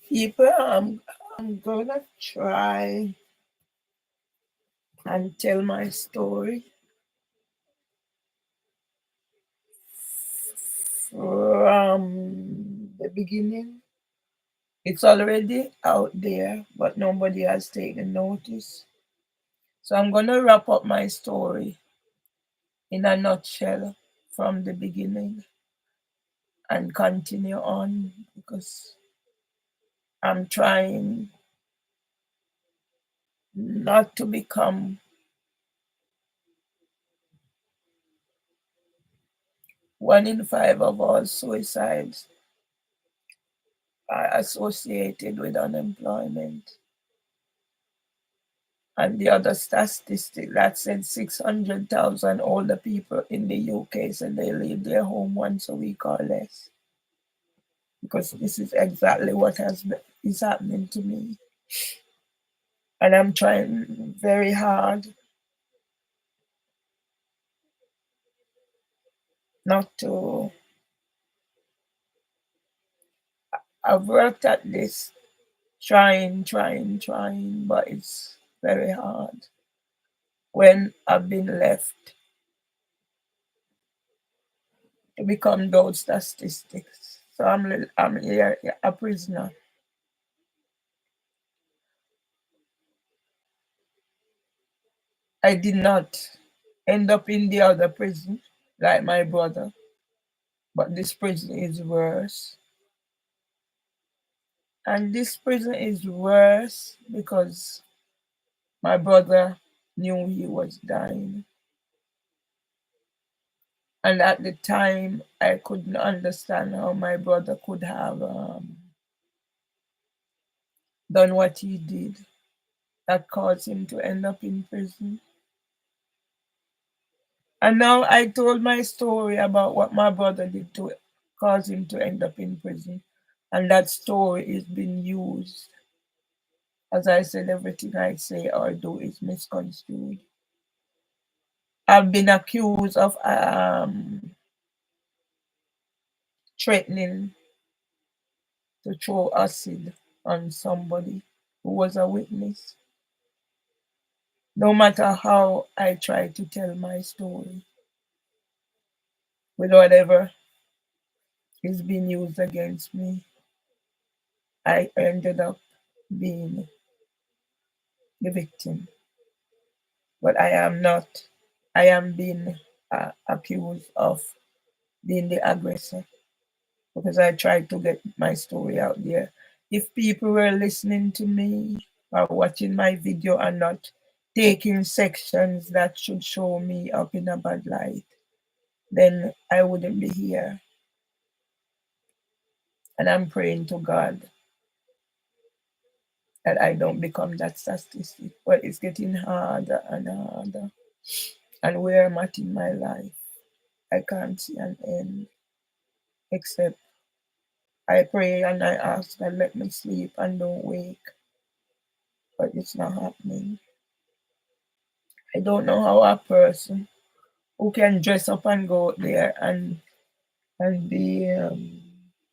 People, I'm gonna try and tell my story from the beginning. It's already out there, but nobody has taken notice. So I'm gonna wrap up my story in a nutshell from the beginning and continue on because I'm trying not to become one in five of all suicides are associated with unemployment. And the other statistic that said 600,000 older people in the UK said they leave their home once a week or less. Because this is exactly what is happening to me. And I'm trying very hard not to. I've worked at this, trying, but it's very hard when I've been left to become those statistics. So I'm here a prisoner. I did not end up in the other prison like my brother, but this prison is worse. And this prison is worse because my brother knew he was dying. And at the time, I couldn't understand how my brother could have done what he did that caused him to end up in prison. And now I told my story about what my brother did to cause him to end up in prison. And that story is being used. As I said, everything I say or do is misconstrued. I've been accused of threatening to throw acid on somebody who was a witness. No matter how I try to tell my story, with whatever is being used against me, I ended up being the victim. But I am not. I am being accused of being the aggressor because I tried to get my story out there. If people were listening to me or watching my video and not taking sections that should show me up in a bad light, then I wouldn't be here. And I'm praying to God that I don't become that statistic. But it's getting harder and harder. And where I'm at in my life, I can't see an end except I pray and I ask God, let me sleep and don't wake. But it's not happening. I don't know how a person who can dress up and go out there and be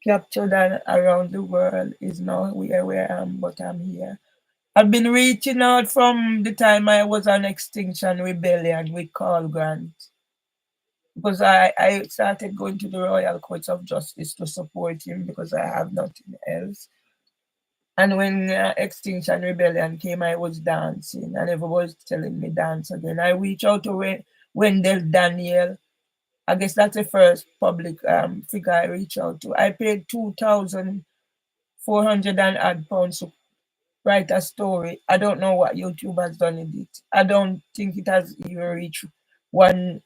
captured and around the world is not where I am, but I'm here. I've been reaching out from the time I was on Extinction Rebellion with Carl Grant because I started going to the Royal Courts of Justice to support him because I have nothing else. And when Extinction Rebellion came, I was dancing, and everybody was telling me dance again. I reached out to Wendell Daniel. I guess that's the first public figure I reached out to. I paid 2,400 and odd pounds to write a story. I don't know what YouTube has done with it. I don't think it has even reached one.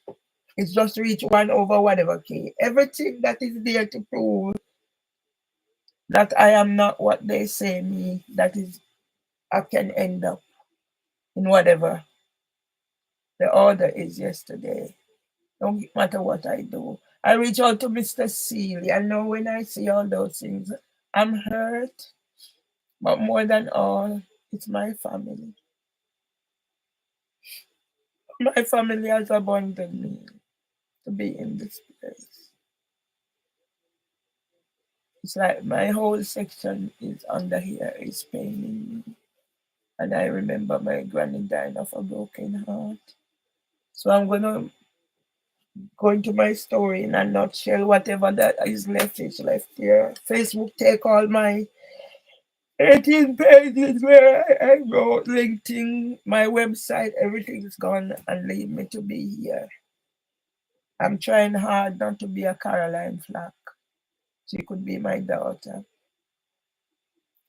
It's just reached one over whatever K. Everything that is there to prove that I am not what they say me. That is I can end up in whatever the order is yesterday. Don't matter what I do. I reach out to Mr. Seeley. I know when I see all those things, I'm hurt, but more than all, it's my family. My family has abandoned me to be in this place. It's like my whole section is under here is paining me. And I remember my granny dying of a broken heart. So I'm gonna go into my story in a nutshell. Whatever that is left is left here. Facebook take all my 18 pages where I wrote LinkedIn, my website, everything's gone and leave me to be here. I'm trying hard not to be a Caroline Flack. She could be my daughter.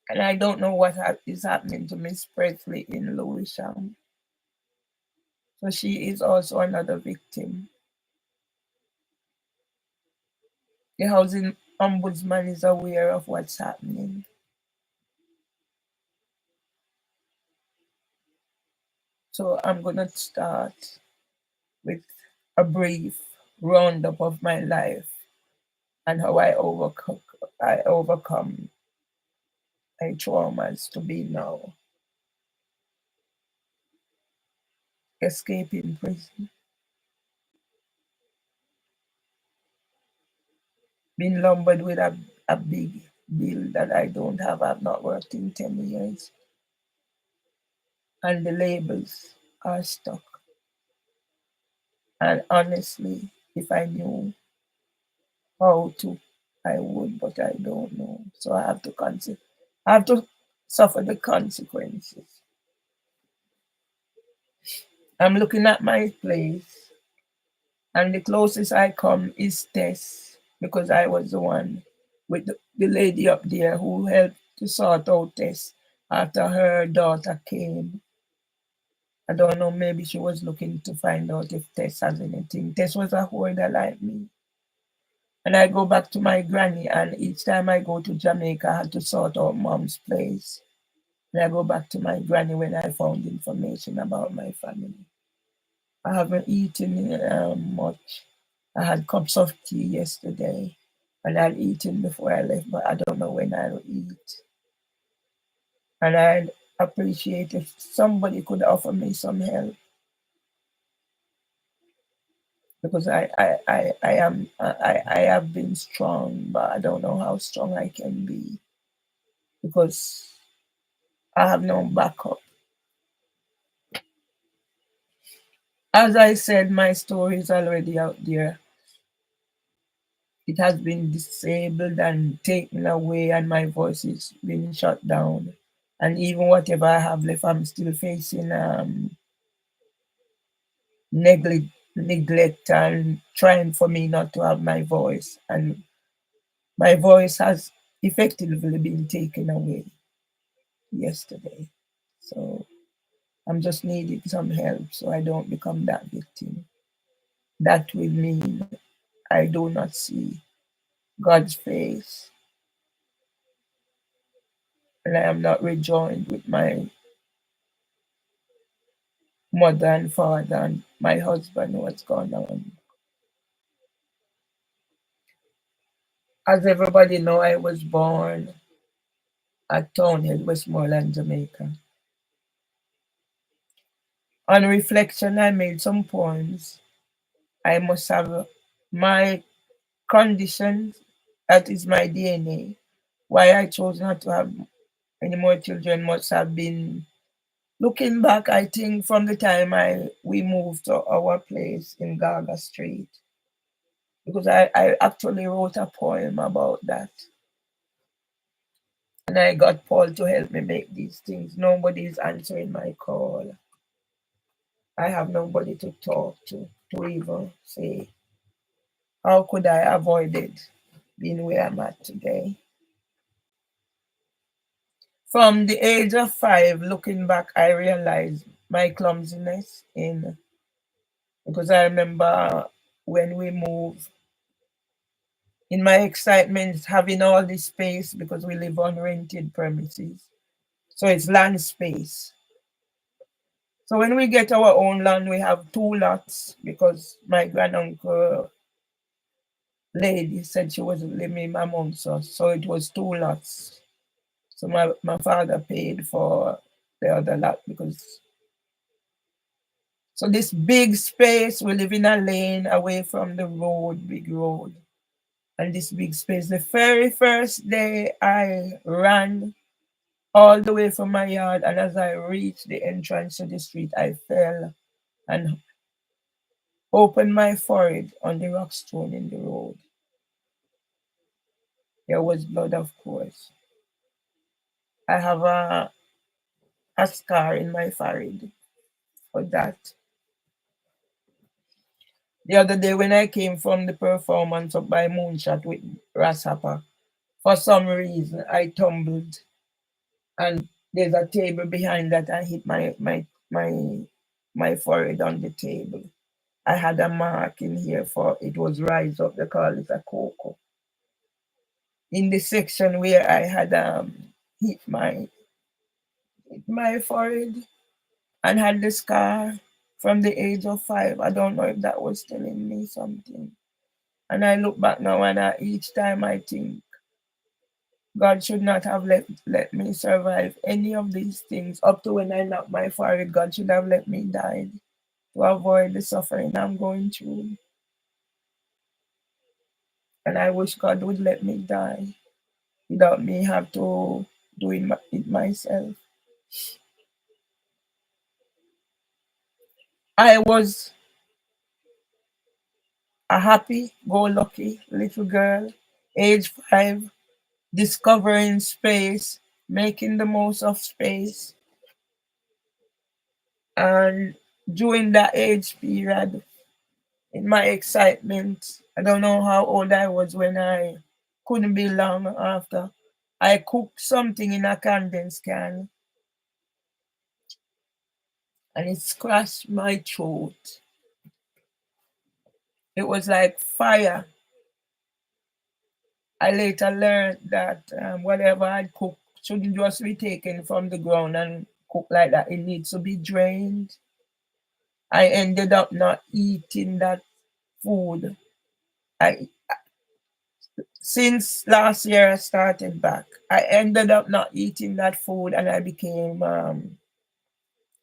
And I don't know what is happening to Miss Presley in Lewisham. So she is also another victim. The housing ombudsman is aware of what's happening. So I'm going to start with a brief roundup of my life and how I overcome my traumas to be now escaping prison, being lumbered with a big bill that I don't have. I've not worked in 10 years, and the labels are stuck. And honestly, if I knew how to, I would, but I don't know. So I have to suffer the consequences. I'm looking at my place, and the closest I come is Tess, because I was the one with the lady up there who helped to sort out Tess after her daughter came. I don't know, maybe she was looking to find out if Tess has anything. Tess was a hoarder like me. And I go back to my granny, and each time I go to Jamaica, I had to sort out mom's place. And I go back to my granny when I found information about my family. I haven't eaten much. I had cups of tea yesterday, and I'd eaten before I left, but I don't know when I'll eat. And I'd appreciate if somebody could offer me some help because I have been strong, but I don't know how strong I can be because I have no backup. As I said, my story is already out there. It has been disabled and taken away, and my voice is being shut down. And even whatever I have left, I'm still facing neglect and trying for me not to have my voice. And my voice has effectively been taken away yesterday. So I'm just needing some help so I don't become that victim. That will mean I do not see God's face and I am not rejoined with my mother and father and my husband what's going on. As everybody know, I was born at Townhill, Westmoreland, Jamaica. On reflection, I made some poems. I must have my conditions, that is my DNA. Why I chose not to have any more children must have been looking back, I think, from the time we moved to our place in Gaga Street. Because I actually wrote a poem about that. And I got Paul to help me make these things. Nobody is answering my call. I have nobody to talk to even say, how could I avoid it being where I'm at today? From the age of 5, looking back, I realized my clumsiness in because I remember when we moved, in my excitement, having all this space because we live on rented premises. So it's land space. So when we get our own land, we have two lots because my granduncle lady said she wasn't living amongst us. So it was two lots. So my father paid for the other lot because so this big space, we live in a lane away from the road, big road. And this big space. The very first day I ran all the way from my yard, and as I reached the entrance to the street, I fell and opened my forehead on the rock stone in the road. There was blood, of course. I have a scar in my forehead for that. The other day when I came from the performance up by Moonshot with Grasshopper, for some reason I tumbled and there's a table behind that. I hit my forehead on the table. I had a mark in here for it was rise up. They call it a cocoa. In the section where I had hit my forehead and had the scar from the age of 5. I don't know if that was telling me something. And I look back now and each time I think God should not have let me survive any of these things. Up to when I knocked my forehead, God should have let me die to avoid the suffering I'm going through. And I wish God would let me die without me have to do it myself. I was a happy, go lucky little girl, age 5, discovering space, making the most of space. And during that age period, in my excitement, I don't know how old I was when I couldn't be long after. I cooked something in a condensed can and it scratched my throat. It was like fire. I later learned that whatever I cook shouldn't just be taken from the ground and cooked like that. It needs to be drained. I ended up not eating that food. I Since last year I started back. I ended up not eating that food and I became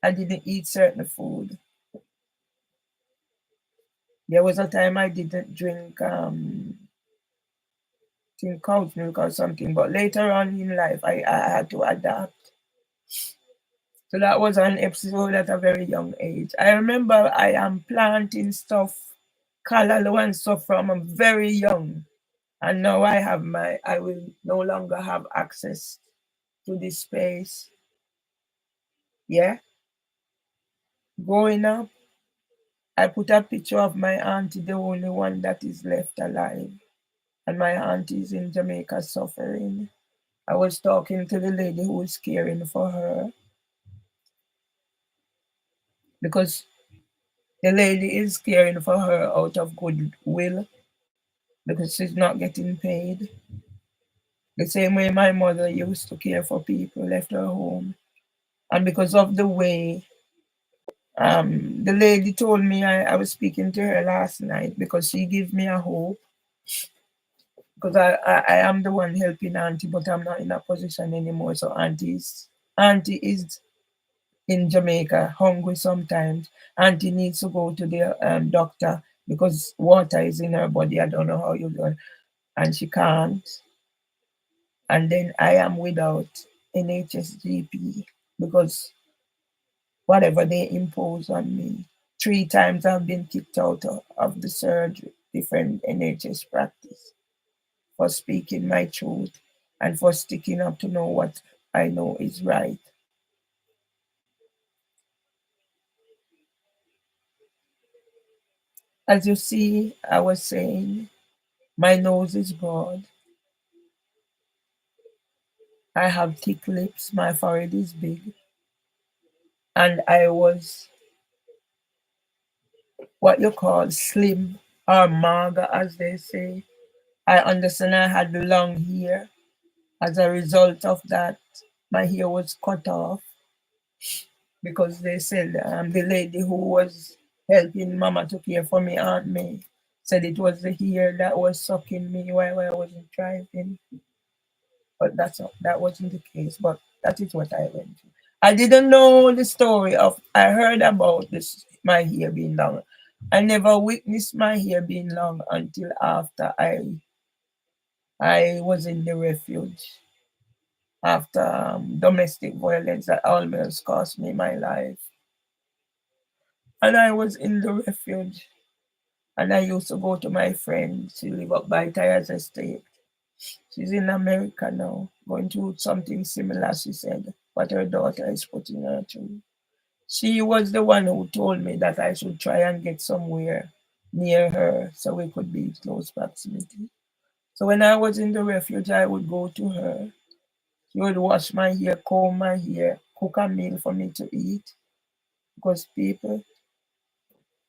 I didn't eat certain food. There was a time I didn't drink cow's milk or something, but later on in life I had to adapt. So that was an episode at a very young age. I remember I am planting stuff, callaloo and stuff from a very young. And now I will no longer have access to this space. Yeah. Growing up, I put a picture of my auntie, the only one that is left alive. And my auntie is in Jamaica suffering. I was talking to the lady who was caring for her because the lady is caring for her out of goodwill because she's not getting paid. The same way my mother used to care for people, left her home. And because of the way the lady told me, I was speaking to her last night because she gave me a hope because I am the one helping auntie, but I'm not in a position anymore. So auntie is in Jamaica, hungry sometimes. Auntie needs to go to the doctor because water is in her body. I don't know how you do, and she can't. And then I am without NHSGP because whatever they impose on me. 3 times I've been kicked out of the surgery, different NHS practice, for speaking my truth and for sticking up to know what I know is right. As you see, I was saying, my nose is broad. I have thick lips. My forehead is big. And I was what you call slim or maga, as they say. I understand I had long hair as a result of that. my hair was cut off because they said the lady who was helping mama to care for me, Aunt May, said it was the hair that was sucking me while I wasn't driving. But that wasn't the case. But that is what I went through. I didn't know the story of. I heard about this my hair being long. I never witnessed my hair being long until after I was in the refuge after domestic violence that almost cost me my life. And I was in the refuge, and I used to go to my friend. She live up by Tyres Estate. She's in America now, going through something similar, she said, what her daughter is putting her through. She was the one who told me that I should try and get somewhere near her so we could be in close proximity. So when I was in the refuge, I would go to her. She would wash my hair, comb my hair, cook a meal for me to eat. Because people,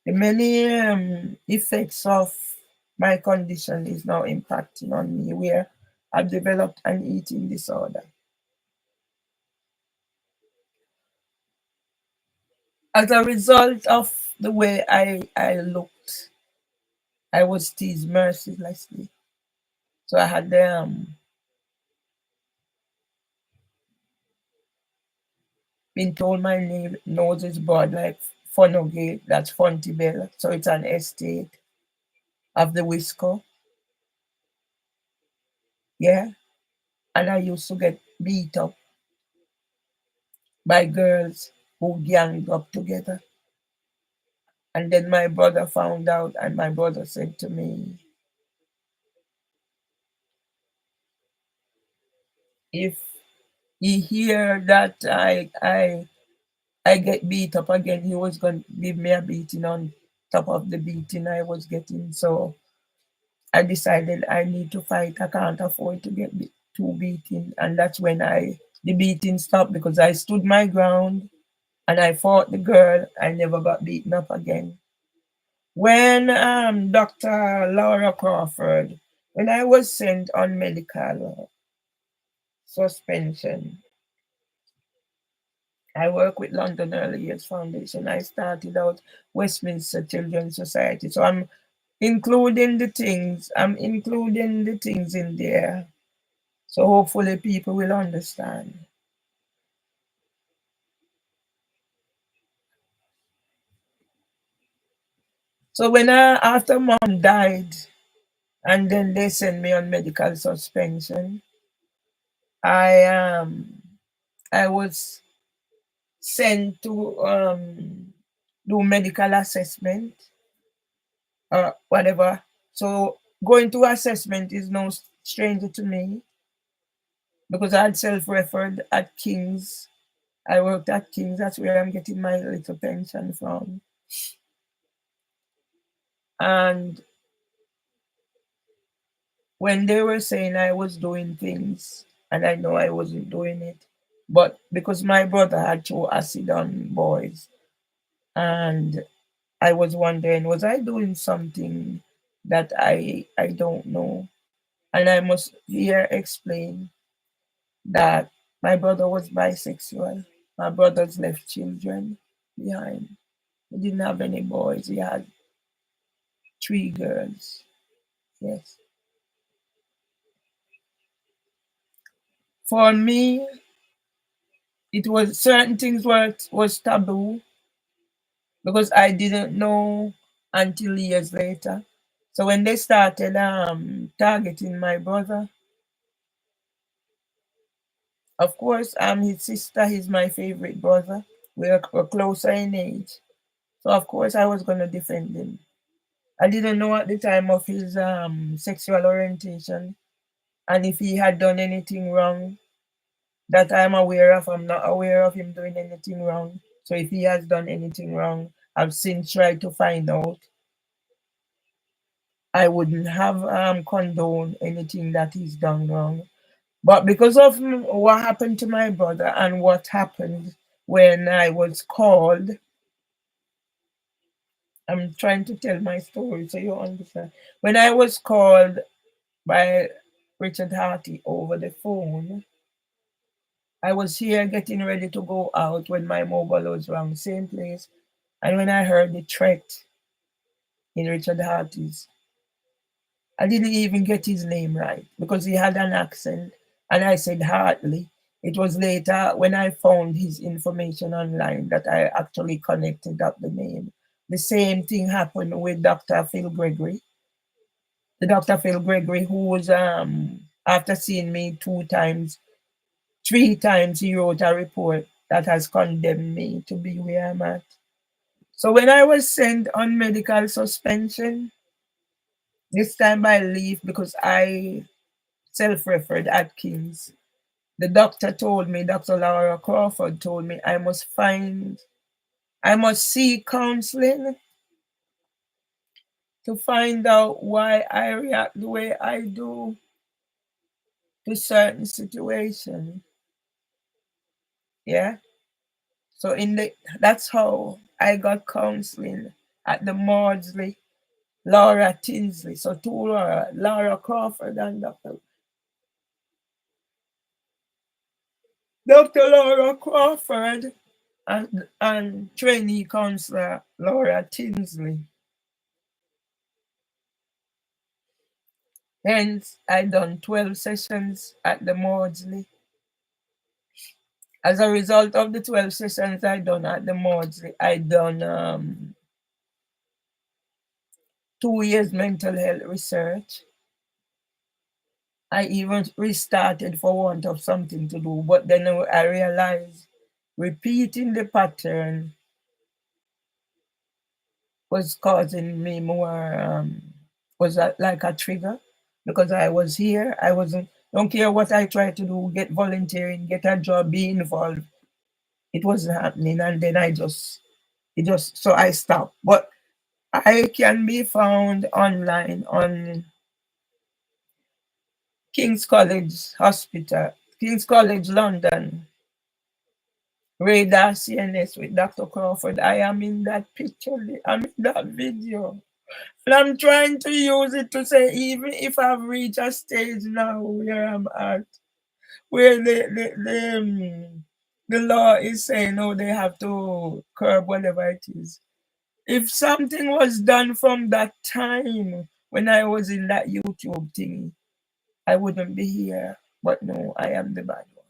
the many effects of my condition is now impacting on me, where I've developed an eating disorder. As a result of the way I looked, I was teased mercilessly. So I had been told my nose is broad like Funogate, that's Fontibel. So it's an estate of the Wisco. Yeah. And I used to get beat up by girls who ganged up together. And then my brother found out, and my brother said to me, if he hear that I get beat up again, he was going to give me a beating on top of the beating I was getting. So I decided I need to fight. I can't afford to get too beaten. And that's when the beating stopped because I stood my ground and I fought the girl. I never got beaten up again. When Dr. Laura Crawford, when I was sent on medical suspension, I work with London Early Years Foundation. I started out Westminster Children's Society. So I'm including the things in there. So hopefully people will understand. So after mom died and then they sent me on medical suspension, I was sent to do medical assessment or whatever. So going to assessment is no stranger to me because I had self-referred at King's. I worked at King's. That's where I'm getting my little pension from. And when they were saying I was doing things, and I know I wasn't doing it, but because my brother had thrown acid on boys, and I was wondering, was I doing something that I don't know? And I must here explain that my brother was bisexual. My brother's left children behind. He didn't have any boys. He had three girls. Yes. For me, it was certain things was taboo because I didn't know until years later. So when they started targeting my brother, of course I'm his sister, he's my favorite brother. We're closer in age. So of course I was gonna defend him. I didn't know at the time of his sexual orientation and if he had done anything wrong that I'm aware of. I'm not aware of him doing anything wrong. So if he has done anything wrong, I've since tried to find out. I wouldn't have condoned anything that he's done wrong. But because of what happened to my brother and what happened when I was called, I'm trying to tell my story so you understand. When I was called by Richard Harty over the phone, I was here getting ready to go out when my mobile was wrong, same place. And when I heard the threat in Richard Hartis, I didn't even get his name right because he had an accent, and I said Hartley. It was later when I found his information online that I actually connected up the name. The same thing happened with Dr. Phil Gregory. The Dr. Phil Gregory, who was after seeing me 2 times, 3 times, he wrote a report that has condemned me to be where I'm at. So when I was sent on medical suspension, this time by leave because I self-referred at King's. The doctor told me, Dr. Laura Crawford told me I must seek counseling to find out why I react the way I do to certain situations. Yeah. So that's how I got counseling at the Maudsley, Laura Tinsley. So two Laura Crawford and Dr. Laura Crawford and trainee counselor Laura Tinsley. Hence, I done 12 sessions at the Maudsley. As a result of the 12 sessions I done at the Maudsley, I done 2 years mental health research. I even restarted for want of something to do, but then I realized repeating the pattern was causing me more, was like a trigger because I was here. I wasn't, don't care what I tried to do, get volunteering, get a job, be involved. It wasn't happening. And then so I stopped. But I can be found online on King's College Hospital, King's College London, Radar CNS with Dr. Crawford. I am in that picture, I'm in that video. And I'm trying to use it to say, even if I've reached a stage now where I'm at, where the law is saying, oh, they have to curb whatever it is. If something was done from that time when I was in that YouTube thing, I wouldn't be here. But no, I am the bad one.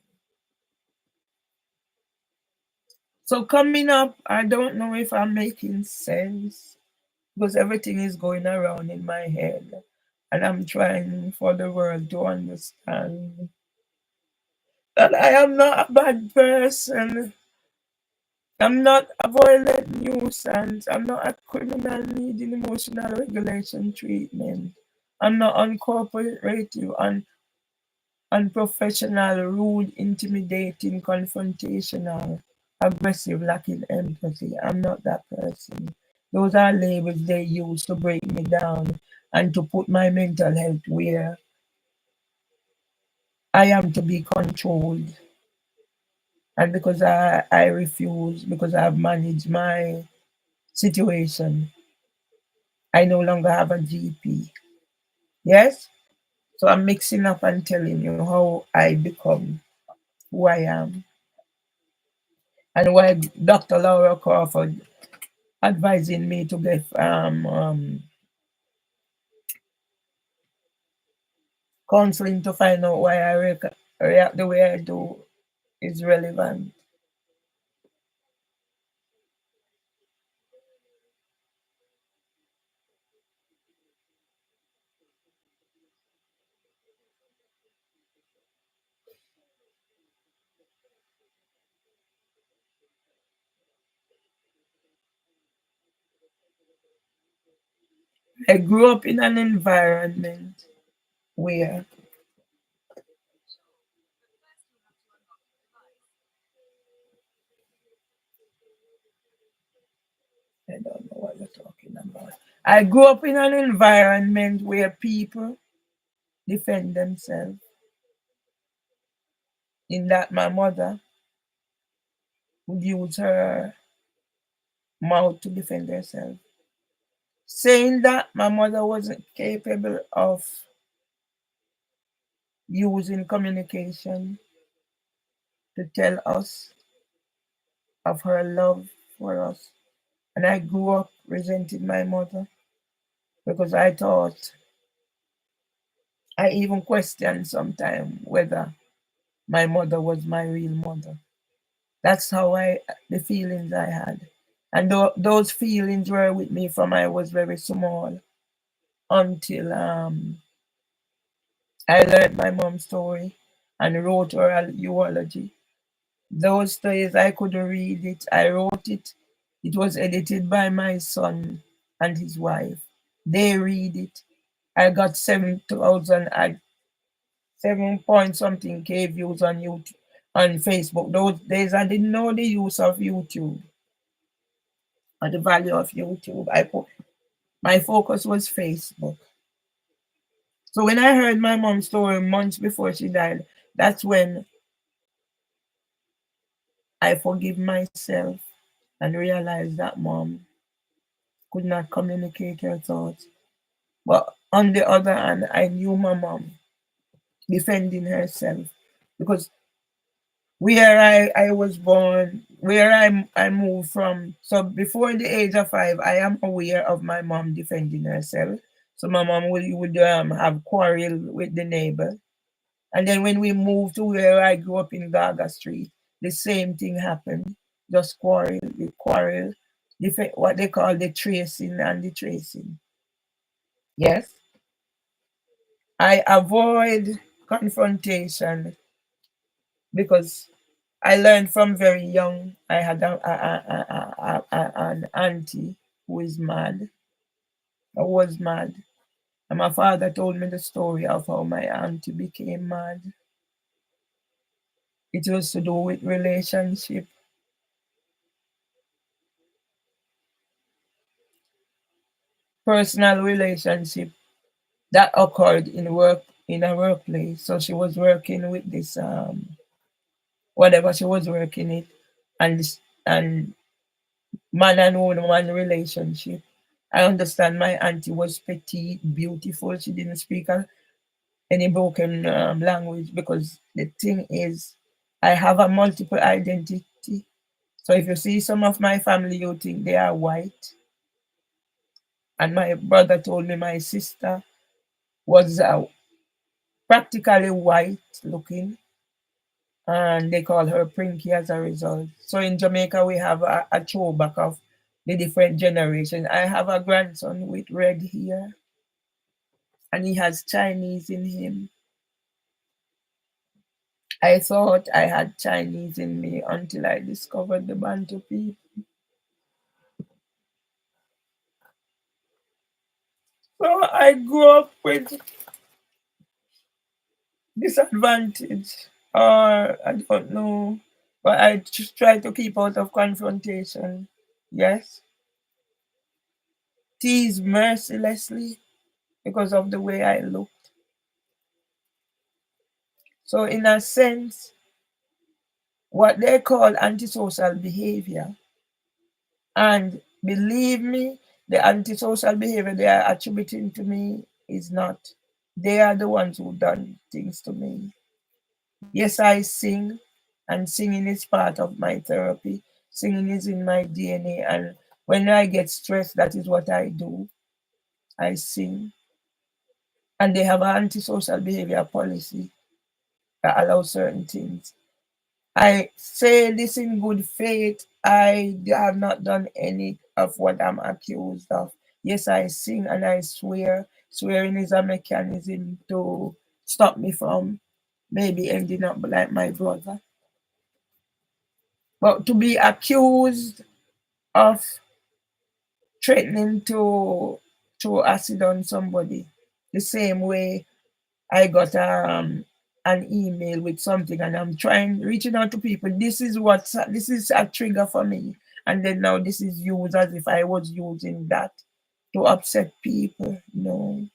So coming up, I don't know if I'm making sense because everything is going around in my head. And I'm trying for the world to understand that I am not a bad person. I'm not a violent nuisance. I'm not a criminal needing emotional regulation treatment. I'm not uncooperative, unprofessional, rude, intimidating, confrontational, aggressive, lacking empathy. I'm not that person. Those are labels they use to break me down and to put my mental health where I am to be controlled. And because I refuse, because I've managed my situation, I no longer have a GP. Yes? So I'm mixing up and telling you how I become who I am and why Dr. Laura Crawford advising me to get counseling to find out why I react the way I do is relevant. I grew up in an environment where I don't know what you're talking about. I grew up in an environment where people defend themselves. In that, my mother would use her mouth to defend herself. Saying that my mother wasn't capable of using communication to tell us of her love for us. And I grew up resenting my mother because I thought, I even questioned sometimes whether my mother was my real mother. That's how the feelings I had. And those feelings were with me from I was very small until I learned my mom's story and wrote her a eulogy. Those days I couldn't read it. I wrote it. It was edited by my son and his wife. They read it. I got 7,000 at 7 point something K views on YouTube, on Facebook. Those days I didn't know the use of YouTube or the value of YouTube. My focus was Facebook. So when I heard my mom's story months before she died, that's when I forgive myself and realized that mom could not communicate her thoughts. But on the other hand, I knew my mom defending herself because where I was born, where I moved from. So before the age of 5, I am aware of my mom defending herself. So my mom would have quarrel with the neighbor. And then when we moved to where I grew up in Gaga Street, the same thing happened. Just quarrel, what they call the tracing and the tracing. Yes, I avoid confrontation because I learned from very young. I had an auntie who is mad, or was mad. And my father told me the story of how my auntie became mad. It was to do with relationship, personal relationship that occurred in a workplace. So she was working with this whatever she was working it, and man and woman relationship. I understand my auntie was petite, beautiful. She didn't speak any broken language because the thing is, I have a multiple identity. So if you see some of my family, you think they are white. And my brother told me my sister was practically white looking, and they call her Prinky as a result. So in Jamaica, we have a throwback of the different generations. I have a grandson with red hair, and he has Chinese in him. I thought I had Chinese in me until I discovered the Bantu people. So I grew up with disadvantage, or I don't know, but I just try to keep out of confrontation. Yes, tease mercilessly because of the way I look. So, in a sense, what they call antisocial behavior, and believe me, the antisocial behavior they are attributing to me is not. They are the ones who done things to me. Yes, I sing, and singing is part of my therapy. Singing is in my DNA, and when I get stressed, that is what I do. I sing, and they have an antisocial behavior policy that allows certain things. I say this in good faith. I have not done any of what I'm accused of. Yes, I sing and I swear. Swearing is a mechanism to stop me from maybe ending up like my brother. But to be accused of threatening to throw acid on somebody, the same way I got an email with something, and I'm trying reaching out to people. This is a trigger for me, and then now this is used as if I was using that to upset people. No.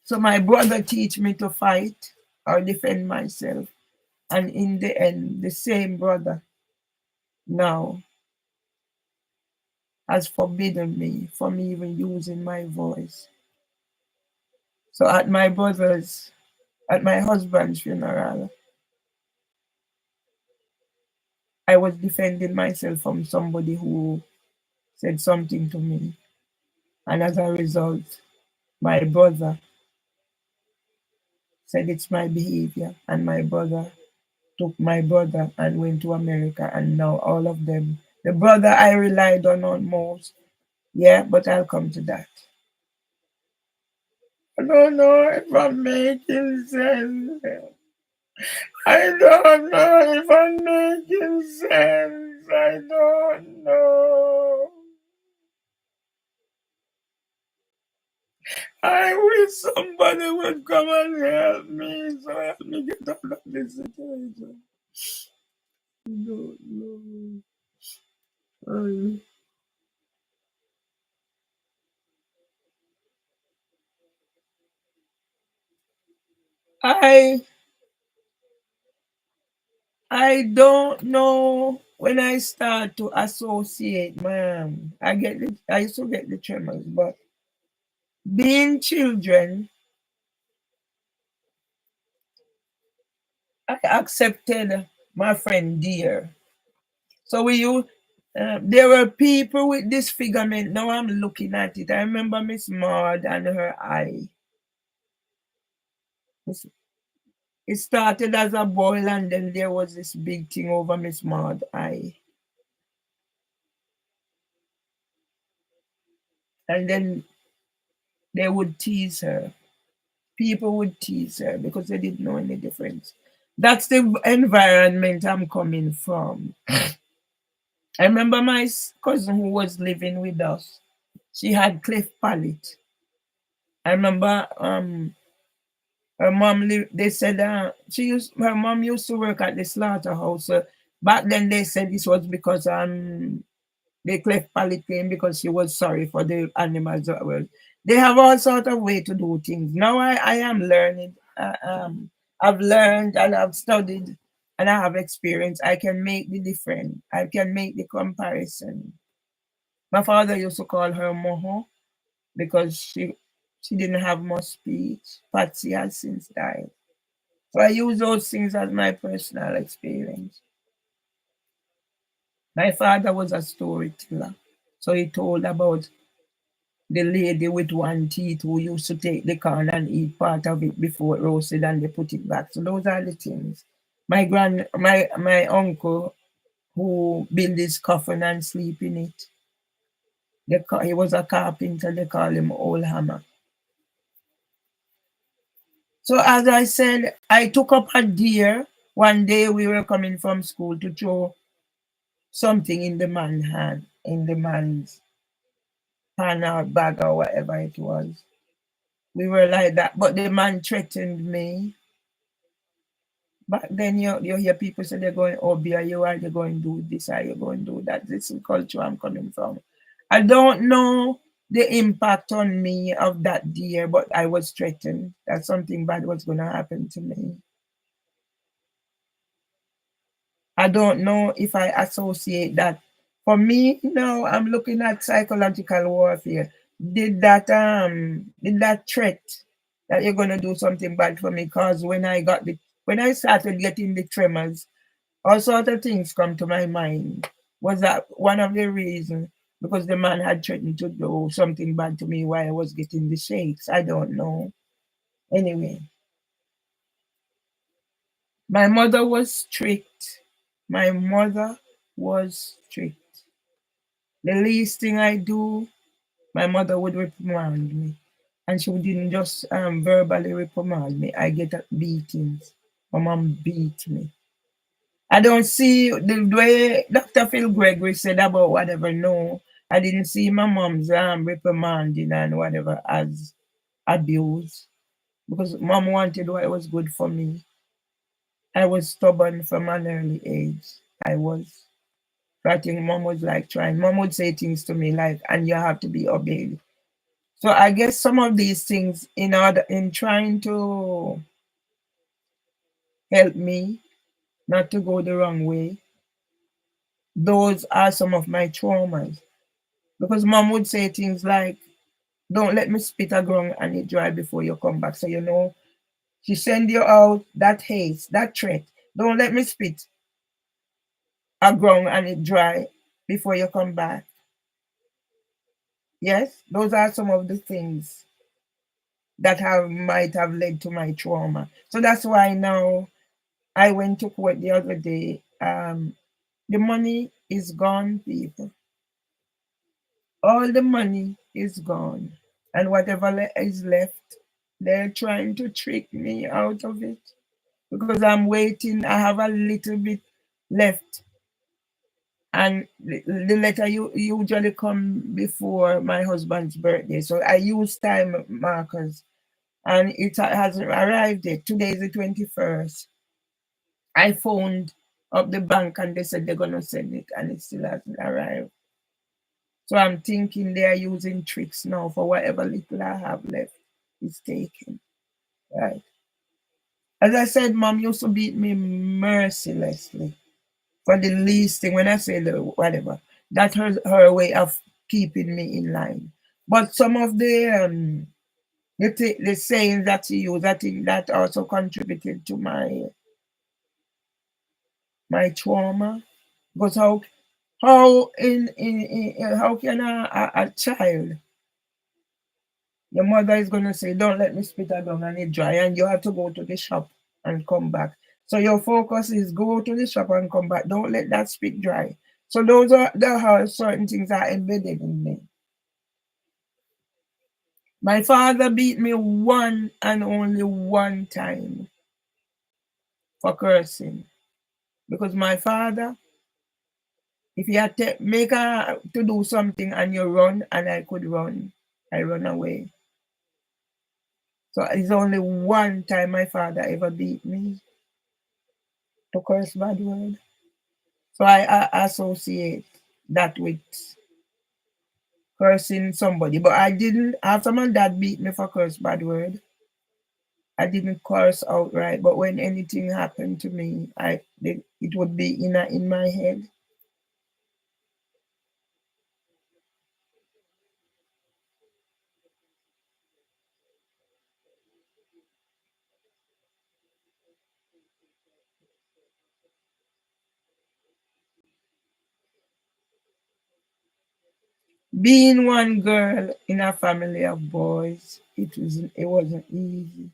So my brother teach me to fight or defend myself, and in the end, the same brother now has forbidden me from even using my voice. So at my husband's funeral, I was defending myself from somebody who said something to me. And as a result, my brother said it's my behavior. And my brother took my brother and went to America. And now all of them, the brother I relied on most, yeah, but I'll come to that. I don't know if I'm making sense. I don't know if I'm making sense. I don't know. I wish somebody would come and help me, so help me get out of this situation. I don't know. I, I I don't know when I start to associate, man. I used to get the tremors, but being children, I accepted my friend dear. So there were people with disfigurement. Now I'm looking at it. I remember Miss Maud and her eye. It started as a boil, and then there was this big thing over Miss Maud's eye. And then they would tease her. People would tease her because they didn't know any difference. That's the environment I'm coming from. I remember my cousin who was living with us. She had cleft palate. I remember her mom. They said her mom used to work at the slaughterhouse. Back then they said this was because they cleft palate came because she was sorry for the animals that were. They have all sort of way to do things. Now I am learning. I've learned and I've studied and I have experience. I can make the difference. I can make the comparison. My father used to call her Moho because she didn't have much speech. Patsy has since died. So I use those things as my personal experience. My father was a storyteller. So he told about the lady with one teeth who used to take the corn and eat part of it before it roasted and they put it back. So those are the things. My uncle who built his coffin and sleep in it. He was a carpenter, they call him Old Hammer. So as I said, I took up a deer. One day we were coming from school to throw something in the man's hand, in the man's pan or bag or whatever it was. We were like that, but the man threatened me. Back then, you hear people say they're going, oh, be you are you going to do this, are you going to do that? This is the culture I'm coming from. I don't know the impact on me of that deer, but I was threatened that something bad was going to happen to me. I don't know if I associate that. For me, no, I'm looking at psychological warfare. Did that threat that you're gonna do something bad for me? Because when I started getting the tremors, all sort of things come to my mind. Was that one of the reasons? Because the man had threatened to do something bad to me while I was getting the shakes. I don't know. Anyway, my mother was strict. My mother was strict. The least thing I do, my mother would reprimand me. And she didn't just verbally reprimand me. I get beatings. My mom beat me. I don't see the way Dr. Phil Gregory said about whatever. No, I didn't see my mom's reprimanding and whatever as abuse because mom wanted what was good for me. I was stubborn from an early age. I was. I think mom was like trying. Mom would say things to me like, and you have to be obeyed. So I guess some of these things in trying to help me not to go the wrong way, those are some of my traumas. Because mom would say things like, Don't let me spit a ground and it dry before you come back. So you know she send you out that haste, that threat. Don't let me spit a ground and it dry before you come back. Yes, those are some of the things that have might have led to my trauma. So that's why now I went to court the other day. The money is gone, people. All the money is gone. And whatever is left, they're trying to trick me out of it because I'm waiting. I have a little bit left. And the letter usually come before my husband's birthday. So I use time markers and it hasn't arrived yet. Today is the 21st. I phoned up the bank and they said they're going to send it and it still hasn't arrived. So I'm thinking they are using tricks now for whatever little I have left is taken. Right. As I said, mom used to beat me mercilessly for the least thing. When I say the whatever, that's her way of keeping me in line. But some of the sayings that she used, I think that also contributed to my trauma. Because how can a child, your mother is gonna say, don't let me spit it down and it dry, and you have to go to the shop and come back. So your focus is go to the shop and come back. Don't let that spit dry. So those are the how certain things are embedded in me. My father beat me one and only one time for cursing. Because my father, if he had to make to do something and you run and I could run, I run away. So it's only one time my father ever beat me to curse bad word. So I associate that with cursing somebody. But I didn't, after my dad beat me for curse bad word, I didn't curse outright. But when anything happened to me, it would be in my head. Being one girl in a family of boys, it wasn't easy.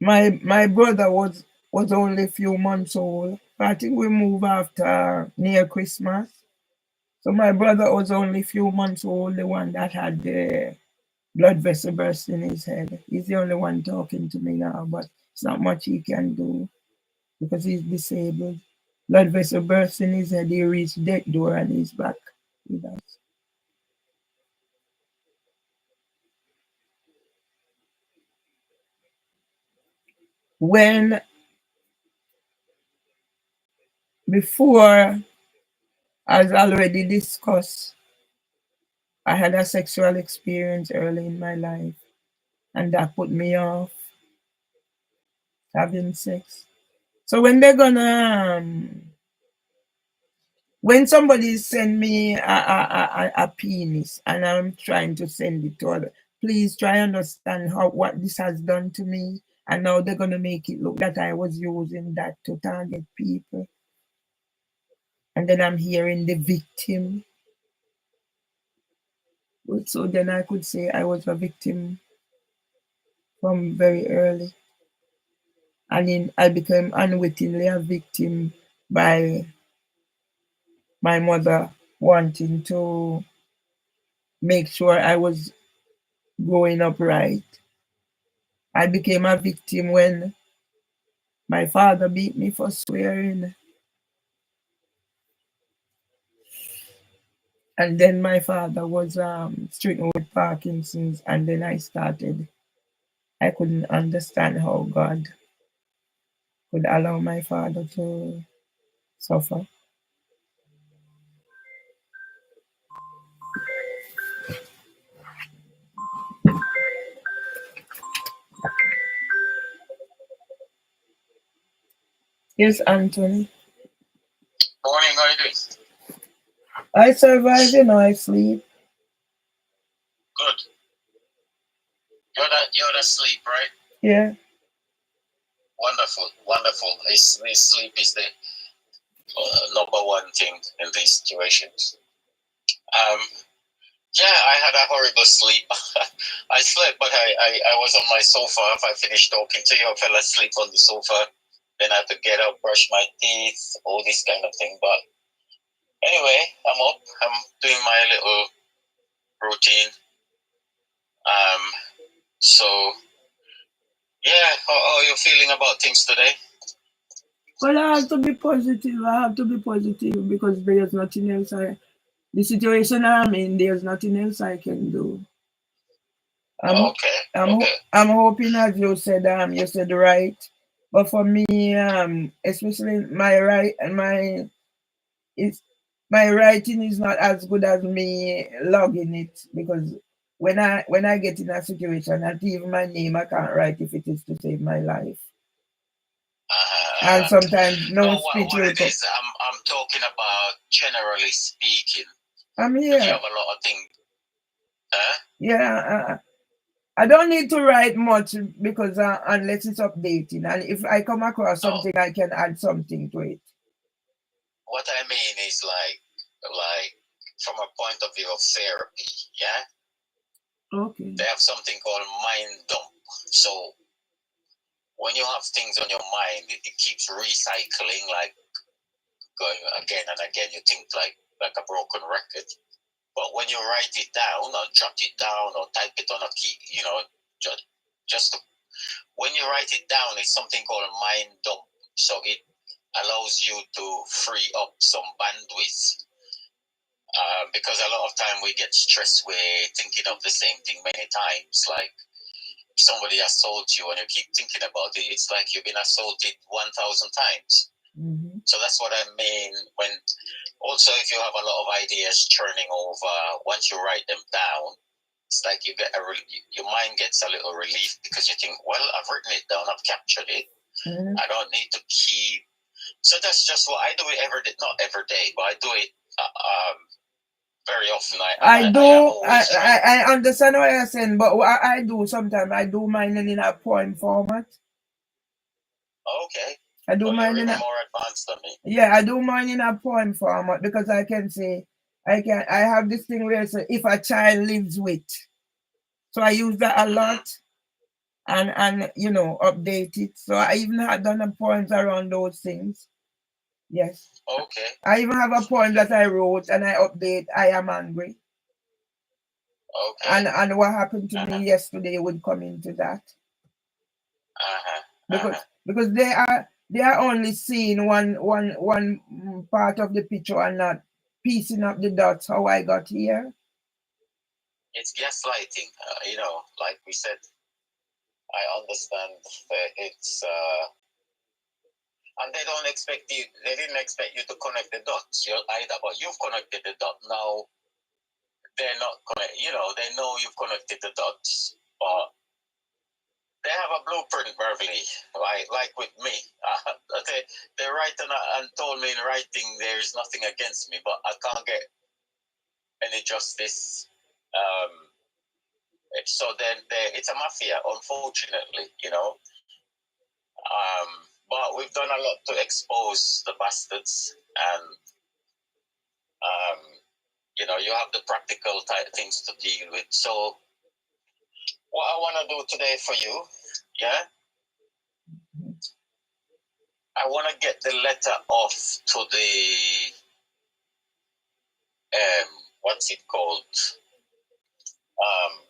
My brother was only a few months old. I think we moved after near Christmas. So my brother was only a few months old, the one that had the blood vessel burst in his head. He's the only one talking to me now, but it's not much he can do because he's disabled. Blood vessel burst in his head, he reached death door and he's back with us. When before, as already discussed, I had a sexual experience early in my life and that put me off having sex. So when somebody send me a penis and I'm trying to send it to other, please try understand how what this has done to me. And now they're gonna make it look that I was using that to target people. And then I'm hearing the victim. So then I could say I was a victim from very early. And then I became unwittingly a victim by my mother wanting to make sure I was growing up right. I became a victim when my father beat me for swearing. And then my father was stricken with Parkinson's. And then I couldn't understand how God could allow my father to suffer. Yes, Anthony. Morning, how are you doing? I survive, I sleep. Yeah. Wonderful, wonderful. Sleep is the number one thing in these situations. Um, yeah, I had a horrible sleep. I slept, but I was on my sofa. If I finished talking to you, I fell asleep on the sofa. Then I had to get up, brush my teeth, all this kind of thing. But anyway, I'm up. I'm doing my little routine. Um, so yeah, how are you feeling about things today? Well, I have to be positive. I have to be positive because there's nothing else the situation I'm in, there's nothing else I can do. I'm Okay, I'm okay. I'm hoping, as you said right, but for me, especially it's my writing is not as good as me logging it, because when I get in a situation, not even my name I can't write if it is to save my life, and Uh, sometimes no, no speech what will it come. is, I'm talking about generally speaking. I'm If you here. have a lot of things, huh? Yeah, I don't need to write much because unless it's updating, and if I come across No, something, I can add something to it. what I mean is like from a point of view of therapy. Yeah, Okay. they have something called mind dump. So when you have things on your mind, it keeps recycling, like going again and again. You think like a broken record. But when you write it down or jot it down or type it on a key, just when you write it down, it's something called mind dump. So it allows you to free up some bandwidth. Because a lot of time we get stressed, we're thinking of the same thing many times. Like somebody assaults you and you keep thinking about it, it's like you've been assaulted 1,000 times. Mm-hmm. So that's what I mean when also if you have a lot of ideas churning over, once you write them down, it's like you get your mind gets a little relief because you think, well, I've written it down, I've captured it. Mm-hmm. I don't need to keep. So that's just what I do it every day, not every day, but I do it very often. I I have do. always tried. I understand what you're saying, but what I do sometimes, I do mine in a poem format. Okay, I do well, mine you're in even a more advanced than me. Yeah, I do mine in a poem format because I can say I have this thing where it's if a child lives with, so I use that a Mm-hmm. lot, and update it. So I even had done a poems around those things. Yes, Okay, I even have a poem that I wrote and I update. I am angry, okay. and what happened to Uh-huh. me yesterday would come into that, Uh-huh. Uh-huh. because they are only seeing one part of the picture and not piecing up the dots how I got here. It's gaslighting. Like we said, I understand that it's and they don't expect you. They didn't expect you to connect the dots either, but you've connected the dot. Now they're not connect. They know you've connected the dots, but they have a blueprint, Beverly. Like with me, they write and told me in writing there is nothing against me, but I can't get any justice. Um, so then it's a mafia, unfortunately. But we've done a lot to expose the bastards, and you have the practical type things to deal with. So what I want to do today for you, yeah, I want to get the letter off to what's it called,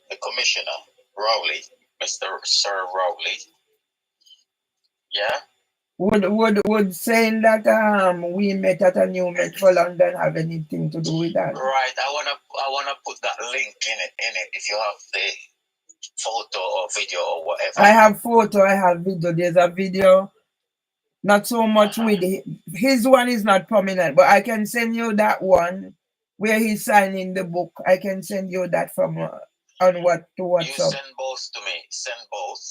the commissioner, Rowley, Mr. Sir Rowley, yeah. Would saying that we met at a new Met for London have anything to do with that? Right, I wanna put that link in it if you have the photo or video or whatever. I have photo, I have video. There's a video, not so much Uh-huh. with his one is not prominent, but I can send you that one where he's signing the book. I can send you that from on what to You WhatsApp. send both to me. Send both.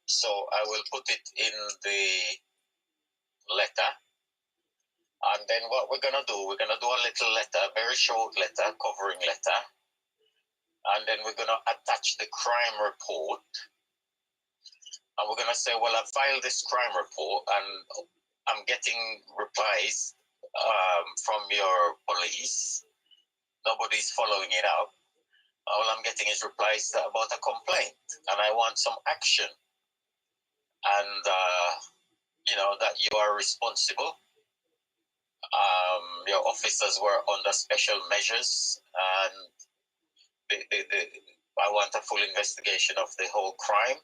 So I will put it in the letter. And then what we're gonna do, we're gonna do a little letter, a very short letter, covering letter. And then we're gonna attach the crime report. And we're going to say, well, I filed this crime report and I'm getting replies from your police. Nobody's following it up. All I'm getting is replies about a complaint, and I want some action. And, that you are responsible. Your officers were under special measures, and I want a full investigation of the whole crime.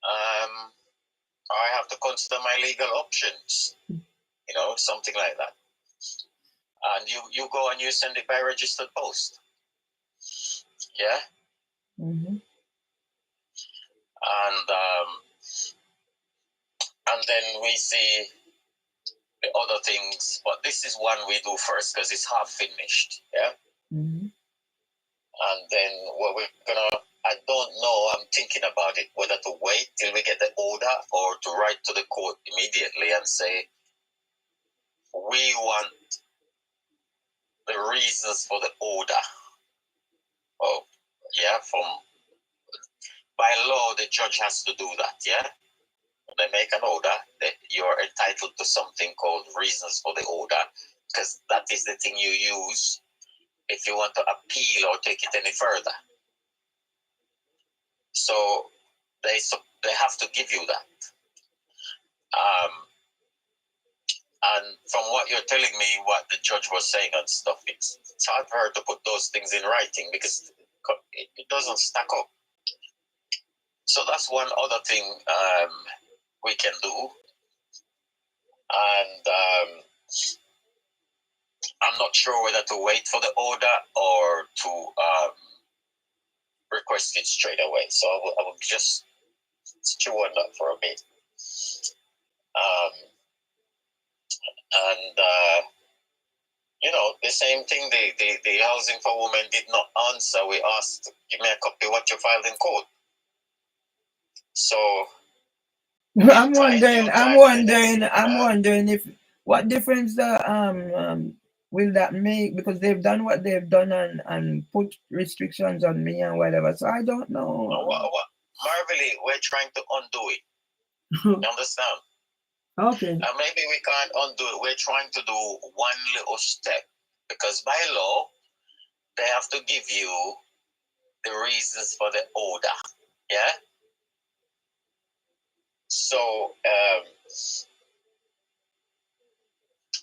I have to consider my legal options, something like that. And you go and you send it by registered post. Yeah. Mm-hmm. And then we see the other things, but this is one we do first because it's half finished. Yeah. Mm-hmm. And then what we're gonna, I don't know, I'm thinking about it, whether to wait till we get the order or to write to the court immediately and say, we want the reasons for the order. Oh, yeah, by law, the judge has to do that, yeah? When they make an order, that you're entitled to something called reasons for the order, because that is the thing you use if you want to appeal or take it any further. So they have to give you that. And from what you're telling me, what the judge was saying and stuff, it's hard for her to put those things in writing because it doesn't stack up. So that's one other thing we can do. And I'm not sure whether to wait for the order or to request it straight away. So I will just stew on that for a bit. And the same thing, the Housing for Women did not answer. We asked, give me a copy of what you filed in court. So I'm wondering if what difference will that make, because they've done what they've done and put restrictions on me and whatever. So I don't know. Marvelly, we're trying to undo it. You understand? Okay. Maybe we can't undo it. We're trying to do one little step because by law, they have to give you the reasons for the order. Yeah? So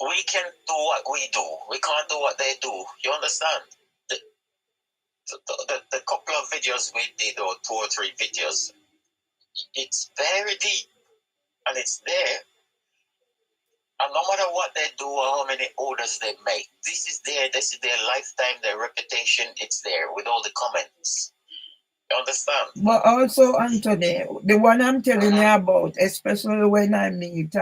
we can do what we do. We can't do what they do. You understand? The couple of videos we did, or 2 or 3 videos, it's very deep and it's there. And no matter what they do or how many orders they make, this is their lifetime, their reputation, it's there with all the comments. You understand? But also, Anthony, the one I'm telling you about, especially when I meet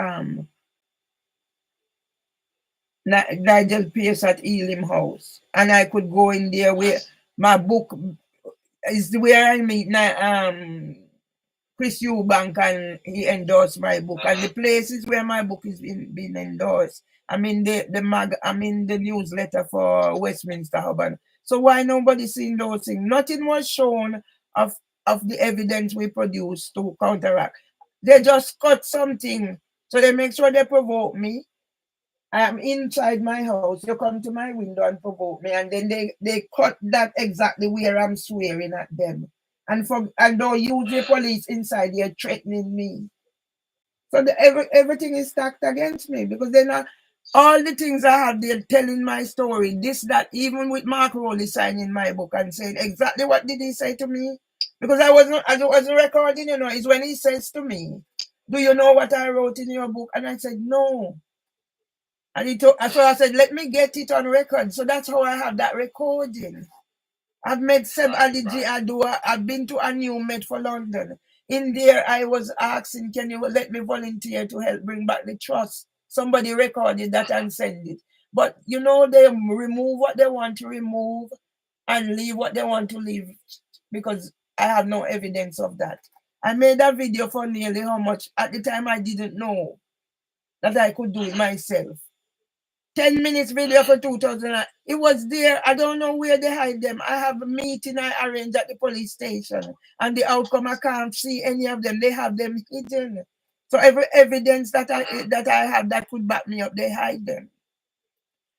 Nigel Pierce at Elim House, and I could go in there where my book is where I meet Chris Eubank, and he endorsed my book, and the places where my book is being endorsed. I'm in the newsletter for Westminster Hub. So why nobody seen those things? Nothing was shown of the evidence we produced to counteract. They just cut something, so they make sure they provoke me. I am inside my house. You come to my window and provoke me, and then they cut that exactly where I'm swearing at them. And don't use the police inside here threatening me. So everything is stacked against me because they're not all the things I have. They're telling my story, this, that, even with Mark Rowley signing my book and saying exactly what did he say to me, because I wasn't recording. It's when he says to me, "Do you know what I wrote in your book?" And I said no. And so I said, let me get it on record. So that's how I have that recording. I've met Seb Ali Adua. I've been to a new Met for London. In there, I was asking, can you let me volunteer to help bring back the trust? Somebody recorded that and send it. But, they remove what they want to remove and leave what they want to leave because I have no evidence of that. I made a video for nearly how much. At the time, I didn't know that I could do it myself. 10 minutes video for 2000. It was there. I don't know where they hide them. I have a meeting I arranged at the police station, and the outcome I can't see any of them. They have them hidden. So every evidence that I have that could back me up, they hide them.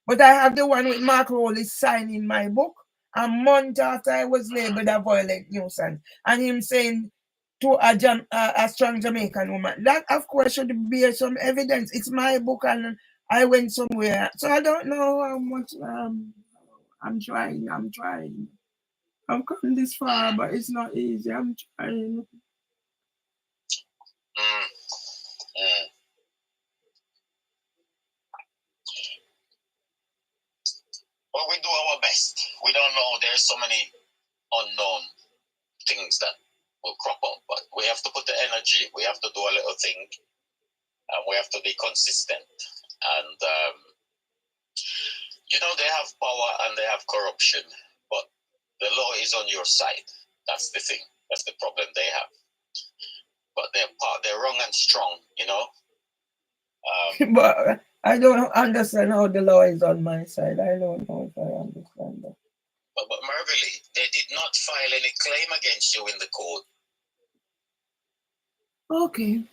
But I have the one with Mark Rowley signing my book a month after I was labeled a violent nuisance, and him saying to a strong Jamaican woman. That, of course, should be some evidence. It's my book, and I went somewhere. So I don't know how much I'm trying. I've come this far, but it's not easy. I'm trying. Well, we do our best. We don't know. There's so many unknown things that will crop up, but we have to put the energy. We have to do a little thing, and we have to be consistent. And you know, they have power and they have corruption, but the law is on your side. That's the thing. That's the problem they have. But they're wrong and strong, you know. But I don't understand how the law is on my side. I don't know if I understand that. But Mervily, they did not file any claim against you in the court. Okay.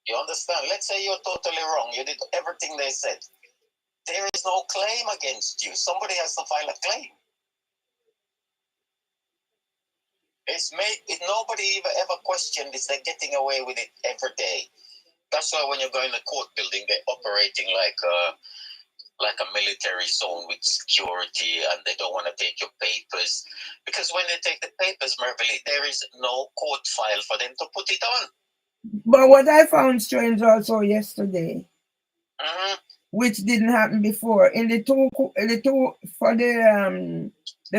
You understand? Let's say you're totally wrong. You did everything they said. There is no claim against you. Somebody has to file a claim. Nobody ever questioned this. They're getting away with it every day. That's why when you go in the court building, they're operating like a military zone with security, and they don't want to take your papers. Because when they take the papers, Mervily, there is no court file for them to put it on. But what I found strange also yesterday, which didn't happen before, in the two for the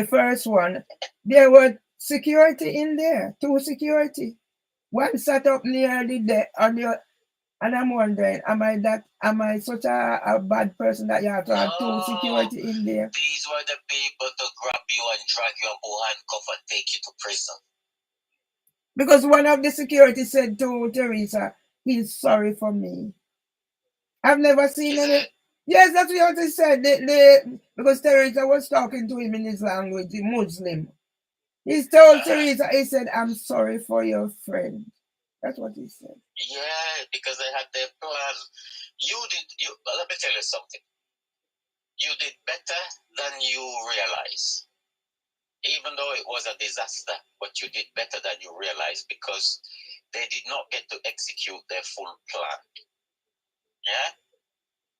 first one, there were security in there, 2 security. One sat up near the and I'm wondering, am I such a bad person that you have to have 2 security in there? These were the people to grab you and drag you up, handcuff and take you to prison. Because one of the security said to Teresa, he's sorry for me. I've never seen any. Yes, that's what he said. Because Teresa was talking to him in his language, the Muslim. He told Teresa, he said, I'm sorry for your friend. That's what he said. Yeah, because they had their plan. Let me tell you something. You did better than you realize. Even though it was a disaster, but you did better than you realized, because they did not get to execute their full plan. Yeah?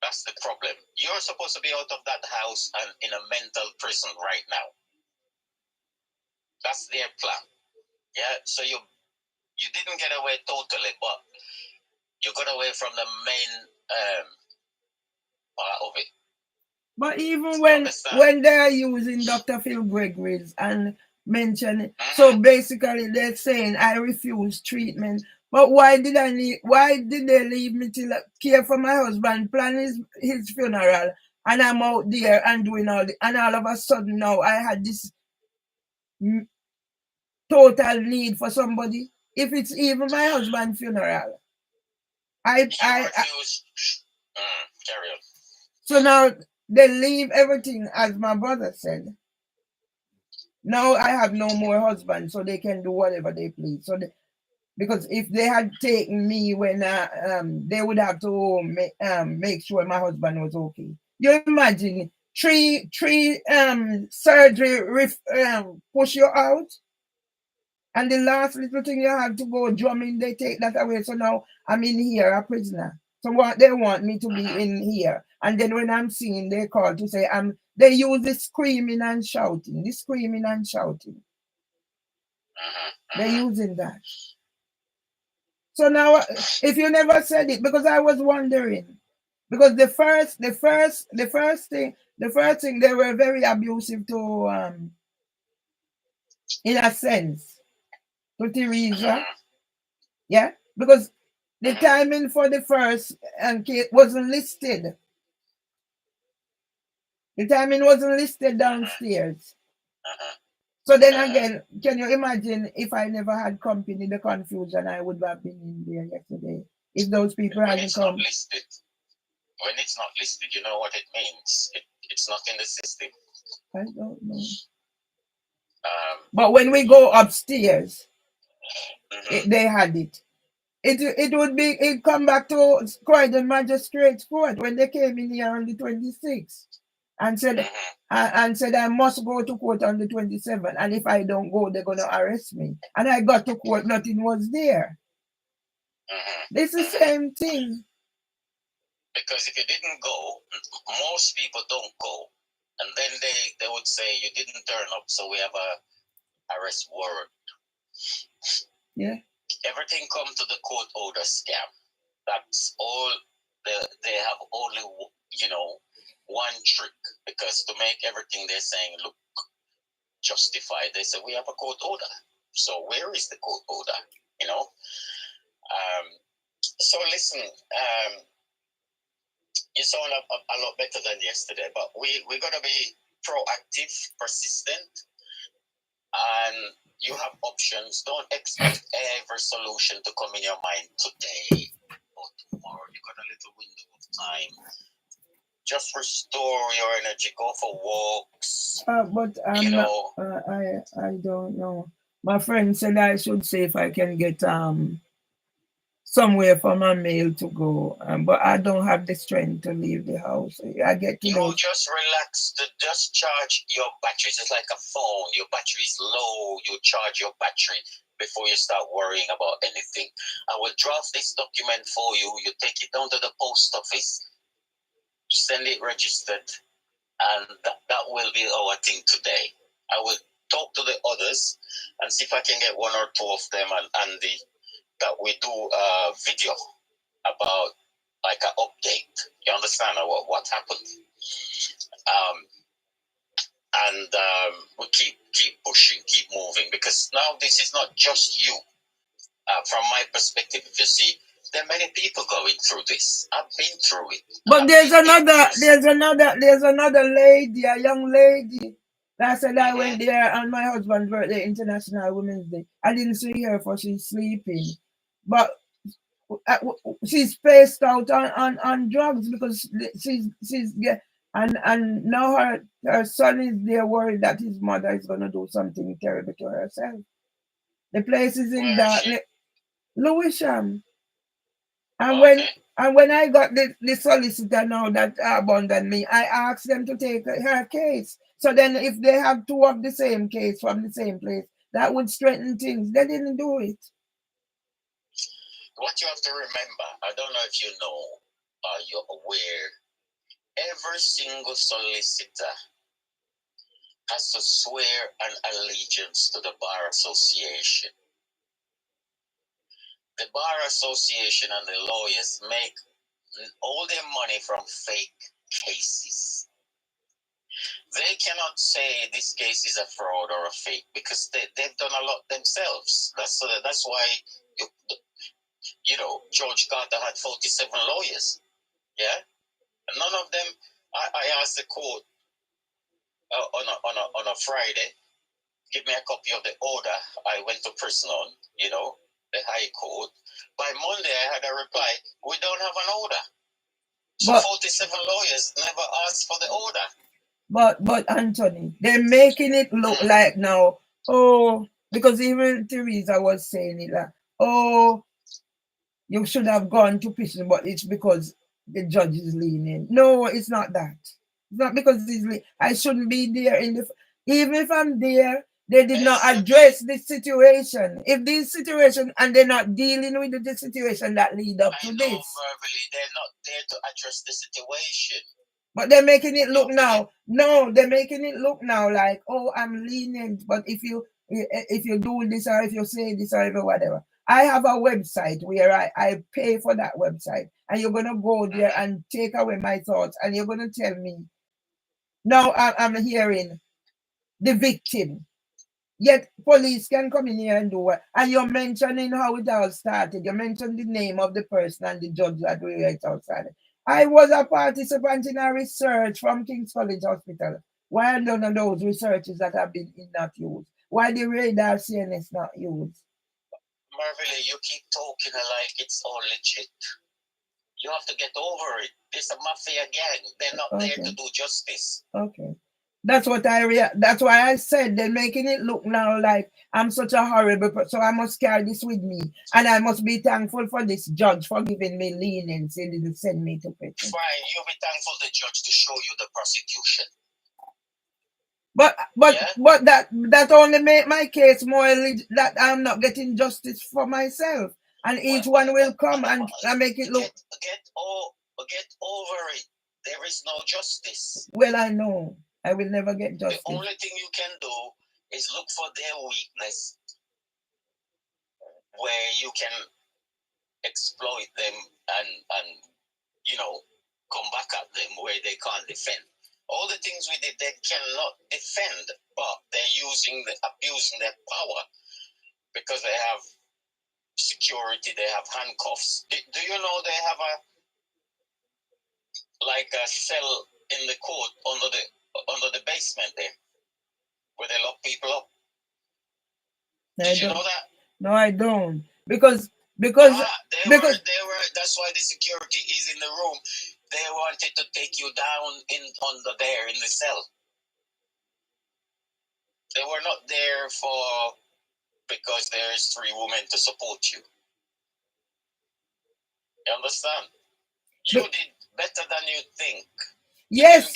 That's the problem. You're supposed to be out of that house and in a mental prison right now. That's their plan. Yeah? So you didn't get away totally, but you got away from the main part of it. But even when they are using Dr. Phil Gregory's and mentioning, so basically they're saying I refuse treatment. But why did they leave me to care for my husband, plan his funeral, and I'm out there and doing all and all of a sudden now I had this total need for somebody. If it's even my husband's funeral, I refuse. Carry on. So now they leave everything, as my brother said. Now I have no more husband, so they can do whatever they please. So because if they had taken me when they would have to make sure my husband was okay. You imagine three surgery push you out, and the last little thing you have to go drumming, they take that away. So now I'm in here a prisoner. So what they want me to be in here, and then when I'm singing, they call to say they use the screaming and shouting, They're using that. So now, if you never said it, because I was wondering, because the first thing they were very abusive to, in a sense, to Teresa, yeah, because the timing for the first case wasn't listed. The timing wasn't listed downstairs. So then again, can you imagine if I never had company, the confusion I would have been in there yesterday if those people hadn't come? When it's not listed, you know what it means. It's not in the system. I don't know. Um, But when we go upstairs, mhm, they had it. It come back to Croydon Magistrates Court when they came in here on the 26th and said mhm, I must go to court on the 27th, and if I don't go, they're gonna arrest me. And I got to court, nothing was there. mhm, It's the mhm. same thing. Because if you didn't go, most people don't go, and then they would say you didn't turn up, so we have a arrest warrant. Yeah. Everything come to the court order scam. That's all. They have only one trick, because to make everything they're saying look justified, they say we have a court order. So where is the court order? You know. So listen. You sound a lot better than yesterday, but we're gonna be proactive, persistent, and you have options. Don't expect every solution to come in your mind today or tomorrow. You got a little window of time. Just restore your energy. Go for walks. But I'm not. I don't know. My friend said I should say if I can get somewhere for my mail to go, but I don't have the strength to leave the house. I get to You those. just relax. Just charge your batteries. It's like a phone. Your battery is low. You charge your battery before you start worrying about anything. I will draft this document for you. You take it down to the post office, send it registered, and that will be our thing today. I will talk to the others and see if I can get one or two of them and Andy that we do a video about like an update. You understand what happened? And we keep pushing, keep moving, because now this is not just you. From my perspective, if you see, there are many people going through this. I've been through it. But there's another lady, a young lady. That said I went there on my husband's birthday, International Women's Day. I didn't see her for she's sleeping. But she's spaced out on drugs because she's and now her son is there worried that his mother is gonna do something terrible to herself. The place is in darkness. Lewisham. And when I got the solicitor now that abandoned me, I asked them to take her case. So then if they have two of the same case from the same place, that would straighten things. They didn't do it. What you have to remember, I don't know if you know or you're aware, every single solicitor has to swear an allegiance to the Bar Association. The Bar Association and the lawyers make all their money from fake cases. They cannot say this case is a fraud or a fake because they've done a lot themselves. That's why George Carter had 47 lawyers. Yeah, and none of them. I asked the court on a Friday, give me a copy of the order I went to prison on. The High Court. By Monday, I had a reply. We don't have an order. So 47 lawyers never asked for the order. But Anthony, they're making it look like now, because even Teresa was saying it like, you should have gone to prison, but it's because the judge is lenient. No, it's not that. It's not because I shouldn't be there even if I'm there, they did not address this situation. If this situation and they're not dealing with the situation that lead up to this. Marvelly, they're not there to address the situation. But they're making it look now. No, they're making it look now like, I'm lenient. But if you do this or if you say this or whatever, I have a website where I pay for that website, and you're gonna go there and take away my thoughts, and you're gonna tell me. Now I'm hearing the victim. Yet police can come in here and do it. And you're mentioning how it all started. You mentioned the name of the person and the judge that we were outside. I was a participant in a research from King's College Hospital. Why are none of those researches that have been not used? Why the radar CNS not used? Marvelly, you keep talking like it's all legit. You have to get over it. It's a mafia gang. They're not there to do justice. Okay. That's what that's why I said they're making it look now like I'm such a horrible person. So I must carry this with me. And I must be thankful for this judge for giving me leniency. He didn't send me to prison. Fine, you'll be thankful the judge to show you the prosecution. But that only make my case more that I'm not getting justice for myself. And each one will come and make it look. Get over it. There is no justice. Well, I know. I will never get justice. The only thing you can do is look for their weakness where you can exploit them and come back at them where they can't defend. All the things we did, they cannot defend, but they're abusing their power because they have security, they have handcuffs. Do you know they have a cell in the court under the basement there, where they lock people up? Did you know that? No, I don't. Because they were. That's why the security is in the room. They wanted to take you down under there in the cell. They were not there because there's 3 women to support you. You understand? You did better than you think. Yes,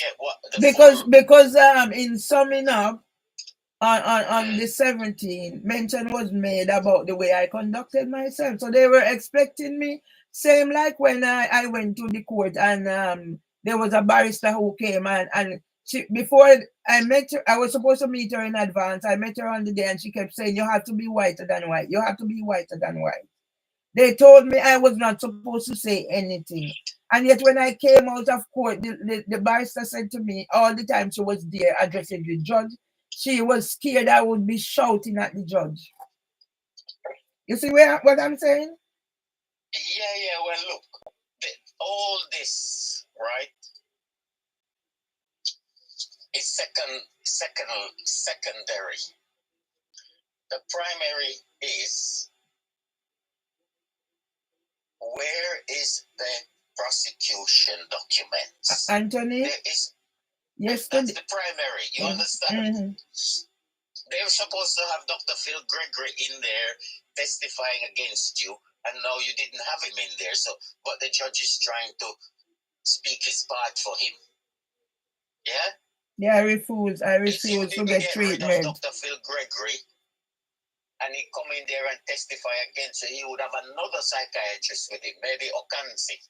because in summing up, on the 17th, mention was made about the way I conducted myself. So they were expecting me, same like when I went to the court and there was a barrister who came and she, before I met her, I was supposed to meet her in advance. I met her on the day and she kept saying, you have to be whiter than white. You have to be whiter than white. They told me I was not supposed to say anything. And yet when I came out of court, the barrister said to me all the time she was there addressing the judge, she was scared I would be shouting at the judge. You see what I'm saying? Yeah. Well, look, all this, right, is secondary. The primary is, where is the prosecution documents? Anthony? There is. Yes, that's the primary. You understand? Mm-hmm. They were supposed to have Dr. Phil Gregory in there testifying against you, and now you didn't have him in there. So, but the judge is trying to speak his part for him. Yeah. Yeah, I refuse to get treatment. Rid of Dr. Phil Gregory, and he come in there and testify against you, he would have another psychiatrist with him, maybe Okansi.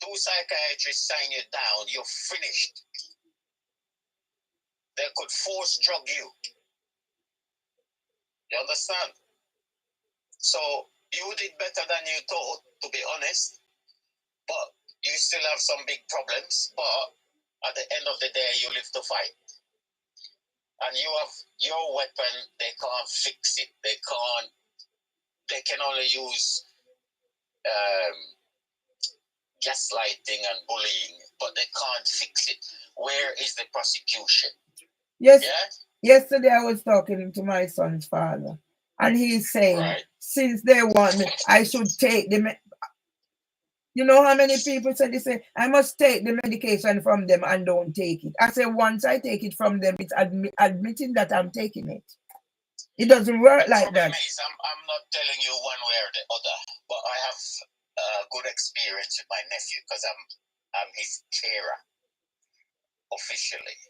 2 psychiatrists sign you down, you're finished. They could force drug you. You understand? So you did better than you thought, to be honest. But you still have some big problems. But at the end of the day, you live to fight. And you have your weapon, they can't fix it. They can only use gaslighting and bullying, but they can't fix it. Where is the prosecution? Yes. Yeah? Yesterday I was talking to my son's father, and he's saying, since they want me, I should take the. You know how many people said they say I must take the medication from them and don't take it. I say once I take it from them, it's admitting that I'm taking it. It doesn't work like that. I'm not telling you one way or the other, but I have good experience with my nephew because I'm his carer officially.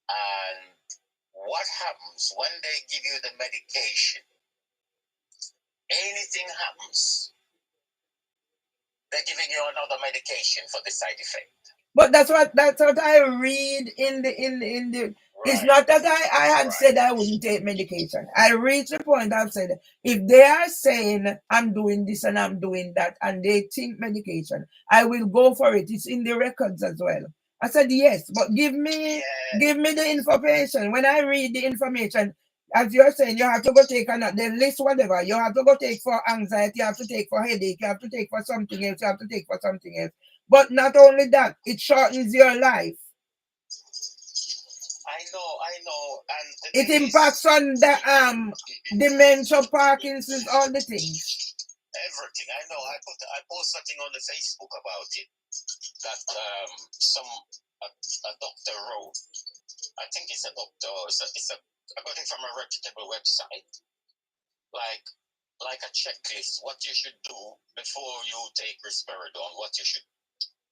And what happens when they give you the medication? Anything happens, they're giving you another medication for the side effect. But that's what I read in the. It's not that I had said I wouldn't take medication. I reached the point I've said, if they are saying I'm doing this and I'm doing that and they think medication, I will go for it. It's in the records as well. I said yes, but give me the information. When I read the information, as you're saying, you have to go take the list, whatever. You have to go take for anxiety, you have to take for headache, you have to take for something else, you have to take for something else. But not only that, it shortens your life. I know. And it impacts on the dementia, Parkinson's, all the things. everything. I know. I post something on the Facebook about it that a doctor wrote. I think it's a doctor. I got it from a reputable website. Like a checklist, what you should do before you take risperidone, what you should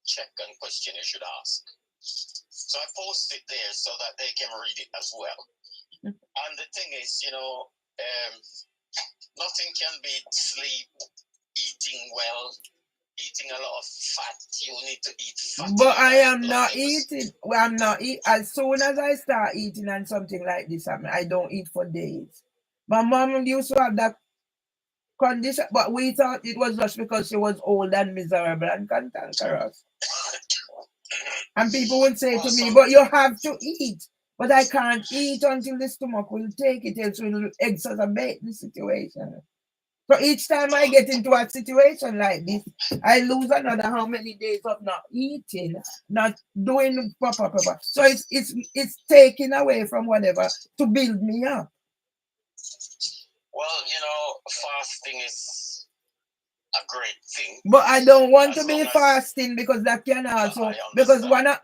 check and question you should ask. So I post it there so that they can read it as well. And the thing is, nothing can beat sleep, eating well, eating a lot of fat. You need to eat fat. But I am not eating. Well, I'm not eat. As soon as I start eating and something like this happen, I don't eat for days. My mom used to have that condition, but we thought it was just because she was old and miserable and cantankerous. And people would say to me, but you have to eat. But I can't eat until the stomach will take it, else will exacerbate the situation. So each time I get into a situation like this, I lose another how many days of not eating, not doing proper. So it's taken away from whatever to build me up. Well, fasting is a great thing. But I don't want to be fasting because that can also because one of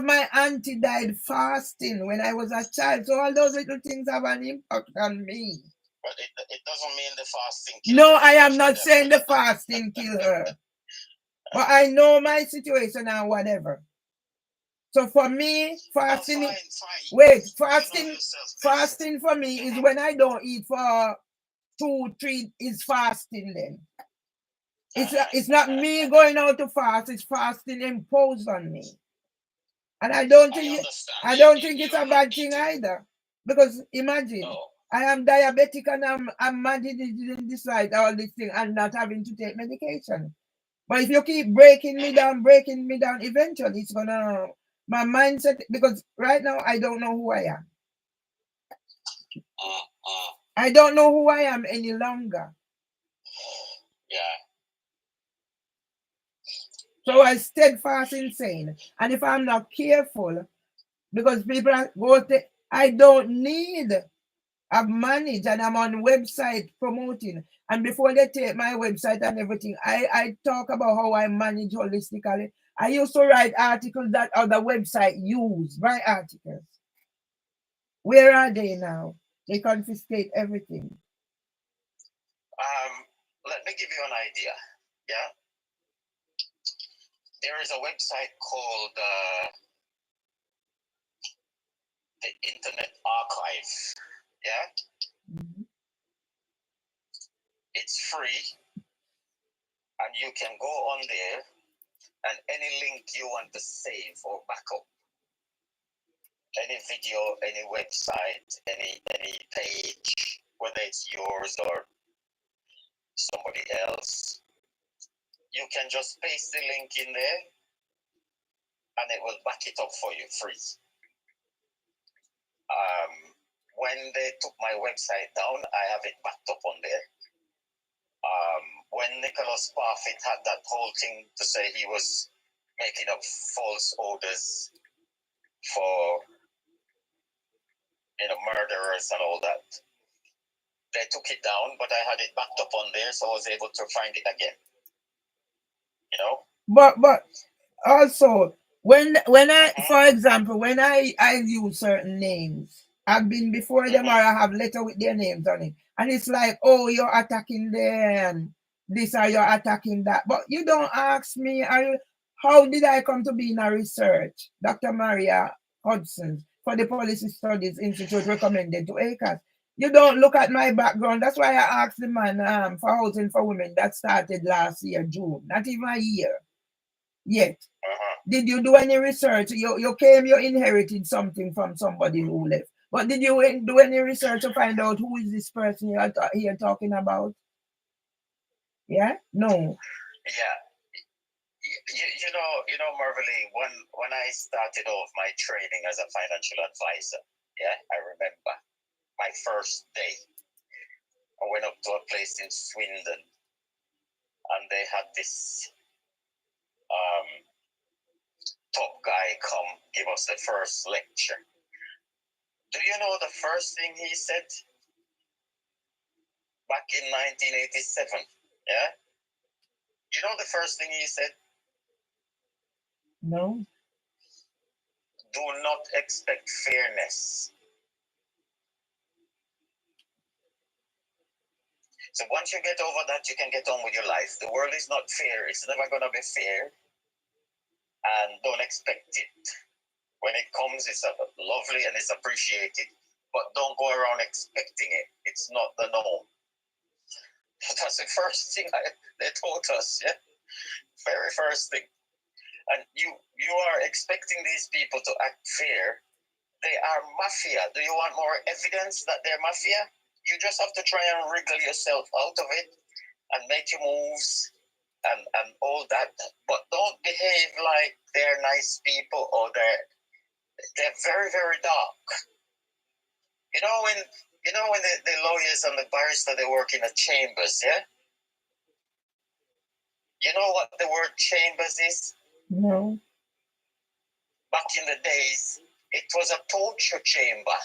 my auntie died fasting when I was a child. So all those little things have an impact on me. But it doesn't mean the fasting kills her. No, I am not saying the fasting kill her. But I know my situation and whatever. So for me, fasting. Fine. Wait, fasting for me is when I don't eat for 2-3 is fasting then. It's not me going out to fast, it's fasting imposed on me. And I don't think it's a bad thing either. Because imagine, I am diabetic and I'm managing this right, all this thing, and not having to take medication. But if you keep breaking me down, eventually it's gonna my mindset, because right now I don't know who I am. I don't know who I am any longer. Yeah. So I steadfast insane. And if I'm not careful, because people go to, I don't need. I've managed and I'm on website promoting. And before they take my website and everything, I talk about how I manage holistically. I used to write articles that other website use, write articles. Where are they now? They confiscate everything. Let me give you an idea. Yeah. There is a website called the Internet Archive. Yeah. Mm-hmm. It's free, and you can go on there, and any link you want to save or backup, any video, any website, any page, whether it's yours or somebody else, you can just paste the link in there, and it will back it up for you free. When they took my website down, I have it backed up on there. When Nicholas Parfit had that whole thing to say he was making up false orders for murderers and all that, they took it down, but I had it backed up on there, so I was able to find it again. But also when I, for example, when I use certain names, I've been before them or I have letter with their names on it, and it's like, oh, you're attacking them, this or you're attacking that, but you don't ask me, how did I come to be in a research? Dr. Maria Hudson for the Policy Studies Institute recommended to ACAS. You don't look at my background. That's why I asked the man for Housing for Women that started last year, June, not even a year yet. Did you do any research? You inherited something from somebody who left. But did you do any research to find out who is this person you're talking about? Yeah? No. Yeah. Marvelly, when I started off my training as a financial advisor, yeah, I remember my first day. I went up to a place in Swindon, and they had this top guy come give us the first lecture. Do you know the first thing he said? Back in 1987, Yeah? You know the first thing he said? No. Do not expect fairness. So once you get over that, you can get on with your life. The world is not fair. It's never going to be fair. And don't expect it. When it comes, it's lovely and it's appreciated. But don't go around expecting it. It's not the norm. That's the first thing they taught us, yeah? Very first thing. And you are expecting these people to act fair. They are mafia. Do you want more evidence that they're mafia? You just have to try and wriggle yourself out of it and make your moves and all that. But don't behave like they're nice people or they're very, very dark. You know when the lawyers and the barrister, they work in the chambers, yeah? You know what the word chambers is? No. Back in the days, it was a torture chamber.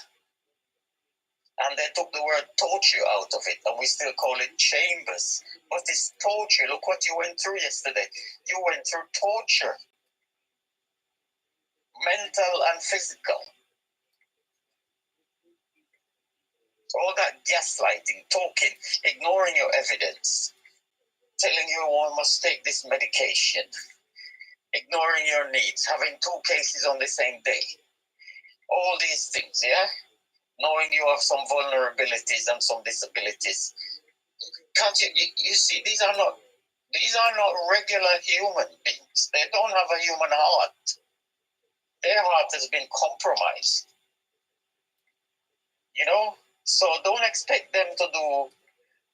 And they took the word torture out of it, and we still call it chambers. But it's torture. Look what you went through yesterday. You went through torture, mental and physical. All that gaslighting, talking, ignoring your evidence, telling you one must take this medication, ignoring your needs, having 2 cases on the same day. All these things, yeah? Knowing you have some vulnerabilities and some disabilities. Can't you see, these are not regular human beings. They don't have a human heart. Their heart has been compromised. You know? So don't expect them to do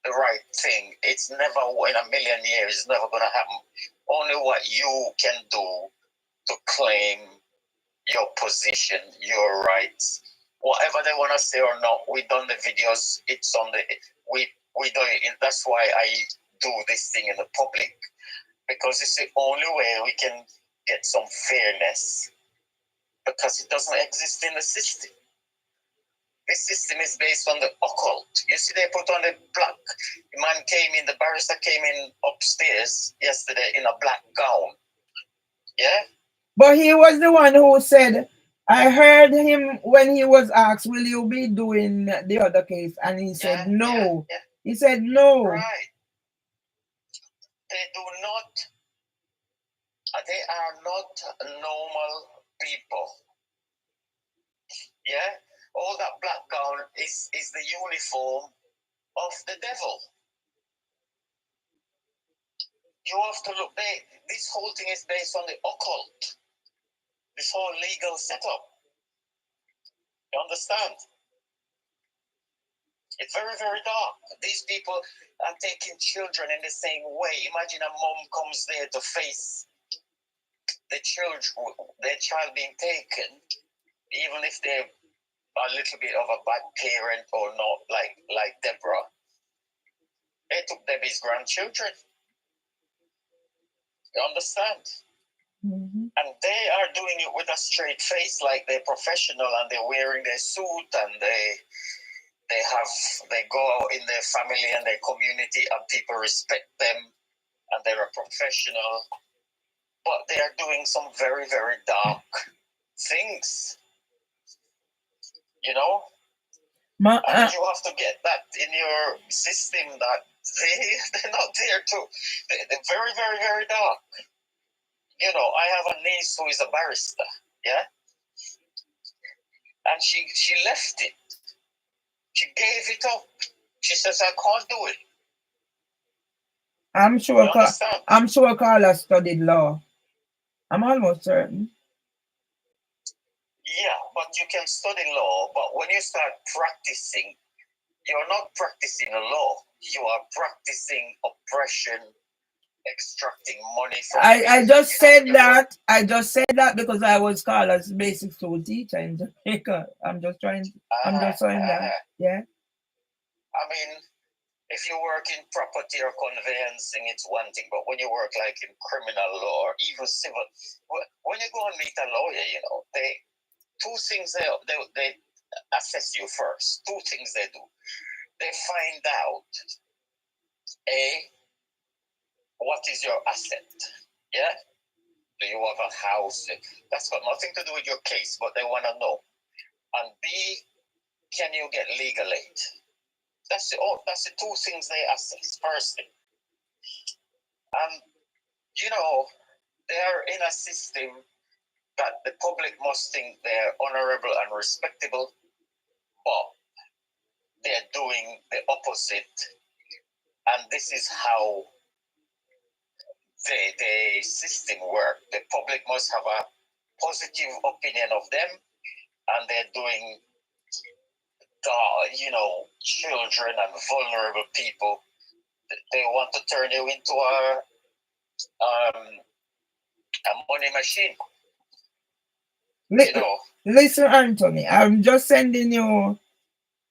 the right thing. It's never in a million years, it's never going to happen. Only what you can do to claim your position, your rights, whatever they want to say or not. We done the videos. It's on the we do it. That's why I do this thing in the public, because it's the only way we can get some fairness, because it doesn't exist in the system. This system is based on the occult. You see, they put on the black. The man came in, the barrister came in upstairs yesterday in a black gown. Yeah? But he was the one who said, I heard him when he was asked, will you be doing the other case? And he said, no. Yeah. He said, no. Right. They do not, they are not normal people. Yeah? All that black gown is the uniform of the devil. You have to look, this whole thing is based on the occult. This whole legal setup. You understand? It's very, very dark. These people are taking children in the same way. Imagine a mom comes there to face their child being taken, even if they're a little bit of a bad parent or not, like Deborah. They took Debbie's grandchildren. You understand? Mm-hmm. And they are doing it with a straight face, like they're professional, and they're wearing their suit, and they go out in their family and their community, and people respect them, and they're a professional. But they are doing some very, very dark things. You know? And you have to get that in your system, that they're not there to. They're very, very, very dark. You know, I have a niece who is a barrister, yeah? And she left it. She gave it up. She says, I can't do it. I'm sure Carla studied law. I'm almost certain. Yeah, but you can study law, but when you start practicing, you're not practicing law. You are practicing oppression, extracting money from. I just said that. I just said that because I was Carla's basic school teacher in Jamaica. I'm just saying that. Yeah. I mean, if you work in property or conveyancing, it's one thing. But when you work like in criminal law or even civil, when you go and meet a lawyer, you know, two things they assess you first. Two things they do. They find out, A, what is your asset? Yeah? Do you have a house? That's got nothing to do with your case, but they want to know. And B, can you get legal aid? That's the two things they assess first thing. And they're in a system that the public must think they're honorable and respectable, but they're doing the opposite. And this is how the system works. The public must have a positive opinion of them, and they're doing children and vulnerable people. They want to turn you into a money machine. Listen, Anthony, I'm just sending you.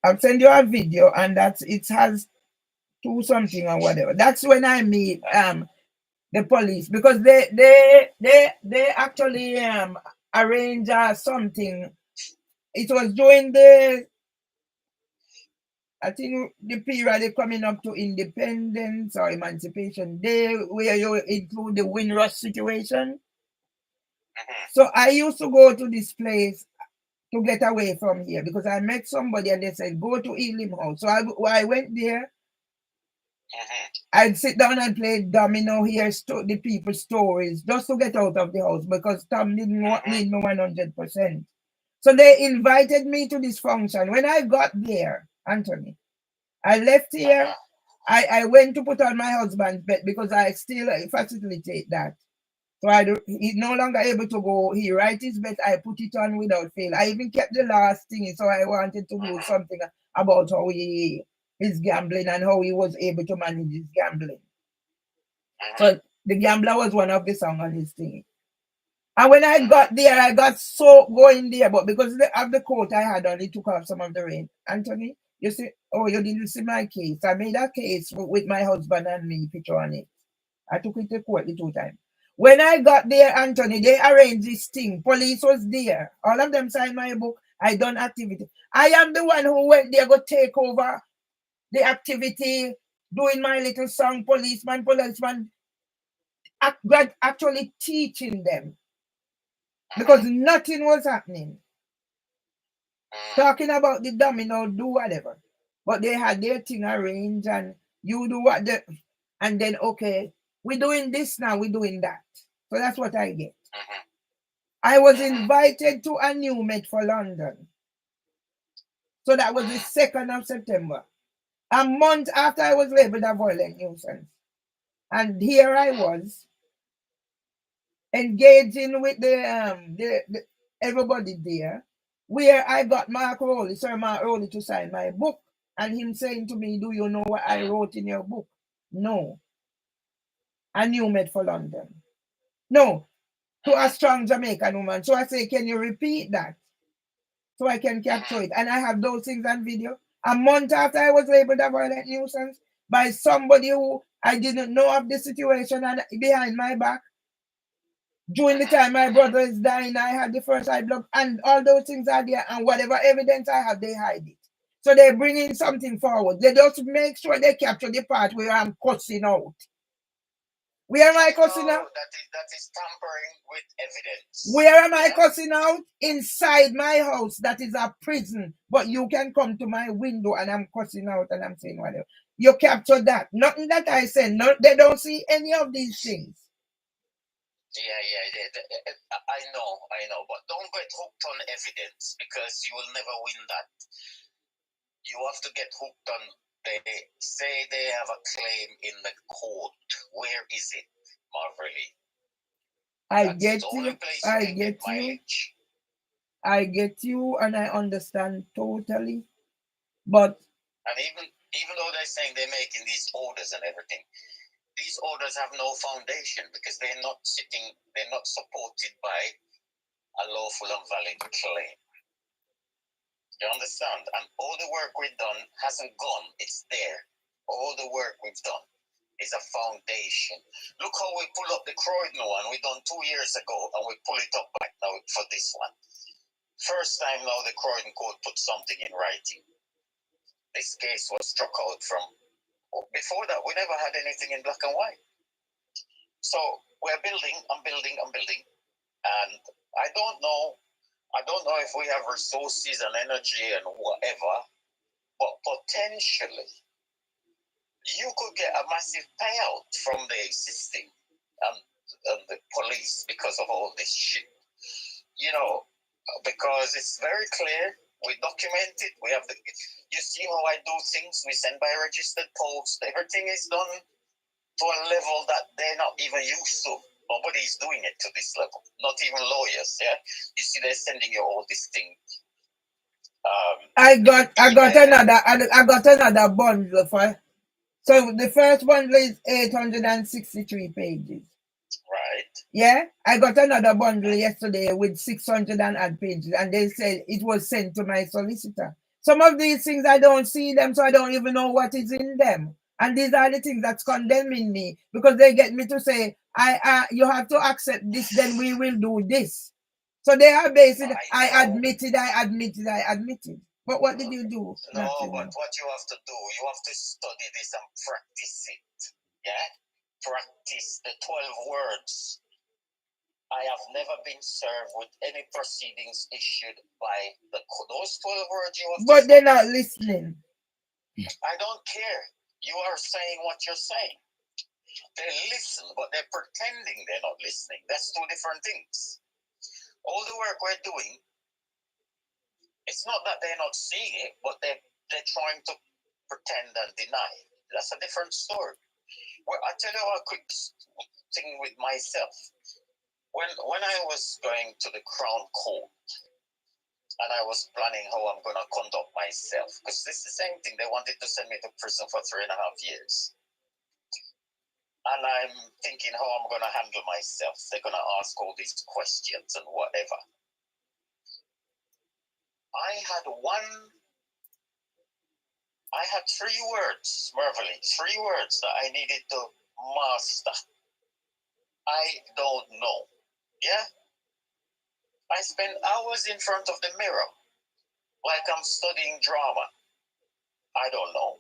I'll send you a video, and it has 2 something or whatever. That's when I meet the police, because they actually arrange something. It was during I think the period they coming up to independence or emancipation day, where you include the Windrush situation. So I used to go to this place to get away from here, because I met somebody and they said, go to Elim House. So I went there. I'd sit down and play domino, hear the people's stories, just to get out of the house, because Tom didn't need me 100%. So they invited me to this function. When I got there, Anthony, I left here. I went to put on my husband's bed, because I still facilitate that. So he's no longer able to go. He write his bet. I put it on without fail. I even kept the last thing, so I wanted to do something about how his gambling and how he was able to manage his gambling. So the gambler was one of the songs on his thing. And when I got there, I got so going there, but because of the coat I had on, it took off some of the rain. Anthony, you see, you didn't see my case. I made a case with my husband and me, picture on it. I took it to court the 2 times. When I got there, Anthony, they arranged this thing. Police was there. All of them signed my book. I done activity. I am the one who went there, go take over the activity, doing my little song, policeman, actually teaching them. Because nothing was happening. Talking about the domino, do whatever. But they had their thing arranged, and you do and then, okay, we're doing this now, we're doing that. So that's what I get. I was invited to a new Met for London. So that was the 2nd of September. A month after I was labeled a violent nuisance. And here I was, engaging with the everybody there, where I got Sir Mark Rowley, to sign my book, and him saying to me, do you know what I wrote in your book? No. A new Met for London. No. To a strong Jamaican woman. So I say, can you repeat that? So I can capture it. And I have those things on video. A month after I was labeled a violent nuisance by somebody who I didn't know of the situation, and behind my back. During the time my brother is dying, I had the first eye blood, and all those things are there, and whatever evidence I have, they hide it. So they bring in something forward. They just make sure they capture the part where I'm cussing out. Where am I cussing out? That is tampering with evidence. Where am I cussing out? Inside my house, that is a prison. But you can come to my window and I'm cussing out and I'm saying whatever. You capture that. Nothing that I said. No, they don't see any of these things. Yeah. I know. But don't get hooked on evidence, because you will never win that. You have to get hooked on. They say they have a claim in the court. Where is it, Marvelly? I get you, and I understand totally. But even though they're saying they're making these orders and everything, these orders have no foundation, because they're not supported by a lawful and valid claim. You understand? And all the work we've done hasn't gone. It's there. All the work we've done is a foundation. Look how we pull up the Croydon one we done 2 years ago, and we pull it up back now for this one. First time now the Croydon court put something in writing. This case was struck out from. Before that, we never had anything in black and white. So we're building, I'm building, and I don't know if we have resources and energy and whatever, but potentially you could get a massive payout from the system and the police because of all this shit. You know, because it's very clear. We document it. We have you see how I do things. We send by registered post. Everything is done to a level that they're not even used to. Nobody's doing it to this level. Not even lawyers. Yeah, you see, they're sending you all these things. I got another bundle for. So the first bundle is 863 pages. Right. Yeah, I got another bundle yesterday with 600 and odd pages, and they said it was sent to my solicitor. Some of these things I don't see them, so I don't even know what is in them. And these are the things that's condemning me because they get me to say, you have to accept this, then we will do this. So they are basically, I admitted. But what did you do? No, but what you have to do, you have to study this and practice it. Yeah? Practice the 12 words. I have never been served with any proceedings issued by those 12 words you have to But they're not listening. I don't care. You are saying what you're saying. They listen, but they're pretending they're not listening. That's two different things. All the work we're doing, it's not that they're not seeing it, but they're trying to pretend and deny. That's a different story. Well, I'll tell you a quick thing with myself. When I was going to the Crown Court and I was planning how I'm going to conduct myself, because this is the same thing. They wanted to send me to prison for 3.5 years. And I'm thinking how I'm going to handle myself. They're going to ask all these questions and whatever. I had 3 words, Mervily, 3 words that I needed to master. I don't know. Yeah? I spent hours in front of the mirror like I'm studying drama. I don't know.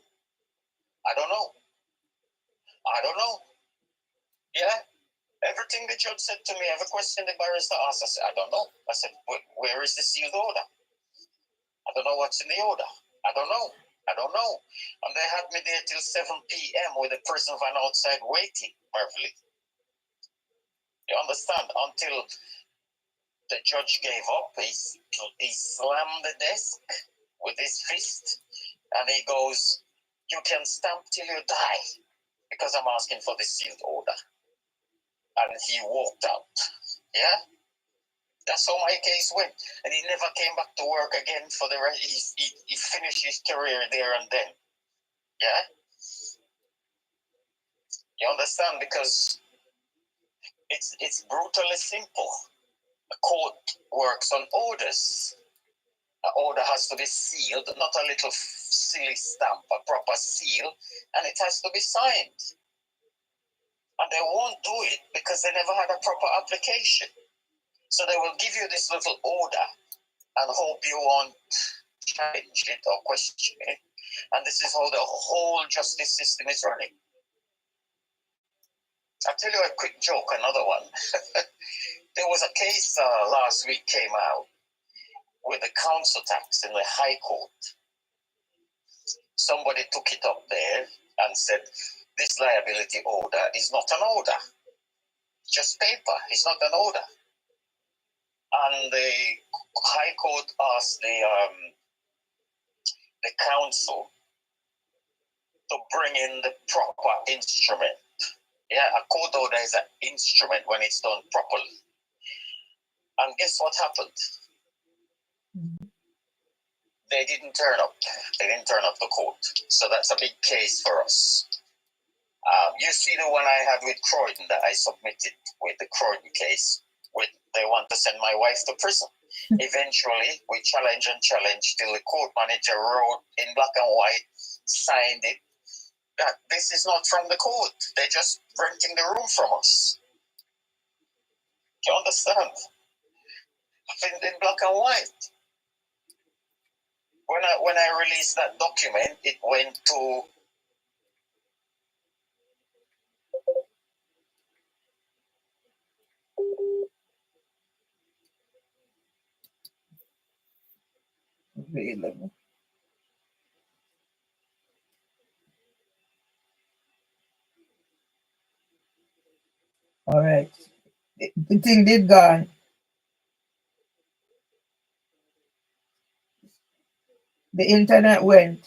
Yeah? Everything the judge said to me, every question the barrister asked, I said, I don't know. I said, where is the sealed order? I don't know what's in the order. I don't know. And they had me there till 7 p.m. with a prison van outside waiting, Mervily. You understand? Until the judge gave up. He slammed the desk with his fist and he goes, you can stamp till you die because I'm asking for the sealed order. And he walked out. Yeah? That's how my case went. And he never came back to work again for the rest. He finished his career there and then. Yeah? You understand? Because it's brutally simple. A court works on orders. An order has to be sealed, not a little silly stamp, a proper seal, and it has to be signed. And they won't do it because they never had a proper application. So they will give you this little order and hope you won't challenge it or question it. And this is how the whole justice system is running. I'll tell you a quick joke, another one. There was a case last week came out with the council tax in the High Court. Somebody took it up there and said, this liability order is not an order. It's just paper. It's not an order. And the High Court asked the council to bring in the proper instrument. Yeah, a court order is an instrument when it's done properly. And guess what happened? They didn't turn up. They didn't turn up to court. So that's a big case for us. You see the one I had with Croydon that I submitted with the Croydon case. They want to send my wife to prison. Eventually, we challenge till the court manager wrote in black and white, signed it, that this is not from the court. They're just renting the room from us. Do you understand? In black and white. When I released that document, it went to available. All right. The thing did gone. The internet went.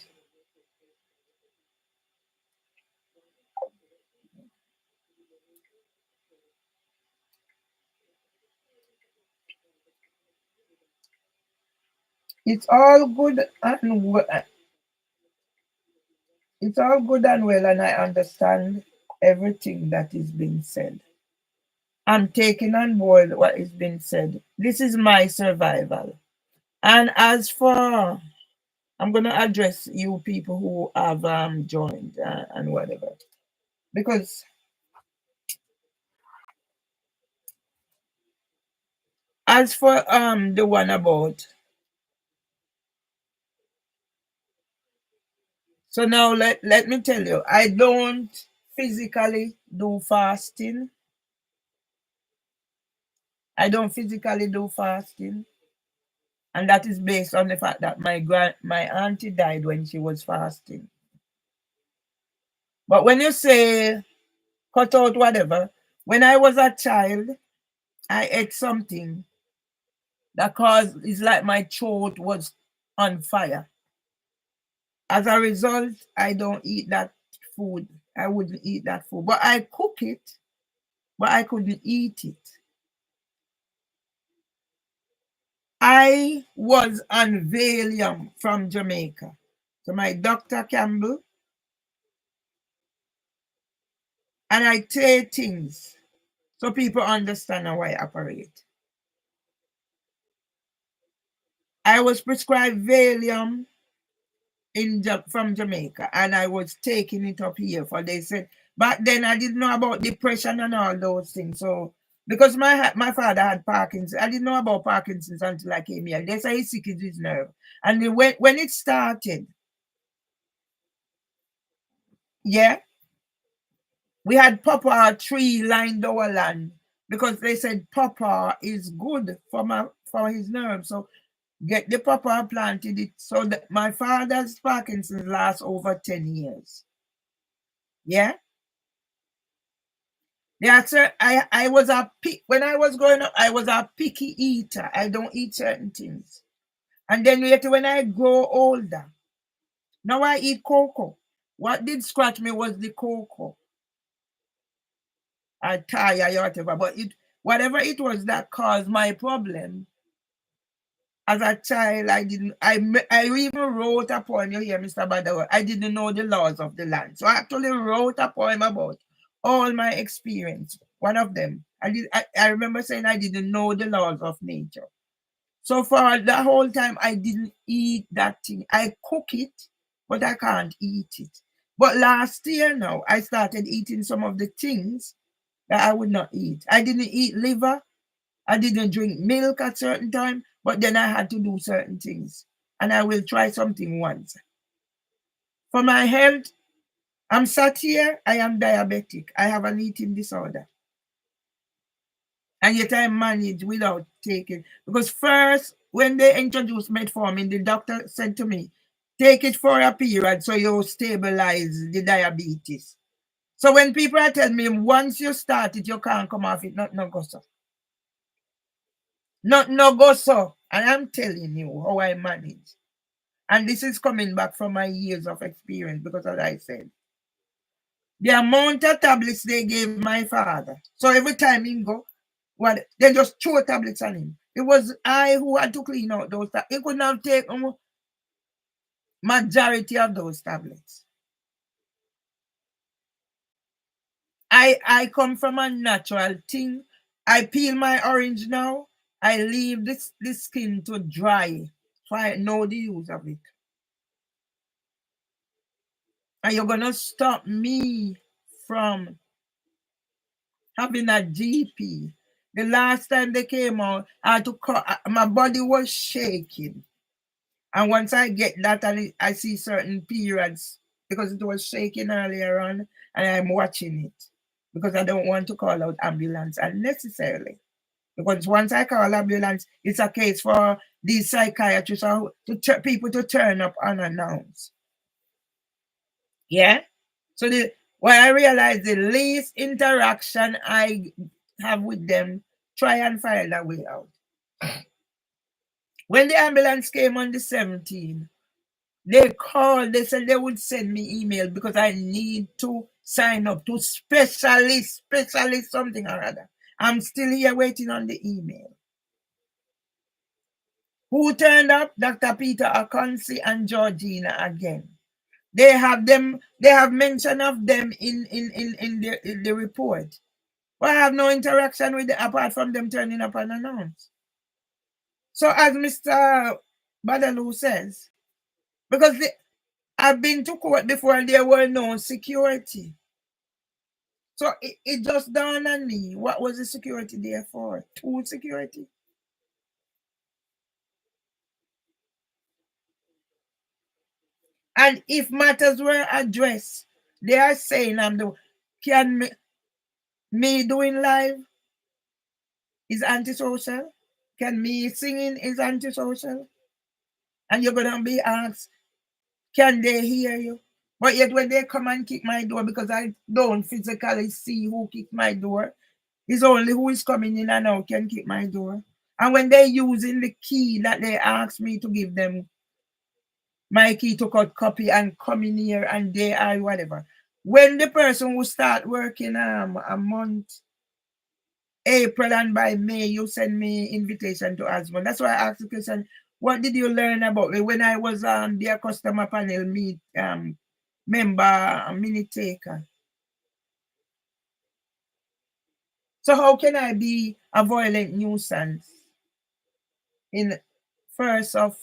It's all good and it's all good and well, and I understand everything that is being said. I'm taking on board what is being said. This is my survival. And as for, I'm going to address you people who have joined and whatever. Because as for the one about, so now let me tell you, I don't physically do fasting. I don't physically do fasting. And that is based on the fact that my auntie died when she was fasting. But when you say cut out whatever, when I was a child, I ate something that caused, it's like my throat was on fire. As a result, I don't eat that food. I wouldn't eat that food. But I cook it, but I couldn't eat it. I was on Valium from Jamaica. So my Dr. Campbell, and I take things so people understand how I operate. I was prescribed Valium from Jamaica, and I was taking it up here for, they said back then I didn't know about depression and all those things. So because my father had Parkinson's, I didn't know about Parkinson's until I came here. They say he's sick in his nerve, and when it started, yeah, we had pawpaw tree lined our land because they said pawpaw is good for his nerves. So get the pawpaw planted it so that my father's Parkinson's lasts over 10 years. Yeah. Yeah, sir. I was when I was growing up, I was a picky eater. I don't eat certain things. And then later when I grow older, now I eat cocoa. What did scratch me was the cocoa. I tire or whatever. But whatever it was that caused my problem, as a child, I even wrote a poem. You hear, Mr. Badawa? I didn't know the laws of the land. So I actually wrote a poem about all my experience. One of them, I remember saying I didn't know the laws of nature. So for the whole time, I didn't eat that thing. I cook it, but I can't eat it. But last year now, I started eating some of the things that I would not eat. I didn't eat liver. I didn't drink milk at certain time, but then I had to do certain things. And I will try something once. For my health, I'm sat here, I am diabetic. I have an eating disorder. And yet I manage without taking. Because first, when they introduced metformin, the doctor said to me, take it for a period so you stabilize the diabetes. So when people are telling me, once you start it, you can't come off it, not no go so. Not no go so. And I'm telling you how I manage. And this is coming back from my years of experience because, as I said, the amount of tablets they gave my father. So every time he go, what they just throw tablets on him. It was I who had to clean out those tablets. He couldn't have taken majority of those tablets. I come from a natural thing. I peel my orange now. I leave this skin to dry. So I know the use of it. And you're gonna stop me from having a GP. The last time they came out, I had to my body was shaking. And once I get that and I see certain periods, because it was shaking earlier on, and I'm watching it because I don't want to call out ambulance unnecessarily. Because once I call ambulance, it's a case for these psychiatrists are people to turn up unannounced. Yeah? So what I realized, the least interaction I have with them, try and find a way out. When the ambulance came on the 17th, they called, they said they would send me email because I need to sign up to specialist something or other. I'm still here waiting on the email. Who turned up? Dr. Peter Akonsi and Georgina again. They have mention of them in the report. But I have no interaction with them apart from them turning up unannounced. So as Mr. Badalu says, because I've been to court before and there were no security. So it just dawned on me, what was the security there for? Two security? And if matters were addressed, they are saying can me doing live is antisocial? Can me singing is antisocial? And you're gonna be asked, can they hear you? But yet when they come and kick my door, because I don't physically see who kicked my door, it's only who is coming in and out can kick my door. And when they're using the key that they asked me to give them, my key to cut copy and come in here and they are whatever. When the person will start working a month, April, and by May, you send me invitation to husband. That's why I asked the question, what did you learn about me when I was their customer panel meet member minute taker? So how can I be a violent nuisance in 1st of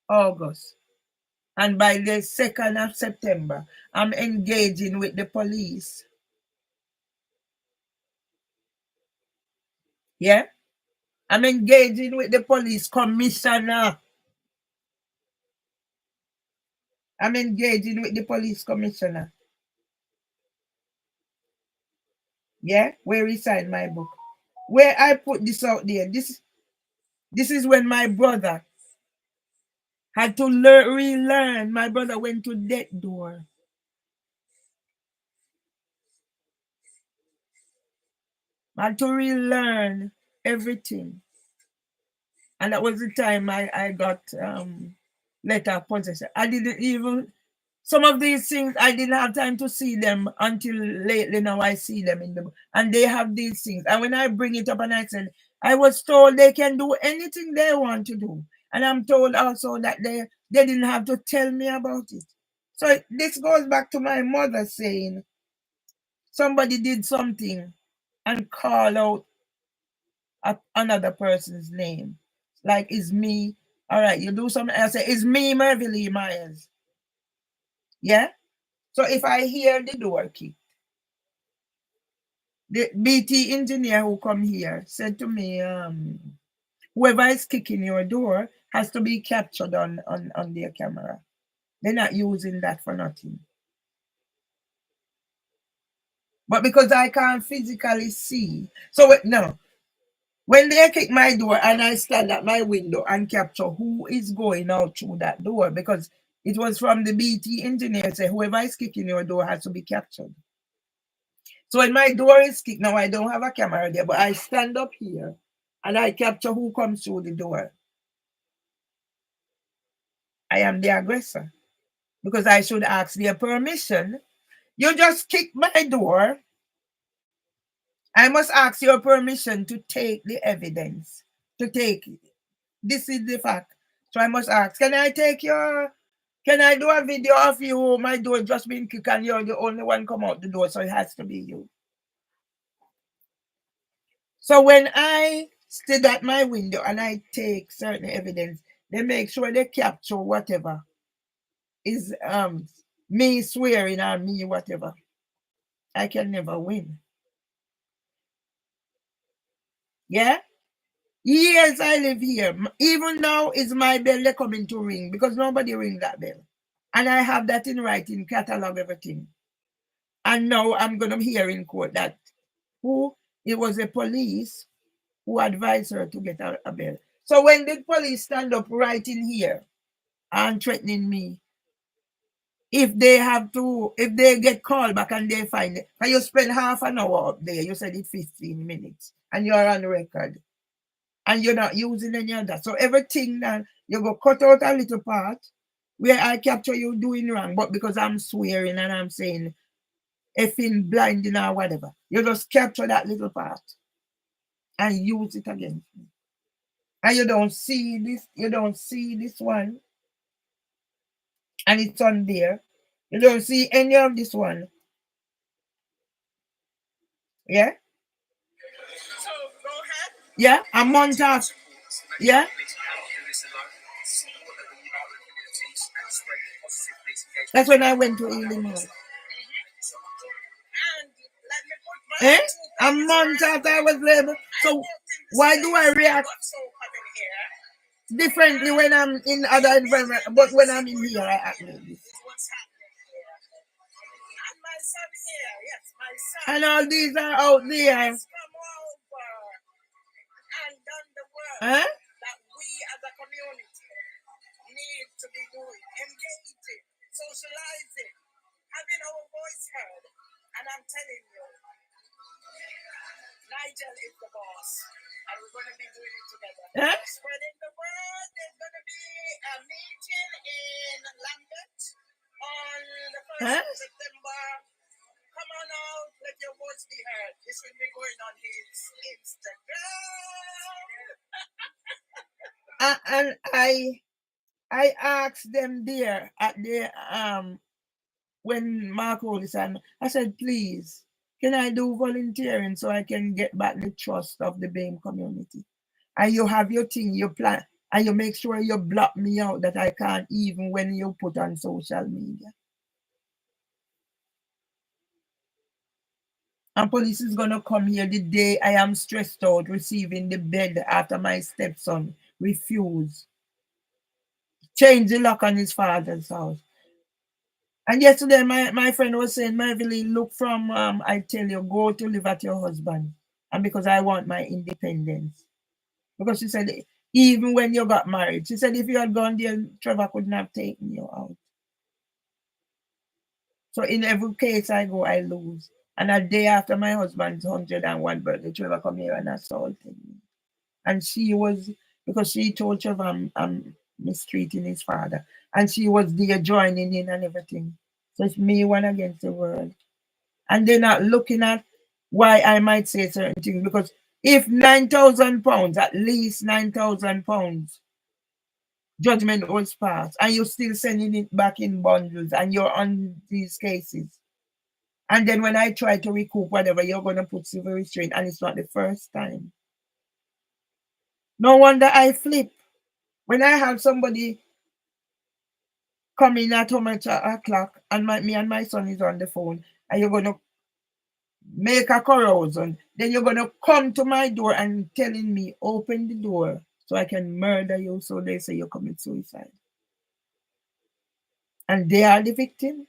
August? And by the 2nd of September, I'm engaging with the police. Yeah? I'm engaging with the police commissioner. I'm engaging with the police commissioner. Yeah? Where he signed my book. Where I put this out there, this is when my brother had to relearn. My brother went to death door. I had to relearn everything. And that was the time I got letter of possession. I didn't even, some of these things, I didn't have time to see them until lately. Now I see them in the, and they have these things. And when I bring it up and I said, I was told they can do anything they want to do. And I'm told also that they didn't have to tell me about it. So this goes back to my mother saying, somebody did something and call out another person's name. Like, it's me. All right, you do something. I say, it's me, Mervyn Lee Myers. Yeah? So if I hear the door kick, the BT engineer who come here said to me, whoever is kicking your door has to be captured on their camera. They're not using that for nothing. But because I can't physically see, so no. When they kick my door and I stand at my window and capture who is going out through that door, because it was from the BT engineer, say whoever is kicking your door has to be captured. So when my door is kicked, now I don't have a camera there, but I stand up here and I capture who comes through the door. I am the aggressor because I should ask their permission. You just kicked my door. I must ask your permission to take the evidence, to take it. This is the fact. So I must ask, can I do a video of you? My door just been kicked and you're the only one come out the door, so it has to be you. So when I stood at my window and I take certain evidence, they make sure they capture whatever is me swearing or me whatever. I can never win. Yeah? Years I live here. Even now is my bell they coming to ring because nobody ring that bell. And I have that in writing, catalog everything. And now I'm going to hear in court that it was a police who advised her to get a bell. So when the police stand up right in here and threatening me, if they get called back and they find it, and you spend half an hour up there, you said it 15 minutes, and you're on record, and you're not using any of that. So everything that you go cut out a little part where I capture you doing wrong, but because I'm swearing and I'm saying effing blinding or whatever, you just capture that little part and use it against me. And you don't see this one, and it's on there. You don't see any of this one. Yeah? So go ahead. Yeah, a month after. Yeah? That's when I went to Illinois. Eh? A month after I was labeled. So why do I react differently when I'm in other environment, but when I'm in here, I act like this? And all these are out there. Huh? That we as a community need to be doing, engaging, socializing, having our voice heard. And I'm telling you, Nigel is the boss, and we're going to be doing it together. Huh? Spreading the word. There's going to be a meeting in Lambeth on the 1st of September. Come on out, let your voice be heard. This will be going on his Instagram. And I asked them there at the when Mark Hollis and I said, please, can I do volunteering so I can get back the trust of the BAME community? And you have your thing, you plan, and you make sure you block me out that I can't even when you put on social media. And police is gonna come here the day I am stressed out receiving the bed after my stepson refused. Change the lock on his father's house. And yesterday my friend was saying, Marvely, look from I tell you, go to live at your husband. And because I want my independence. Because she said, even when you got married, she said if you had gone there, Trevor couldn't have taken you out. So in every case I go, I lose. And a day after my husband's 101 birthday, Trevor come here and assaulted me. And she was, because she told Trevor I'm mistreating his father. And she was there joining in and everything. So it's me one against the world. And they're not looking at why I might say certain things. Because if £9,000, at least £9,000 judgment was passed, and you're still sending it back in bundles, and you're on these cases. And then when I try to recoup whatever, you're going to put civil restraint, and it's not the first time. No wonder I flip. When I have somebody coming at home at o'clock, and me and my son is on the phone, and you're going to make a corrosion, then you're going to come to my door and telling me, open the door so I can murder you, so they say you commit suicide. And they are the victim.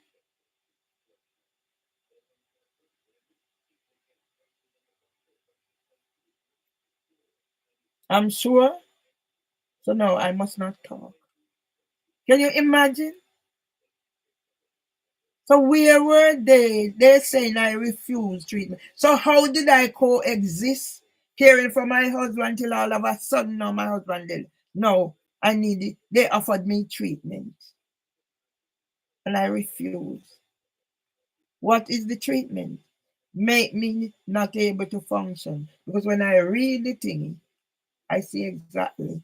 I'm sure. So no, I must not talk. Can you imagine? So where were they? They're saying I refuse treatment. So how did I coexist caring for my husband till all of a sudden now my husband did? No, I need it. They offered me treatment. And I refuse. What is the treatment? Make me not able to function. Because when I read the thing, I see exactly.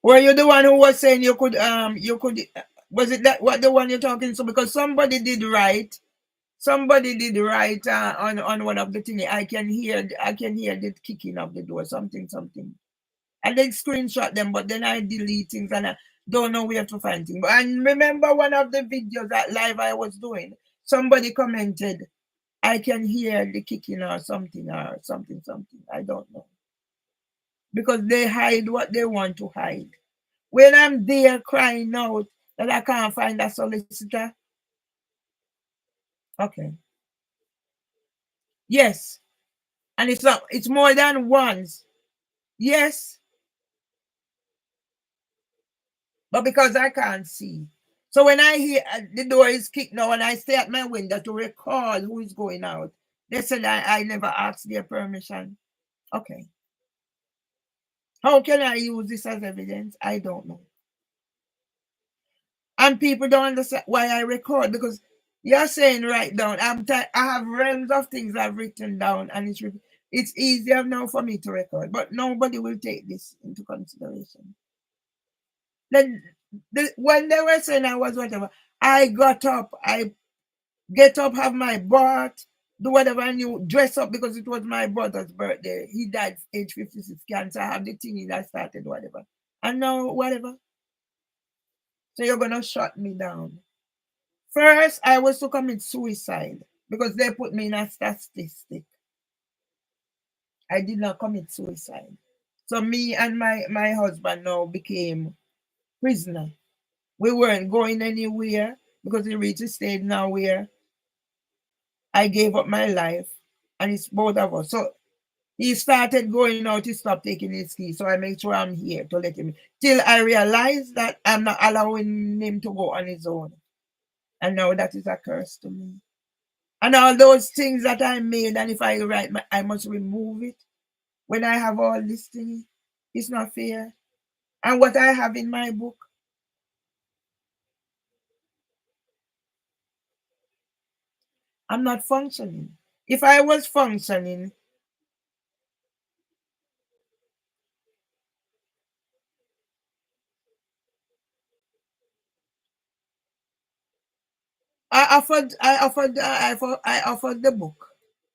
Were you the one who was saying you could was it that what the one you're talking to? Because somebody did write on one of the things. I can hear the kicking of the door, something. I did screenshot them, but then I delete things and I don't know where to find things. And remember one of the videos that live I was doing, somebody commented, I can hear the kicking or something. I don't know. Because they hide what they want to hide. When I'm there crying out that I can't find a solicitor. Okay. Yes. And it's not, it's more than once. Yes, but because I can't see. So when I hear the door is kicked now and I stay at my window to record who is going out, they said I never asked their permission. Okay. How can I use this as evidence? I don't know. And people don't understand why I record, because you're saying write down. I have realms of things I've written down, and it's easier now for me to record, but nobody will take this into consideration. Then when they were saying I was whatever, I got up, I get up, have my bath, do whatever I knew, dress up because it was my brother's birthday. He died age 56 cancer. I have the thing that started whatever. And now whatever. So you're gonna shut me down. First, I was to commit suicide because they put me in a statistic. I did not commit suicide. So me and my husband now became prisoner. We weren't going anywhere because we reached a stage now where I gave up my life and it's both of us. So he started going out, he stopped taking his keys. So I make sure I'm here to let him till I realize that I'm not allowing him to go on his own. And now that is a curse to me. And all those things that I made, and if I write, I must remove it. When I have all these things, it's not fair. And what I have in my book, I'm not functioning. If I was functioning, I offered the book.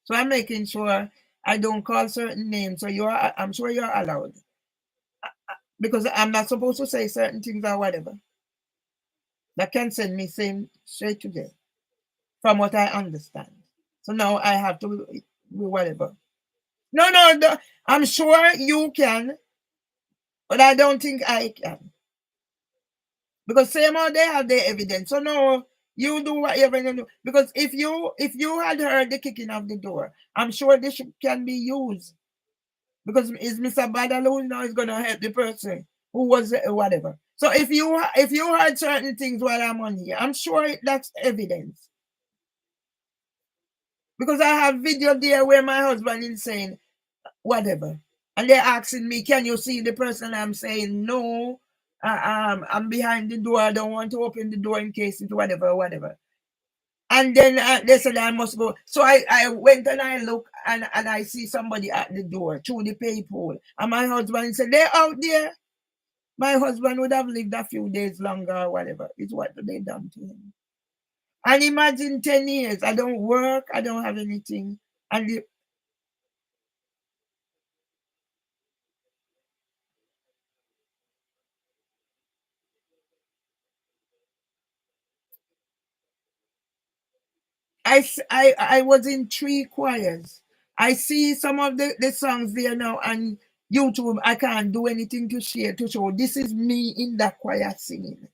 So I'm making sure I don't call certain names. So I'm sure you're allowed because I'm not supposed to say certain things or whatever. That can send me same straight to jail, from what I understand. So now I have to do whatever. No, no, I'm sure you can, but I don't think I can. Because same how they have their evidence. So no, you do whatever you do. Because if you had heard the kicking of the door, I'm sure this can be used. Because it's Mr. Badaloo now is gonna help the person who was whatever. So if you heard certain things while I'm on here, I'm sure that's evidence. Because I have video there where my husband is saying whatever. And they're asking me, can you see the person? I'm saying, no, I'm behind the door. I don't want to open the door in case it's whatever, whatever. And then they said I must go. So I went and I look and I see somebody at the door through the peephole. And my husband said, they're out there. My husband would have lived a few days longer or whatever. It's what they done to him. And imagine 10 years. I don't work. I don't have anything. And I was in 3 choirs. I see some of the songs there now on YouTube. I can't do anything to share to show. This is me in that choir singing.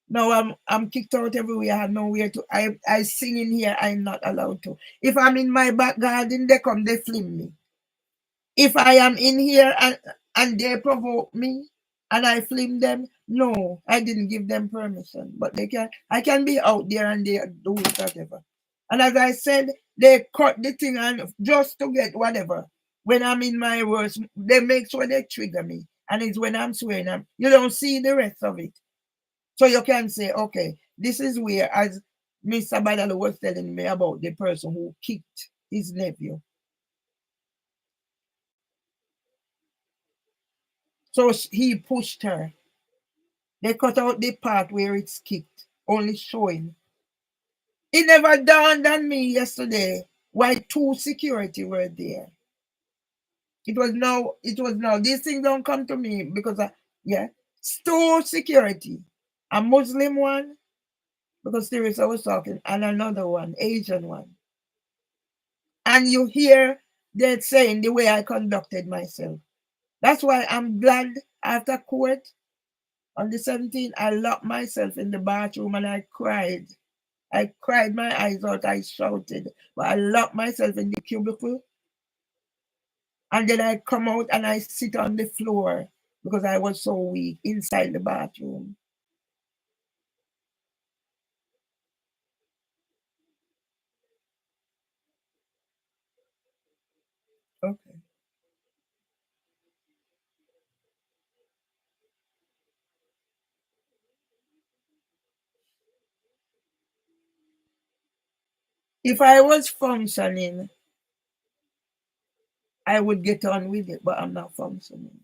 Now I'm kicked out everywhere. I have nowhere to. I sing in here. I'm not allowed to. If I'm in my back garden, they come, they fling me. If I am in here and they provoke me and I fling them, no, I didn't give them permission. But I can be out there and they do whatever. And as I said, they cut the thing and just to get whatever. When I'm in my worst, they make sure they trigger me. And it's when I'm swearing, you don't see the rest of it. So you can say, okay, this is where, as Mr. Badalo was telling me about the person who kicked his nephew. So he pushed her. They cut out the part where it's kicked, only showing. It never dawned on me yesterday why 2 security were there. It was now. These things don't come to me because yeah. 2 security. A Muslim one, because Teresa was talking, and another one, Asian one. And you hear that saying the way I conducted myself. That's why I'm glad after court on the 17th, I locked myself in the bathroom and I cried. I cried my eyes out, I shouted, but I locked myself in the cubicle. And then I come out and I sit on the floor because I was so weak inside the bathroom. Okay. If I was functioning, I would get on with it, but I'm not functioning.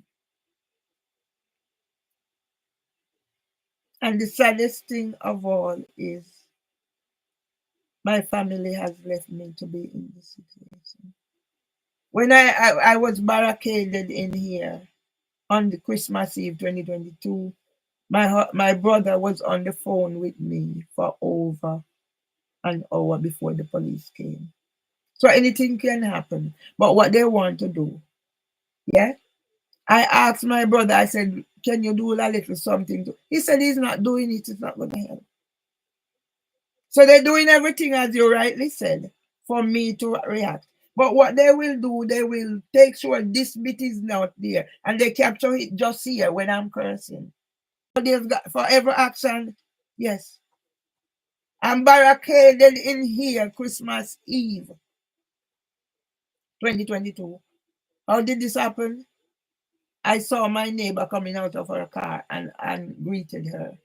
And the saddest thing of all is my family has left me to be in this situation. When I was barricaded in here on the Christmas Eve 2022, my brother was on the phone with me for over an hour before the police came. So anything can happen. But what they want to do, yeah? I asked my brother, I said, can you do a little something? He said he's not doing it, it's not going to help. So they're doing everything as you rightly said for me to react. But what they will do, they will take sure this bit is not there and they capture it just here when I'm cursing. So they've got for every action, yes. I'm barricaded in here Christmas Eve 2022. How did this happen? I saw my neighbor coming out of her car and greeted her.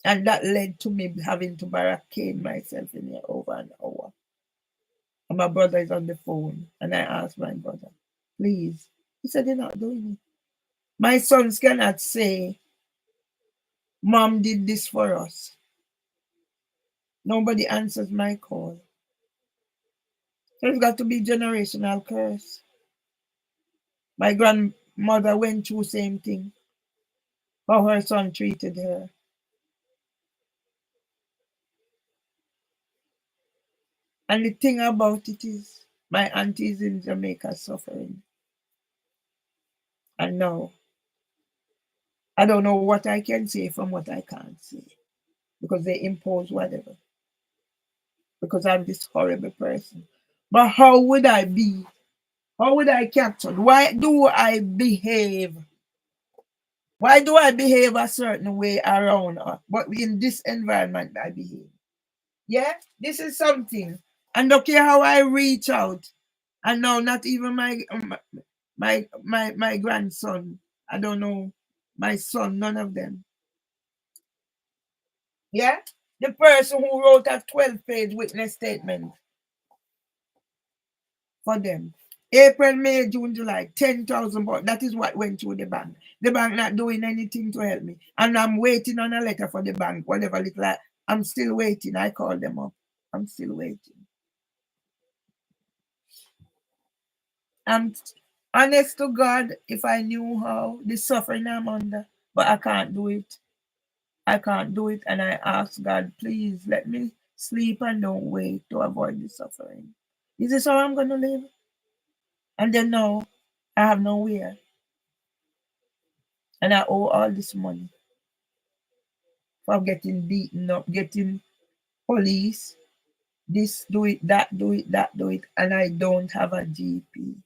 And that led to me having to barricade myself in here over an hour. And my brother is on the phone. And I asked my brother, please. He said, they're not doing it. My sons cannot say, Mom did this for us. Nobody answers my call. So it's got to be generational curse. My grandmother went through the same thing. How her son treated her. And the thing about it is, my auntie is in Jamaica suffering. And now, I don't know what I can say from what I can't say. Because they impose whatever. Because I'm this horrible person. But how would I be? How would I capture? Why do I behave? Why do I behave a certain way around her? But in this environment, I behave. Yeah, this is something. And look here how I reach out. And now not even my grandson. I don't know my son, none of them. Yeah? The person who wrote a 12-page witness statement for them. April, May, June, July, 10,000, but that is what went through the bank. The bank not doing anything to help me. And I'm waiting on a letter for the bank, whatever little. I'm still waiting. I called them up. I'm still waiting. I'm honest to God, if I knew how the suffering I'm under, but I can't do it. I can't do it. And I ask God, please let me sleep and don't wait to avoid the suffering. Is this how I'm going to live? And then now, I have nowhere. And I owe all this money for getting beaten up, getting police, this, do it, that, do it. And I don't have a GP.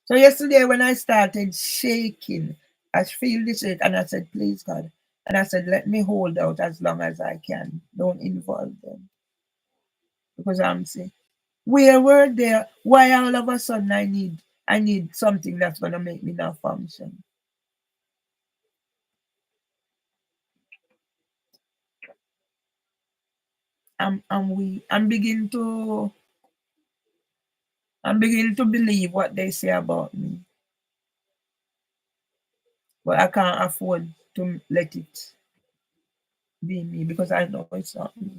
So yesterday when I started shaking, I feel this shake and I said, please God. And I said, let me hold out as long as I can. Don't involve them. Because I'm sick. Where were there? Why all of a sudden I need something that's gonna make me not function. I'm weak. I'm beginning to believe what they say about me. But I can't afford to let it be me because I know it's not me.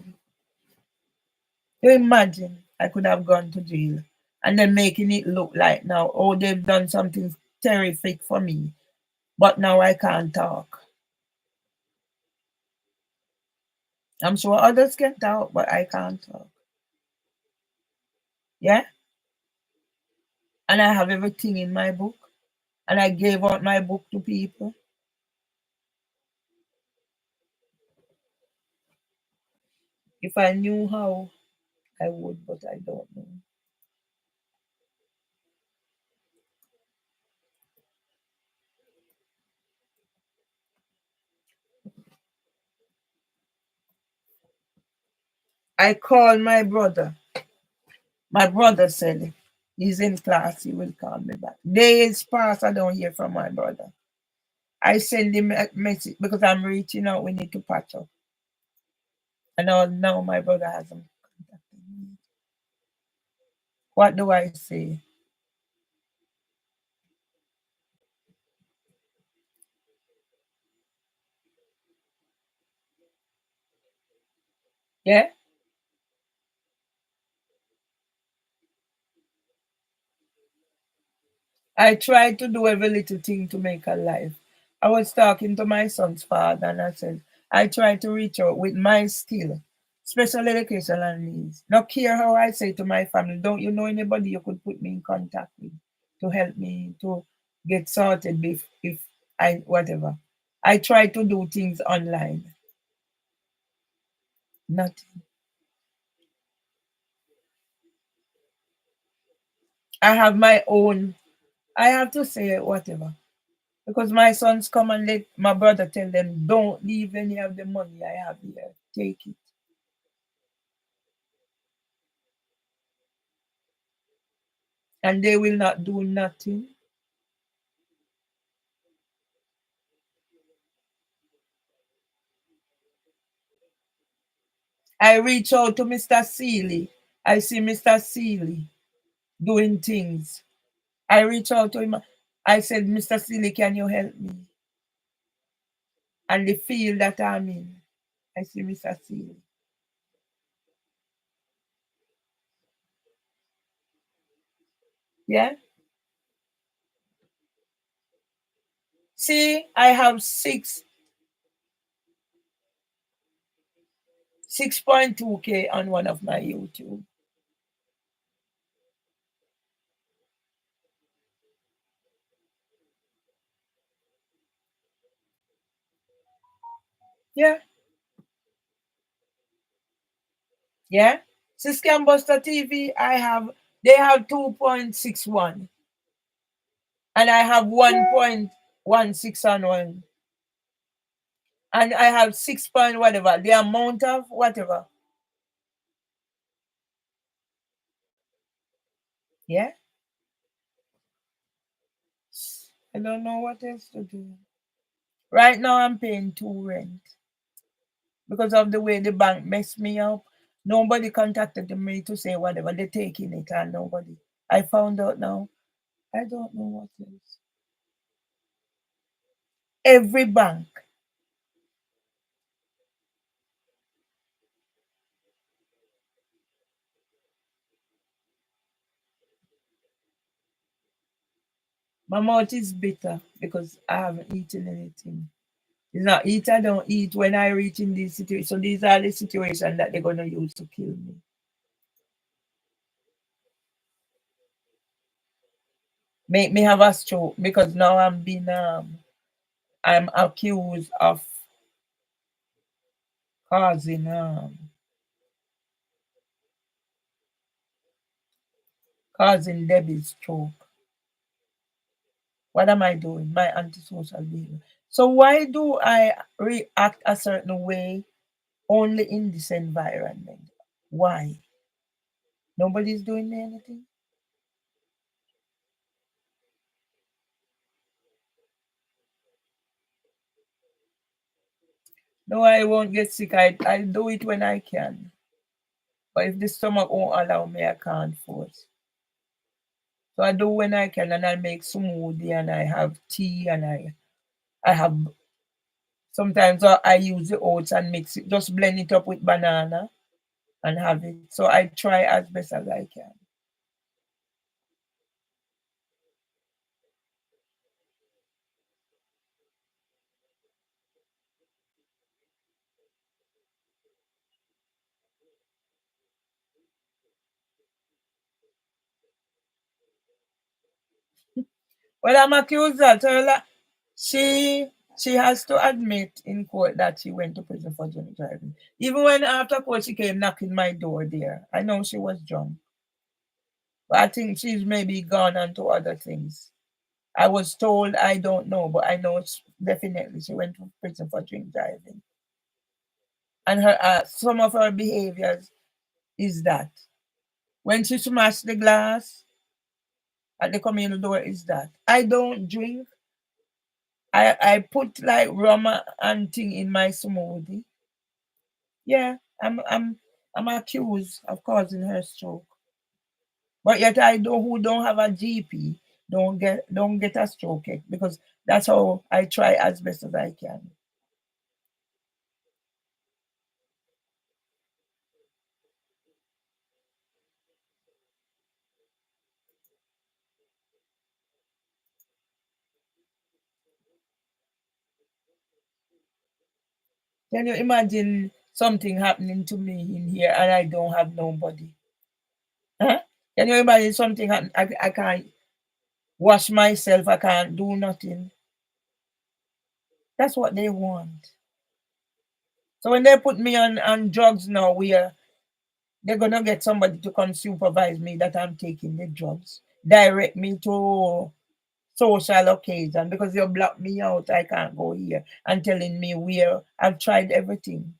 You imagine I could have gone to jail and then making it look like now, oh, they've done something terrific for me, but now I can't talk. I'm sure others can talk, but I can't talk. Yeah? And I have everything in my book. And I gave out my book to people. If I knew how, I would, but I don't know. I called my brother. My brother said he's in class, he will call me back. Days pass, I don't hear from my brother. I send him a message because I'm reaching out, we need to patch up. And now my brother hasn't contacted me. What do I say? Yeah? I try to do every little thing to make a life. I was talking to my son's father and I said, I try to reach out with my skill, special educational needs. Not care how I say to my family, don't you know anybody you could put me in contact with to help me to get sorted if I whatever. I try to do things online. Nothing. I have my own, I have to say whatever. Because my sons come and let my brother tell them, don't leave any of the money I have here. Take it. And they will not do nothing. I reach out to Mr. Seeley. I see Mr. Seeley doing things. I reach out to him. I said, Mr. Seeley, can you help me? And the field that I'm in, I see Mr. Seeley. Yeah? See, I have 6.2K on one of my YouTube. Yeah, yeah. Siscam Buster TV, they have 2.61 and I have 1.16 on one. And I have 6 point whatever, the amount of whatever. Yeah, I don't know what else to do. Right now, I'm paying 2 rent because of the way the bank messed me up. Nobody contacted me to say whatever, they're taking it, and nobody. I found out now. I don't know what else. Every bank. My mouth is bitter because I haven't eaten anything. It's not eat, I don't eat when I reach in this situation. So these are the situations that they're gonna use to kill me. Make me have a stroke because now I'm accused of causing causing Debbie's stroke. What am I doing? My antisocial behavior. So why do I react a certain way only in this environment? Why? Nobody's doing me anything? No, I won't get sick. I do it when I can. But if the stomach won't allow me, I can't force. So I do when I can, and I make smoothie and I have tea and I have sometimes I use the oats and mix it, just blend it up with banana and have it. So I try as best as I can. Well, I'm accused that she She has to admit in court that she went to prison for drink driving. Even when after court she came knocking my door there. I know she was drunk. But I think she's maybe gone on to other things. I was told, I don't know, but I know definitely she went to prison for drink driving. And her some of her behaviors is that when she smashed the glass at the communal door is that I don't drink. I put like rum and thing in my smoothie. Yeah, I'm accused of causing her stroke. But yet I don't who don't have a GP don't get a stroke yet because that's how I try as best as I can. Can you imagine something happening to me in here and I don't have nobody? Huh? Can you imagine something happen? I can't wash myself, I can't do nothing. That's what they want. So when they put me on drugs now, they're gonna get somebody to come supervise me that I'm taking the drugs, direct me to social occasion because you block me out. I can't go here and telling me where I've tried everything.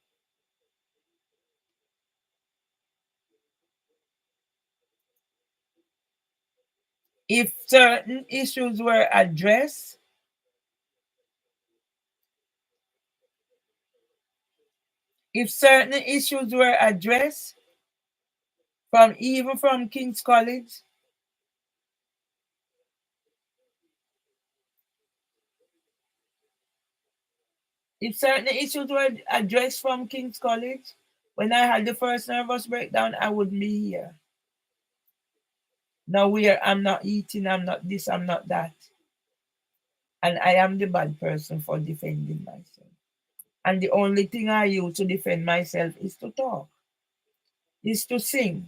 If certain issues were addressed, if certain issues were addressed from even from King's College, if certain issues were addressed from King's College, when I had the first nervous breakdown, I wouldn't be here. Now where I'm not eating, I'm not this, I'm not that. And I am the bad person for defending myself. And the only thing I use to defend myself is to talk, is to sing.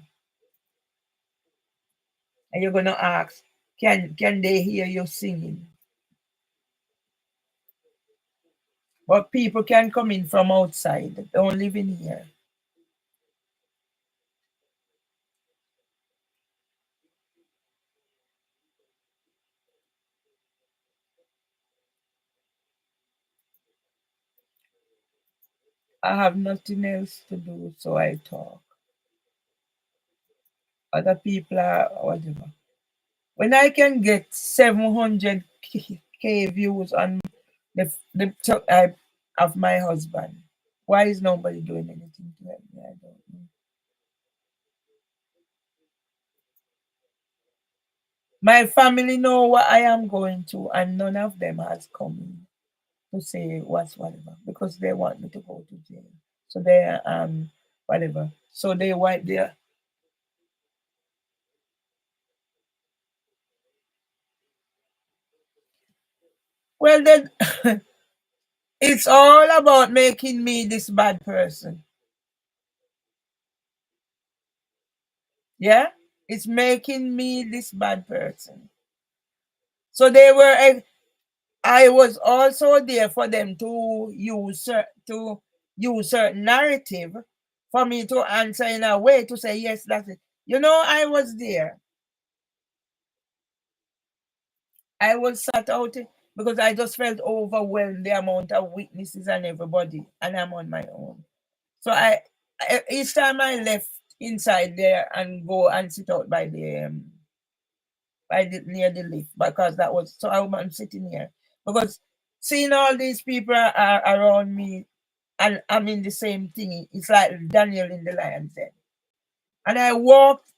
And you're gonna ask, can they hear you singing? But people can come in from outside, don't live in here. I have nothing else to do, so I talk. Other people are whatever. When I can get 700K views on the I of my husband, why is nobody doing anything to help me? I don't know. My family know what I am going to, and none of them has come in to say what's whatever because they want me to go to jail. So they whatever. So they wipe their well then it's all about making me this bad person. Yeah? It's making me this bad person. So I was also there for them to use certain narrative for me to answer in a way to say yes, that's it. I was there. I was sat out because I just felt overwhelmed the amount of witnesses and everybody, and I'm on my own. So each time I left inside there and go and sit out by the near the lift because that was so I'm sitting here because seeing all these people are around me and I'm in the same thing. It's like Daniel in the lion's den. And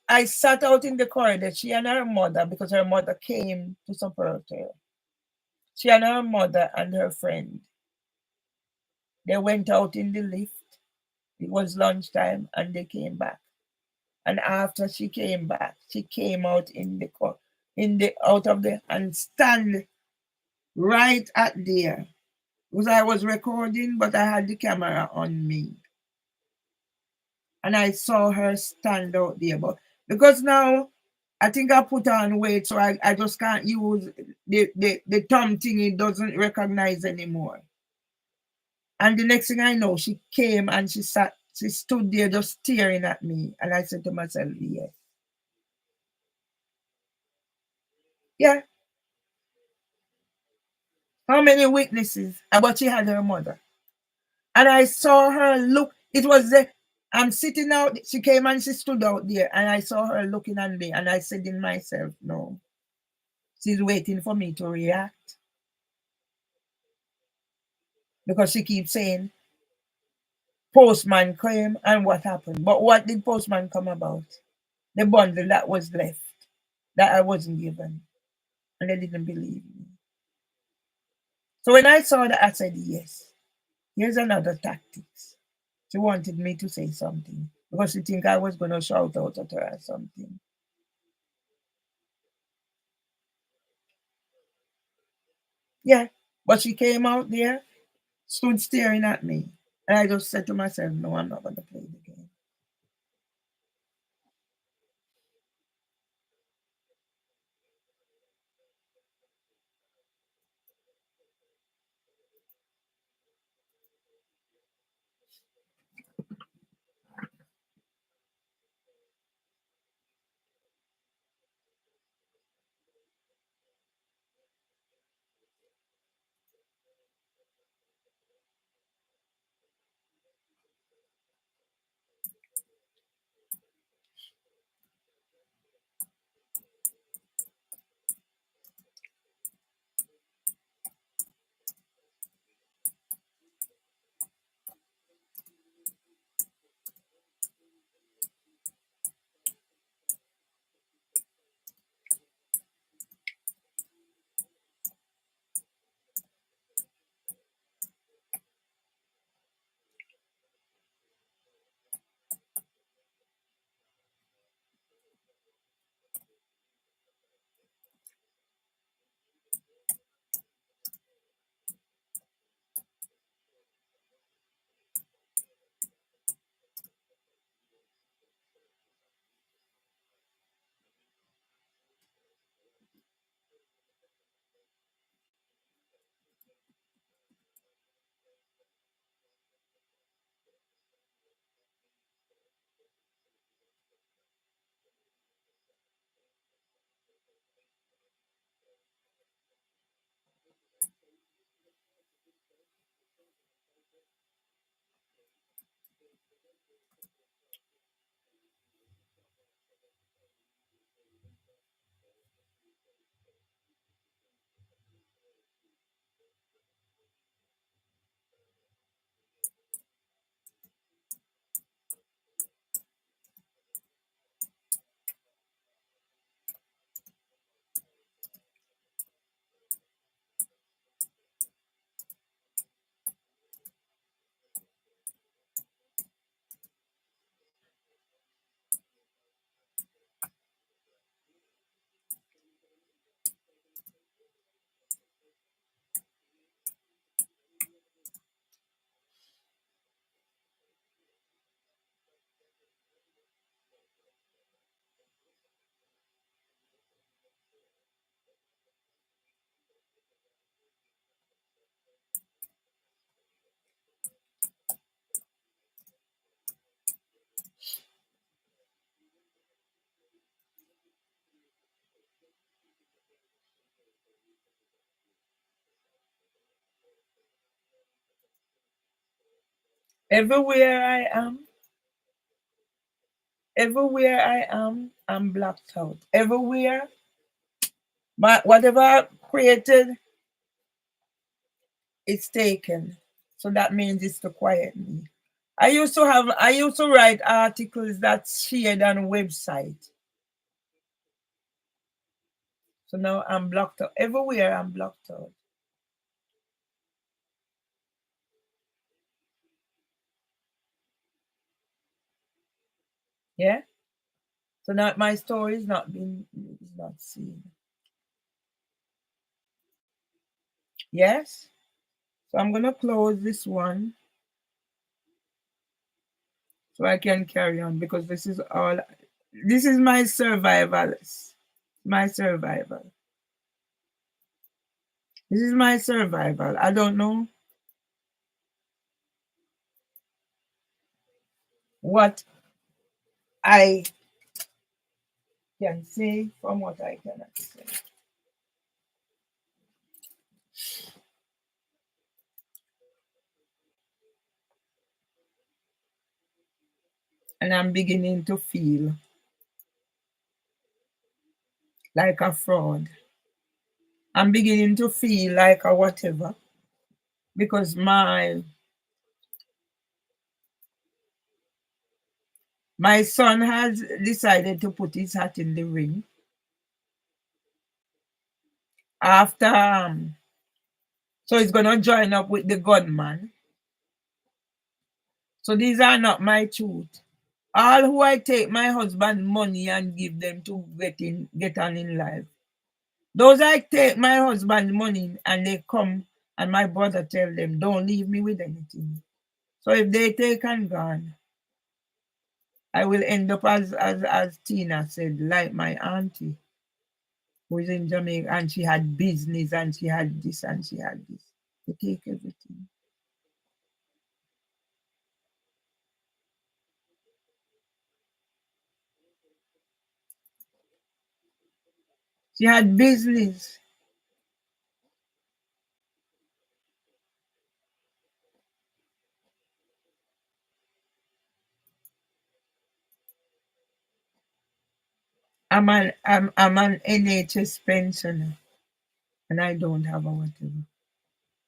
I sat out in the corridor, she and her mother, because her mother came to support her. She and her mother and her friend. They went out in the lift. It was lunchtime and they came back. And after she came back, she came out in the out of the and stand right at there. Because I was recording, but I had the camera on me. And I saw her stand out there. But because now I think I put on weight, so I just can't use the thumb thing. It doesn't recognize anymore. And the next thing I know, she came and she stood there just staring at me. And I said to myself, yes. Yeah. How many witnesses? But she had her mother. And I saw her look. It was the, I'm sitting out. She came and she stood out there. And I saw her looking at me. And I said in myself, no. She's waiting for me to react. Because she keeps saying, postman came and what happened? But what did postman come about? The bundle that was left, that I wasn't given. And they didn't believe me. So when I saw that, I said, yes, here's another tactics. She wanted me to say something because she think I was going to shout out at her or something. Yeah, but she came out there, stood staring at me. And I just said to myself, no, I'm not going to play the game. Everywhere I am, I'm blocked out. Everywhere, whatever I created, it's taken. So that means it's to quiet me. I used to write articles that's shared on website. So now I'm blocked out. Everywhere I'm blocked out. Yeah. So now my story is not seen. Yes. So I'm gonna close this one so I can carry on because this is my survival My survival. This is my survival. I don't know what I can say from what I cannot say. And I'm beginning to feel like a fraud. I'm beginning to feel like a whatever because my son has decided to put his hat in the ring after so he's gonna join up with the gunman. So these are not my truth. All who I take my husband money and give them to get on in life. Those I take my husband money and they come and my brother tell them, don't leave me with anything. So if they take and gone, I will end up as Tina said, like my auntie who is in Jamaica and she had business and she had this and she had this. They take everything. She had business. I'm an NHS pensioner and I don't have a whatever.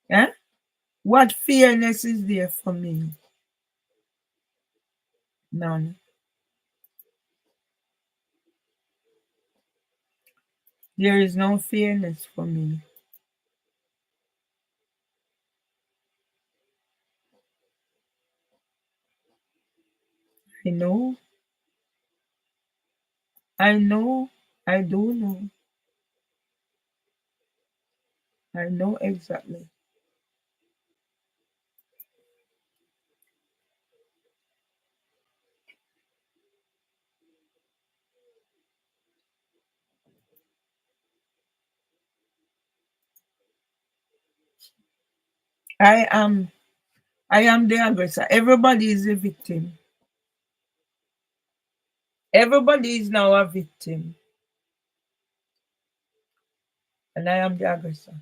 Yeah? What fairness is there for me? None. There is no fairness for me. I know. I know. I do know. I know exactly. I am I am the aggressor. Everybody is a victim. Everybody is now a victim. And I am the aggressor.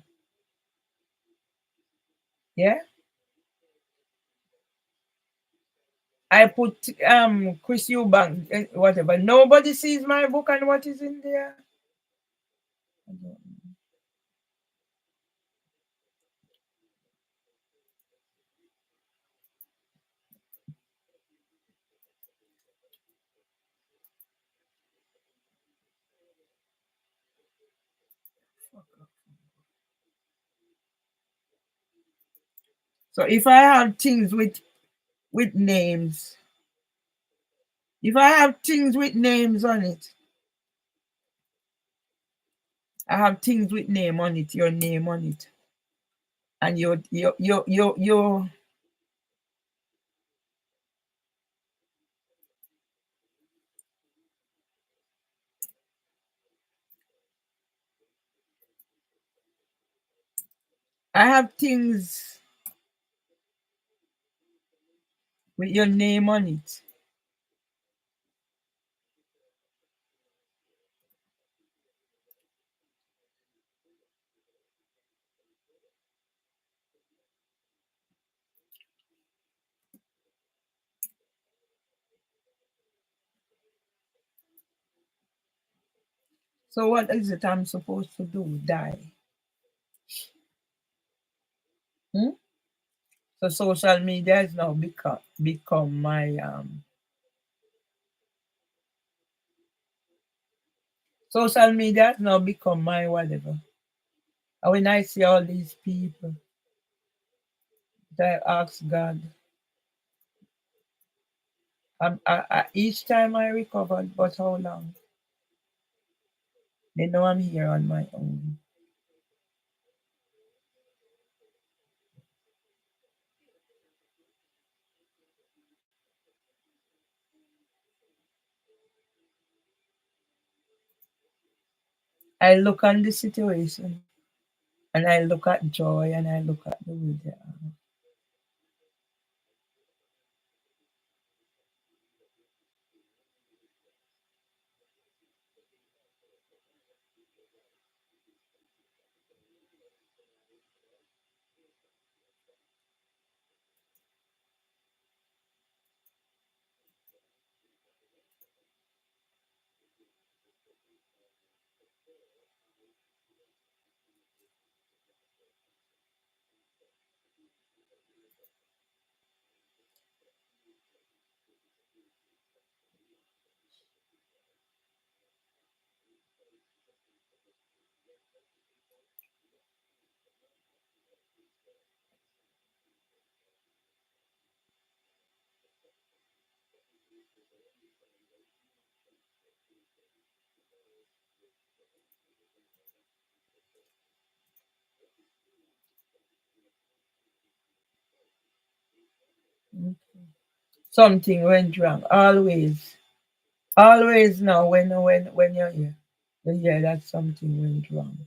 Yeah? I put Chris Eubank, whatever. Nobody sees my book and what is in there. I don't know. So if I have things with names, if I have things with names on it, I have things with name on it, your name on it, and your I have things with your name on it. So what is it I'm supposed to do? Die? Hmm? So social media has now become my social media has now become my whatever. And when I see all these people, I ask God. Each time I recovered, but how long? They know I'm here on my own. I look on the situation and I look at joy and I look at the way they are. Mm. Something went wrong. Always. Always now when you're here. You hear that something went wrong.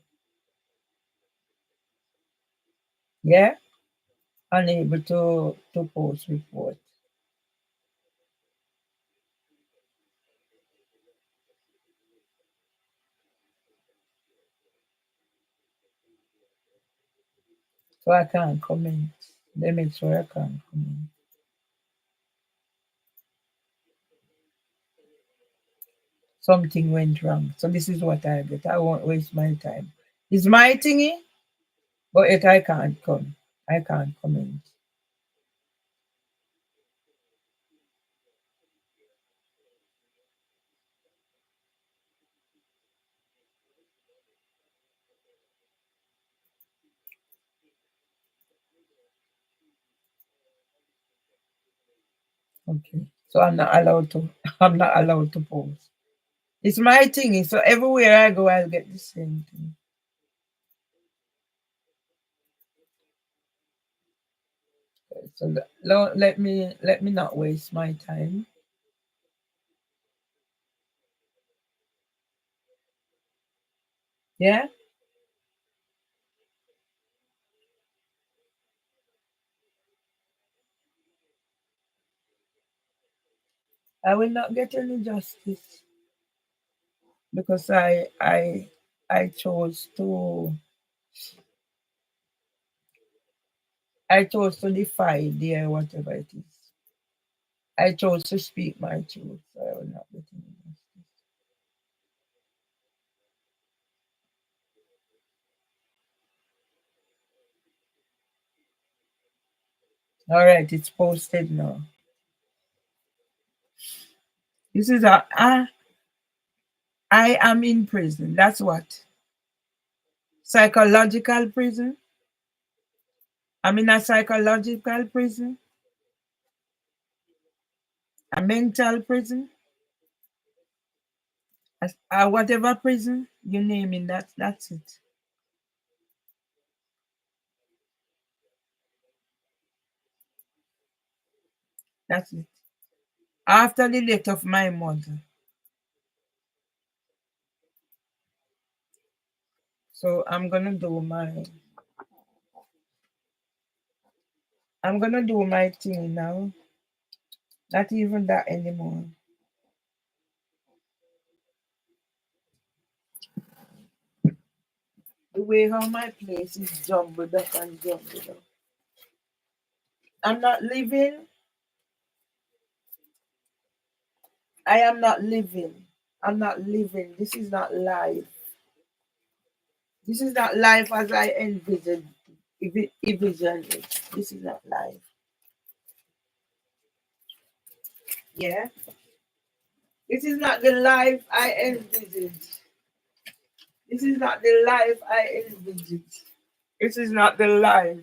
Yeah? Unable to post report. So I can't comment. They make sure I can't comment. Something went wrong. So this is what I get. I won't waste my time. It's my thingy, but yet I can't come. I can't comment. Okay. So I'm not allowed to I'm not allowed to post. It's my thingy. So everywhere I go I'll get the same thing. So let me not waste my time. Yeah? I will not get any justice because I chose to defy their whatever it is. I chose to speak my truth, so I will not get any justice. All right, it's posted now. This is I am in prison. That's what psychological prison. I'm in a psychological prison, a mental prison, a whatever prison you name it. That's it. That's it. After the death of my mother, so I'm gonna do my thing now. Not even that anymore. The way how my place is jumbled up and jumbled up. I'm not living. I am not living. I'm not living. This is not life. This is not life as I envisioned it. This is not life. Yeah. This is not the life I envisioned. This is not the life I envisioned. This is not the life.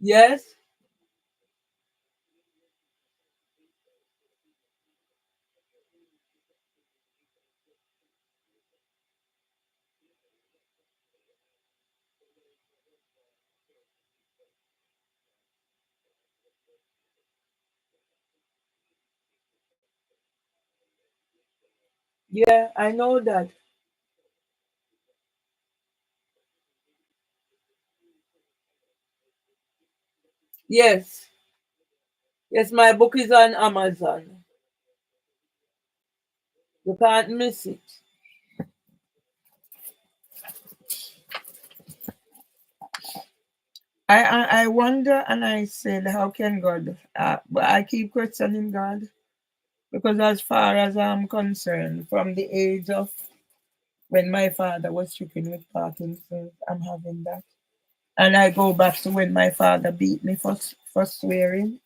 Yes? Yeah, I know that. Yes. Yes, my book is on Amazon. You can't miss it. I wonder and I said, how can God? But I keep questioning God because, as far as I'm concerned, from the age of when my father was stricken with Parkinson's, I'm having that. And I go back to when my father beat me for swearing.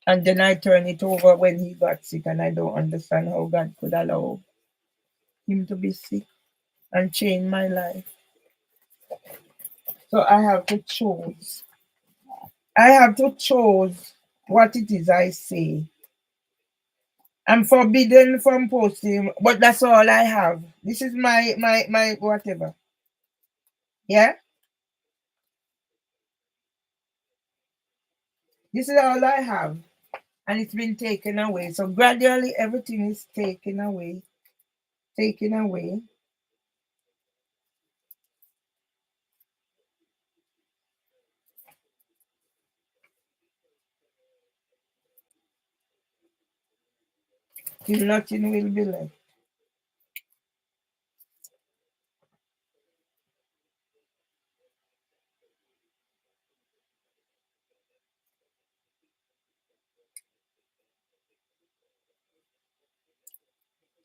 And then I turn it over when he got sick, and I don't understand how God could allow him to be sick and change my life. So I have to choose. I have to choose what it is I say. I'm forbidden from posting, but that's all I have. This is my whatever. Yeah, this is all I have, and it's been taken away. So gradually, everything is taken away. Till nothing will be left.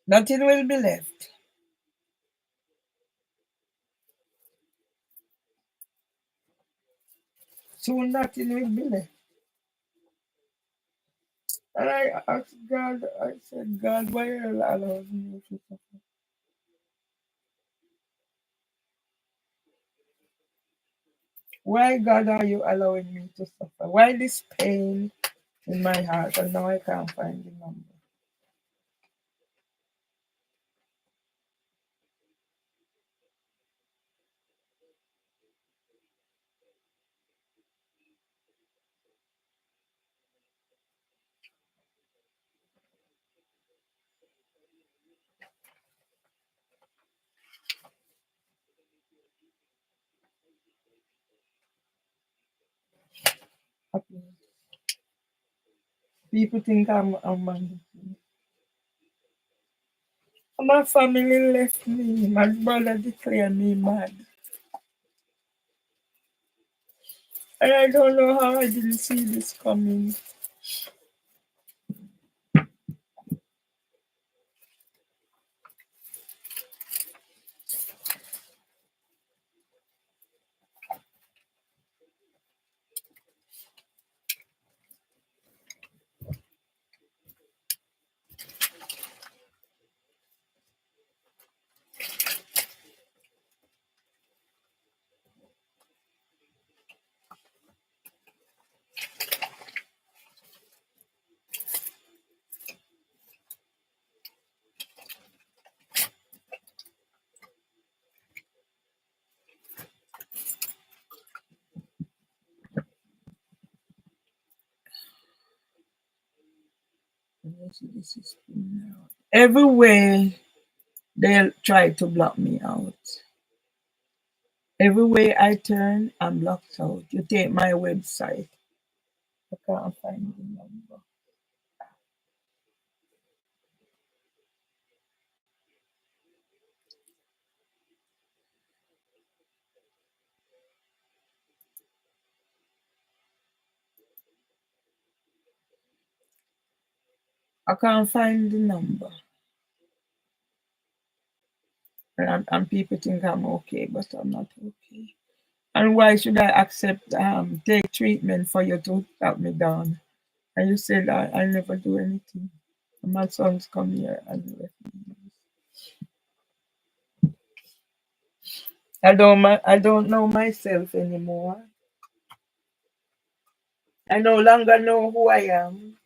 Nothing will be left. Soon, nothing will be left. And I asked God. I said, God, why are you allowing me to suffer? Why, God, are you allowing me to suffer? Why this pain in my heart? And now I can't find the number. People think I'm mad. My family left me. My brother declared me mad. And I don't know how I didn't see this coming. This is everywhere they'll try to block me out. Everywhere I turn, I'm blocked out. You take my website, I can't find the number. I can't find the number. And people think I'm okay, but I'm not okay. And why should I accept take treatment for you to cut me down? And you said I never do anything. My sons come here and left me. I don't know myself anymore. I no longer know who I am.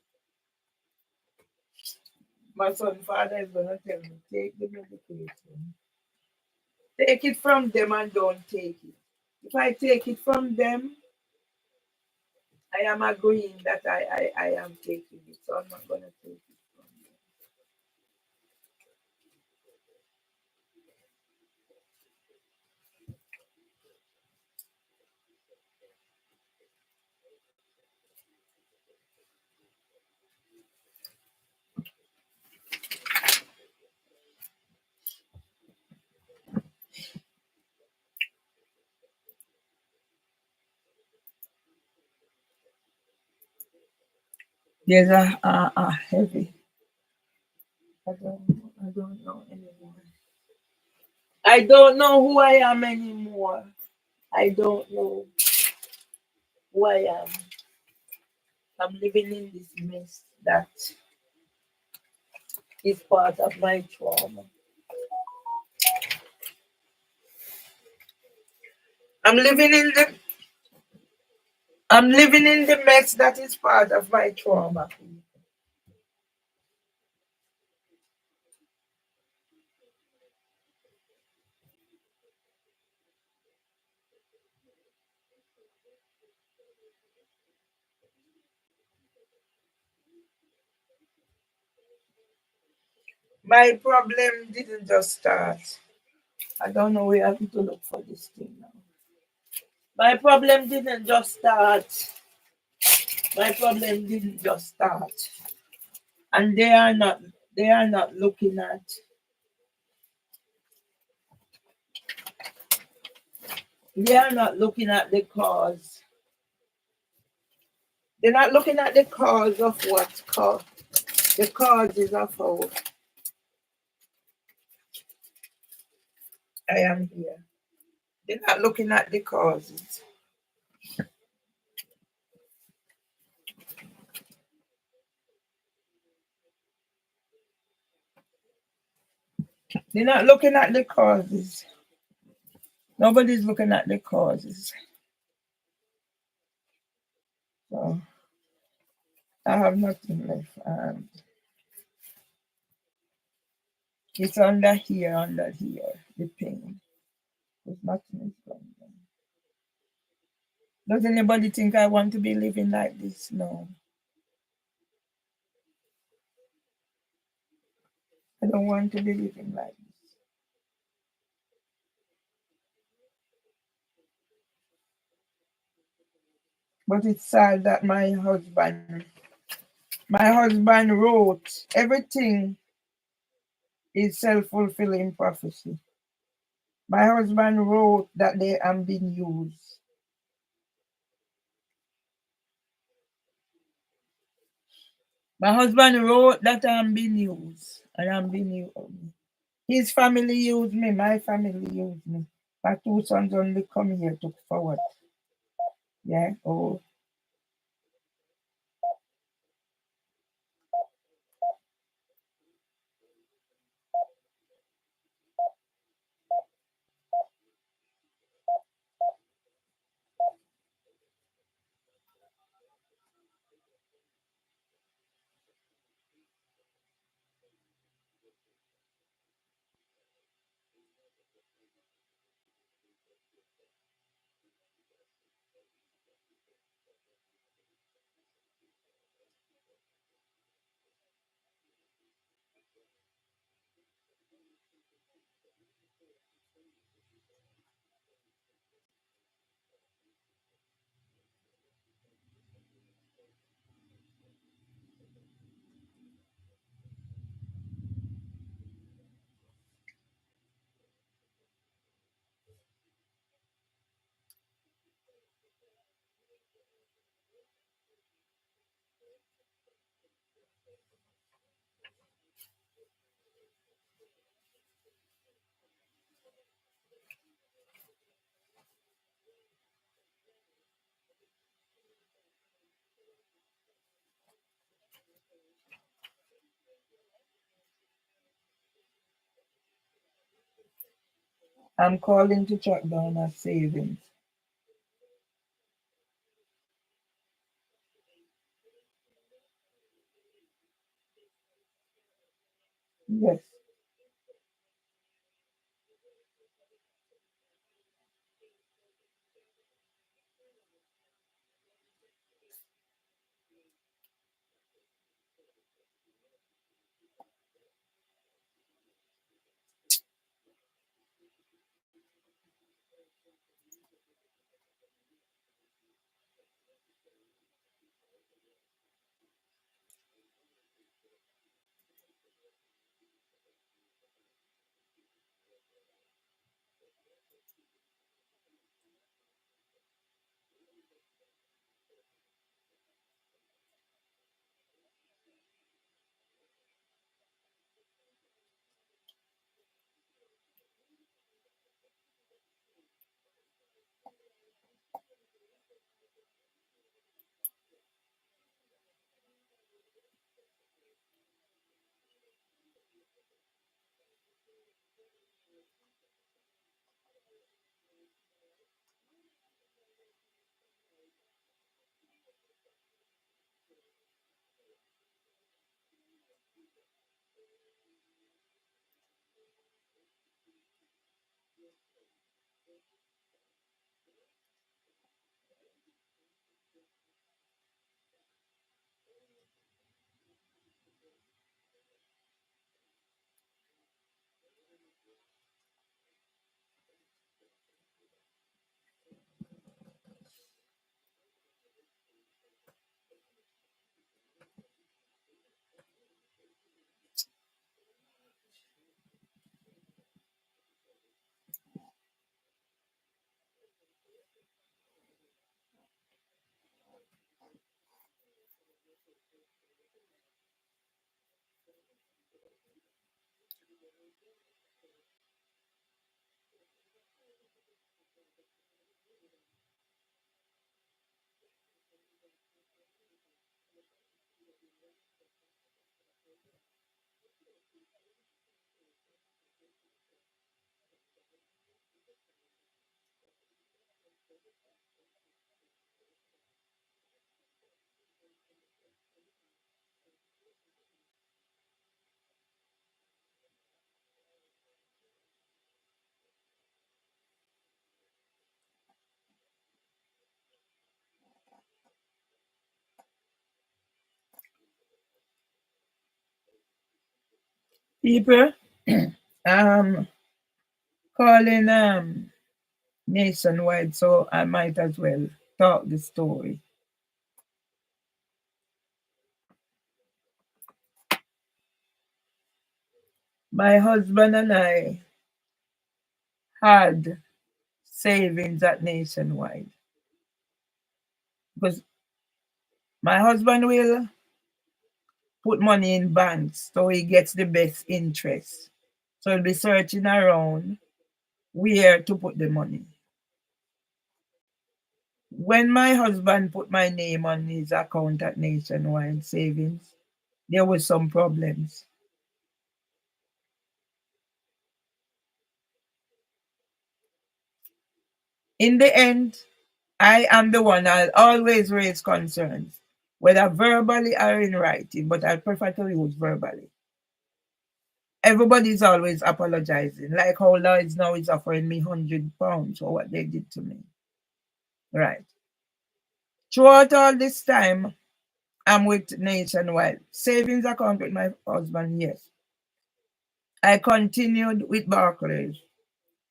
My son father is gonna tell me, take the medication. Take it from them and don't take it. If I take it from them, I am agreeing that I am taking it. So I'm not gonna take it from them. There's a heavy. I don't know anymore. I don't know who I am anymore. I don't know who I am. I'm living in this mess that is part of my trauma. I'm living in the I'm living in the mess that is part of my trauma. My problem didn't just start. I don't know where I have to look for this thing now. My problem didn't just start. My problem didn't just start. And they are not looking at the cause. They're not looking at the cause of what caused the causes of how I am here. They're not looking at the causes. They're not looking at the causes. Nobody's looking at the causes. So I have nothing left. It's under here, the pain. There's nothing is going on. Does anybody think I want to be living like this? No. I don't want to be living like this. But it's sad that my husband wrote everything is self-fulfilling prophecy. My husband wrote that they am being used. My husband wrote that I'm being used and I'm being used. His family used me, my family used me. My two sons only come here to forward. Yeah. Oh, I'm calling to track down our savings. Yes. People um calling nationwide, so I might as well talk the story. My husband and I had savings at Nationwide because my husband will put money in banks so he gets the best interest. So he'll be searching around where to put the money. When my husband put my name on his account at Nationwide Savings, there was some problems. In the end, I am the one I'll always raise concerns, whether verbally or in writing, but I prefer to use verbally. Everybody's always apologizing, like how Lloyds now is offering me £100 for what they did to me. Right. Throughout all this time, I'm with Nationwide. Savings account with my husband, yes. I continued with Barclays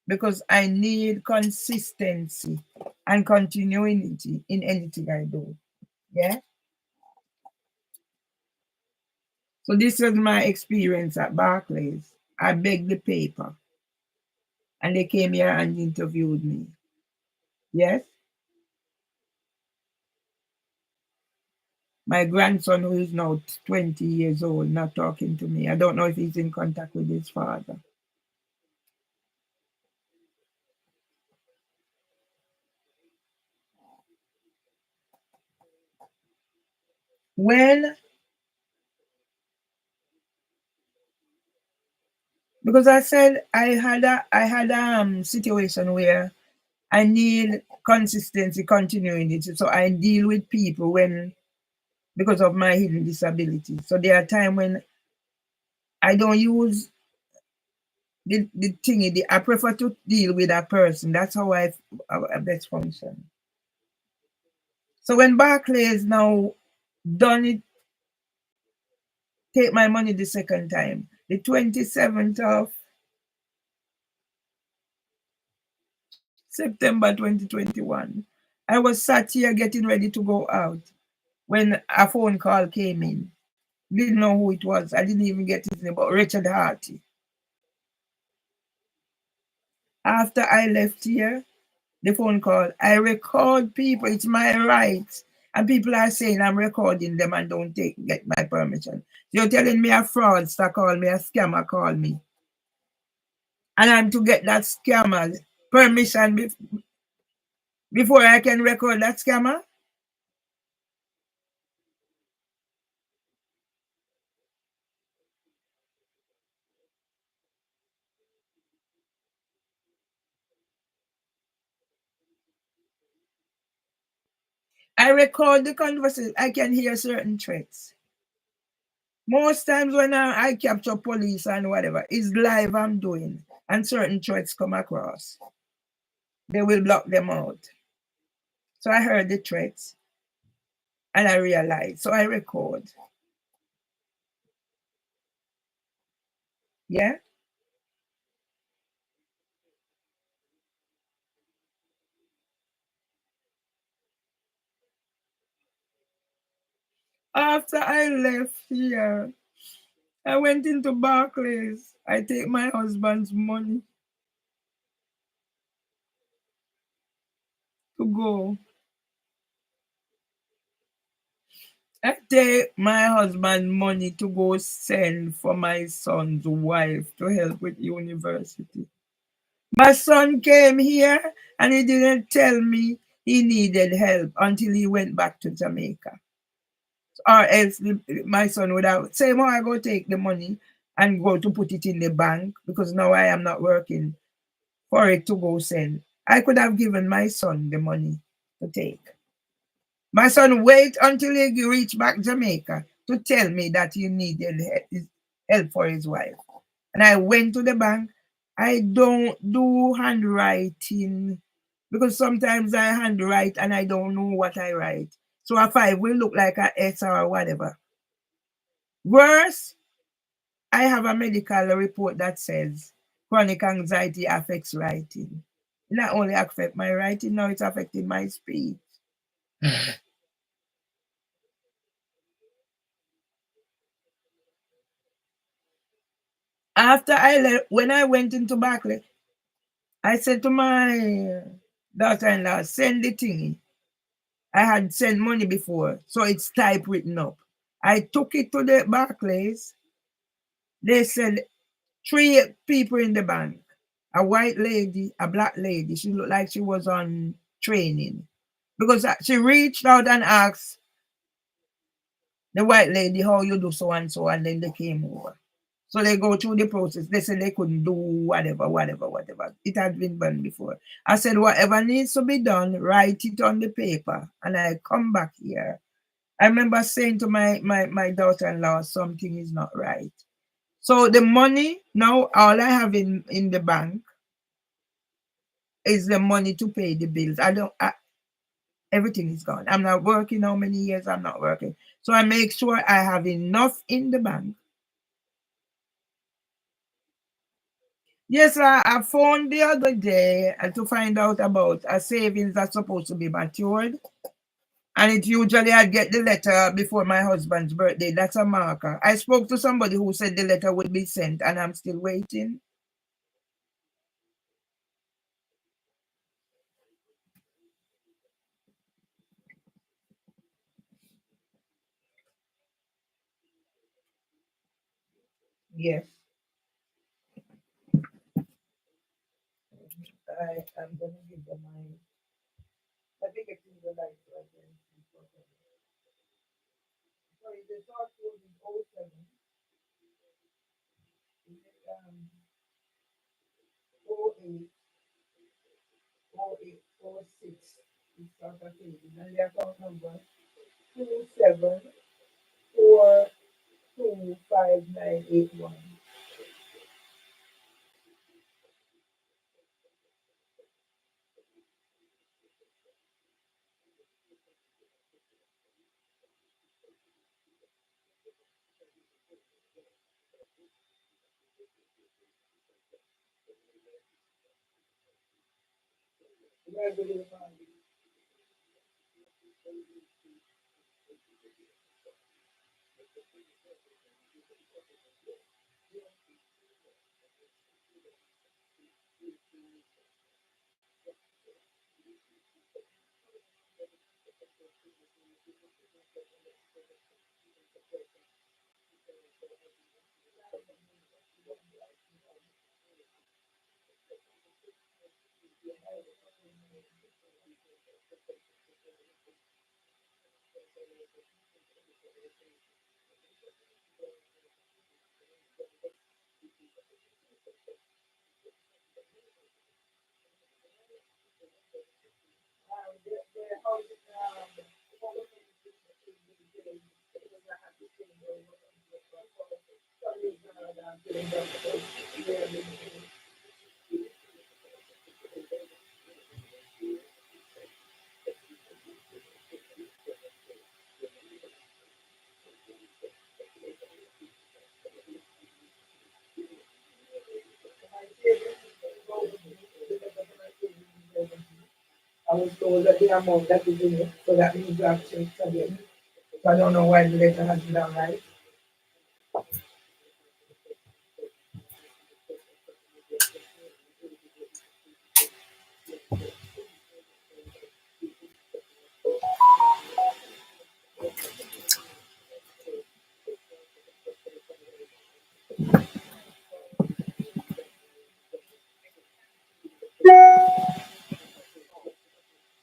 because I need consistency and continuity in anything I do. Yeah. So this was my experience at Barclays. I begged the paper and they came here and interviewed me. Yes. My grandson, who is now 20 years old, not talking to me. I don't know if he's in contact with his father. When, because I said I had a situation where I need consistency, continuity. So I deal with people when because of my hidden disability. So there are times when I don't use the thingy. I prefer to deal with a person. That's how I best function. So when Barclays now done it, take my money the second time, the 27th of September 2021, I was sat here getting ready to go out when a phone call came in. Didn't know who it was. I didn't even get his name, but Richard Harty. After I left here, the phone call, I record people. It's my right. And people are saying I'm recording them and don't get my permission. You're telling me a fraudster call me, a scammer call me. And I'm to get that scammer permission before I can record that scammer? I record the conversation. I can hear certain threats. Most times when I capture police and whatever, it's live I'm doing, and certain threats come across. They will block them out. So I heard the threats and I realized. So I record. Yeah. After I left here, I went into Barclays. I take my husband's money to go. I take my husband's money to go send for my son's wife to help with university. My son came here and he didn't tell me he needed help until he went back to Jamaica. Or else my son would have say, "Well, I go take the money and go to put it in the bank because now I am not working for it to go send." I could have given my son the money to take. My son wait until he reached back Jamaica to tell me that he needed help for his wife. And I went to the bank. I don't do handwriting because sometimes I handwrite and I don't know what I write. So a 5 will look like a S or whatever. Worse, I have a medical report that says chronic anxiety affects writing. Not only affect my writing, now it's affecting my speech. After I left, when I went into Barclay, I said to my daughter-in-law, send the thingy. I had sent money before, so it's typewritten up. I took it to the Barclays. They said 3 people in the bank. A white lady, a black lady. She looked like she was on training. Because she reached out and asked the white lady, how you do so and so, and then they came over. So they go through the process. They said they couldn't do whatever. It had been done before. I said, whatever needs to be done, write it on the paper. And I come back here. I remember saying to my daughter-in-law, something is not right. So the money, now all I have in the bank is the money to pay the bills. Everything is gone. I'm not working how many years I'm not working. So I make sure I have enough in the bank. Yes, I phoned the other day to find out about a savings that's supposed to be matured. And it usually I get the letter before my husband's birthday. That's a marker. I spoke to somebody who said the letter would be sent, and I'm still waiting. Yes. I'm going to give them my. I think it's in the light right there. Sorry, the short code is 07 08 0846. It's South African. And the account number 27425981. I was told that the amount that is in it, so that means you have changed again. So I don't know why the letter has been done right.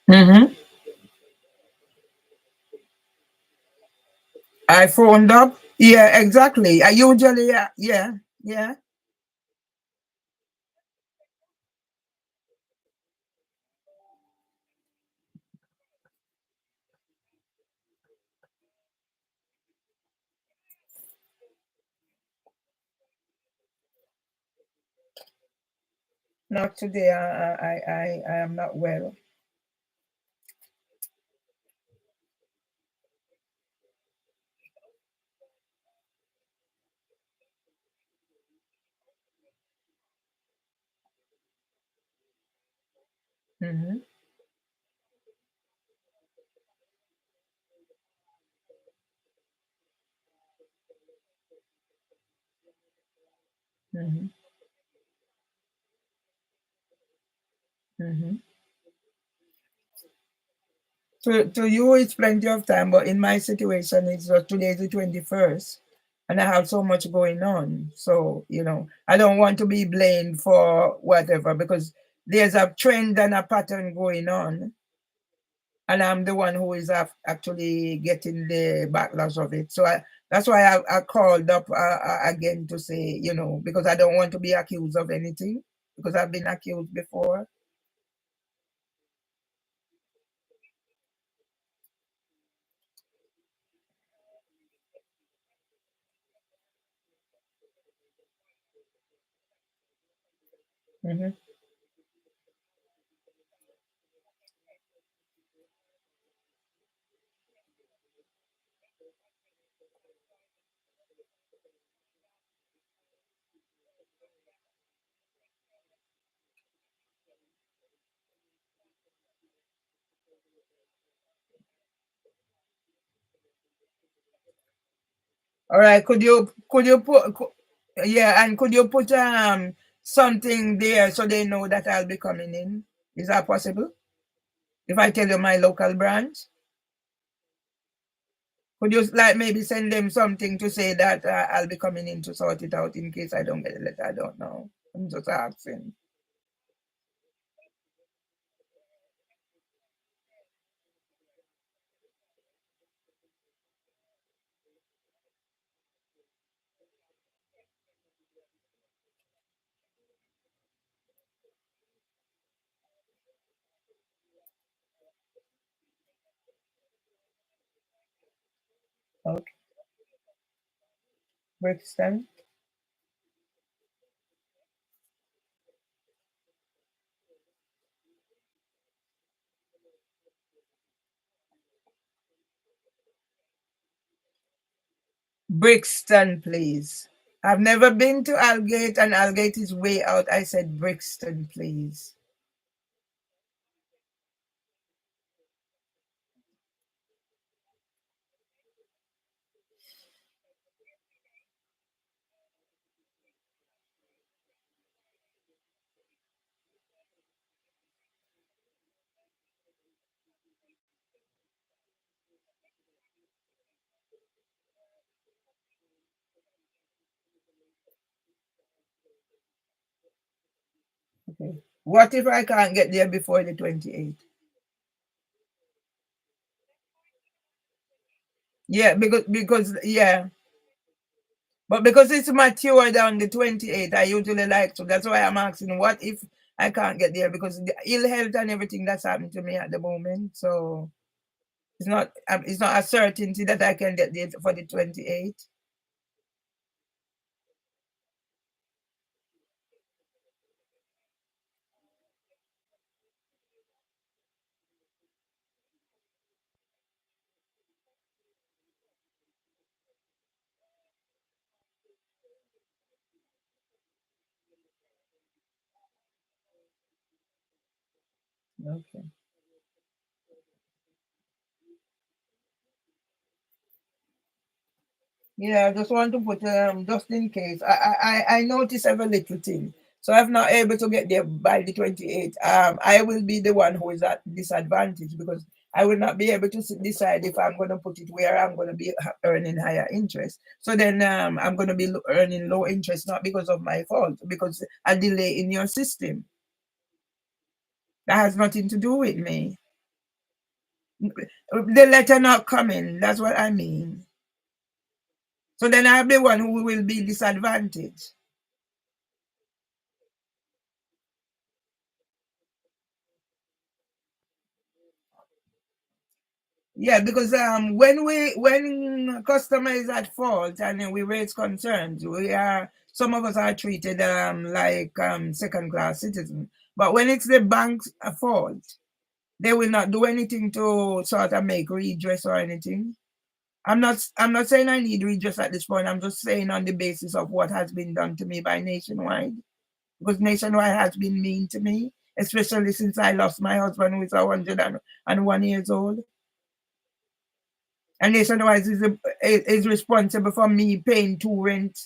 Mm-hmm. I phoned up. Yeah, exactly. I usually, yeah. Not today. I am not well. Mm-hmm. Mm-hmm. Mm-hmm. To you, it's plenty of time, but in my situation, it's today is the 21st, and I have so much going on. So, I don't want to be blamed for whatever because there's a trend and a pattern going on, and I'm the one who is actually getting the backlash of it. So that's why I called up again to say, because I don't want to be accused of anything because I've been accused before. Hmm. All right, could you yeah, and could you put something there so they know that I'll be coming in? Is that possible? If I tell you my local branch, could you like maybe send them something to say that I'll be coming in to sort it out in case I don't get a letter? I don't know. I'm just asking. Okay, Brixton. Brixton, please. I've never been to Algate, and Algate is way out. I said Brixton, please. Okay. What if I can't get there before the 28th? Yeah, because yeah, but because it's matured on the 28th, I usually like to. That's why I'm asking, what if I can't get there because the ill health and everything that's happened to me at the moment. So it's not a certainty that I can get there for the 28th. Okay. Yeah, I just want to put just in case. I notice every little thing. So if not able to get there by the 28th, I will be the one who is at disadvantage because I will not be able to decide if I'm going to put it where I'm going to be earning higher interest. So then I'm going to be earning low interest, not because of my fault, because a delay in your system. That has nothing to do with me. The letter not coming, that's what I mean. So then I'll be one who will be disadvantaged. Yeah, because when customer is at fault and then we raise concerns, we are some of us are treated like second class citizens. But when it's the bank's fault, they will not do anything to sort of make redress or anything. I'm not saying I need redress at this point. I'm just saying on the basis of what has been done to me by Nationwide. Because Nationwide has been mean to me. especially since I lost my husband who is 101 years old. And nationwide is responsible for me paying 2 rent.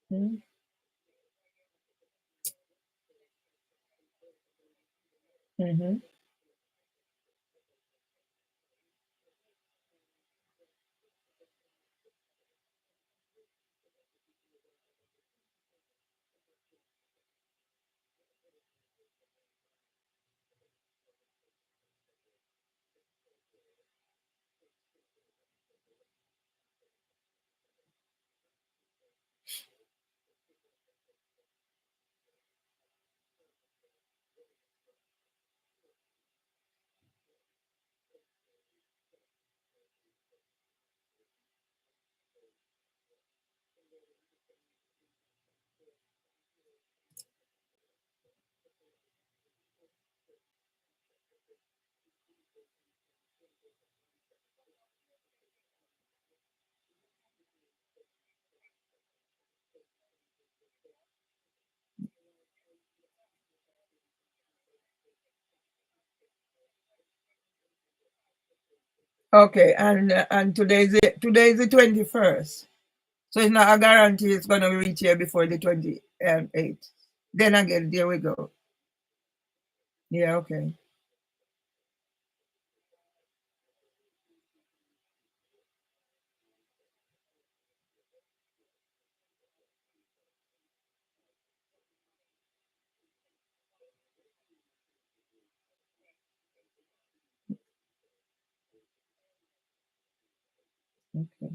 Hmm? Mm-hmm. Okay, and today is the 21st. So it's not a guarantee it's gonna reach here before the 28th. Then again, there we go. Yeah, okay. Okay.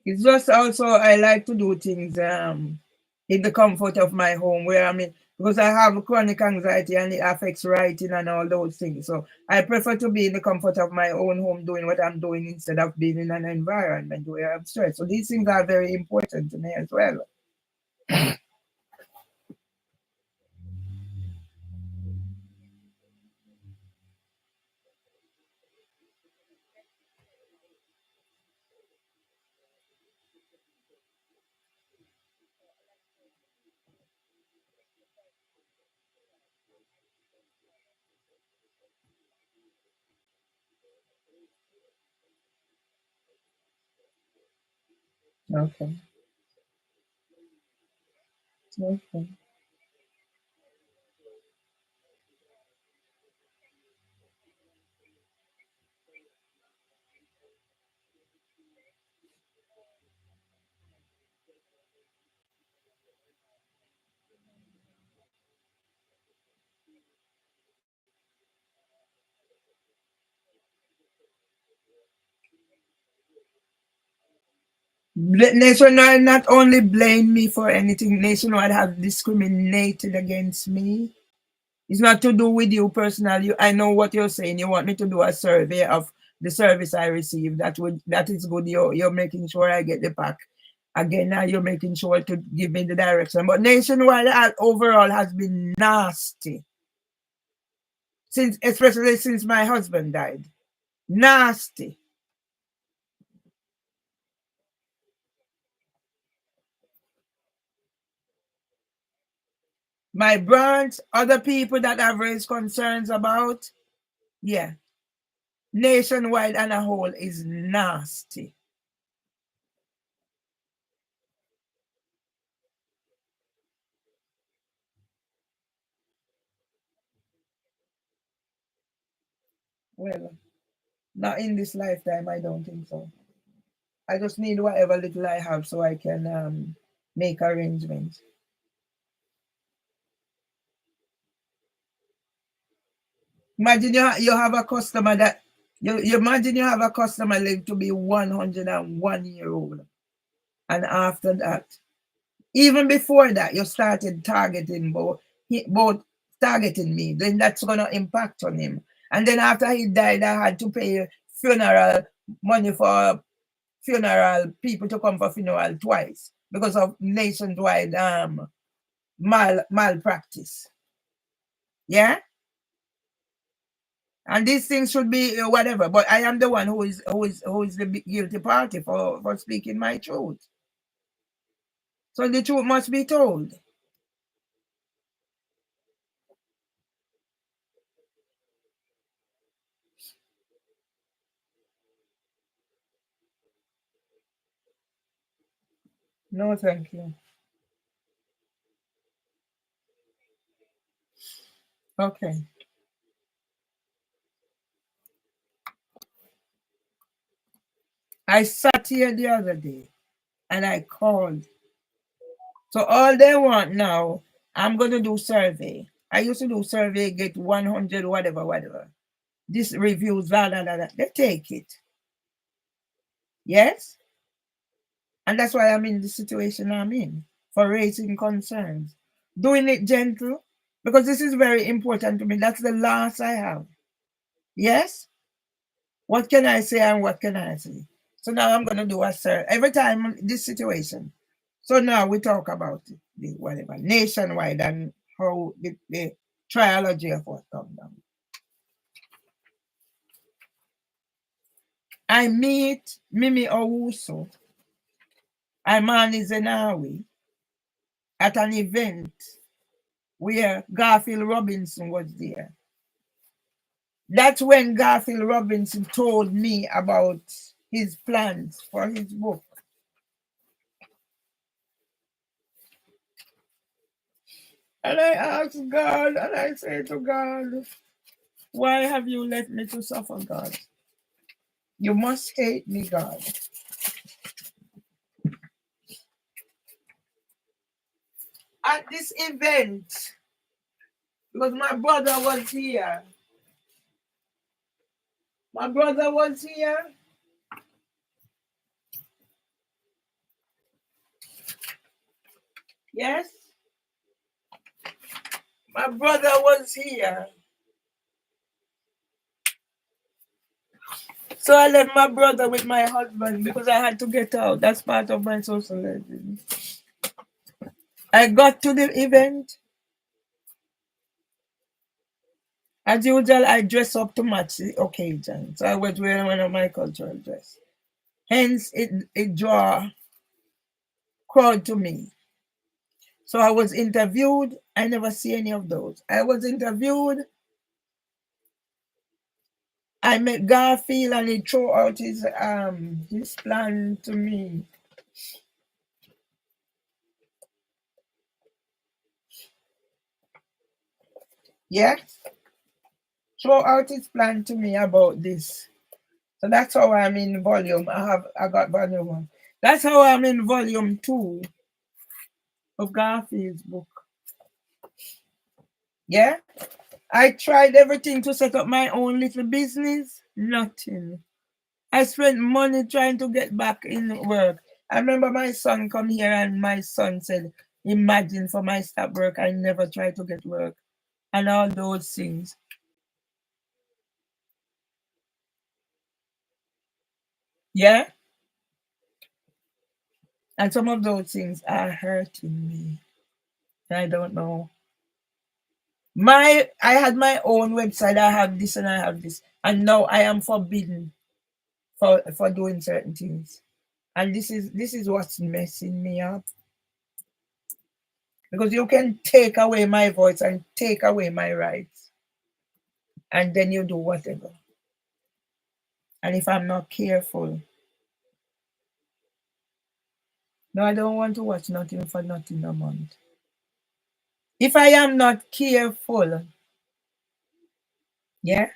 It's just also I like to do things in the comfort of my home where I mean because I have chronic anxiety and it affects writing and all those things. So I prefer to be in the comfort of my own home doing what I'm doing instead of being in an environment where I'm stressed. So these things are very important to me as well. Okay. Okay. Nationwide not only blame me for anything, Nationwide have discriminated against me. It's not to do with you personally. I know what you're saying. You want me to do a survey of the service I receive. That is good. You're making sure I get the pack. Again, now you're making sure to give me the direction. But Nationwide overall has been nasty. Especially since my husband died. Nasty. My branch, other people that I've raised concerns about, yeah. Nationwide and a whole is nasty. Well, not in this lifetime, I don't think so. I just need whatever little I have so I can make arrangements. Imagine you have a customer that you imagine you have a customer live to be 101 year old, and after that, even before that, you started targeting both targeting me. Then that's gonna impact on him. And then after he died, I had to pay funeral money for funeral people to come for funeral twice because of nationwide malpractice. Yeah, And these things should be whatever. But I am the one who is the guilty party for speaking my truth. So the truth must be told. No, thank you. Okay. I sat here the other day and I called. So all they want now, I'm going to do survey. I used to do survey, get 100, whatever, whatever. This reviews, blah, blah, blah, blah. They take it. Yes? And that's why I'm in the situation I'm in, for raising concerns. Doing it gentle, because this is very important to me. That's the last I have. Yes? What can I say and what can I say? So now I'm going to do a survey. Every time this situation. So now we talk about it, the whatever, nationwide and how the trilogy of what come down. I meet Mimi Owusu and Mani Zenawi at an event where Garfield Robinson was there. That's when Garfield Robinson told me about his plans for his book. And I asked God, and I say to God, why have you let me to suffer, God? You must hate me, God. At this event, because my brother was here. My brother was here. Yes? My brother was here. So I left my brother with my husband because I had to get out. That's part of my socializing. I got to the event. As usual, I dress up to match the occasion. So I was wearing one of my cultural dress. Hence, it draw crowd to me. So I was interviewed. I never see any of those. I was interviewed. I met Garfield and he threw out his plan to me. Yes? Throw out his plan to me about this. So that's how I'm in volume. I got volume 1. That's how I'm in volume 2 of Garfield's book. Yeah? I tried everything to set up my own little business. Nothing. I spent money trying to get back in work. I remember my son come here and my son said, imagine for my stop work, I never tried to get work. And all those things. Yeah? And some of those things are hurting me. I don't know. I had my own website. I have this and I have this. And now I am forbidden for doing certain things. And this is what's messing me up. Because you can take away my voice and take away my rights. And then you do whatever. And if I'm not careful, no, I don't want to watch nothing for nothing a month. If I am not careful, yeah,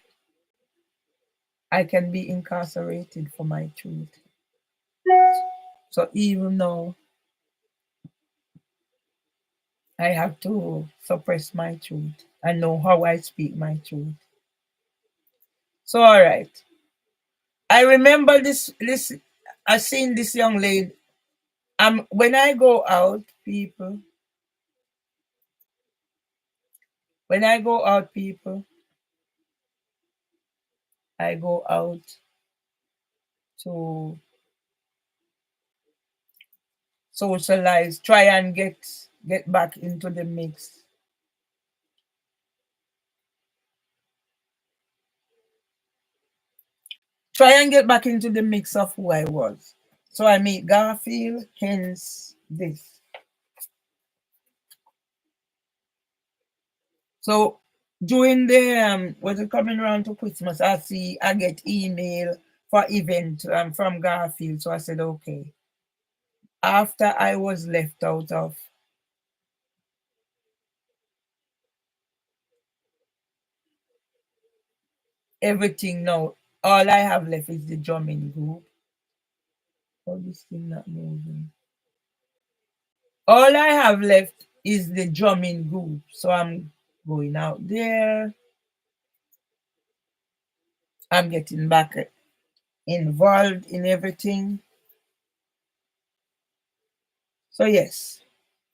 I can be incarcerated for my truth. So even though I have to suppress my truth and know how I speak my truth. So all right. I remember this I seen this young lady. When I go out, people, when I go out, people, I go out to socialize, try and get back into the mix. try and get back into the mix of who I was. So I meet Garfield, hence this. So during the was it coming around to Christmas, I get email for event from Garfield. So I said, okay. After I was left out of everything now, all I have left is the drumming group. Oh, this thing not moving. All I have left is the drumming group. So I'm going out there. I'm getting back involved in everything. So yes,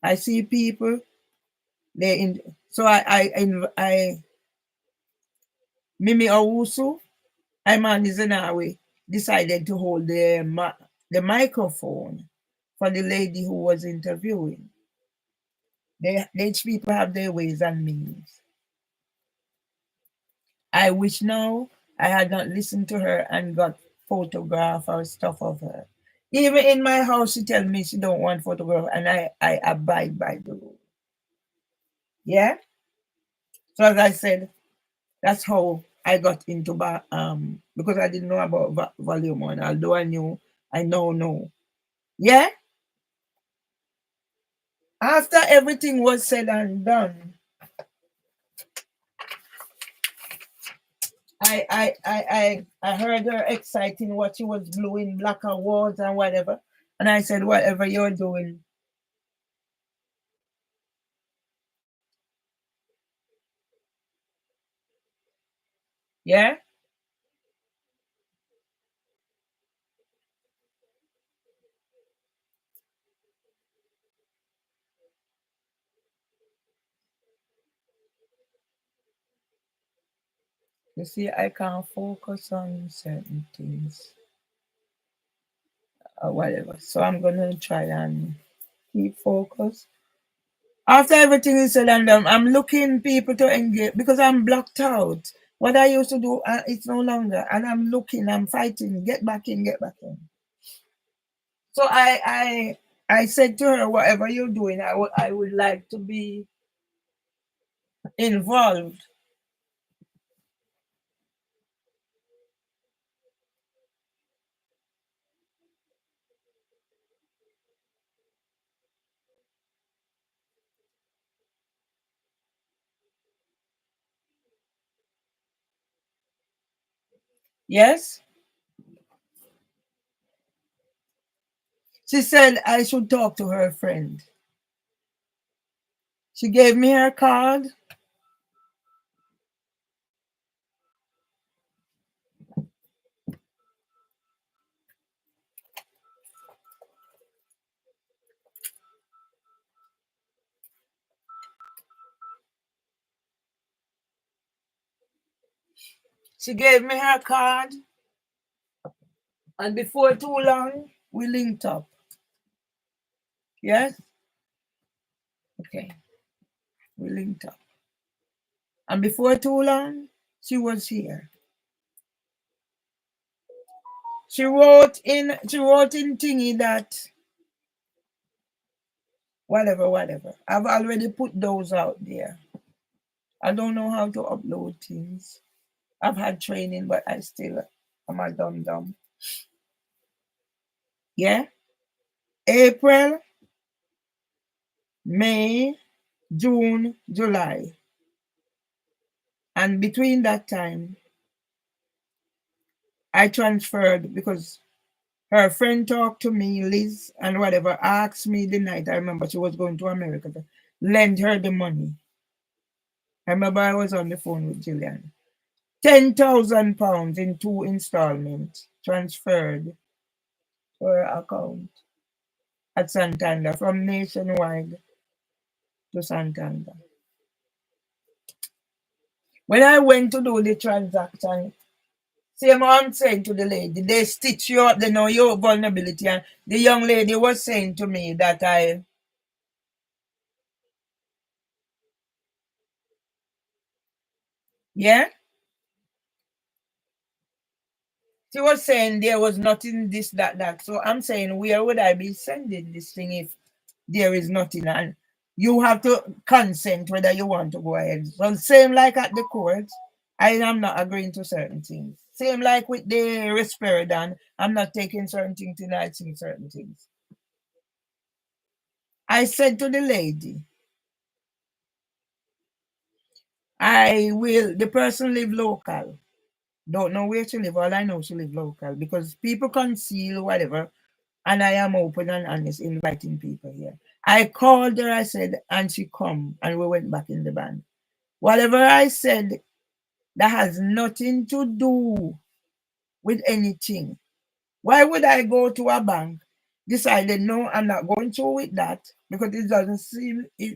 I see people. They in. So I Mimi Owusu, Iman Zenawi decided to hold the microphone for the lady who was interviewing. Each people have their ways and means. I wish now I had not listened to her and got photograph or stuff of her. Even in my house, she tell me she don't want photograph, and I abide by the rule. Yeah. So as I said, that's how I got into because I didn't know about volume one, although I now know. Yeah. After everything was said and done, I heard her exciting what she was blowing black awards and whatever. And I said, whatever you're doing. Yeah? You see, I can't focus on certain things or whatever. So I'm gonna try and keep focus. After everything is said and done, I'm looking people to engage because I'm blocked out. What I used to do, it's no longer, and I'm looking, I'm fighting, get back in, get back in. So I said to her, whatever you're doing, I would like to be involved. Yes? She said I should talk to her friend. She gave me her card. She gave me her card, and before too long, we linked up. Yes? Okay. We linked up. And before too long, she was here. She wrote in thingy that whatever. I've already put those out there. I don't know how to upload things. I've had training, but I still am a dumb. Yeah? April, May, June, July. And between that time, I transferred because her friend talked to me, Liz, and whatever, asked me the night. I remember she was going to America to lend her the money. I remember I was on the phone with Gillian. £10,000 in 2 installments transferred to her account at Santander from Nationwide to Santander. When I went to do the transaction, same I'm saying to the lady, they stitch you up, they know your vulnerability. And the young lady was saying to me that yeah, She was saying there was nothing, this, that. So I'm saying, where would I be sending this thing if there is nothing? And you have to consent whether you want to go ahead. Well, same like at the court, I am not agreeing to certain things. Same like with the risperidone, I'm not taking certain things till I see certain things. I said to the lady, the person live local. Don't know where she live. All I know she live local because people conceal whatever, and I am open and honest, inviting people here. I called her, I said, and she come, and we went back in the band. Whatever I said, that has nothing to do with anything. Why would I go to a bank, decided no, I'm not going through with that because it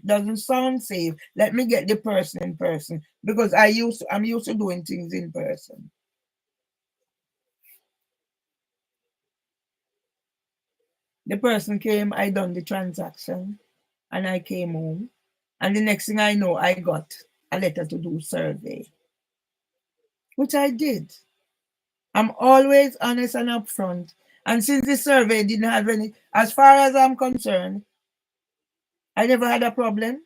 doesn't sound safe. Let me get the person in person because I'm used to doing things in person. The person came, I done the transaction, and I came home. And the next thing I know, I got a letter to do survey, which I did. I'm always honest and upfront. And since the survey didn't have any, as far as I'm concerned, I never had a problem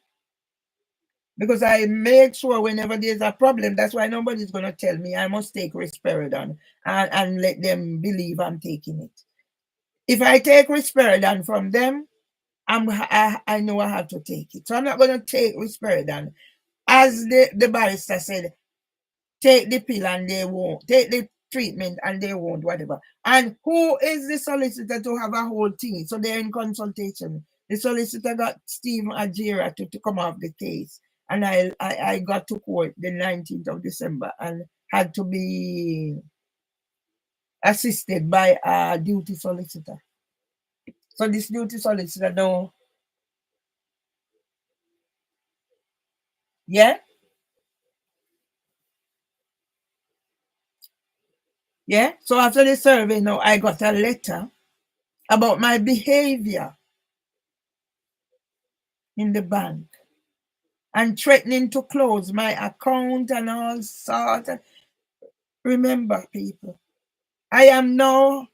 because I make sure whenever there's a problem, that's why nobody's going to tell me I must take risperidone and let them believe I'm taking it. If I take risperidone from them, I know I have to take it. So I'm not going to take risperidone. As the barrister said, take the pill and they won't. Take the treatment and they won't, whatever. And who is the solicitor to have a whole thing? So they're in consultation. The solicitor got Stephen Ajira to come off the case. And I got to court the 19th of December and had to be assisted by a duty solicitor. So this duty solicitor now, yeah, yeah. So after the survey now, I got a letter about my behavior in the bank and threatening to close my account and all sorts. Remember, people, I am now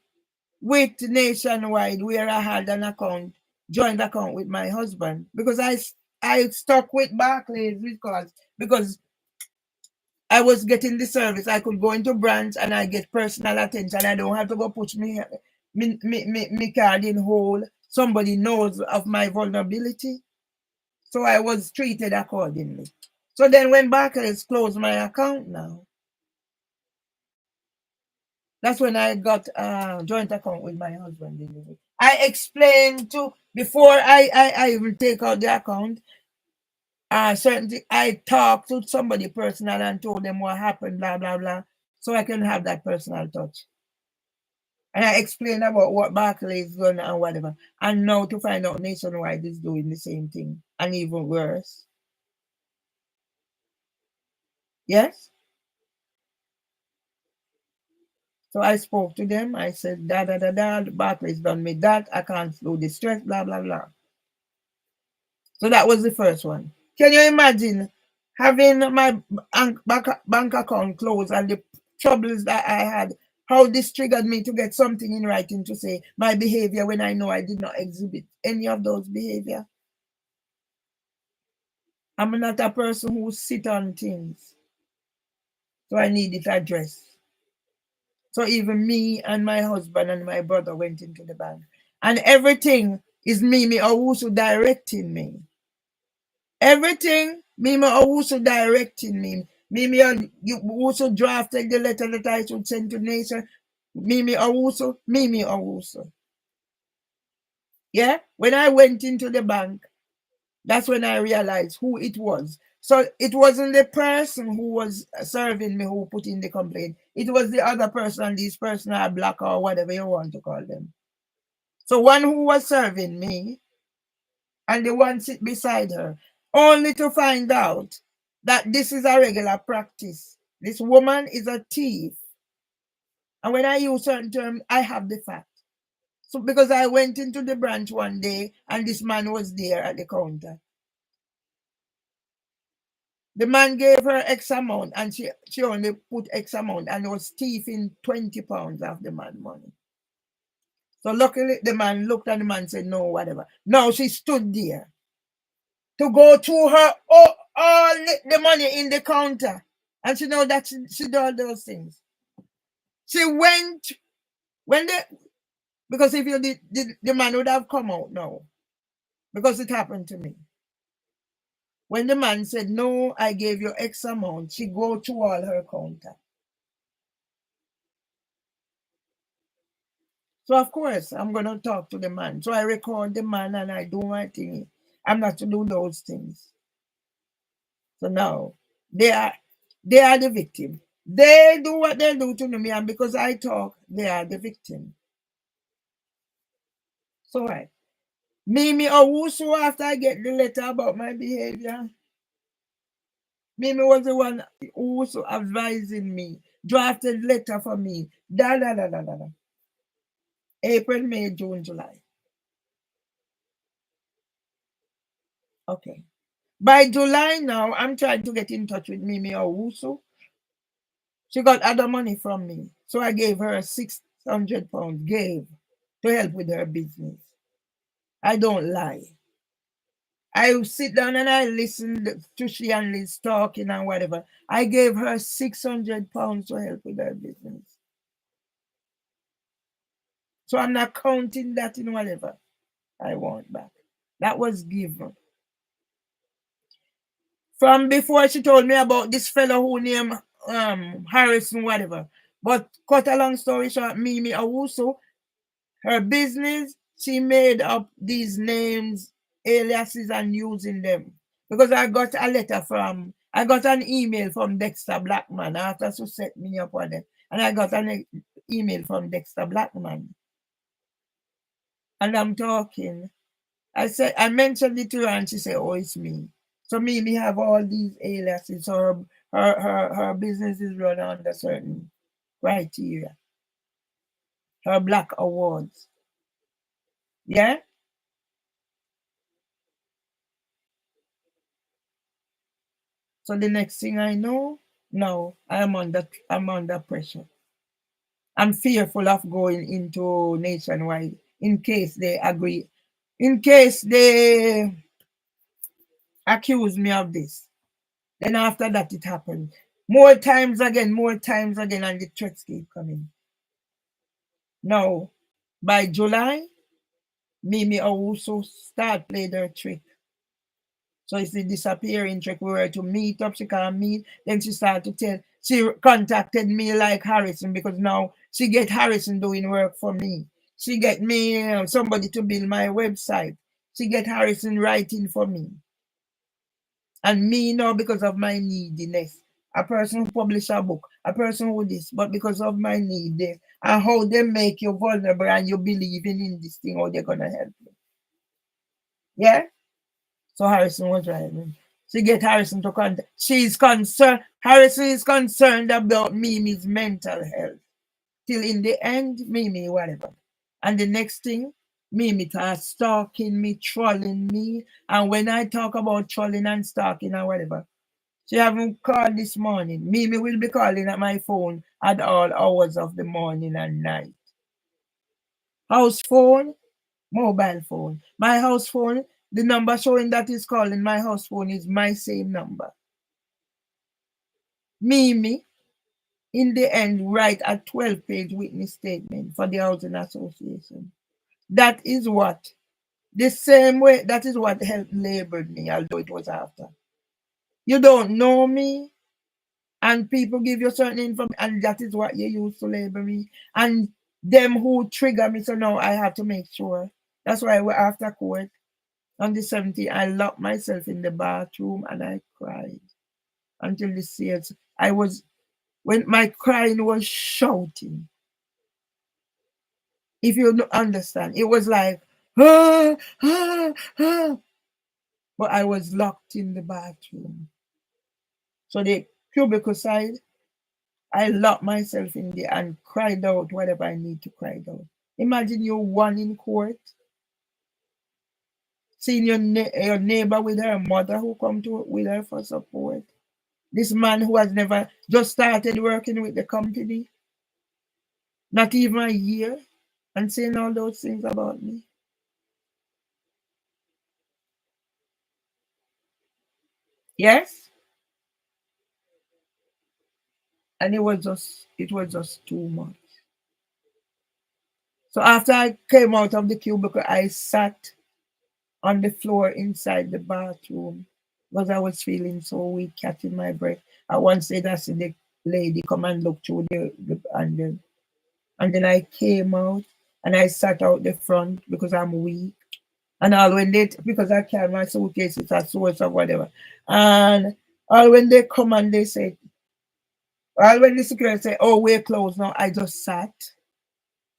with Nationwide where I had an account, joint account with my husband because I stuck with Barclays because I was getting the service. I could go into branch and I get personal attention. I don't have to go push me card in hole. Somebody knows of my vulnerability. So I was treated accordingly. So then when Barclays closed my account now, that's when I got a joint account with my husband. I explained to, before I even take out the account, certainly I talked to somebody personal and told them what happened, blah, blah, blah, so I can have that personal touch. And I explained about what Barclays done and whatever. And now to find out Nationwide is doing the same thing and even worse. Yes? So I spoke to them. I said, Barclays done me that. I can't do the stress, blah, blah, blah. So that was the first one. Can you imagine having my bank account closed and the troubles that I had? How this triggered me to get something in writing to say my behavior when I know I did not exhibit any of those behavior. I'm not a person who sit on things. So I need it addressed. So even me and my husband and my brother went into the bank. And everything is Mimi Owusu directing me. Everything, Mimi Owusu directing me. Mimi Owusu drafted the letter that I should send to Nation. Mimi Owusu. Yeah? When I went into the bank, that's when I realized who it was. So it wasn't the person who was serving me who put in the complaint. It was the other person, this person are black or whatever you want to call them. So one who was serving me and the one sit beside her, only to find out that this is a regular practice. This woman is a thief. And when I use certain terms, I have the fact. So because I went into the branch one day and this man was there at the counter. The man gave her X amount and she only put X amount and was thieving 20 pounds of the man money. So luckily the man looked at the man and said, no, whatever. Now she stood there to go through her all the money in the counter. And she know that she did all those things. She went when because if you did, the man would have come out now. Because it happened to me. When the man said, no, I gave you X amount, she go through all her counter. So of course, I'm going to talk to the man. So I record the man and I do my thing. I'm not to do those things. So now, they are the victim. They do what they do to me, and because I talk, they are the victim. So right. Mimi Owusu, after I get the letter about my behavior, Mimi was the one who was advising me, drafted letter for me. April, May, June, July. Okay. By July now, I'm trying to get in touch with Mimi Owusu. She got other money from me. So I gave her £600, gave to help with her business. I don't lie. I sit down and I listen to she and Liz talking and whatever. I gave her £600 to help with her business. So I'm not counting that in whatever I want back. That was given. From before she told me about this fellow who named Harrison, whatever. But cut a long story short, Mimi Owusu, her business, she made up these names, aliases, and using them. Because I got an email from Dexter Blackman after she set me up on it. And I got an email from Dexter Blackman. And I'm talking. I mentioned it to her and she said, oh, it's me. So Mimi have all these aliases. So her business is run under certain criteria. Her Black Awards. Yeah? So the next thing I know, now I'm under pressure. I'm fearful of going into Nationwide in case they agree, in case they accuse me of this. Then after that it happened. More times again, and the threats keep coming. Now, by July, Mimi Owusu start play their trick. So it's the disappearing trick. We were to meet up, she can't meet. Then she started to she contacted me like Harrison because now she get Harrison doing work for me. She get me somebody to build my website. She get Harrison writing for me. And me now because of my neediness. A person who publish a book, a person who this, but because of my need, and how they make you vulnerable and you believing in this thing, how they're gonna help you. Yeah? So Harrison was driving. She get Harrison to contact. She's concerned. Harrison is concerned about Mimi's mental health. Till in the end, Mimi, whatever. And the next thing, Mimi starts stalking me, trolling me. And when I talk about trolling and stalking or whatever, she haven't called this morning. Mimi will be calling at my phone at all hours of the morning and night. House phone, mobile phone. My house phone, the number showing that is calling my house phone is my same number. Mimi, in the end, write a 12-page witness statement for the Housing Association. That is what, the same way, that is what helped label me, although it was after. You don't know me, and people give you certain information, and that is what you use to label me. And them who trigger me, so now I have to make sure. That's why we're after court. On the 17th, I locked myself in the bathroom and I cried until the tears. When my crying was shouting. If you don't understand, it was like, ah, ah, ah. But I was locked in the bathroom. So the cubicle side, I locked myself in there and cried out whatever I need to cry out. Imagine you one in court, seeing your neighbor with her mother who come with her for support. This man who has never just started working with the company, not even a year, and saying all those things about me. Yes? And it was just too much. So after I came out of the cubicle, I sat on the floor inside the bathroom because I was feeling so weak, catching my breath. At one stage, I see the lady come and look through and then I came out and I sat out the front because I'm weak. And all when they, because I carry my suitcase, it's a source or whatever. And all when they come and they say, all when the security say, oh, we're closed now, I just sat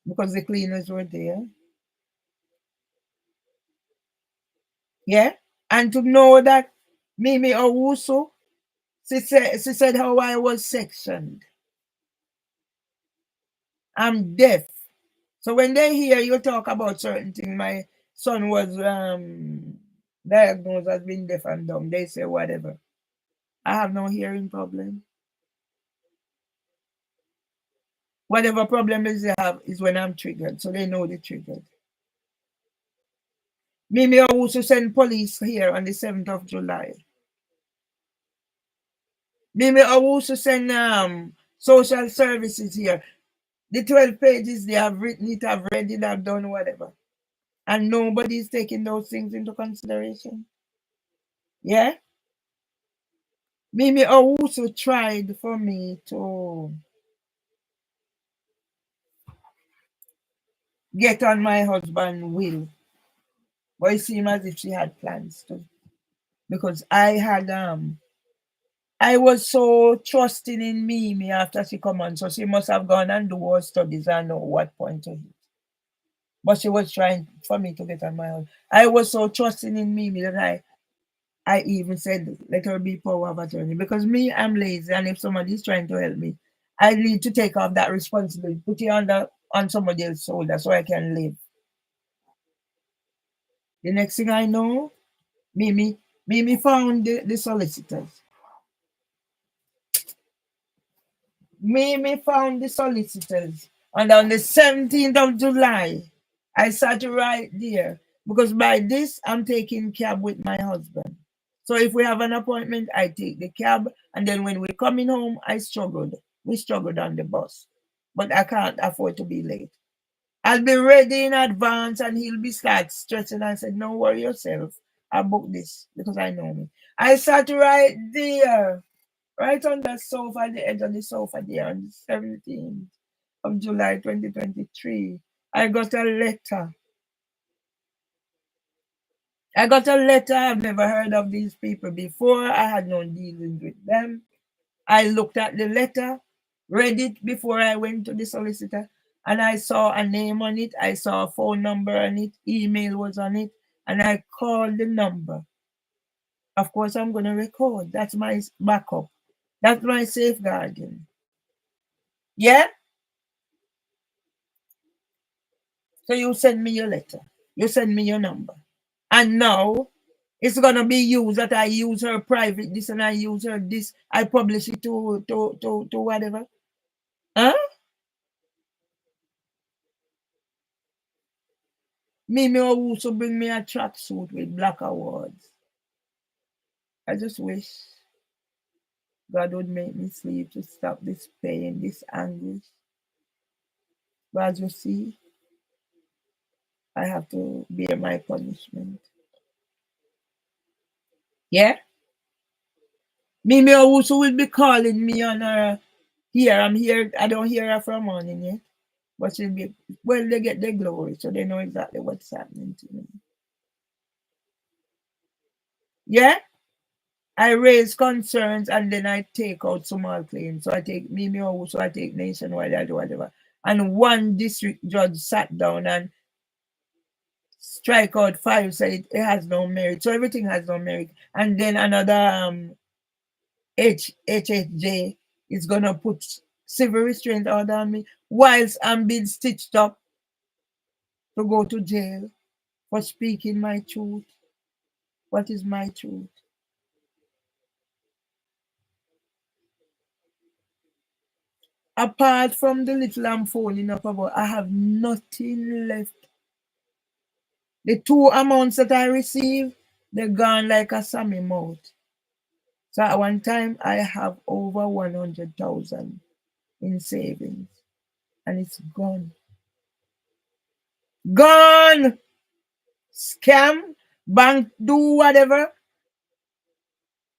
because the cleaners were there. Yeah. And to know that Mimi Owusu, she said how I was sectioned. I'm deaf. So when they hear you talk about certain things, my son was diagnosed as being deaf and dumb. They say whatever. I have no hearing problem. Whatever problem is they have is when I'm triggered, so they know the triggered. Mimi also send police here on the 7th of July. Mimi also send social services here. The 12 pages they have written it, I've read it, I've done whatever. And nobody's taking those things into consideration. Yeah? Mimi also tried for me to get on my husband's will. But it seemed as if she had plans to. Because I was so trusting in Mimi after she come on. So she must have gone and do her studies and know what point to hit. But she was trying for me to get on my own. I was so trusting in Mimi that I even said, let her be power of attorney. Because me, I'm lazy. And if somebody is trying to help me, I need to take off that responsibility, put it on somebody else's shoulder so I can live. The next thing I know, Mimi found the solicitors. Mimi found the solicitors. And on the 17th of July, I sat right there. Because by this, I'm taking cab with my husband. So if we have an appointment, I take the cab. And then when we're coming home, I struggled. We struggled on the bus. But I can't afford to be late. I'll be ready in advance and he'll be start stressing. I said, no worry yourself. I booked this because I know me. I sat right there, right on the sofa, the edge of the sofa there on the 17th of July 2023. I got a letter. I've never heard of these people before. I had no dealings with them. I looked at the letter, read it before I went to the solicitor, and I saw a name on it. I saw a phone number on it. Email was on it. And I called the number. Of course, I'm going to record. That's my backup. That's my safeguarding. Yeah? So you send me your letter. You send me your number. And now it's gonna be used that I use her private this and I use her this. I publish it to whatever. Huh? Mimi also bring me a tracksuit with black awards. I just wish God would make me sleep to stop this pain, this anguish. But as you see, I have to bear my punishment. Yeah? Mimi also will be calling me on her here. I'm here. I don't hear her from morning yet. But she'll be, well, they get their glory, so they know exactly what's happening to me. Yeah? I raise concerns and then I take out small claims. So I take Mimi also, I take Nationwide, I do whatever. And one district judge sat down and strike out five, said it has no merit. So everything has no merit. And then another HHJ is gonna put civil restraint order on me whilst I'm being stitched up to go to jail for speaking my truth. What is my truth? Apart from the little I'm phoning up about, I have nothing left. The two amounts that I receive, they're gone like a Sammy mouth. So at one time, I have over 100,000 in savings, and it's gone. Gone! Scam, bank do whatever,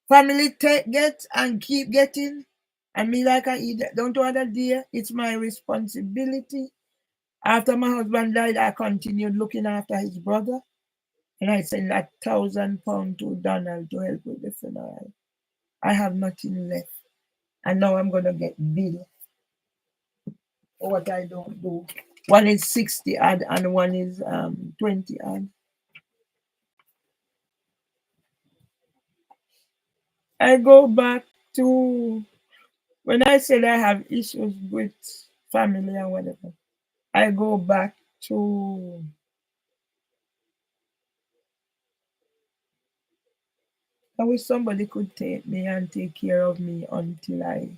family take get and keep getting. And me like I eat, don't other dear, it's my responsibility. After my husband died, I continued looking after his brother. And I sent that £1,000 to Donald to help with the funeral. I have nothing left. And now I'm gonna get bill for what I don't do. One is 60 odd and one is 20 odd. I go back to when I said I have issues with family and whatever. I go back to I wish somebody could take me and take care of me until I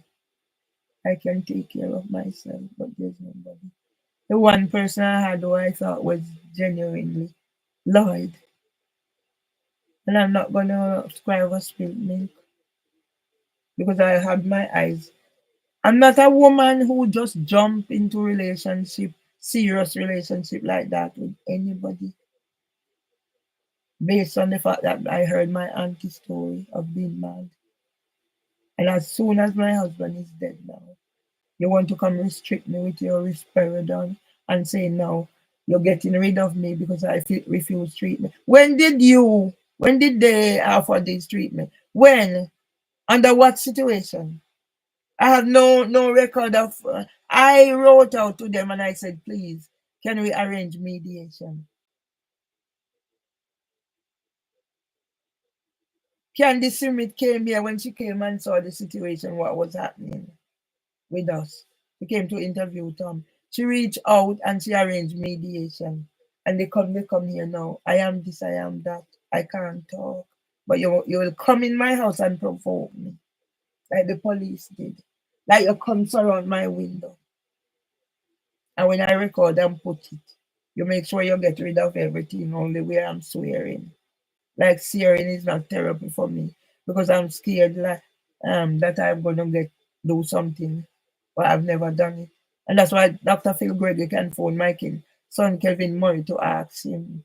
can take care of myself, but there's nobody. The one person I had who I thought was genuinely Lloyd, and I'm not gonna cry over spilled milk because I had my eyes. I'm not a woman who just jump into relationship, serious relationship like that with anybody based on the fact that I heard my auntie's story of being mad. And as soon as my husband is dead now, you want to come restrict me with your risperidone and say no, you're getting rid of me because I refuse treatment. When did they offer this treatment? When? Under what situation? I have no record of. I wrote out to them and I said, please, can we arrange mediation? Candy Simit came here when she came and saw the situation, what was happening with us. She came to interview Tom. She reached out and she arranged mediation. And they come here now. I am this, I am that. I can't talk. But you will come in my house and provoke me, like the police did. Like you come surround my window. And when I record and put it, you make sure you get rid of everything, only where I'm swearing. Like swearing is not therapy for me because I'm scared like that I'm gonna get do something, but I've never done it. And that's why Dr. Phil Gregory can phone my kid, son Kevin Murray to ask him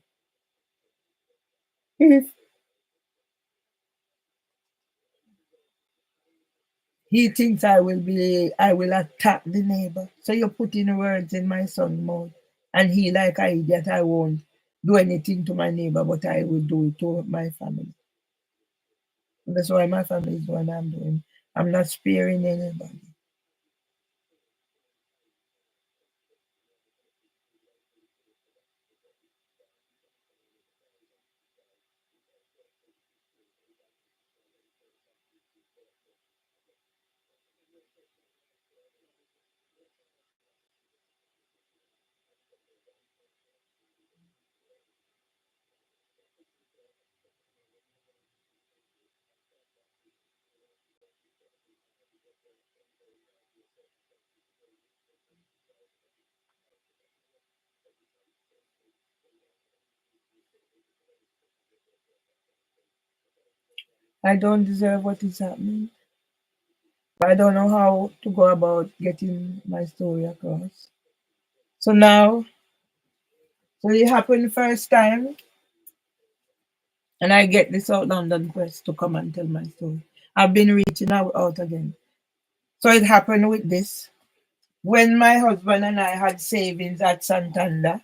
if he thinks I will attack the neighbor. So you're putting words in my son's mouth. And he like I idiot, I won't do anything to my neighbor, but I will do it to my family. And that's why my family is what I'm doing. I'm not sparing anybody. I don't deserve what is happening. But I don't know how to go about getting my story across. So now, so it happened first time, and I get this South London press to come and tell my story. I've been reaching out again. So it happened with this. When my husband and I had savings at Santander,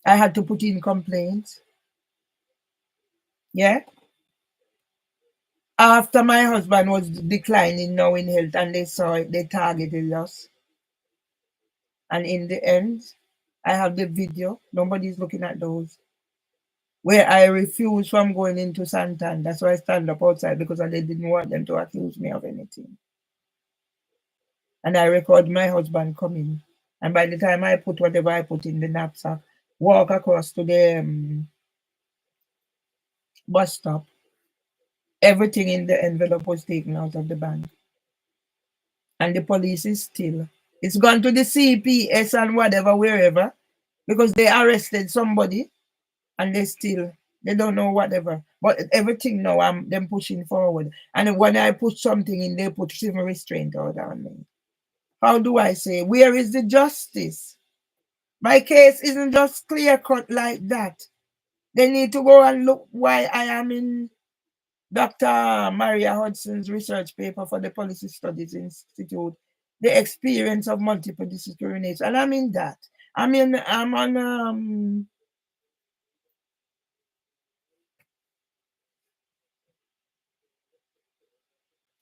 I had to put in complaints. Yeah. After my husband was declining now in health and they saw it, they targeted us. And in the end, I have the video. Nobody's looking at those. Where I refused from going into Santan. That's why I stand up outside because they didn't want them to accuse me of anything. And I record my husband coming. And by the time I put whatever I put in the knapsack, walk across to the bus stop, everything in the envelope was taken out of the bank. and the police is still. It's gone to the CPS and whatever, wherever, because they arrested somebody and they don't know whatever. But everything now, I'm them pushing forward. And when I put something in, they put civil restraint order on me. How do I say? Where is the justice? My case isn't just clear cut like that. They need to go and look why I am in Dr. Maria Hudson's research paper for the Policy Studies Institute, the experience of multiple discrimination. And I'm in that. I'm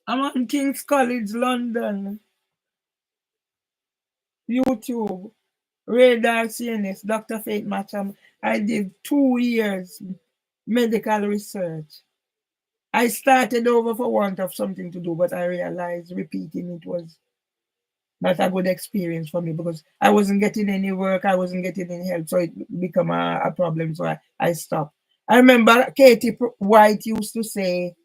on King's College London, YouTube, Radar CNS, Dr. Faith Macham. I did 2 years medical research. I started over for want of something to do, but I realized repeating it was not a good experience for me because I wasn't getting any work, I wasn't getting any help, so it became a problem. So I stopped. I remember Katie White used to say,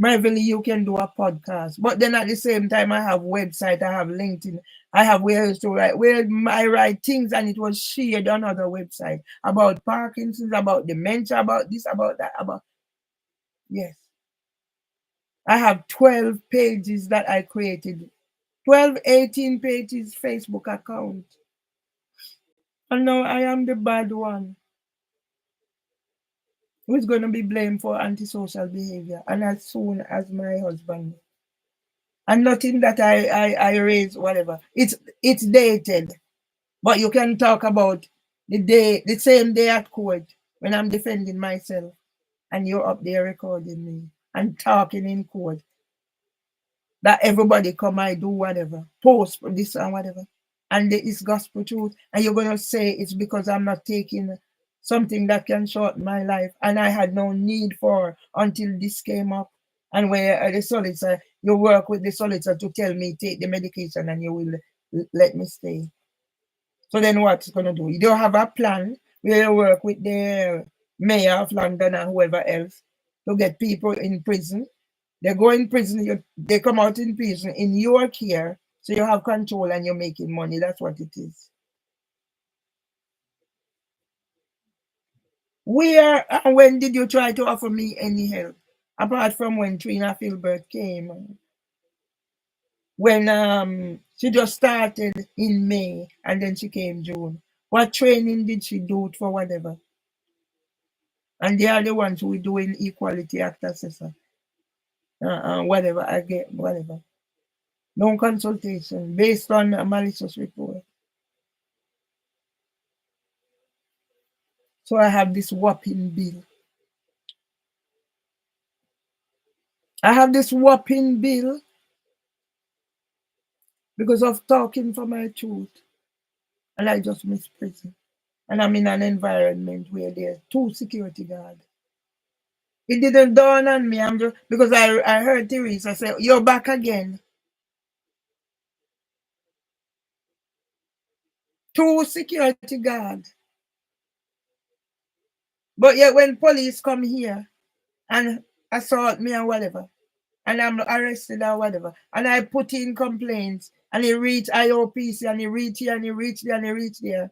Mervily, you can do a podcast. But then at the same time, I have website, I have LinkedIn, I have ways to write, where I write things and it was shared on other website about Parkinson's, about dementia, about this, about that, about, yes. I have 12 pages that I created, 12, 18 pages Facebook account. And now I am the bad one who's going to be blamed for antisocial behavior. And as soon as my husband, and nothing that I raise, whatever, it's dated. But you can talk about the same day at court when I'm defending myself and you're up there recording me and talking in court that everybody come, I do whatever, post this and whatever. And it's gospel truth. And you're going to say it's because I'm not taking something that can shorten my life. And I had no need for until this came up. And where the solicitor, you work with the solicitor to tell me take the medication and you will let me stay. So then what's going to do? You don't have a plan where you work with the mayor of London and whoever else to get people in prison. They go in prison, they come out in prison in your care, so you have control and you're making money. That's what it is. Where and when did you try to offer me any help? Apart from when Trina Filbert came. When she just started in May and then she came June. What training did she do for whatever? And they are the ones who are doing Equality Act assessor. Whatever, I get, whatever. No consultation based on a malicious report. So I have this whopping bill. I have this whopping bill because of talking for my truth. And I just miss prison. And I'm in an environment where there's 2 security guards. It didn't dawn on me. I'm just because I heard Teresa say, "You're back again." 2 security guards. But yet when police come here and assault me and whatever, and I'm arrested or whatever, and I put in complaints, and he reach IOPC, and he reach here, and he reach there, and he reach there,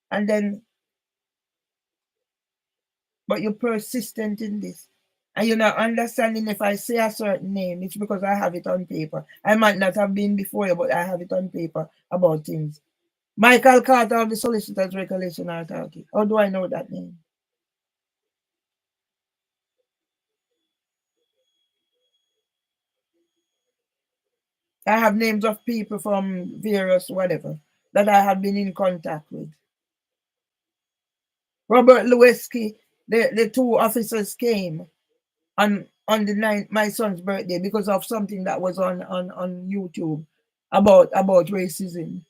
and then, but you're persistent in this, and you're not understanding if I say a certain name, it's because I have it on paper. I might not have been before you, but I have it on paper about things. Michael Carter of the Solicitors Regulation Authority. How do I know that name? I have names of people from various whatever that I have been in contact with. Robert Lewinsky, the 2 officers came on the 9th, my son's birthday, because of something that was on YouTube about racism.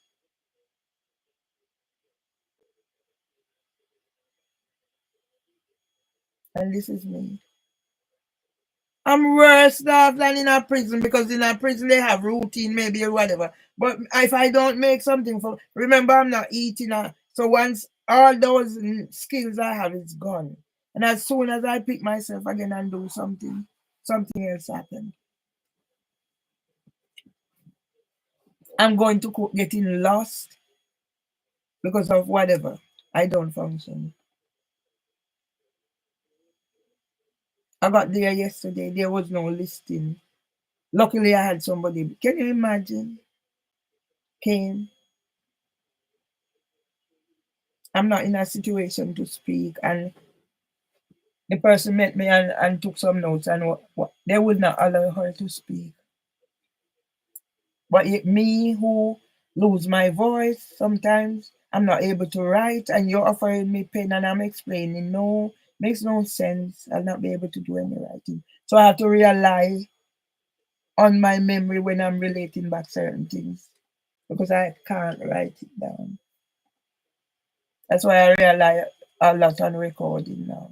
And this is me. I'm worse off than in a prison because in a prison they have routine maybe or whatever. But if I don't make something for, remember I'm not eating. So once all those skills I have is gone. And as soon as I pick myself again and do something else happens. I'm going to getting lost because of whatever. I don't function. I got there yesterday. There was no listing. Luckily, I had somebody. Can you imagine? Came. I'm not in a situation to speak, and the person met me and took some notes, and they would not allow her to speak. But me who lose my voice sometimes, I'm not able to write, and you're offering me pen, and I'm explaining. No, makes no sense. I'll not be able to do any writing. So I have to rely on my memory when I'm relating back certain things because I can't write it down. That's why I rely a lot on recording now.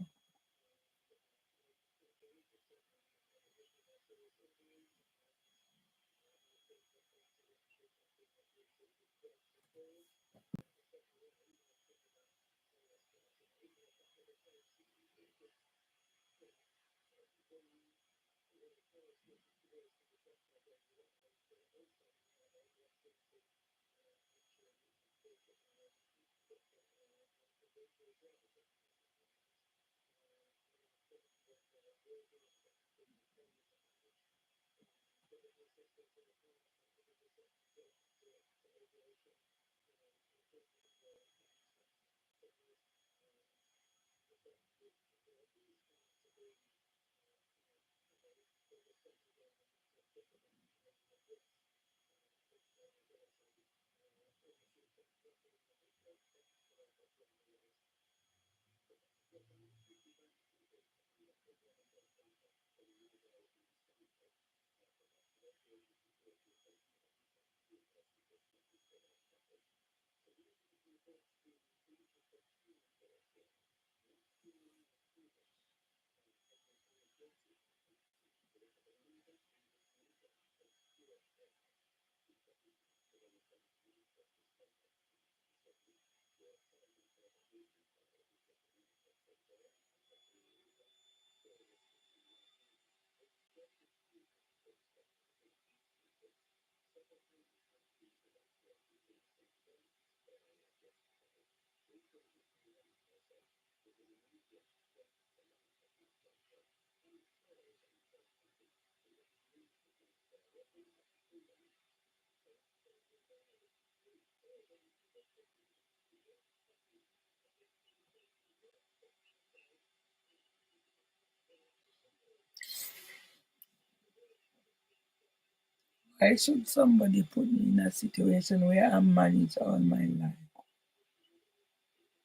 Why should somebody put me in a situation where I manage all my life?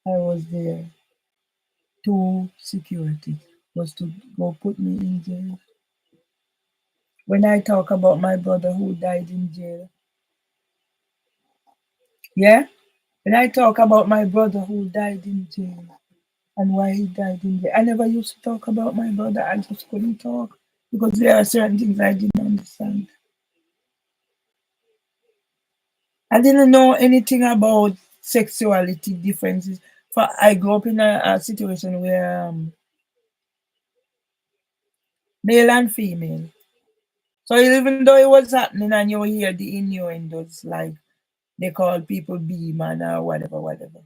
I was there. Two security was to go put me in jail. When I talk about my brother who died in jail, yeah? When I talk about my brother who died in jail and why he died in jail, I never used to talk about my brother. I just couldn't talk because there are certain things I didn't understand. I didn't know anything about sexuality differences. For I grew up in a situation where male and female. So even though it was happening and you hear the innuendos like they call people B man or whatever, whatever.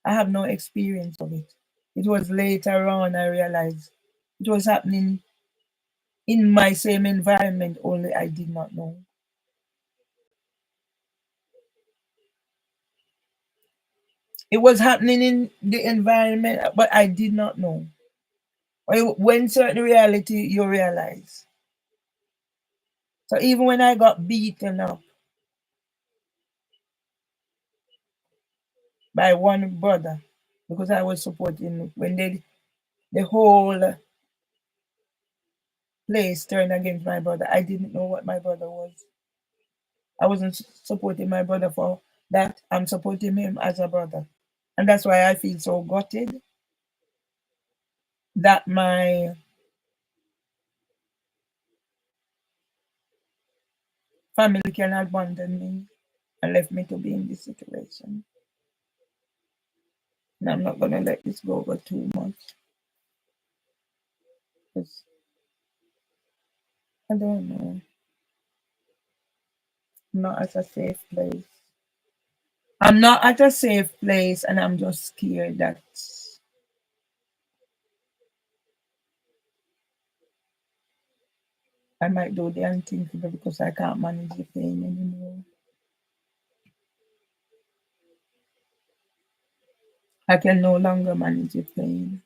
I have no experience of it. It was later on I realized it was happening in my same environment, only I did not know. It was happening in the environment, but I did not know. When certain reality you realize. So even when I got beaten up by one brother, because I was supporting when the whole place turned against my brother, I didn't know what my brother was. I wasn't supporting my brother for that. I'm supporting him as a brother. And that's why I feel so gutted that my family can abandon me and left me to be in this situation. And I'm not gonna let this go over too much. Because I don't know. I'm not at a safe place. I'm not at a safe place, and I'm just scared that I might do the unthinkable because I can't manage the pain anymore. I can no longer manage the pain.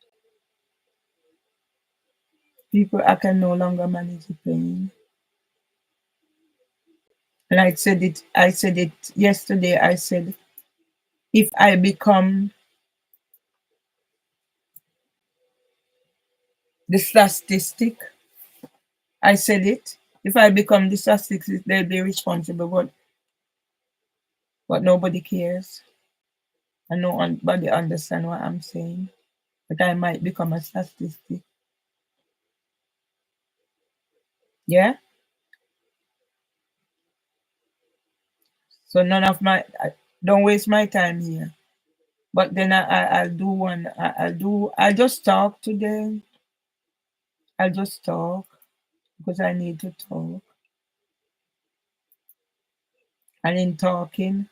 People, I can no longer manage the pain. And I said it yesterday. I said, if I become the statistic, I said it. If I become the statistic, they'll be responsible, but nobody cares. And nobody understand what I'm saying. But I might become a statistic. Yeah. So none of don't waste my time here. But then I'll do one. I'll just talk to them. I'll just talk because I need to talk. And in talking,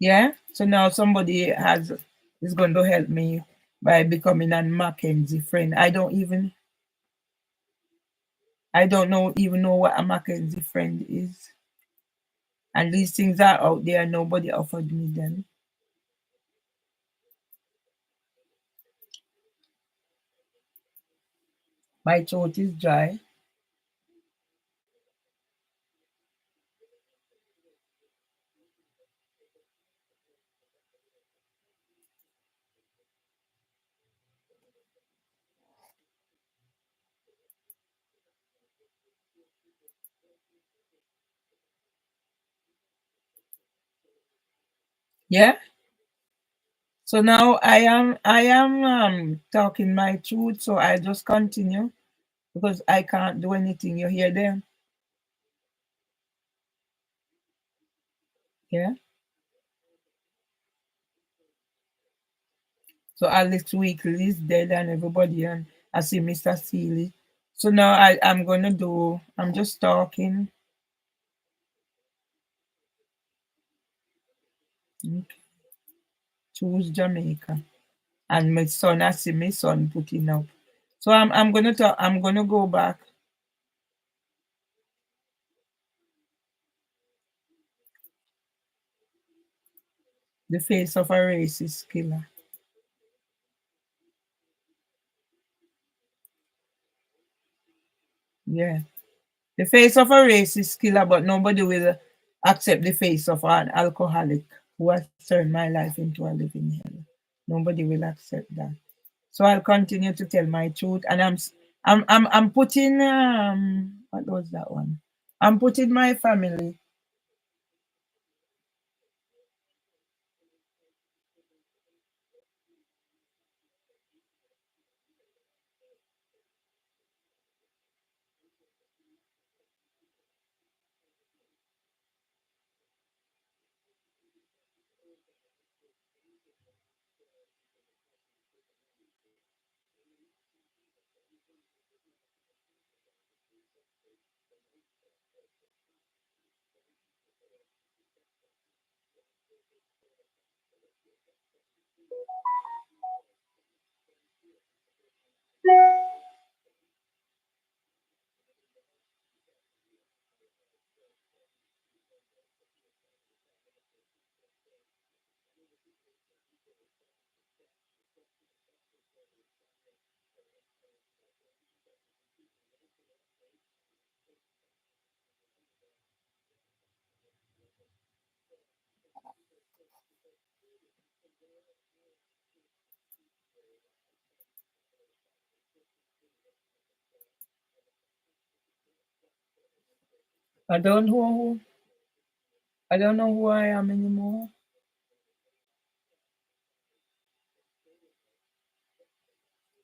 yeah. So now somebody is going to help me by becoming a Mackenzie friend. I don't know even know what a Mackenzie friend is. And these things are out there. Nobody offered me them. My throat is dry. Yeah. So now I am talking my truth. So I just continue because I can't do anything. You hear them? Yeah. So Alex Weekly is dead and everybody, and I see Mr. Seeley. So now I'm just talking. Okay. Choose Jamaica. And my son, I see my son putting up. So I'm gonna go back. The face of a racist killer. Yeah. The face of a racist killer, but nobody will accept the face of an alcoholic who has turned my life into a living hell. Nobody will accept that. So I'll continue to tell my truth, and I'm putting what was that one? I'm putting my family. I don't know who I don't know who I am anymore.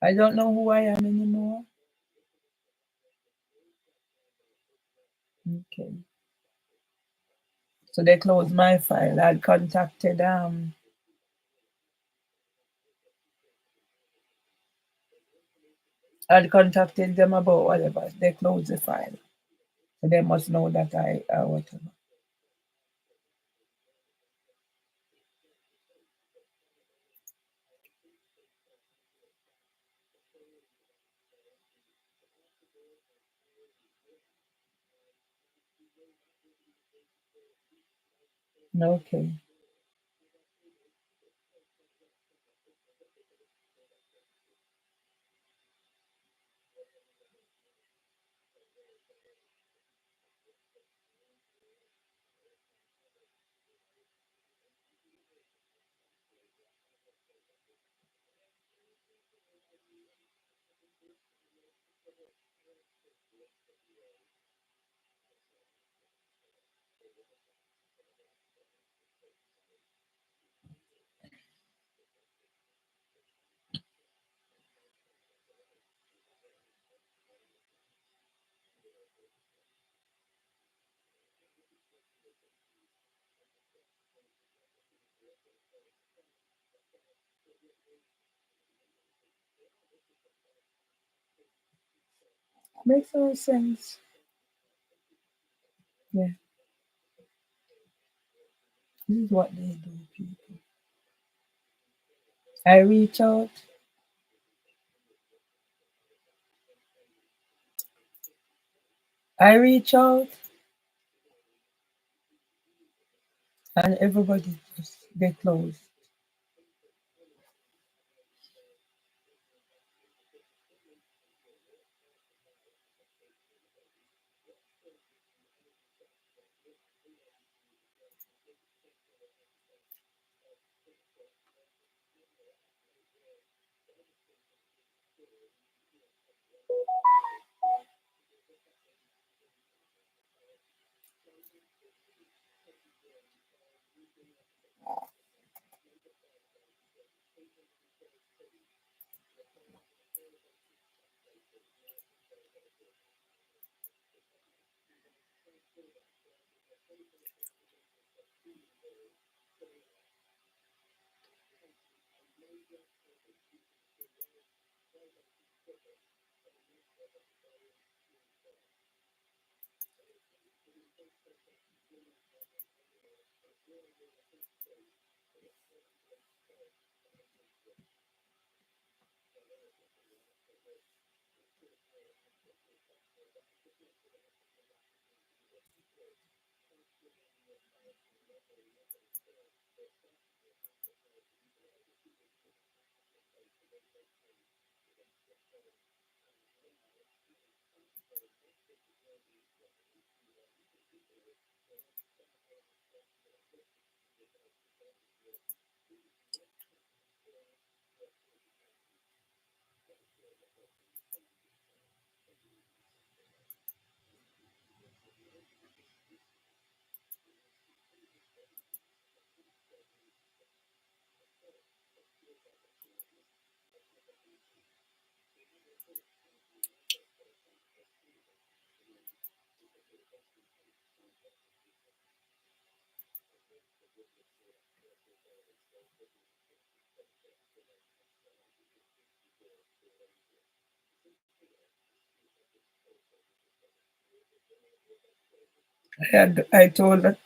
I don't know who I am anymore. Okay. So they closed my file. I'd contacted I'd contacted them about whatever. They closed the file. So they must know that I whatever. Okay. Makes no sense. Yeah. This is what they do, people. I reach out. I reach out and everybody just get close.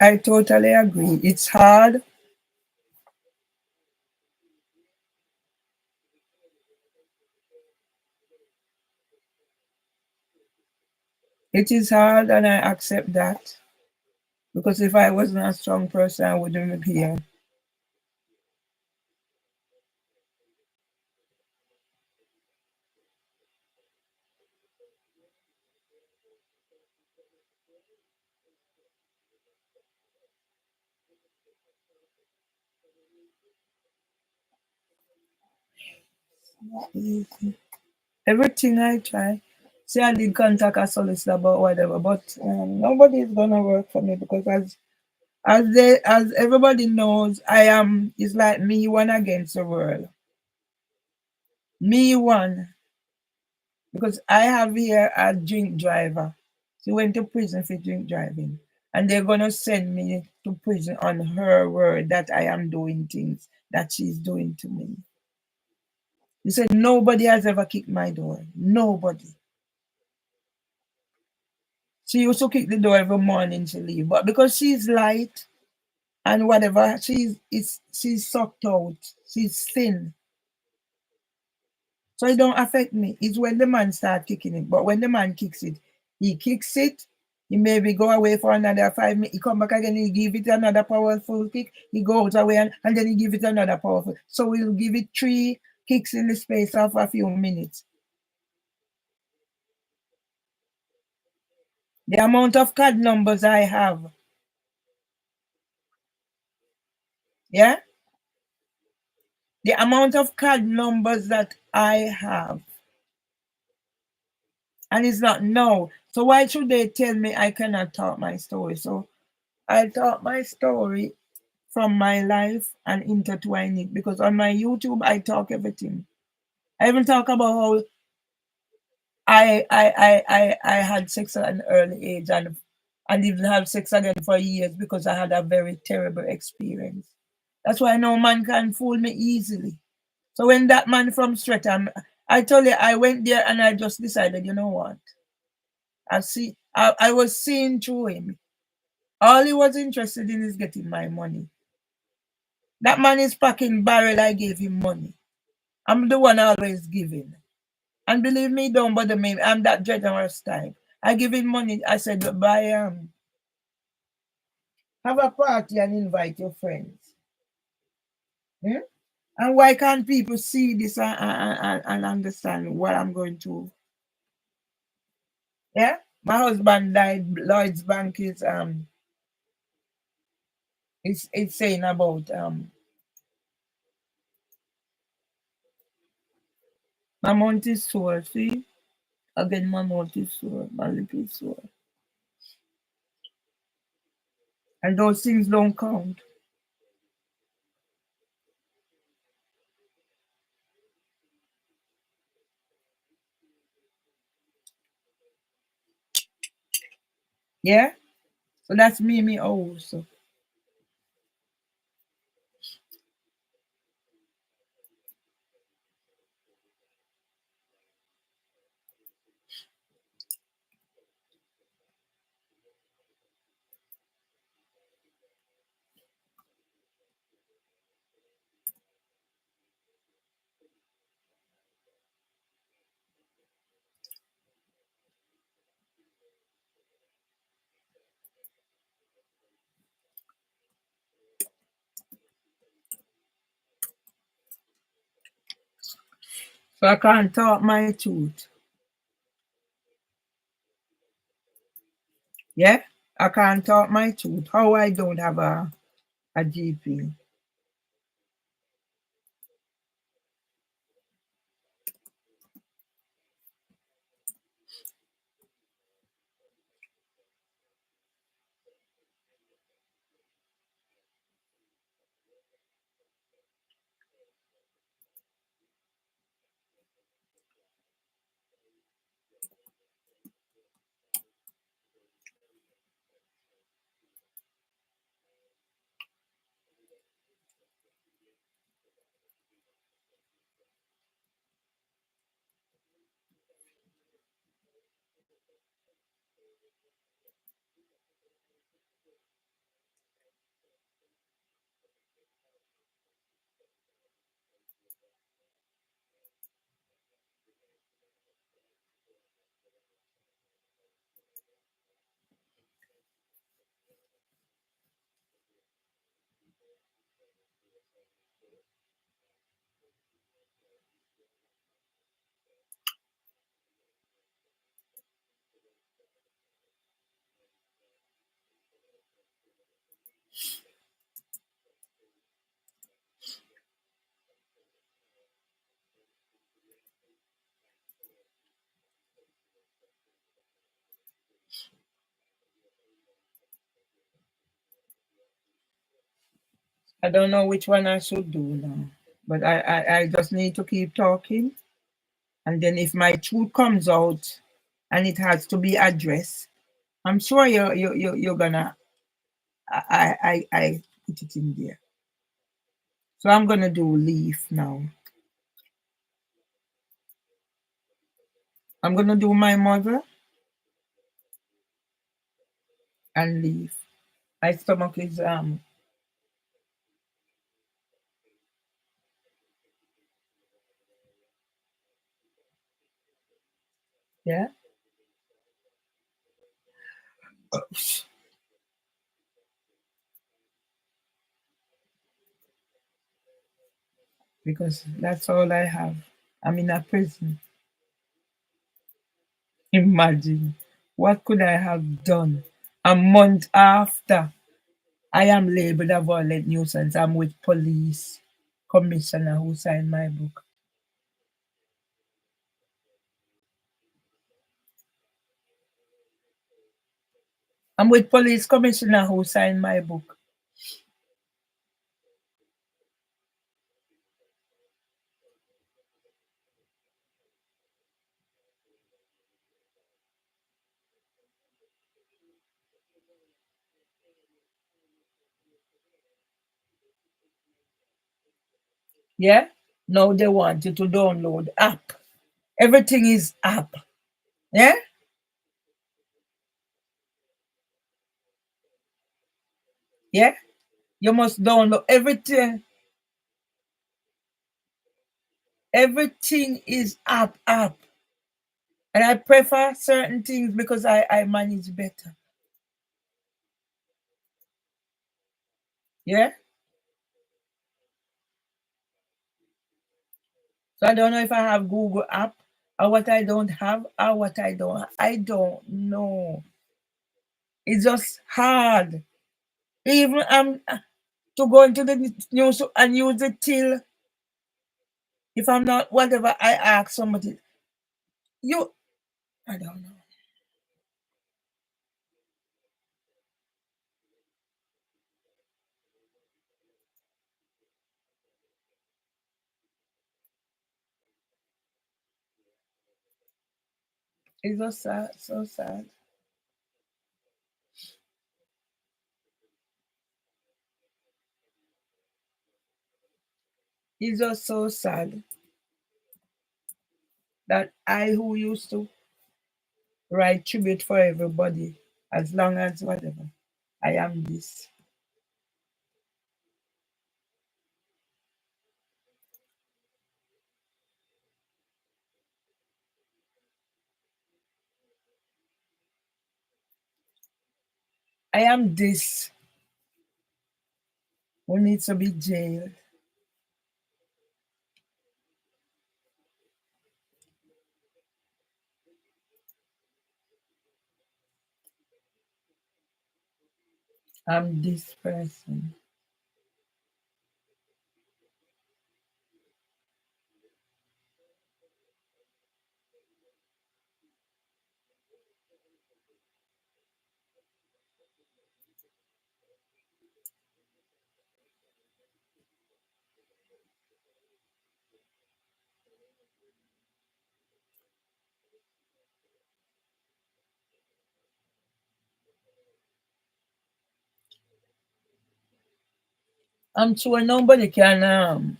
I totally agree. It's hard. It is hard, and I accept that because if I wasn't a strong person, I wouldn't be here. Everything I try. See, I did contact a solicitor about whatever, but nobody is gonna work for me because as everybody knows, I am. It's like me one against the world. Me one because I have here a drink driver. She went to prison for drink driving, and they're gonna send me to prison on her word that I am doing things that she's doing to me. He said, nobody has ever kicked my door. Nobody. She used to kick the door every morning to leave. But because she's light and whatever, she's sucked out. She's thin. So it don't affect me. It's when the man start kicking it. But when the man kicks it, he kicks it. He maybe go away for another 5 minutes. He come back again. He give it another powerful kick. He goes away and then he give it another powerful. So we'll give it 3 kicks in the space of a few minutes. The amount of card numbers I have. Yeah? The amount of card numbers that I have. And it's not no. So why should they tell me I cannot talk my story? So I talk my story from my life and intertwine it, because on my YouTube I talk everything. I even talk about how I had sex at an early age and didn't have sex again for years because I had a very terrible experience. That's why no man can fool me easily. So when that man from Streatham, I told you I went there and I just decided, you know what? I was seeing through him. All he was interested in is getting my money. That man is packing barrel, I gave him money. I'm the one always giving. And believe me, don't bother me. I'm that generous type. I give him money. I said, buy have a party and invite your friends. Hmm? And why can't people see this and understand what I'm going through? Yeah? My husband died. Lloyd's Bank is it's saying about my mount is sore, see? Again, my mouth is sore, my lip is sore. And those things don't count. Yeah? So that's me also. So I can't talk my truth. Yeah? I can't talk my truth. How I don't have a GP. I don't know which one I should do now. But I just need to keep talking. And then if my truth comes out and it has to be addressed, I'm sure you're gonna I put it in there. So I'm gonna do leaf now. I'm gonna do my mother and leave. My stomach is yeah, because that's all I have. I'm in a prison. Imagine what could I have done a month after I am labeled a violent nuisance. I'm with police commissioner who signed my book. I'm with police commissioner who signed my book. Yeah? Now they want you to download app. Everything is app. Yeah? Yeah? You must download everything. Everything is app. And I prefer certain things because I manage better. Yeah? So I don't know if I have Google app or what I don't have or what I don't know. It's just hard. Even to go into the news and use it till if I'm not whatever I ask somebody. You I don't know. It's just sad, so sad. It's just so sad that I who used to write tribute for everybody as long as whatever. I am this. I am this who needs to be jailed. I'm this person. I'm sure nobody can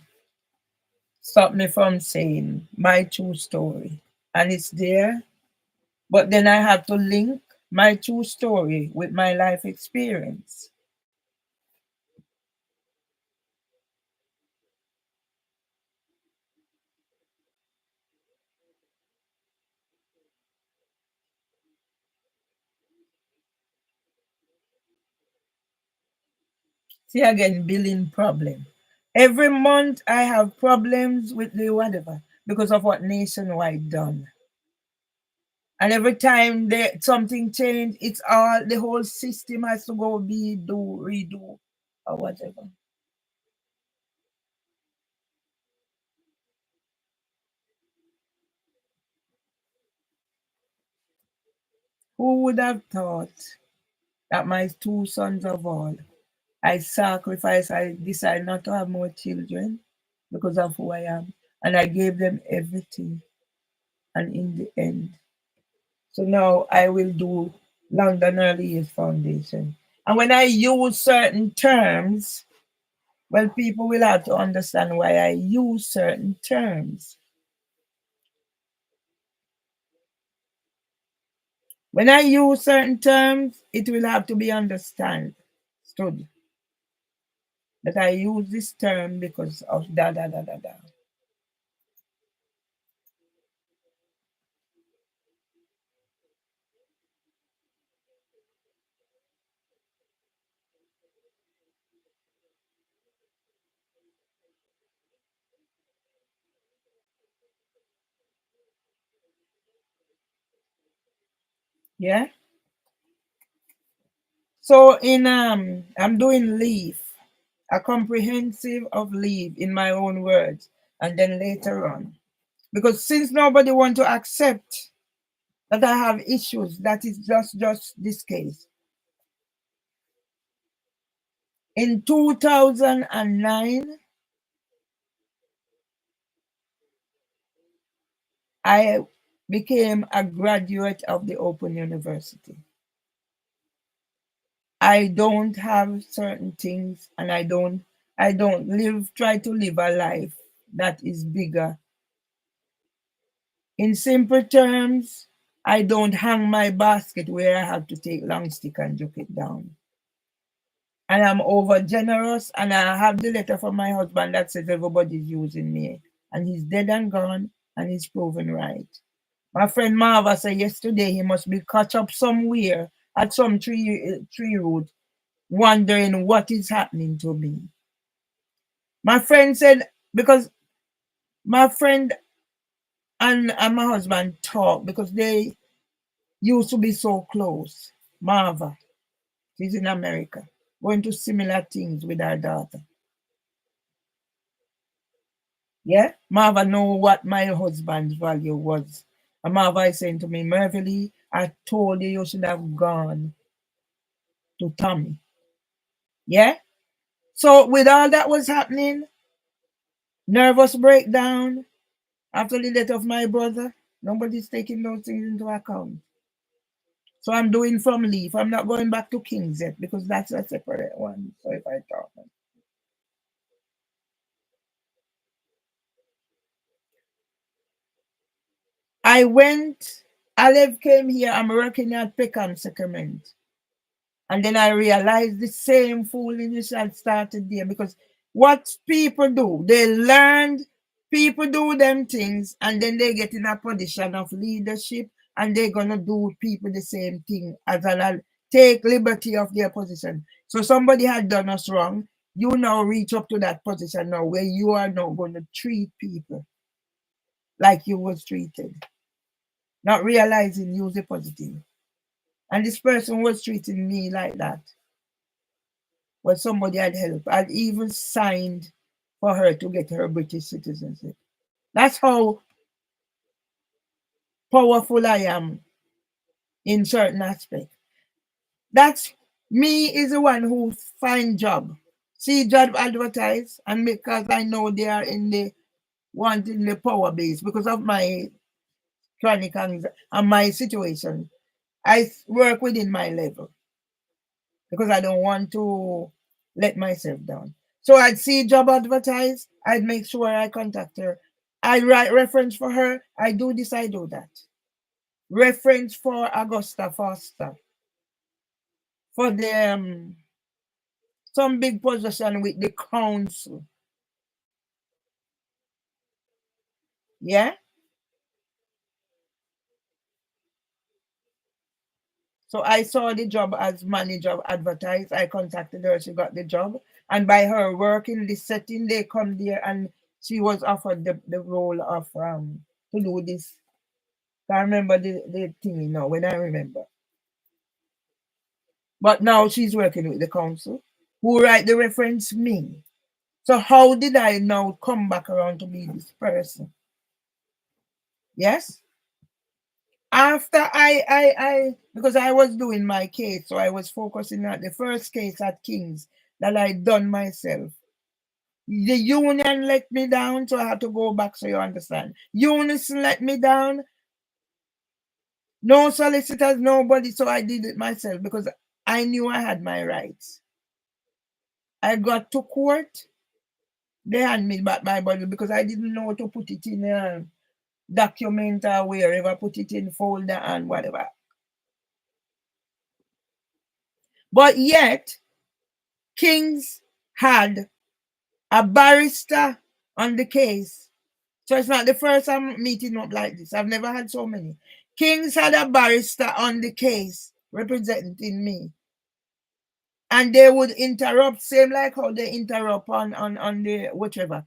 stop me from saying my true story. And it's there. But then I have to link my true story with my life experience. See again, billing problem. Every month I have problems with the whatever because of what Nationwide done. And every time something change, it's all the whole system has to go be do redo or whatever. Who would have thought that my two sons of all, I sacrificed, I decided not to have more children because of who I am. And I gave them everything. And in the end, so now I will do London Early Years Foundation. And when I use certain terms, well, people will have to understand why I use certain terms. When I use certain terms, it will have to be understood that I use this term because of da da da da da. Yeah. So I'm doing leave, a comprehensive of leave in my own words, and then later on, because since nobody want to accept that I have issues, that is just this case. In 2009, I became a graduate of the Open University. I don't have certain things, and I don't try to live a life that is bigger. In simple terms, I don't hang my basket where I have to take long stick and joke it down. And I'm over generous, and I have the letter from my husband that says everybody's using me. And he's dead and gone, and he's proven right. My friend Marva said yesterday he must be caught up somewhere at some tree root, wondering what is happening to me. My friend said, because my friend and my husband talk because they used to be so close. Marva, she's in America, going to similar things with her daughter. Yeah, Marva know what my husband's value was. And Marva is saying to me, Mervily, I told you you should have gone to Tommy. Yeah? So with all that was happening, nervous breakdown after the death of my brother, nobody's taking those things into account. So I'm doing from leave. I'm not going back to Kings yet because that's a separate one. So if I talk, I went, Alev came here, I'm working at Peckham Sacrament. And then I realized the same foolishness had started there because what people do, they learned, people do them things and then they get in a position of leadership and they're going to do people the same thing as an take liberty of their position. So somebody had done us wrong. You now reach up to that position now where you are now going to treat people like you was treated, not realizing you was a positive. And this person was treating me like that. When somebody had helped. I'd even signed for her to get her British citizenship. That's how powerful I am in certain aspects. That's me is the one who find job, see job advertised, and because I know they are in the wanting the power base because of my chronic anxiety and my situation. I work within my level because I don't want to let myself down. So I'd see job advertised, I'd make sure I contact her. I write reference for her. I do this, I do that. Reference for Augusta Foster for the some big position with the council. Yeah. So I saw the job as manager advertised. I contacted her. She got the job, and by her work in this setting, they come there and she was offered the role of to do this. I remember the thing, you know, when I remember. But now she's working with the council. Who write the reference? Me. So how did I now come back around to be this person? Yes. After I because I was doing my case, so I was focusing on the first case at King's that I done myself. The union let me down, so I had to go back. So you understand? Unison let me down. No solicitors, nobody. So I did it myself because I knew I had my rights. I got to court. They hand me back my body because I didn't know to put it in a document or wherever, put it in folder and whatever. But yet, Kings had a barrister on the case. So it's not the first I'm meeting up like this. I've never had so many. Kings had a barrister on the case representing me. And they would interrupt, same like how they interrupt on the whichever,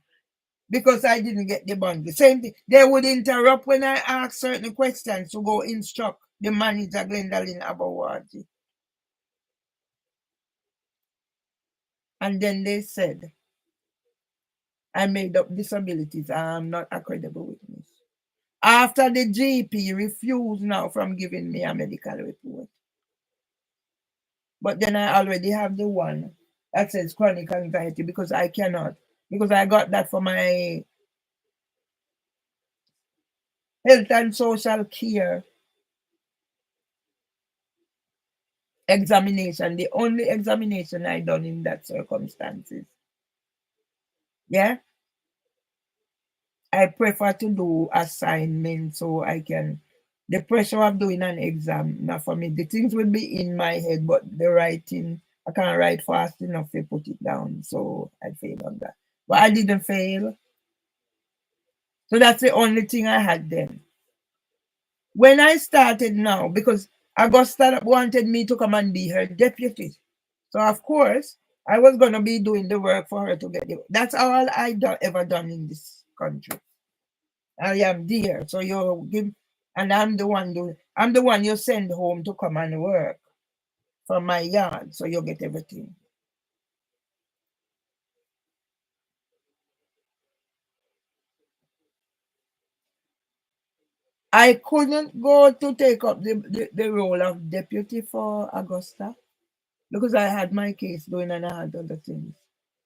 because I didn't get the bundle. Same thing. They would interrupt when I ask certain questions to go instruct the manager, Glendalyn Abawaji. And then they said, I made up disabilities. I'm not a credible witness. After the GP refused now from giving me a medical report. But then I already have the one that says chronic anxiety because I cannot. Because I got that for my health and social care examination. The only examination I done in that circumstances. Yeah. I prefer to do assignments so I can. The pressure of doing an exam, not for me. The things will be in my head, but the writing, I can't write fast enough to put it down. So I failed on that. But I didn't fail. So that's the only thing I had then. When I started now, because Augusta wanted me to come and be her deputy. So of course, I was going to be doing the work for her to get it. That's all I ever done in this country. I am there. So you give, and I'm the one you send home to come and work from my yard. So you get everything. I couldn't go to take up the role of deputy for Augusta because I had my case going and I had other things.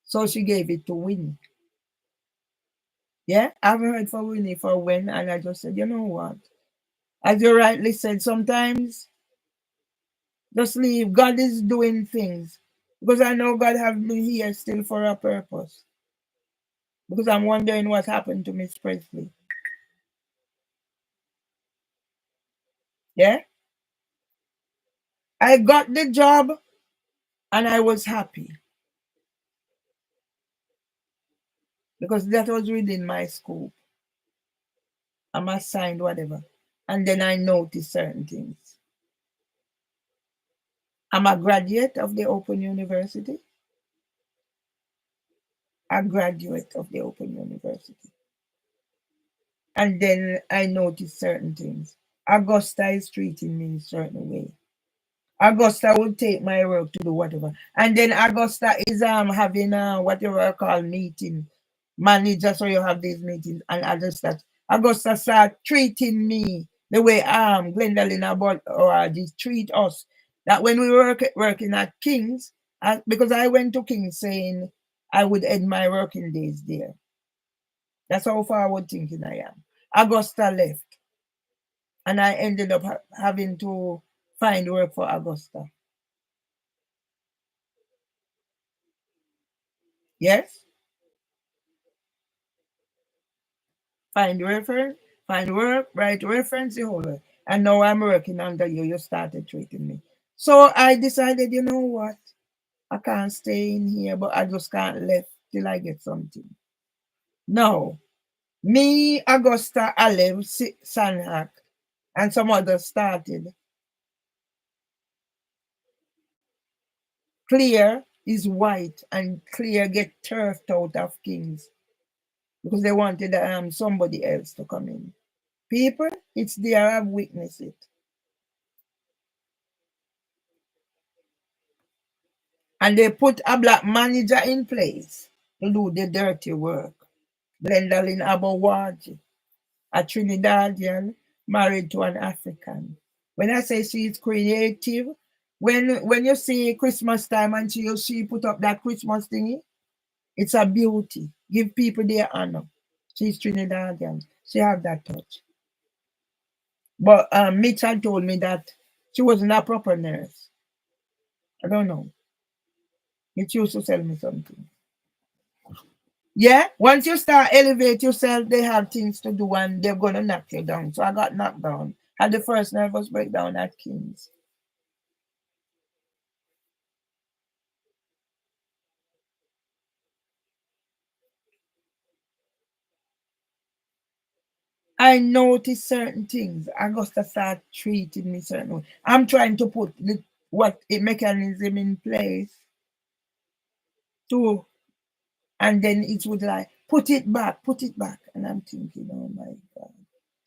So she gave it to Winnie. Yeah, I haven't heard from Winnie for when, and I just said, you know what? As you rightly said, sometimes just leave. God is doing things. Because I know God have me here still for a purpose. Because I'm wondering what happened to Miss Presley. Yeah? I got the job and I was happy. Because that was within my scope. I'm assigned whatever. And then I noticed certain things. I'm a graduate of the Open University. A graduate of the Open University. And then I noticed certain things. Augusta is treating me in a certain way. Augusta would take my work to do whatever. And then Augusta is having a whatever I call meeting. Manager, so you have these meetings. And Augusta start treating me the way Glendalyn about or treat us. That when we were working at King's, because I went to King's saying I would end my working days there. That's how forward thinking I am. Augusta left. And I ended up having to find work for Augusta. Yes? Find reference, find work, write reference, the whole way. And now I'm working under you. You started treating me. So I decided, you know what? I can't stay in here, but I just can't left till I get something. No. Me, Augusta, Alev, Sanhak, and some others started. Clear is white, and Clear get turfed out of Kings because they wanted somebody else to come in. People, it's there. I've witnessed it. And they put a black manager in place to do the dirty work. Glendalyn Abawaji, a Trinidadian married to an African. When I say she's creative, when you see Christmas time and she put up that Christmas thingy, it's a beauty. Give people their honor. She's Trinidadian. She have that touch. But Mitchell told me that she wasn't a proper nurse. I don't know. It used to tell me something. Yeah, once you start elevate yourself, they have things to do and they're gonna knock you down. So I got knocked down. Had the first nervous breakdown at King's. I notice certain things. Augusta start treating me certain way. I'm trying to put what a mechanism in place to, and then it would like put it back, and I'm thinking, oh my God.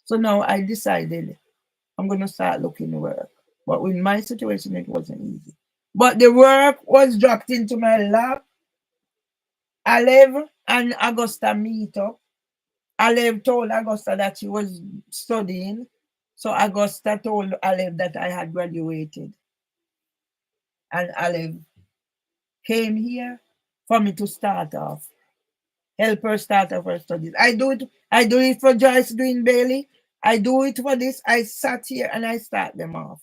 So now I decided I'm gonna start looking work. But with my situation, it wasn't easy. But the work was dropped into my lap. Alev and Augusta meet up. Alev told Augusta that she was studying. So Augusta told Alev that I had graduated. And Alev came here for me to start off, help her start off her studies. I do it for Joyce doing Bailey. I do it for this. I sat here and I start them off.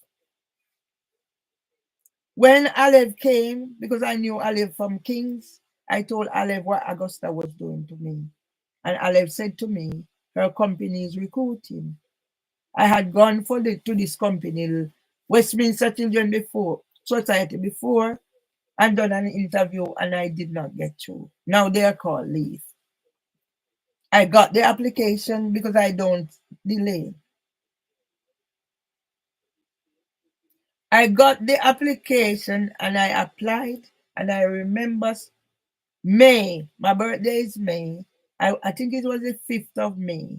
When Alev came, because I knew Alev from Kings, I told Alev what Augusta was doing to me. And Alev said to me, her company is recruiting. I had gone to this company, Westminster Children before, Society before, and done an interview, and I did not get through. Now they are called leave. I got the application because I don't delay. I got the application and I applied, and I remember May, my birthday is May. I think it was the 5th of May.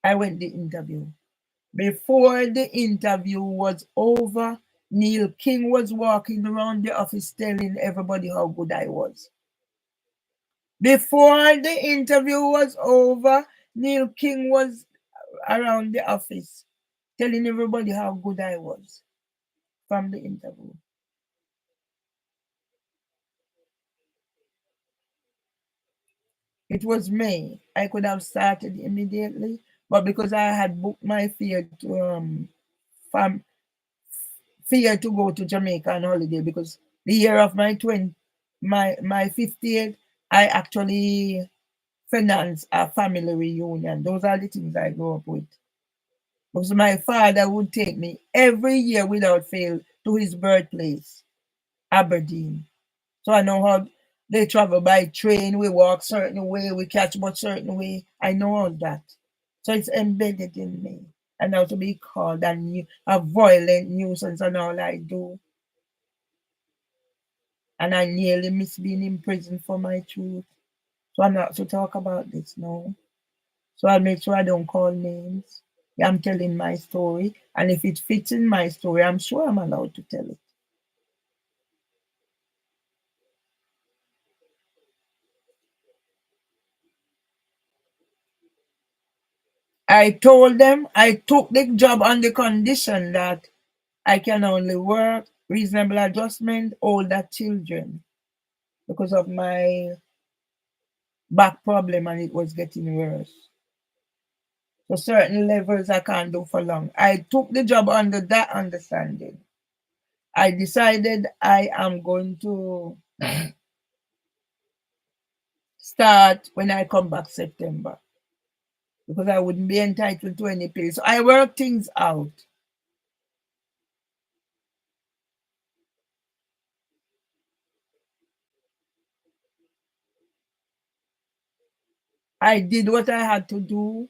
I went the interview. Before the interview was over, Neil King was walking around the office telling everybody how good I was. Before the interview was over, Neil King was around the office telling everybody how good I was from the interview. It was May. I could have started immediately, but because I had booked my fare to go to Jamaica on holiday, because the year of my 50th, I actually financed a family reunion. Those are the things I grew up with. Because my father would take me every year without fail to his birthplace, Aberdeen. So I know how they travel by train, we walk certain way, we catch bus certain way. I know all that. So it's embedded in me. And now to be called a violent nuisance and all I do. And I nearly miss being in prison for my truth. So I'm not to talk about this now. So I'll make sure I don't call names. I'm telling my story. And if it fits in my story, I'm sure I'm allowed to tell it. I told them I took the job on the condition that I can only work reasonable adjustment, older children, because of my back problem and it was getting worse. So certain levels I can't do for long. I took the job under that understanding. I decided I am going to start when I come back September, because I wouldn't be entitled to any pay. So I work things out. I did what I had to do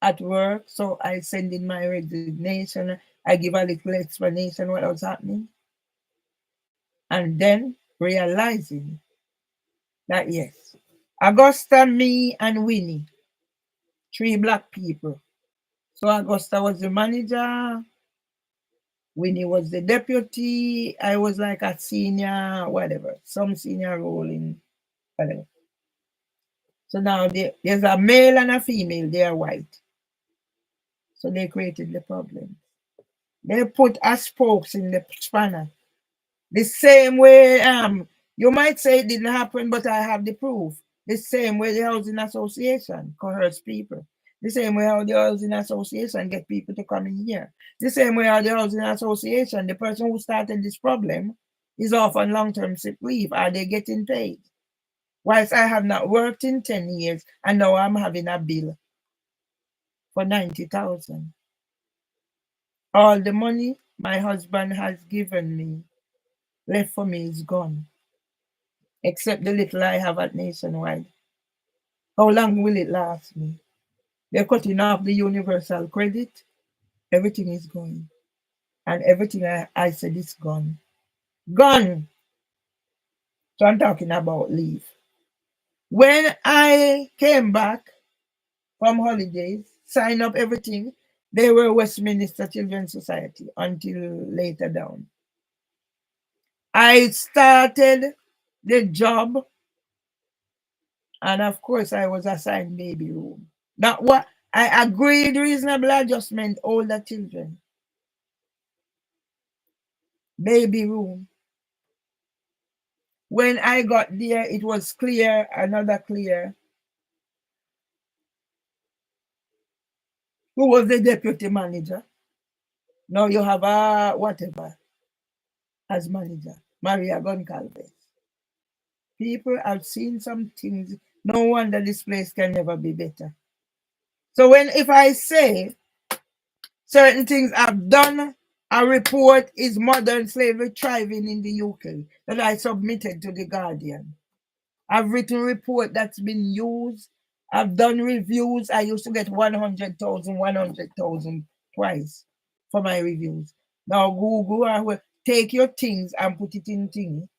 at work, so I send in my resignation. I give a little explanation what was happening, and then realizing that yes, Augusta, me, and Winnie, 3 black people. So Augusta was the manager, Winnie was the deputy, I was like a senior, whatever, some senior role in whatever. So now there's a male and a female, they are white. So they created the problem. They put us spokes in the spanner. The same way, you might say it didn't happen, but I have the proof. The same way the housing association coerce people. The same way how the housing association get people to come in here. The same way how the housing association, the person who started this problem, is off on long-term sick leave. Are they getting paid? Whilst I have not worked in 10 years, and now I'm having a bill for 90,000. All the money my husband has given me, left for me, is gone, except the little I have at Nationwide. How long will it last me? They're cutting off the universal credit. Everything is going. And everything I said is gone. Gone. So I'm talking about leave. When I came back from holidays, signed up everything, they were Westminster Children's Society until later down. I started the job, and of course, I was assigned baby room. That what I agreed reasonable adjustment, older children, baby room. When I got there, it was clear, another clear. Who was the deputy manager? Now you have a whatever as manager, Maria Goncalves. People have seen some things. No wonder this place can never be better. So when if I say certain things I've done, a report is modern slavery thriving in the UK that I submitted to the Guardian. I've written report that's been used. I've done reviews. I used to get 100,000 twice for my reviews. Now Google, I will take your things and put it in thing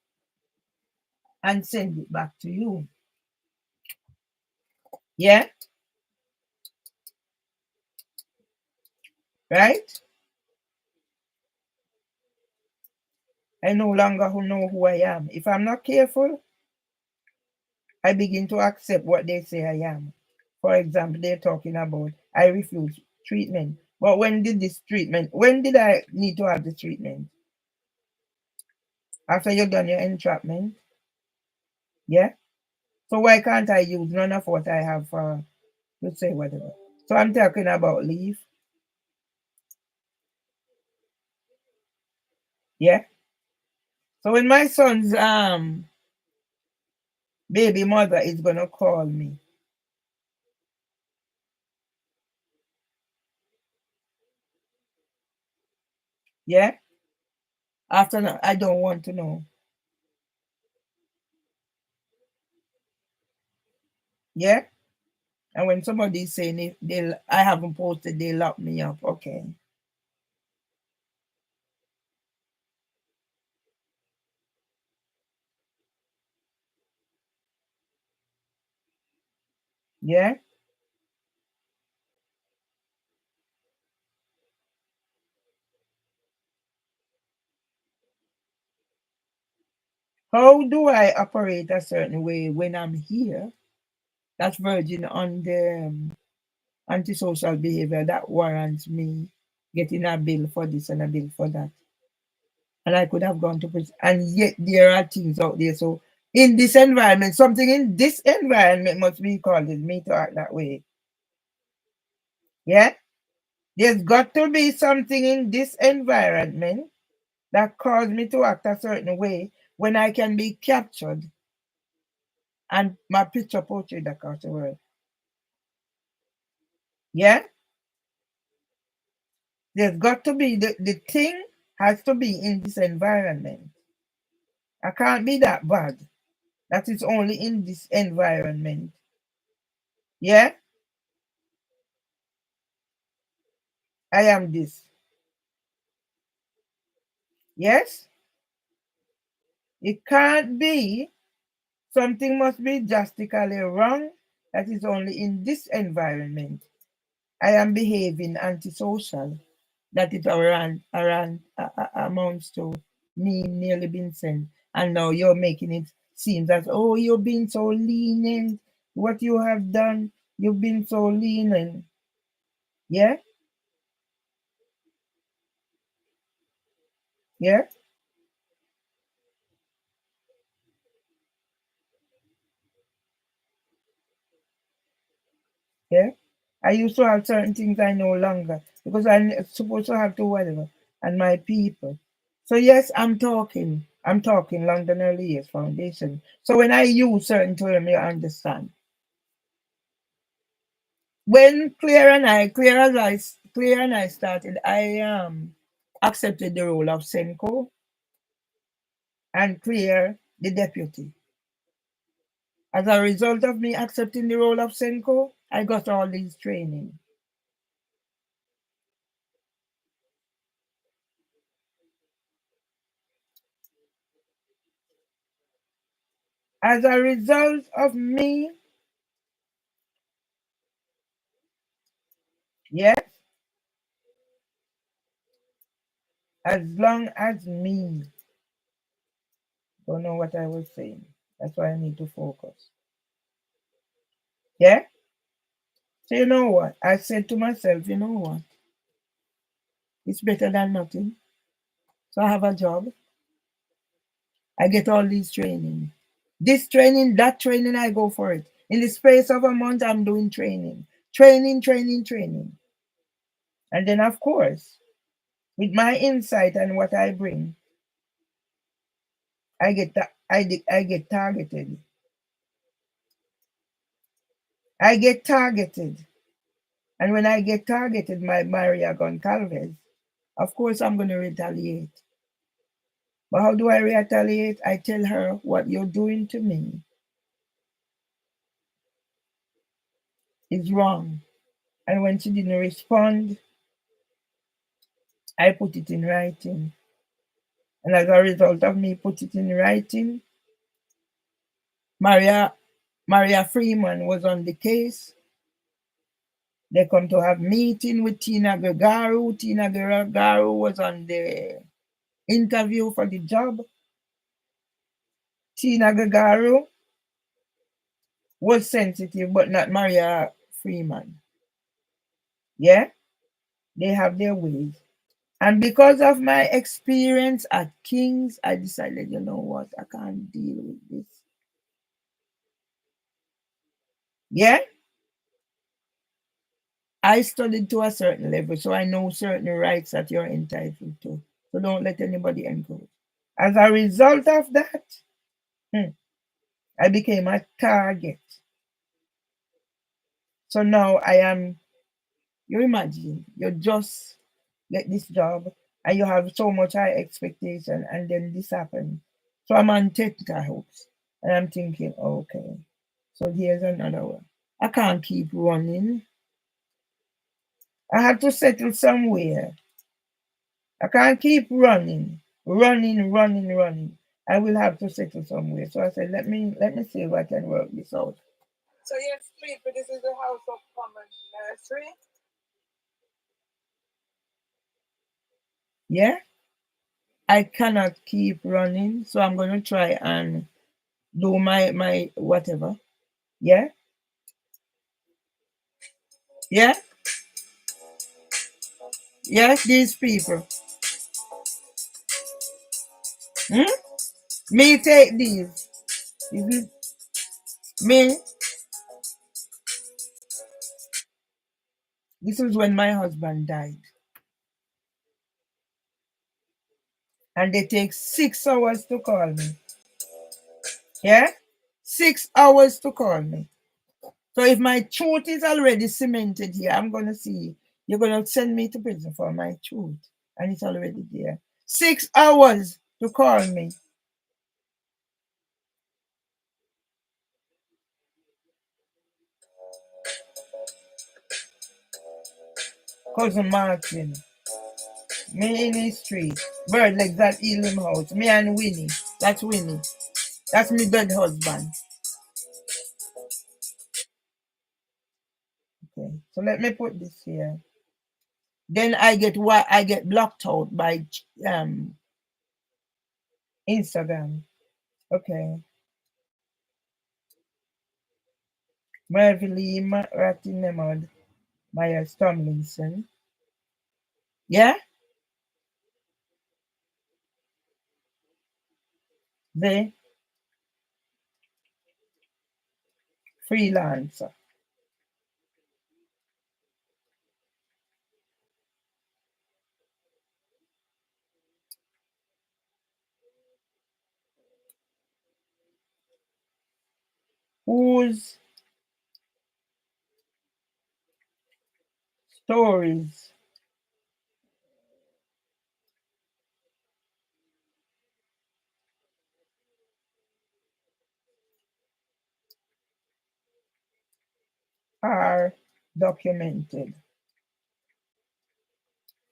and send it back to you. Yeah? Right? I no longer know who I am. If I'm not careful, I begin to accept what they say I am. For example, they're talking about I refuse treatment. But when did I need to have the treatment? After you've done your entrapment? Yeah? So why can't I use none of what I have for, let's say, whatever? So I'm talking about leave. Yeah? So when my son's baby mother is gonna call me, yeah? After that, I don't want to know. Yeah? And when somebody's saying I haven't posted, they lock me up. Okay. Yeah? How do I operate a certain way when I'm here? That's verging on the antisocial behavior that warrants me getting a bill for this and a bill for that. And I could have gone to prison. And yet there are things out there. So in this environment, something in this environment must be causing me to act that way. Yeah? There's got to be something in this environment that caused me to act a certain way when I can be captured and my picture portrayed across the world. Yeah? There's got to be the thing has to be in this environment. I can't be that bad. That is only in this environment. Yeah? I am this. Yes? It can't be. Something must be drastically wrong. That is only in this environment. I am behaving antisocial. That it amounts to me nearly being sent. And now you're making it seem that, oh, you're being so lenient. What you have done, you've been so lenient. Yeah? Yeah? Yeah? I used to have certain things I no longer because I'm supposed to have to whatever. And my people. So yes, I'm talking. I'm talking London Early Years Foundation. So when I use certain terms, you understand. When Claire and I started, I accepted the role of Senko and Claire the deputy. As a result of me accepting the role of Senko, I got all these training. As a result of me, yes, as long as me, don't know what I was saying. That's why I need to focus. Yeah? So you know what? I said to myself, you know what? It's better than nothing. So I have a job. I get all these training. This training, that training, I go for it. In the space of a month, I'm doing training. Training, training, training. And then of course, with my insight and what I bring, I get targeted. I get targeted. And when I get targeted by Maria Goncalves, of course I'm going to retaliate. But how do I retaliate? I tell her what you're doing to me is wrong. And when she didn't respond, I put it in writing. And as a result of me put it in writing, Maria Maria Freeman was on the case. They come to have meeting with Tina Gregaru. Tina Gregaru was on the interview for the job. Tina Gregaru was sensitive, but not Maria Freeman. Yeah, they have their ways. And because of my experience at King's, I decided, you know what, I can't deal with this. Yeah, I studied to a certain level, so I know certain rights that you're entitled to. So don't let anybody encroach. As a result of that, I became a target. So now I am, you imagine, you just get this job and you have so much high expectation and then this happens. So I'm on tenterhooks and I'm thinking, okay, so here's another one. I can't keep running. I have to settle somewhere. I can't keep running, running. I will have to settle somewhere. So I said, let me see if I can work this out. So yes, people, this is the House of Commons nursery. Yeah, I cannot keep running, so I'm gonna try and do my whatever. Yeah, yeah, yes. These people. Hmm? Me take these. Mhm. Me. This is when my husband died, and they take 6 hours to call me. Yeah, 6 hours to call me. So if my truth is already cemented here, I'm gonna see you're gonna send me to prison for my truth, and it's already there. 6 hours to call me. Cousin Martin, me in the street. Bird like that Elim house. Me and Winnie. That's Winnie. That's me dead husband. Okay. So let me put this here. Then I get blocked out by Instagram. Okay. Merville Ratinemod Myers Tomlinson. Yeah? The freelancer. Whose stories documented.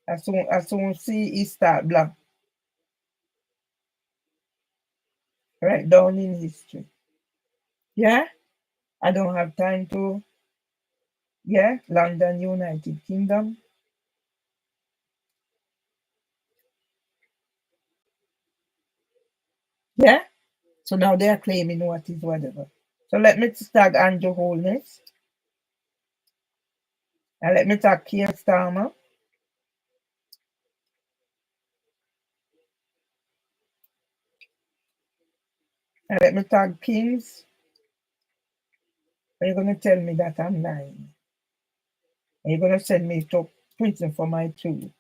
As soon see he start black, right down in history. Yeah, I don't have time to. Yeah, London, United Kingdom. Yeah, so now they are claiming what is whatever. So let me tag Andrew Holness and let me tag Keir Starmer and let me tag Kings. Are you gonna tell me that I'm lying? Are you gonna send me to prison for my truth?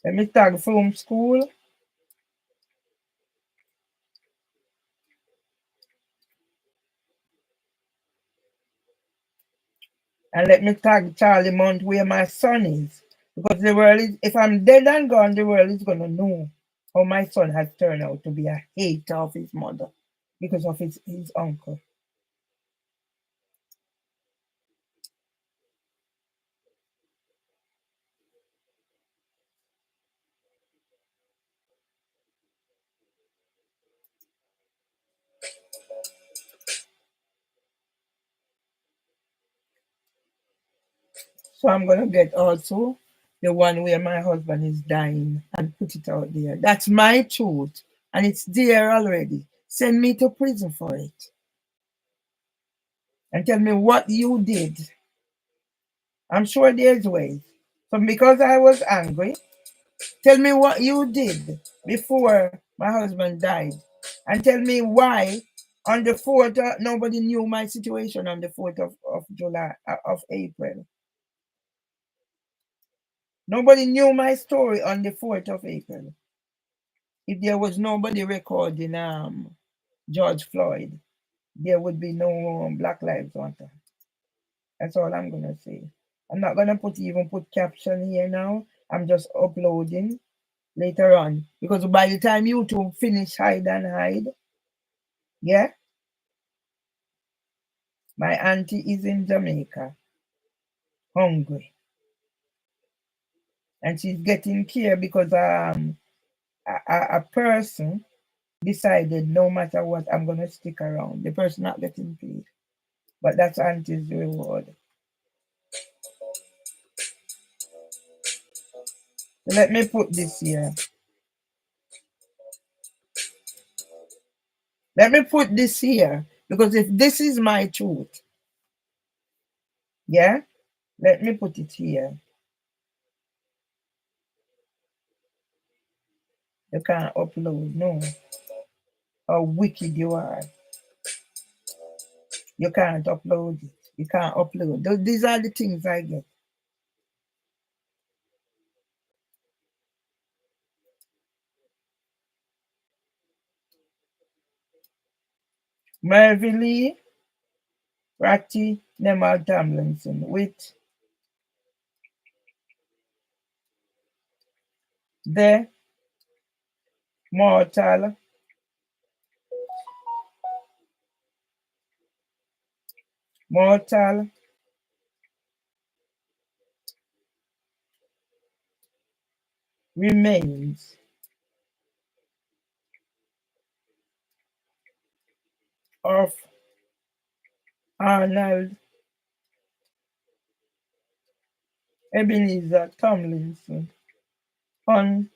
Let me tag From School and let me tag Charlie Mount where my son is. Because the world is, if I'm dead and gone, the world is gonna know how my son has turned out to be a hater of his mother because of his uncle. So I'm gonna get also the one where my husband is dying and put it out there. That's my truth, and it's there already. Send me to prison for it and tell me what you did. I'm sure there's ways. So because I was angry, tell me what you did before my husband died, and tell me why on the 4th, nobody knew my situation on the 4th of July, of April. Nobody knew my story on the 4th of April. If there was nobody recording George Floyd, there would be no Black Lives Matter. That's all I'm gonna say. I'm not gonna even put caption here now. I'm just uploading later on because by the time YouTube finish hide and hide, yeah, my auntie is in Jamaica, hungry, and she's getting care because a person decided no matter what I'm gonna stick around. The person not getting paid, but that's auntie's reward. So let me put this here. Let me put this here because if this is my truth, yeah, let me put it here. You can't upload, no. How wicked you are. You can't upload it. You can't upload. These are the things I get. Mervyn Lee, Ratty, Nemal Tomlinson with the mortal remains of Arnold Ebenezer Tomlinson on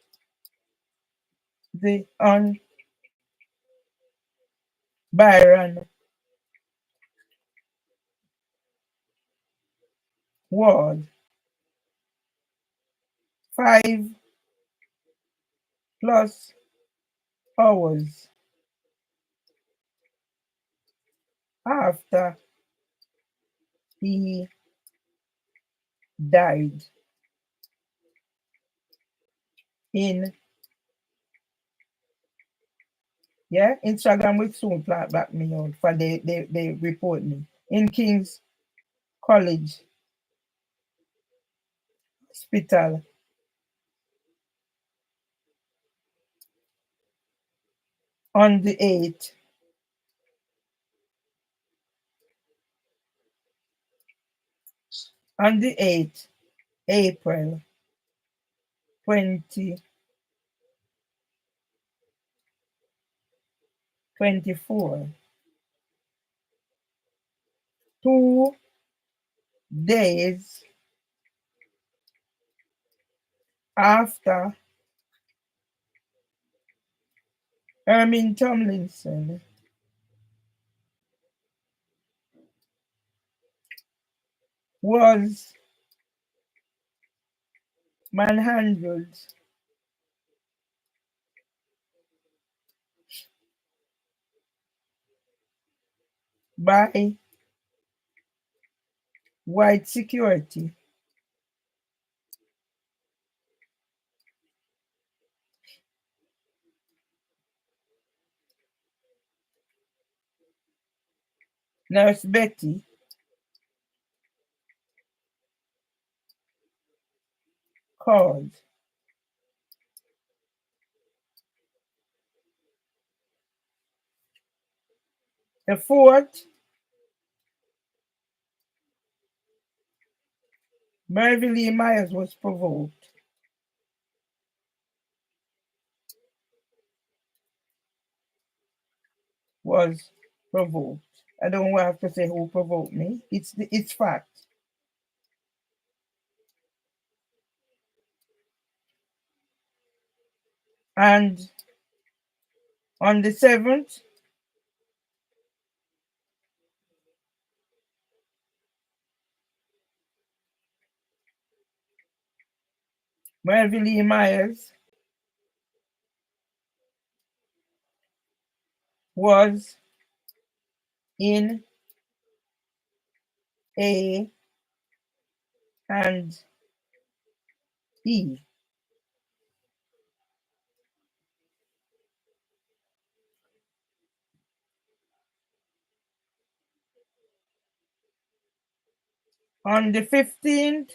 Byron Ward 5+ hours after he died in Instagram will soon plant back me out for they report me in King's College Hospital on the 8th On the 8th April 2024, 2 days after Ermin Tomlinson was manhandled by white security, Nurse Betty called. The fourth, Mary Lee Myers was provoked. Was provoked. I don't have to say who provoked me. It's fact. And on the 7th, Mary Lee Myers was in A and E. On the 15th,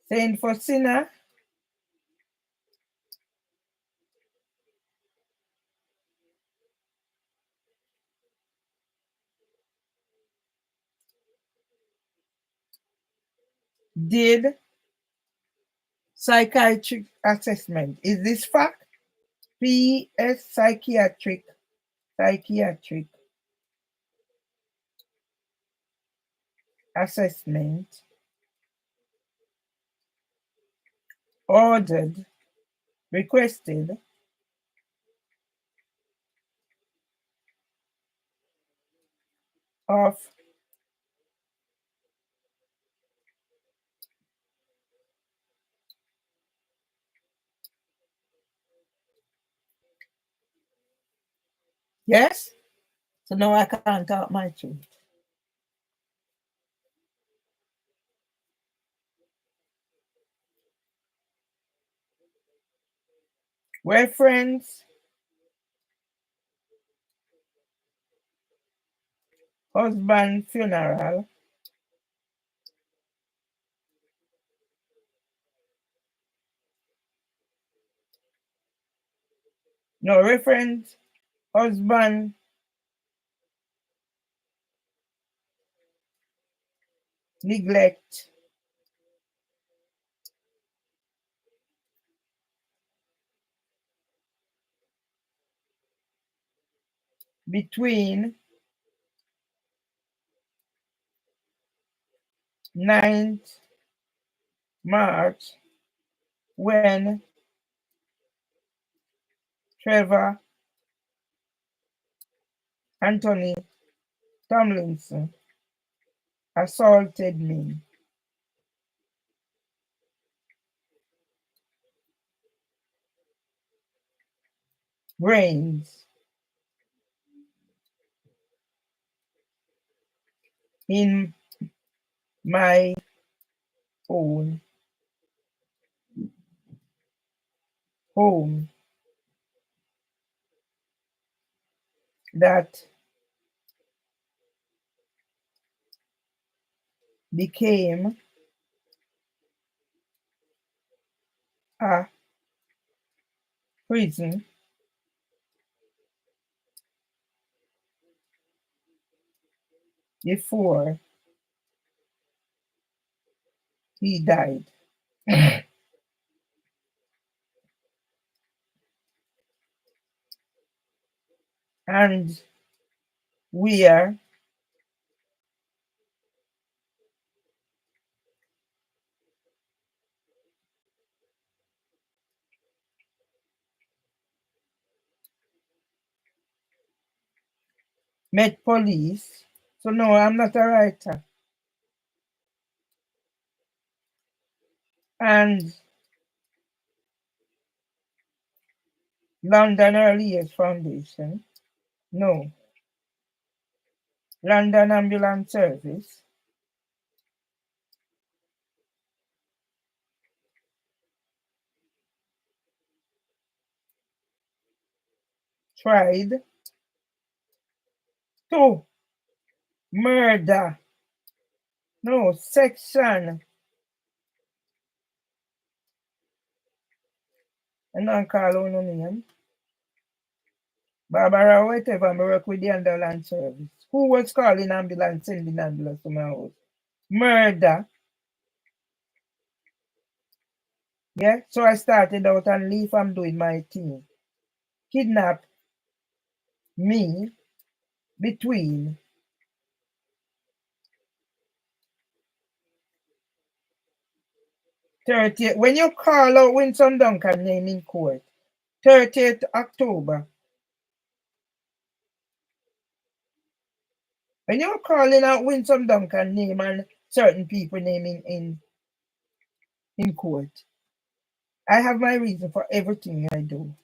Saint Faustina did psychiatric assessment. Is this fact? PS psychiatric assessment ordered, requested of yes. So now I can't talk my truth. Reference husband funeral no reference husband neglect between 9th March when Trevor Anthony Tomlinson assaulted me. Brains in my own home that became a prison before he died. And where met police. So no, I'm not a writer. And London Early Years Foundation. No. London Ambulance Service. Tried to murder. No, section. And don't call on no name. Barbara, whatever, I work with the ambulance service. Who was calling ambulance, sending ambulance to my house? Murder. Yeah, so I started out and leave. I'm doing my thing. Kidnap me between 30th. When you call out Winston Duncan name in court, 30th October. When you're calling out Winston Duncan name and certain people naming in court, I have my reason for everything I do.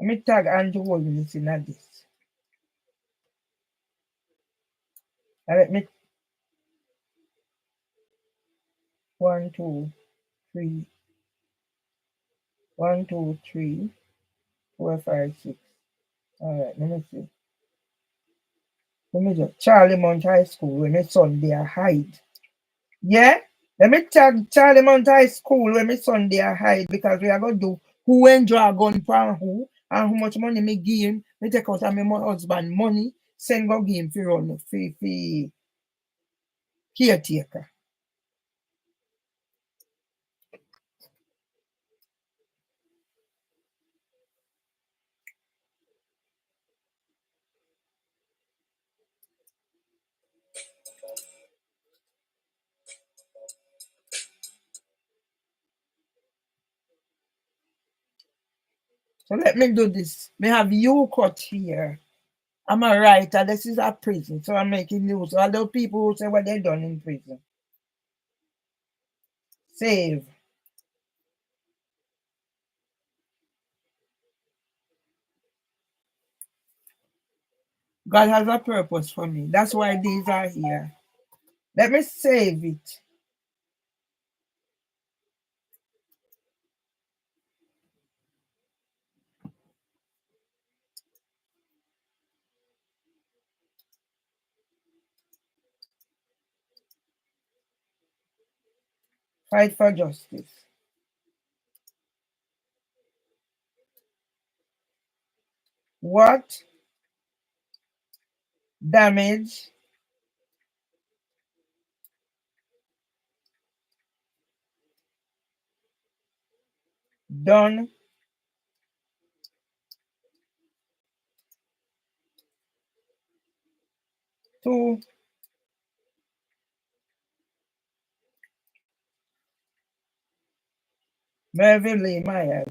Let me tag Andrew Williams in this. And let me 1, 2, 3, 1, 2, 3, 4, 5, 6. All right, let me see. Let me just Charlie Mount High School when my son there hide. Yeah? Let me tag Charlie Mount High School when my son there hide because we are going to do who and draw gun from who and how much money me give him. Me take out of my husband money, send go give him for run for caretaker. So let me do this. Me have you cut here. I'm a writer. This is a prison. So I'm making news. All those people who say what they done in prison. Save. God has a purpose for me. That's why these are here. Let me save it. Fight for justice. What damage done to Melvin Lee Myers?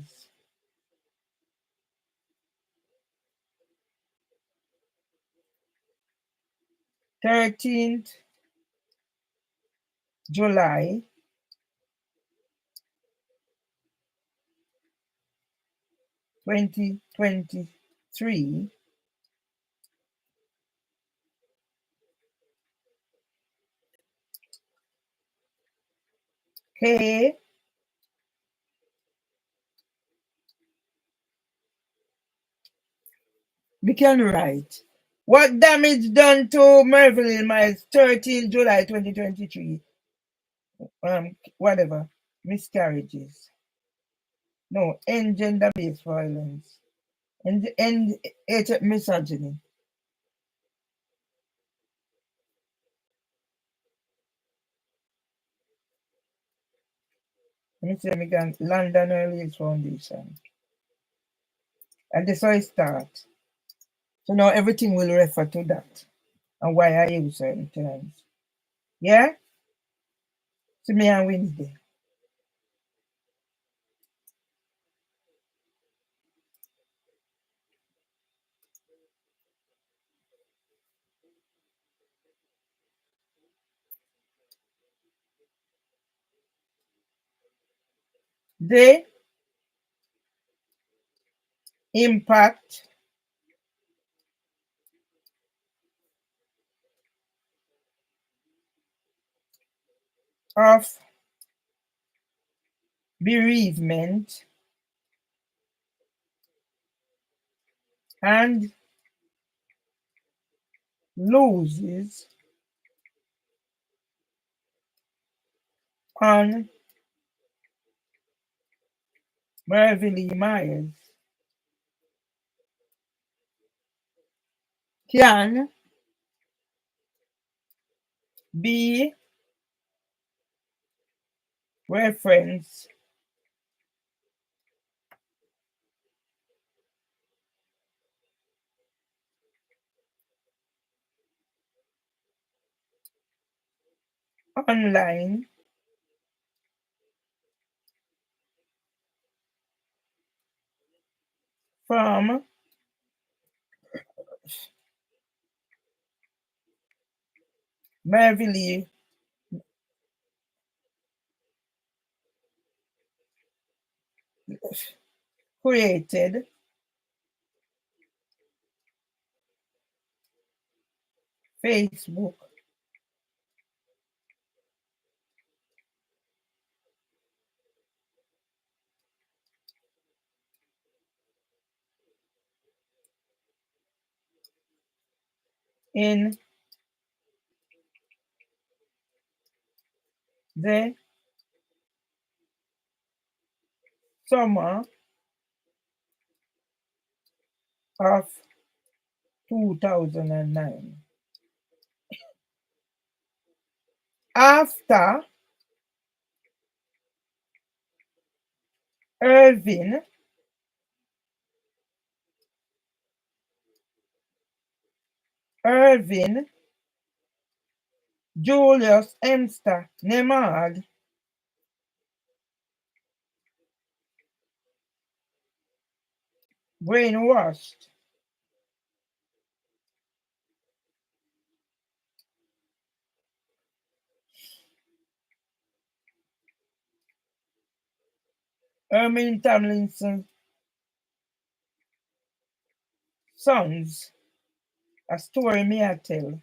13th July 2023. K. We can write. What damage done to Melvin Lee Myers 13th July 2023? Whatever. Miscarriages. No, end gender-based violence. End misogyny. Let me say again, London Early Foundation. And this is how it starts. So now everything will refer to that and why I use certain terms. Yeah? See me on Wednesday. The impact of bereavement and losses on Beverly Myers can be referenced online from Beverly created Facebook in the summer of 2009. After Irvin Julius Emster Nemad brainwashed Ermin Tomlinson's sons, a story me I tell,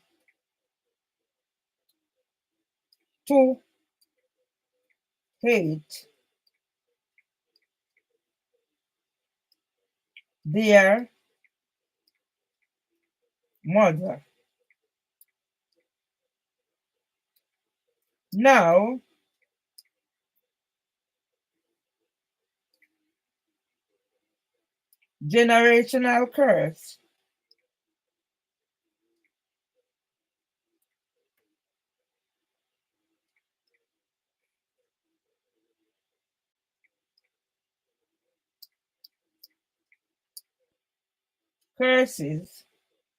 to hate their mother. Now, generational curses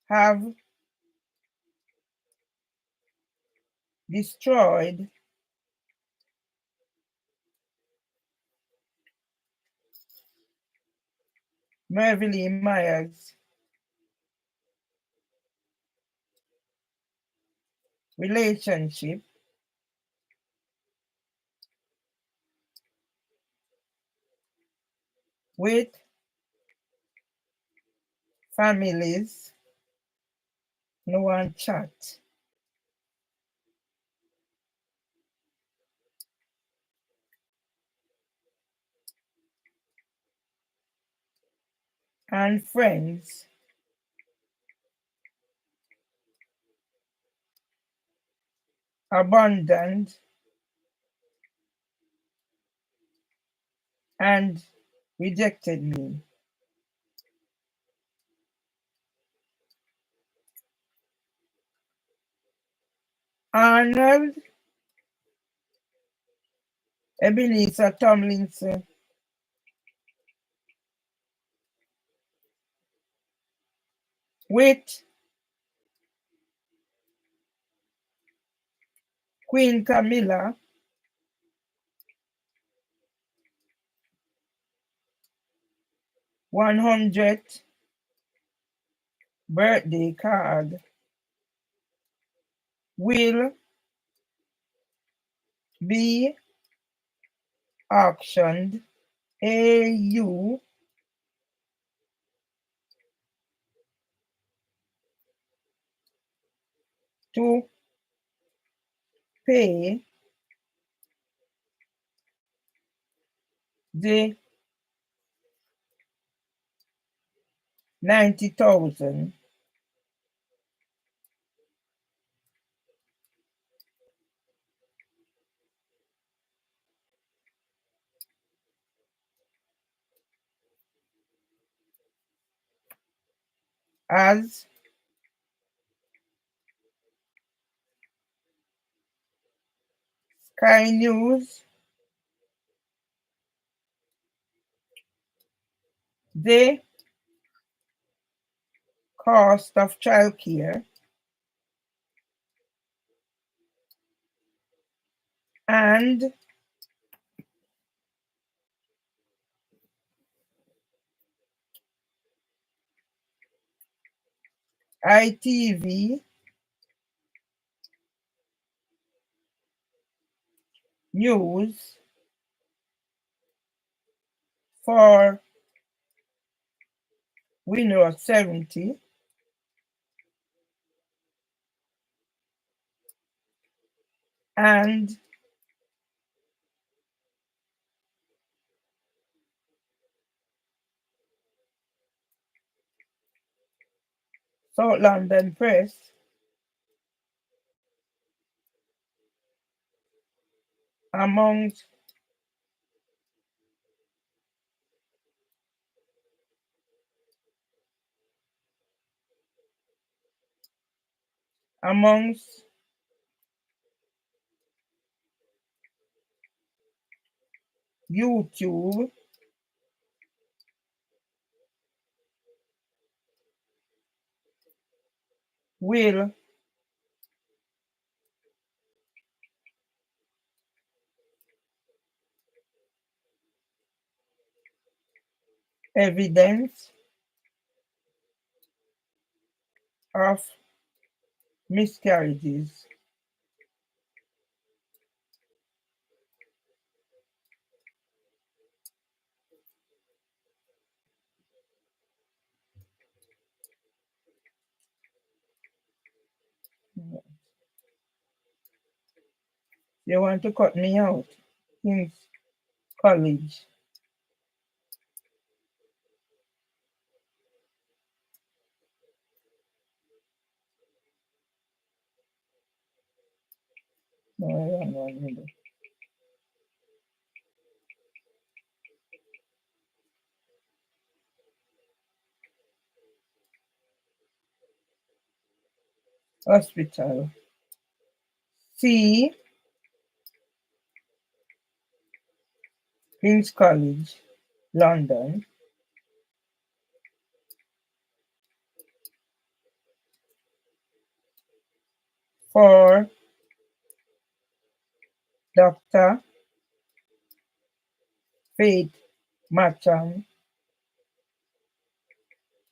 have destroyed Beverly Myers' relationship with families no one chat and friends abandoned and Rejected me. Arnold Ebenezer Tomlinson. With Queen Camilla 100th birthday card will be auctioned AU to pay the 90,000 as Sky News. The cost of childcare and ITV News for Windows 70 and South London Press amongst YouTube will evidence of miscarriages. They want to cut me out. King's College. No, I don't know anymore. Hospital. C. King's College, London. For Dr. Faith Macham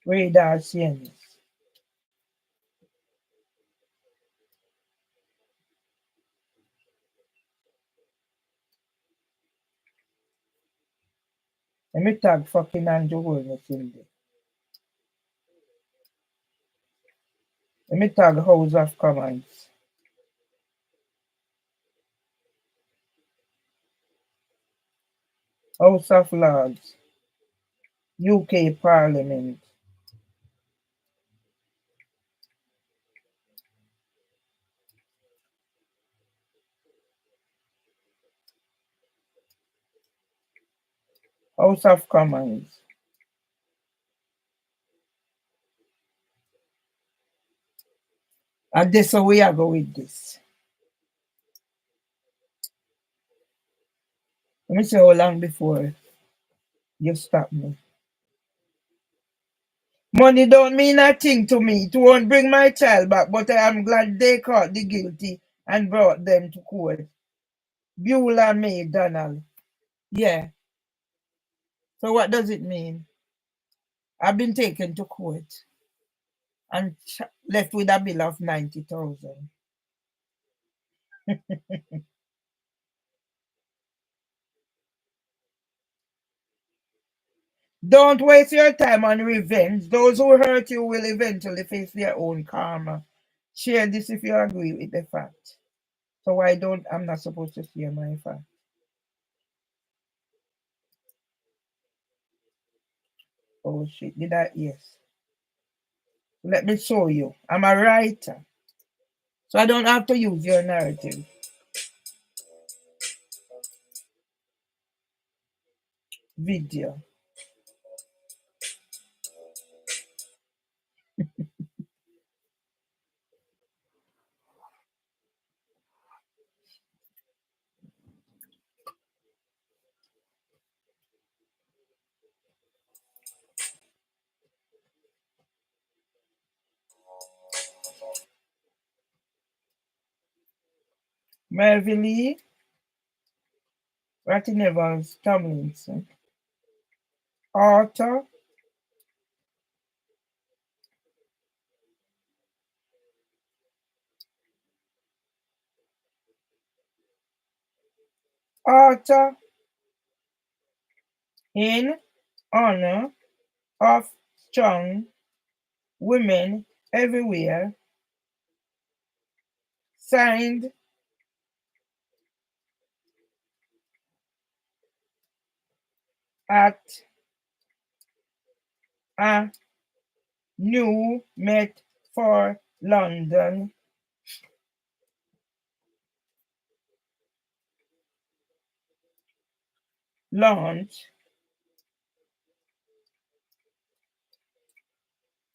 Radar Science. Let me tag fucking Andrew Holmes in there. Let me tag House of Commons. House of Lords. UK Parliament. House of Commons. And this how we are go with this. Let me see how long before you stop me. Money don't mean a thing to me. It won't bring my child back, but I am glad they caught the guilty and brought them to court. Beulah May Donald. Yeah. So what does it mean? I've been taken to court and left with a bill of 90,000. Don't waste your time on revenge. Those who hurt you will eventually face their own karma. Share this if you agree with the fact. So why don't I'm not supposed to share my fact? Oh shit, did I? Yes. Let me show you. I'm a writer. So I don't have to use your narrative. Video. Melvin Lee, Ratty Nevels Tomlinson, author, author in honor of strong women everywhere, signed at a new Met for London launch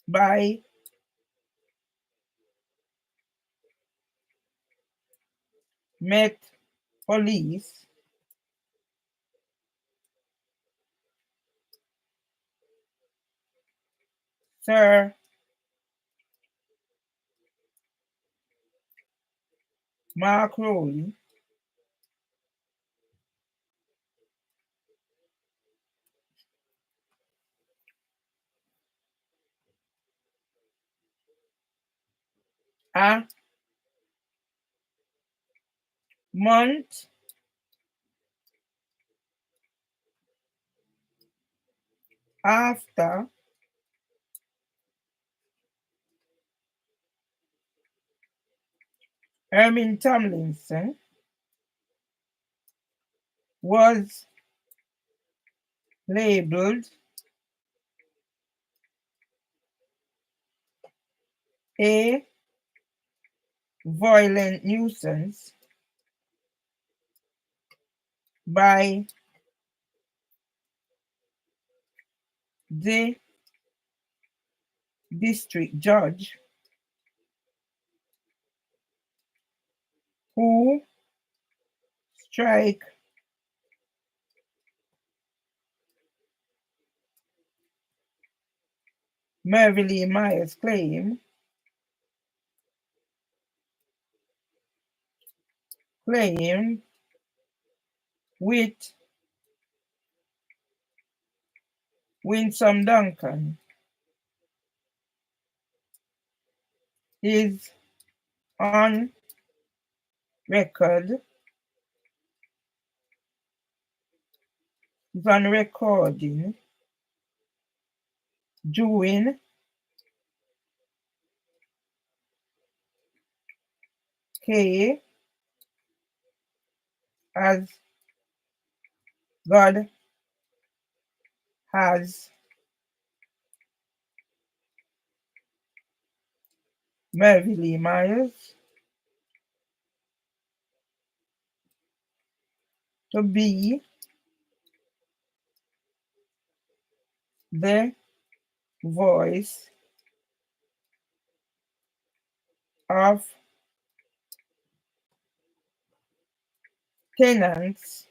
by Met Police Sir Mark Rowley a month after Ermin Tomlinson was labeled a violent nuisance by the district judge who strike Mervyn Myers' claim with Winsome Duncan is on record recording doing K as God has Mervyn Myers to be the voice of tenants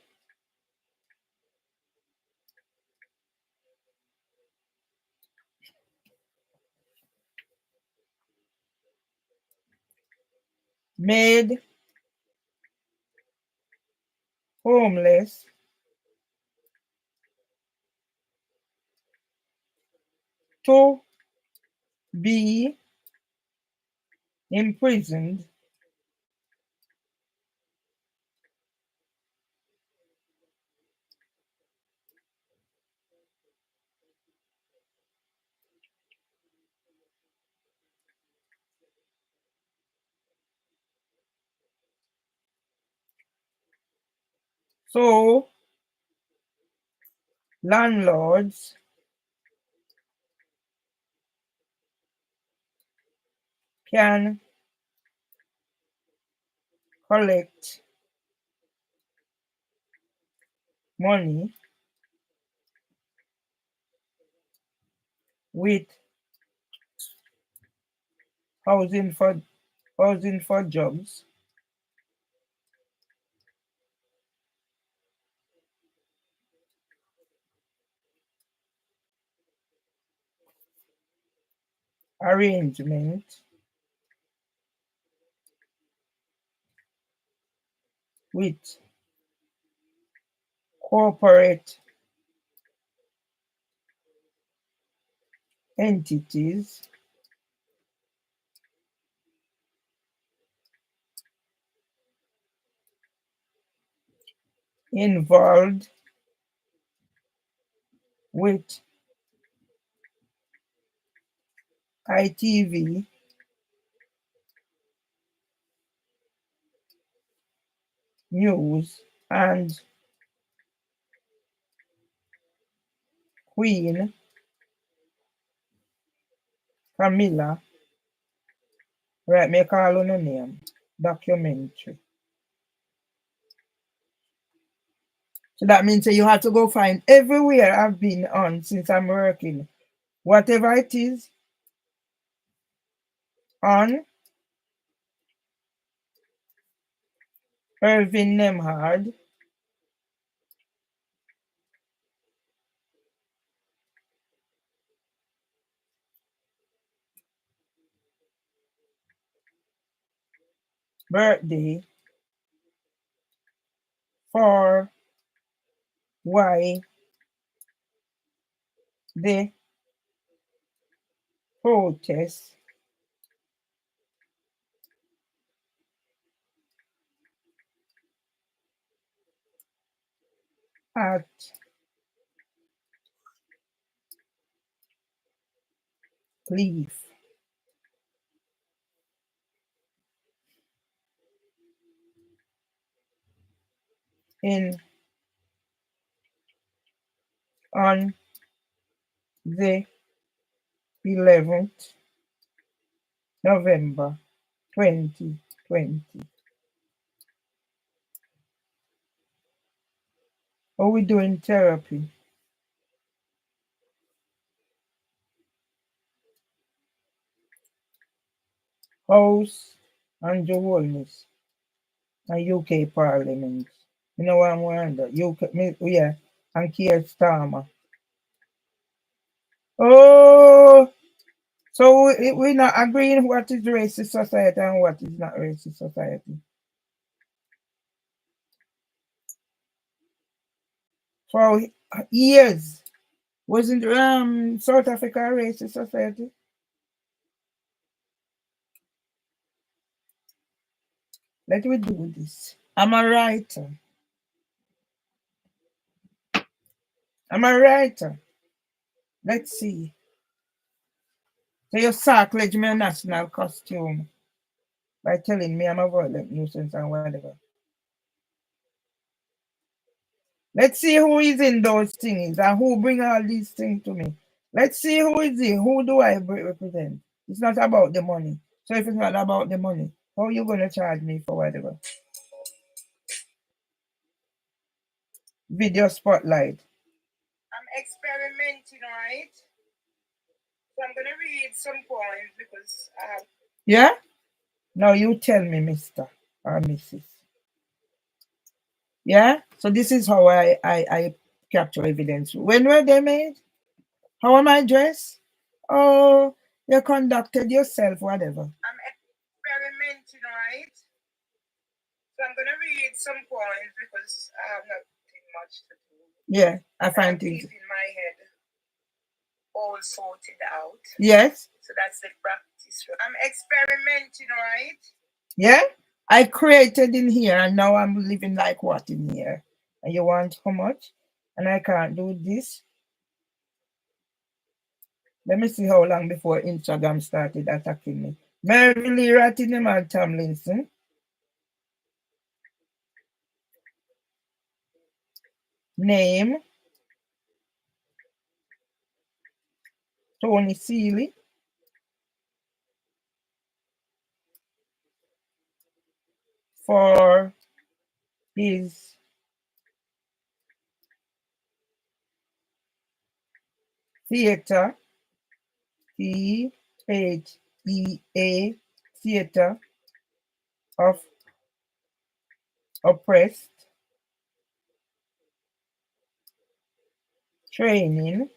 made homeless to be imprisoned so landlords can collect money with housing for jobs arrangement with corporate entities involved with ITV News and Queen Camilla, right, me call on her name, documentary. So that means that you have to go find everywhere I've been on since I'm working, whatever it is, on Irving Nemhard, birthday for why the protest at Leaf in on the 11th November 2020. Are we doing therapy? House Andrew Holness and UK Parliament. You know what I'm wondering? Yeah, and Keir Starmer. Oh, so we're not agreeing what is racist society and what is not racist society. For years, wasn't South Africa a racist society? Let me do this. I'm a writer. Let's see. So you sacrilege me a national costume by telling me I'm a violent nuisance and whatever. Let's see who is in those things and who bring all these things to me. Let's see who is it. Who do I represent? It's not about the money. So if it's not about the money, how are you going to charge me for whatever? Video spotlight. I'm experimenting, right? So I'm gonna read some poems because yeah? Now you tell me, Mr. or Mrs. Yeah? So this is how I capture evidence. When were they made? How am I dressed? Oh, you conducted yourself, whatever. I'm experimenting, right? So I'm gonna read some poems because I have nothing much to do. Yeah, I find things in my head all sorted out. Yes. So that's the practice. I'm experimenting, right? Yeah. I created in here and now I'm living like what in here? And you want how much? And I can't do this. Let me see how long before Instagram started attacking me. Mary Lee Rattingham Tomlinson. Name Tony Seeley. For his theater, THEA, theater of oppressed training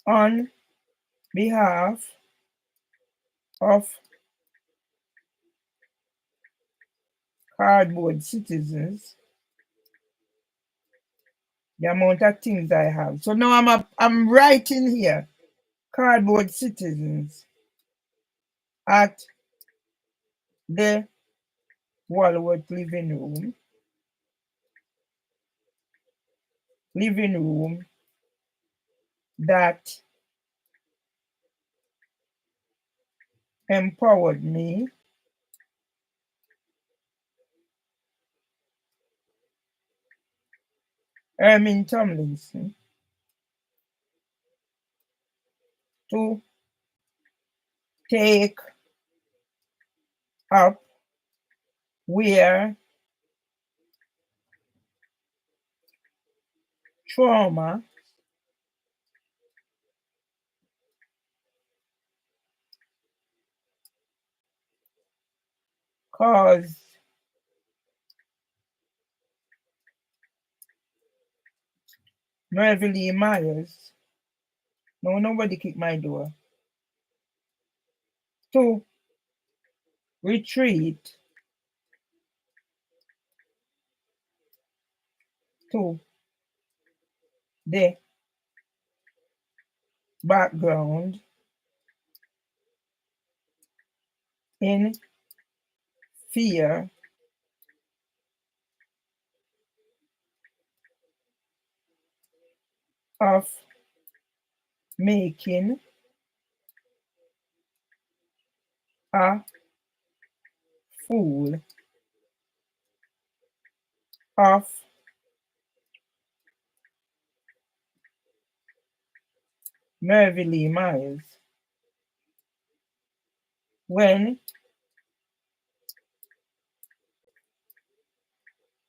on behalf of cardboard citizens. The amount of things I have. So now I'm writing here cardboard citizens at the Walworth living room that empowered me Ermin Tomlinson to take up where trauma caused Mary Lee Myers. No, nobody kicked my door. To retreat to the background in fear of making a fool of Mary Lee Myers when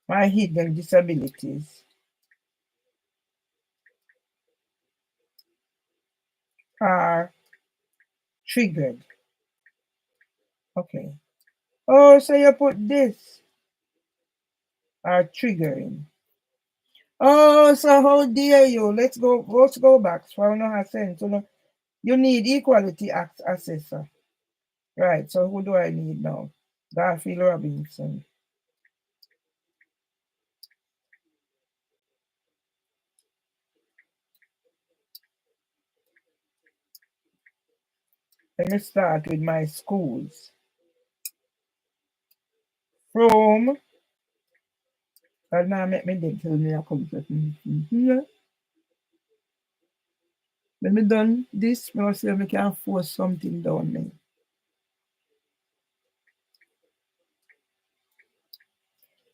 my hidden disabilities are triggered. Okay. Oh, so you put this are triggering. Oh, so how dare you? Let's go back. So I know how sense. So no, you need equality act assessor. Right. So who do I need now? Garfield Robinson. Let me start with my schools. From that now make me dig till me a come to here. When me done this, I see if I can force something down me.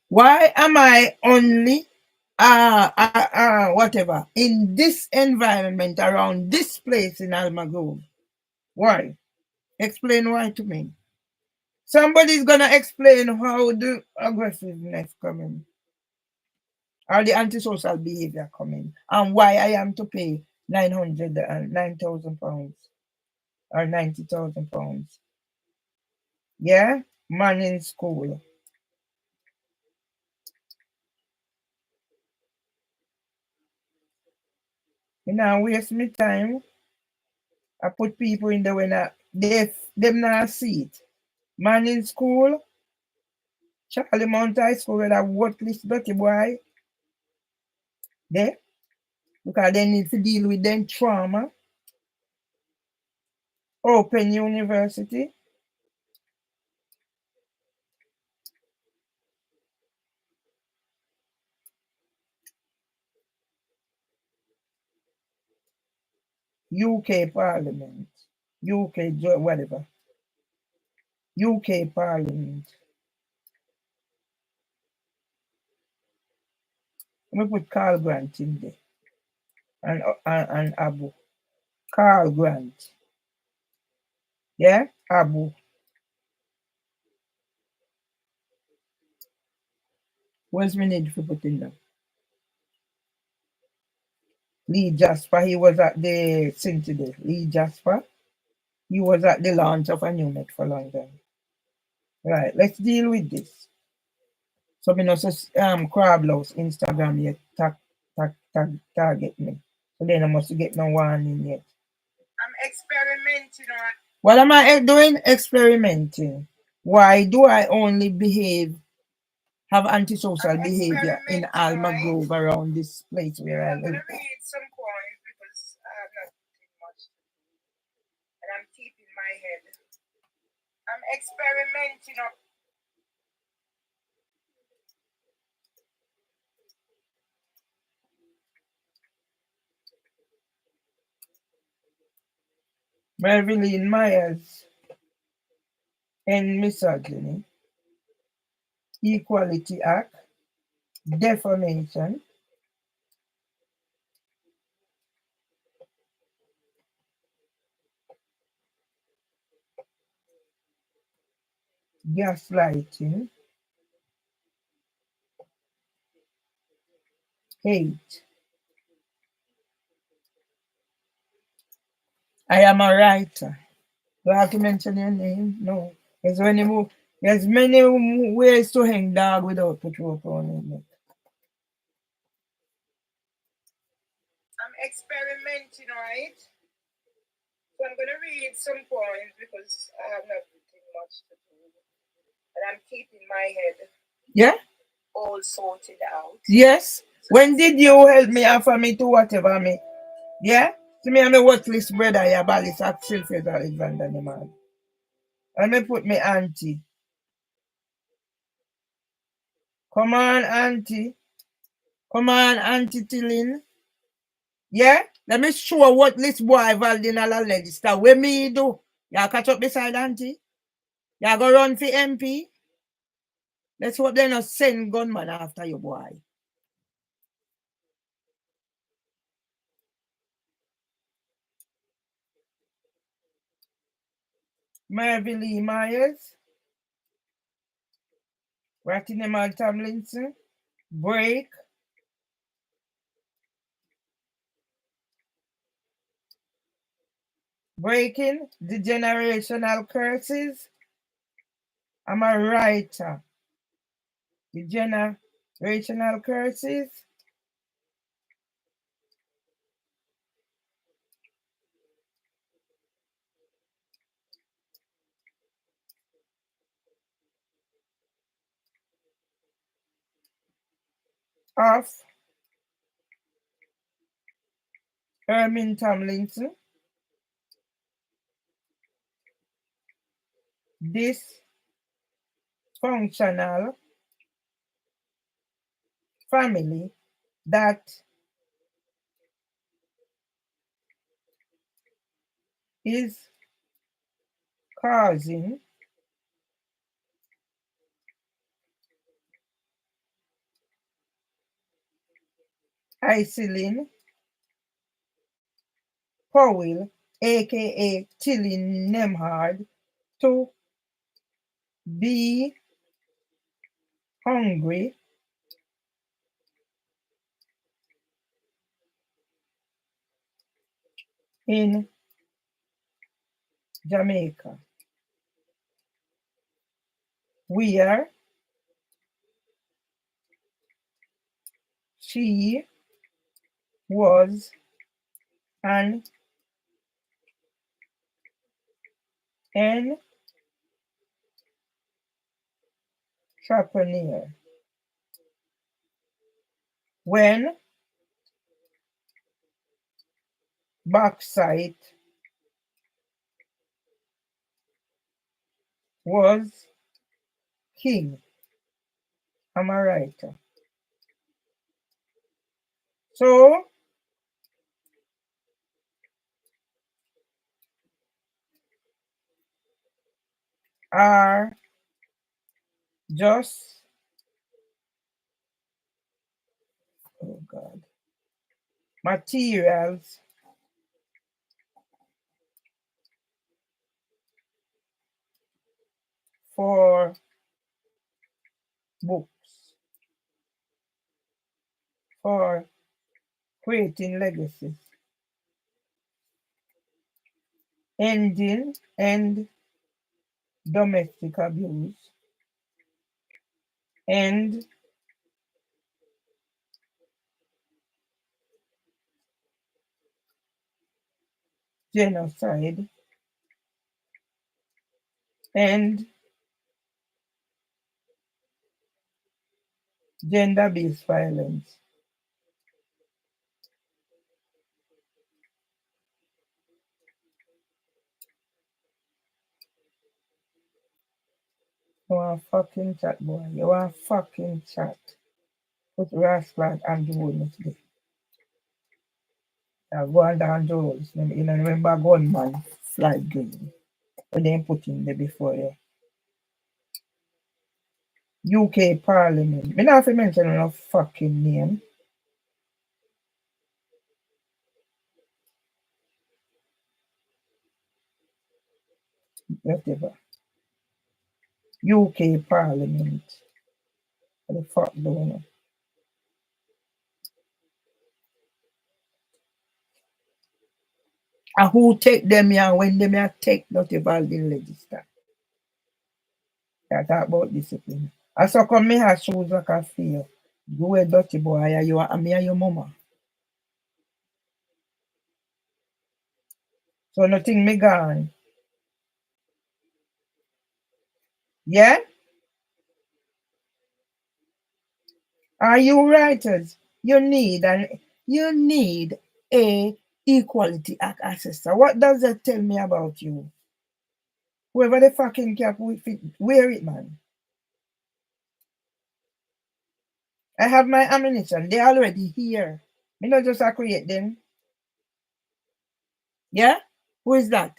Why am I only whatever in this environment around this place in Almagrove? Why? Explain why to me. Somebody's gonna explain how the aggressiveness coming or the antisocial behavior coming and why I am to pay 900 and 9,000 pounds or 90,000 pounds. Yeah, man in school. You know, waste me time. I put people in the way that them not see it. Man in school, Charlie Mount High School with a worthless dirty boy there because they need to deal with them trauma. Open University. UK Parliament. UK whatever. UK Parliament. Let me put Carl Grant in there. And Abu. Carl Grant. Yeah? Abu. What's my need for putting them? Lee Jasper, he was at the thing today. Lee Jasper. He was at the launch of a new Met for London. Right, let's deal with this. So me not say Crablouse Instagram yet target me. So then I must get no warning yet. I'm experimenting. What am I doing? Experimenting. Why do I only have antisocial behavior in Almagrove around this place where I live? I'm going to read some points because I have not seen much. And I'm keeping my head. I'm experimenting. Marilyn Myers and misogyny, Equality Act, defamation, gaslighting, hate. I am a writer. Do I have to mention your name? No. There's many ways to hang dog without put rope on it. I'm experimenting, right? So I'm going to read some points because I have not written much to do. And I'm keeping my head all sorted out. Yes. When did you help me offer me to whatever me? Yeah? To me, I'm a worthless brother, yeah, Balis Axelfeld Alexander, the man. Let me put me auntie. Come on, auntie. Come on, Auntie Tillin. Yeah? Let me show what this boy Valdinala register. What me do? You catch up beside auntie? You go run for MP? Let's hope they not send gunman after you, boy. Marvin Lee Myers, Rattinemal Tomlinson, Breaking the Generational Curses. I'm a writer. The Generational Curses. Of Herman Tomlinson. Dysfunctional family that is causing Iselin Powell, aka Tilly Nemhard, to be hungry in Jamaica, where she was an entrepreneur. When bauxite was king. I'm a writer. So are just, oh God, materials for books, for creating legacies, ending and domestic abuse, and genocide, and gender-based violence. You want fucking chat, boy. You want fucking chat. Put Rascal and Jones there. Go on down Jones. You know, remember gunman flight green. When they put him there before you. UK Parliament. Me not have to mention no fucking name. Whatever. UK Parliament. What the fuck doing it? And who take them here when them here take Dirty Balding register? I talk about discipline. I saw come me have shoes like a feel. Go away, dirty boy, you and me and your mama. So nothing me gone. Yeah? Are you writers? You need a Equality Act assessor. What does that tell me about you? Whoever the fucking cap will fit, wear it, man. I have my ammunition. They're already here. Me not just create them. Yeah? Who is that?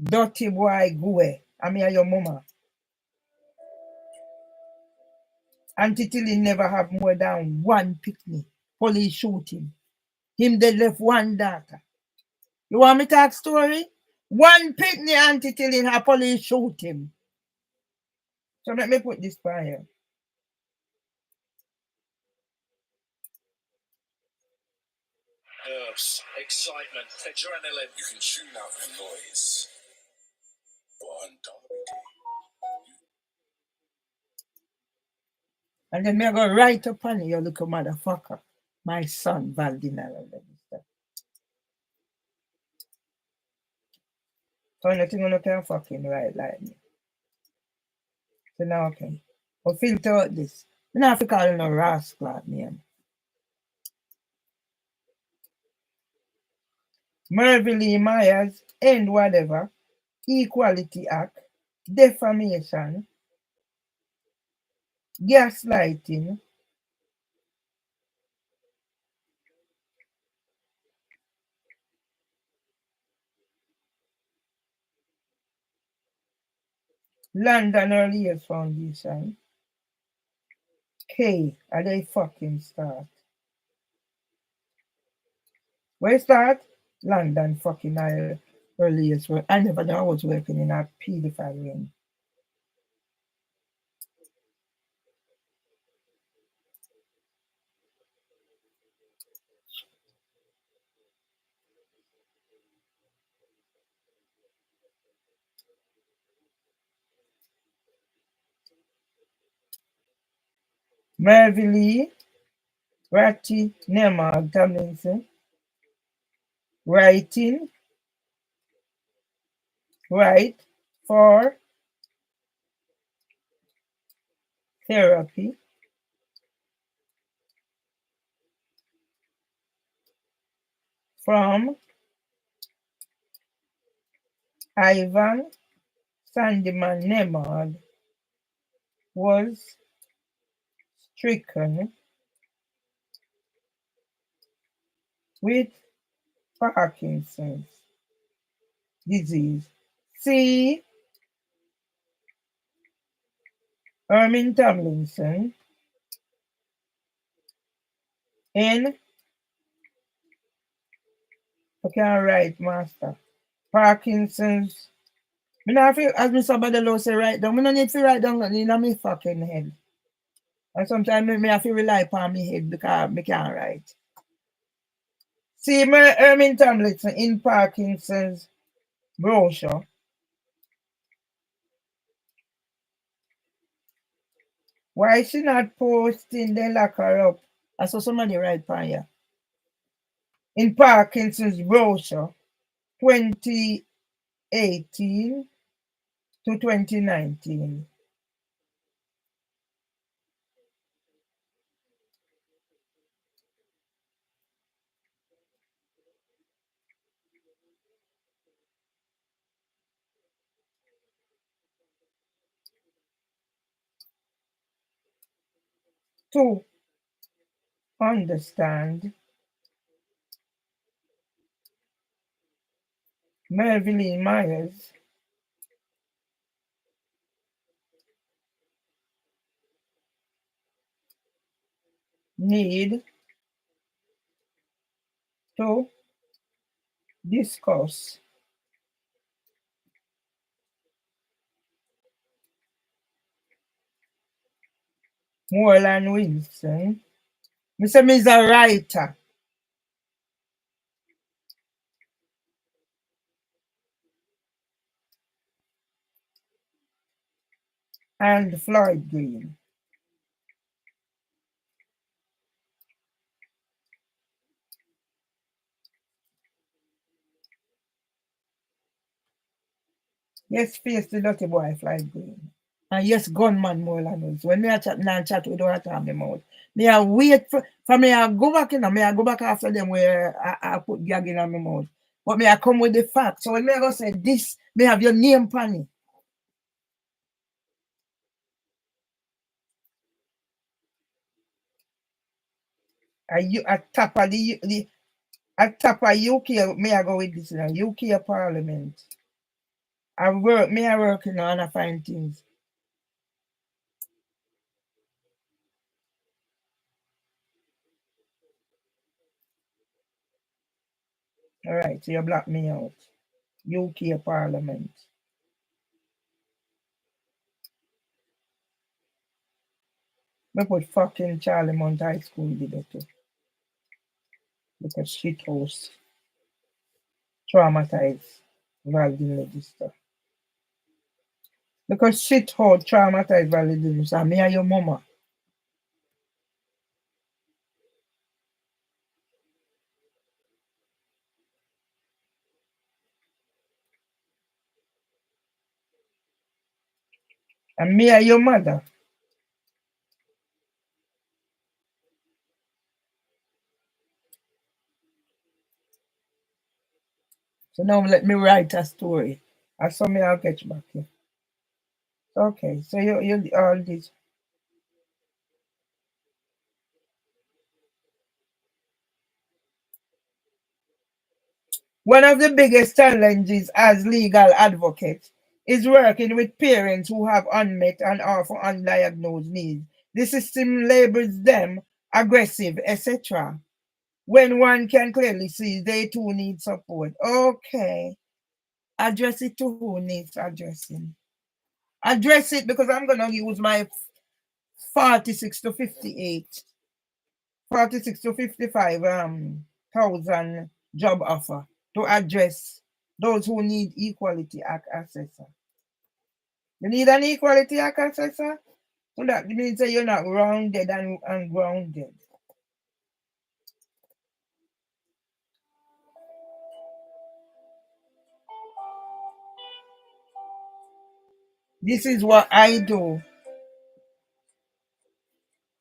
Dirty boy, go away. I'm here, your mama. Auntie Tilly never have more than one picnic. Police shoot him. Him they left one daughter. You want me to talk story? One picnic Auntie Tilly her police shoot him. So let me put this by here. Nerves, excitement, adrenaline. You can tune out the noise. And then me go right up on you, little motherfucker. My son, Valdinaro. So nothing you can fucking write like me. So now okay. But filter out this. I don't have to call you no rascal name. Mervyn Lee Myers, end whatever, Equality Act, defamation, gaslighting, London Early Foundation, K, are they fucking start? Where start? London fucking Early. I never know I was working in a pedophile ring. Merville Ratty Nemag Tomlinson, writing, write for therapy, from Ivan Sandyman Nemag, was stricken with Parkinson's disease. C. Ermin Tomlinson, in, I can't write, master. Parkinson's. Me not feel, as Mr. Badalo say, write down. Me no need to write down in my fucking head. And sometimes me have to rely upon my head because me can't write. See, Ermin Tomlinson in Parkinson's brochure. Why she not posting the lock her up? I saw somebody write for you. In Parkinson's brochure, 2018 to 2019. To understand Mervyn Myers need to discuss Moreland Wilson. Mr. is a writer. And Floyd Green. Yes, face the dirty boy Floyd Green. And yes, gunman Moreland Wilson. When me a chat and chat, we don't have to have them out. Me a wait for me a go back in, me a go back after them where I put gag in my mouth. But me a come with the facts. So when me a go say this, me have your name pan it. At top of the at top of UK, me I go with this now. UK Parliament. I work you know, and I find things. Alright, so you block me out. UK Parliament. Me put fucking Charlie Mount High School did it too. Because shit house. Traumatized. Validin register. Because shit house traumatized validin register. Me and your mama. And me and your mother. So now let me write a story. I saw me I'll catch back here. Okay, so you all this. One of the biggest challenges as legal advocates is working with parents who have unmet and often undiagnosed needs. The system labels them aggressive, etc. When one can clearly see they too need support. Okay. Address it to who needs addressing. Address it because I'm going to use my 46 to 58, 46 to 55 thousand job offer to address those who need Equality Act assessor. You need an Equality Act assessor? So that means that you're not rounded and grounded. This is what I do.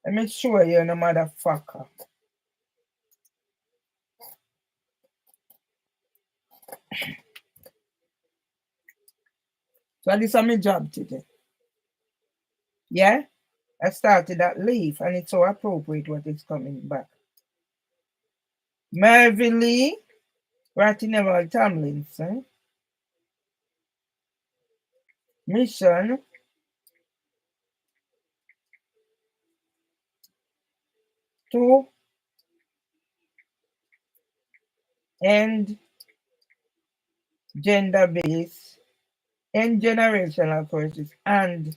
Let me show you, no motherfucker. So this is my job today. Yeah? I started at leaf and it's so appropriate what is coming back. Mervyn Lee, Rattineval Tomlinson, mission to end gender-based and generational curses and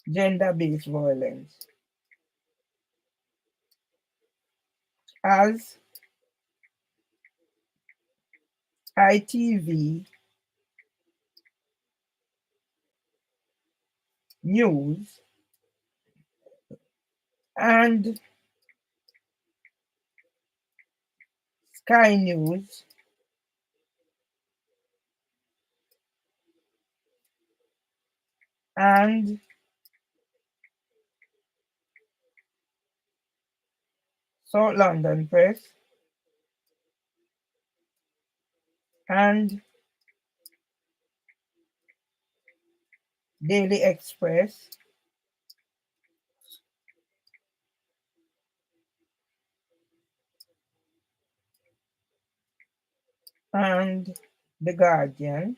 gender-based violence. As ITV News and Sky News and South London Press and Daily Express and The Guardian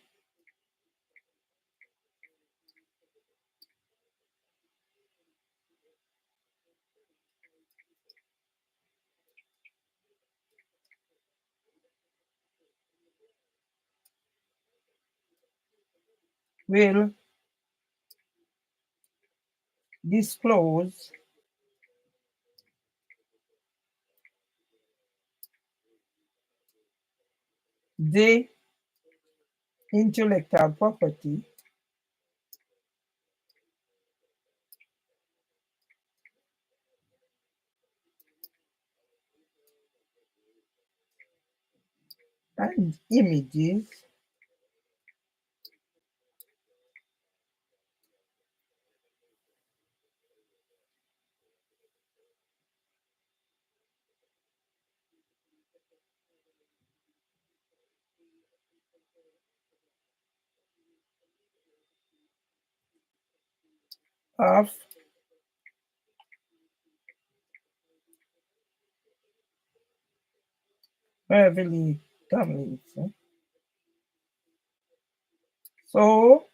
will disclose the intellectual property and images of Beverly Tomlinson. So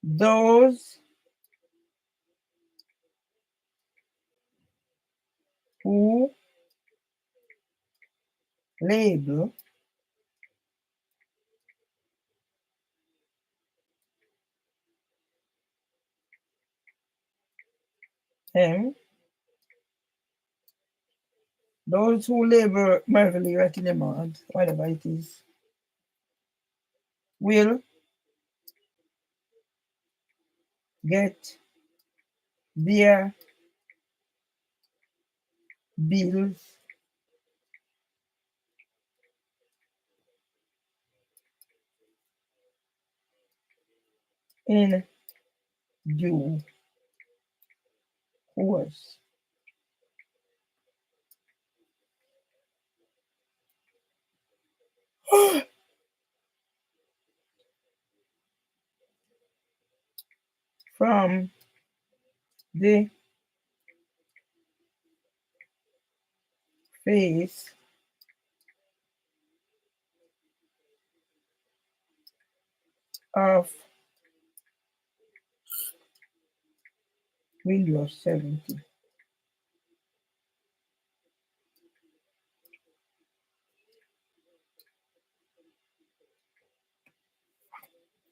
those who label him, those who label Beverly Rattinimard, whatever it is, will get their bills in due course. From the face of Windows 70.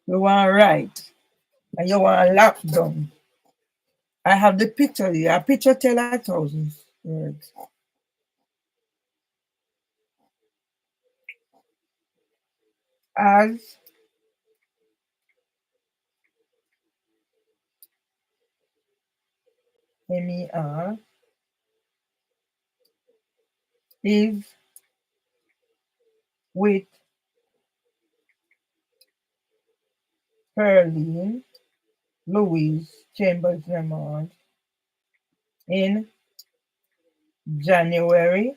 You want to write and you want to lock down. I have the picture here. A picture tell 1,000 words. As MER, is with Pearline Louise Chambers Lemond in January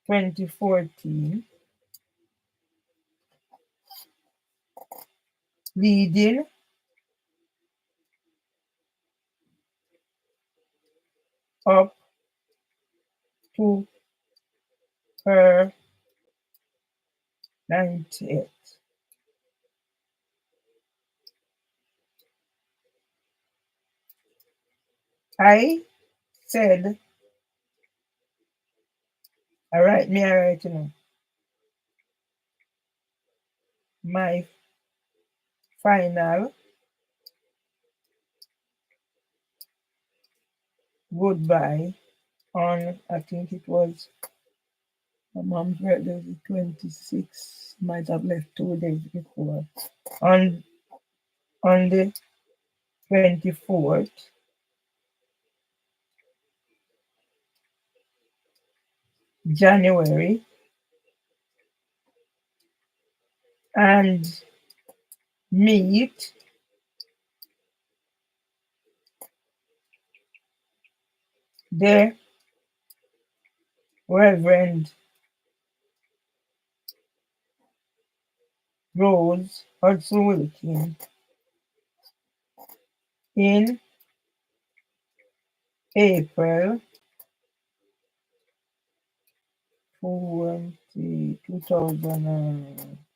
2014, leading up to her 90th. I said, all right, you know, my final goodbye on, I think it was my mom's birthday, the 26th, might have left 2 days before. On the 24th, January, and meet the Reverend Rose Hudson Wilkins in April 2014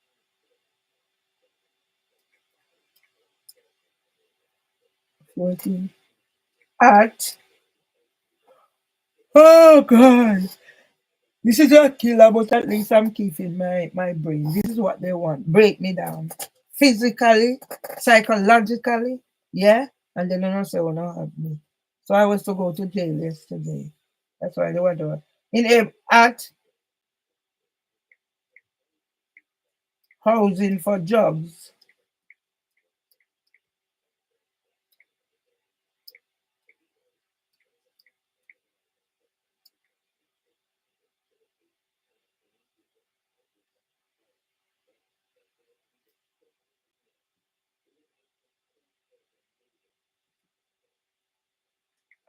at, oh God, this is a killer, but at least I'm keeping my brain. This is what they want. Break me down. Physically, psychologically, yeah? And then they don't say, oh, no, have me. So I was to go to jail yesterday. That's why they were doing. At Housing for Jobs.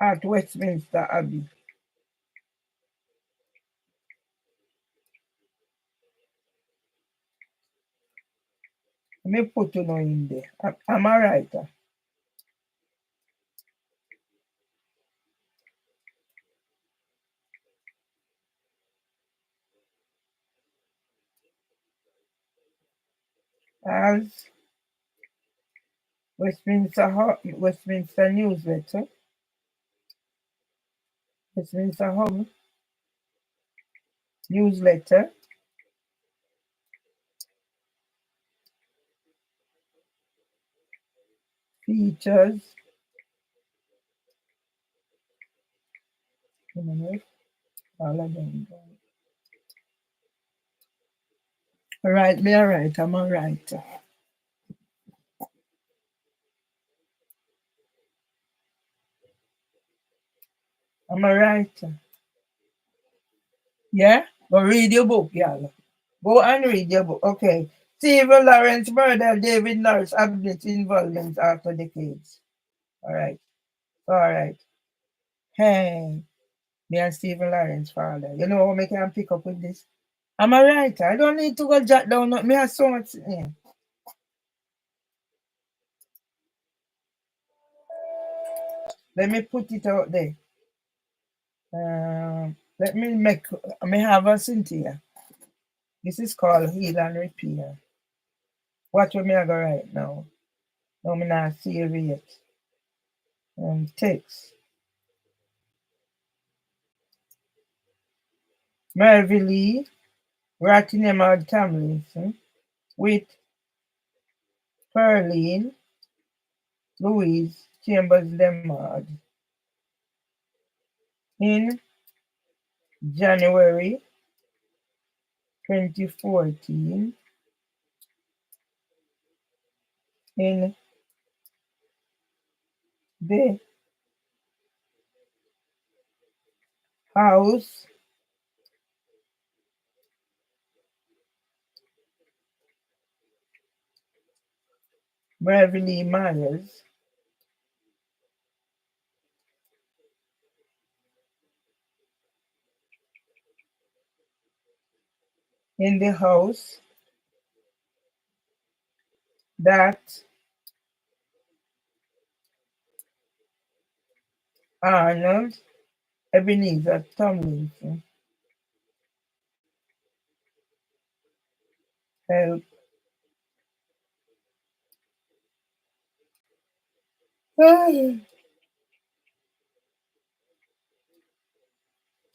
At Westminster Abbey. Let me put you in there. I'm a writer. As Westminster Newsletter, Westminster Hub Newsletter, features all of them. Right, me a writer, I'm a writer. I'm a writer. Yeah? Go read your book, y'all. Go and read your book. Okay. Stephen Lawrence murder, David Norris admits involvement after decades. All right. All right. Hey, me and Stephen Lawrence father. You know how I can pick up with this? I'm a writer. I don't need to go jot down. Me have so much. Yeah. Let me put it out there. Let me have a Cynthia. This is called Heal and Repair. Watch what me I go right now. No, me not save it yet. Text. Mervy Lee, Rottingham Tomlinson, with Pearline Louise Chambers Lemard in January 2014 in the house Beverly Myers in the house that Arnold Ebenezer Tomlinson helped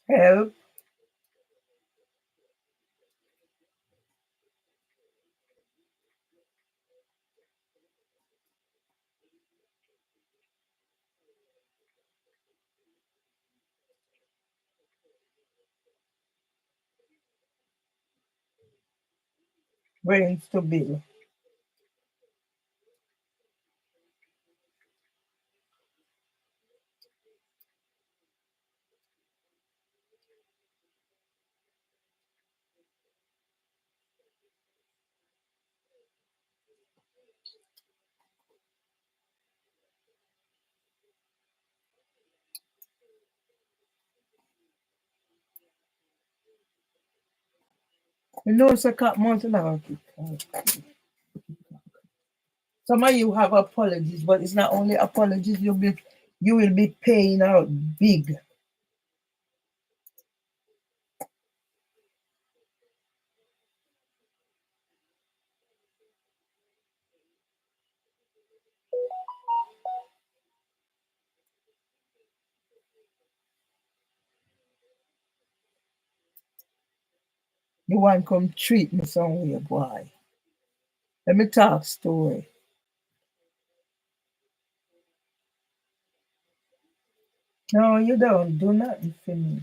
help brains to Bill. You know, it's a cat mountain of some of you have apologies, but it's not only apologies, you will be paying out big. You want come treat me some way, boy. Let me talk story. No, you don't do nothing for me.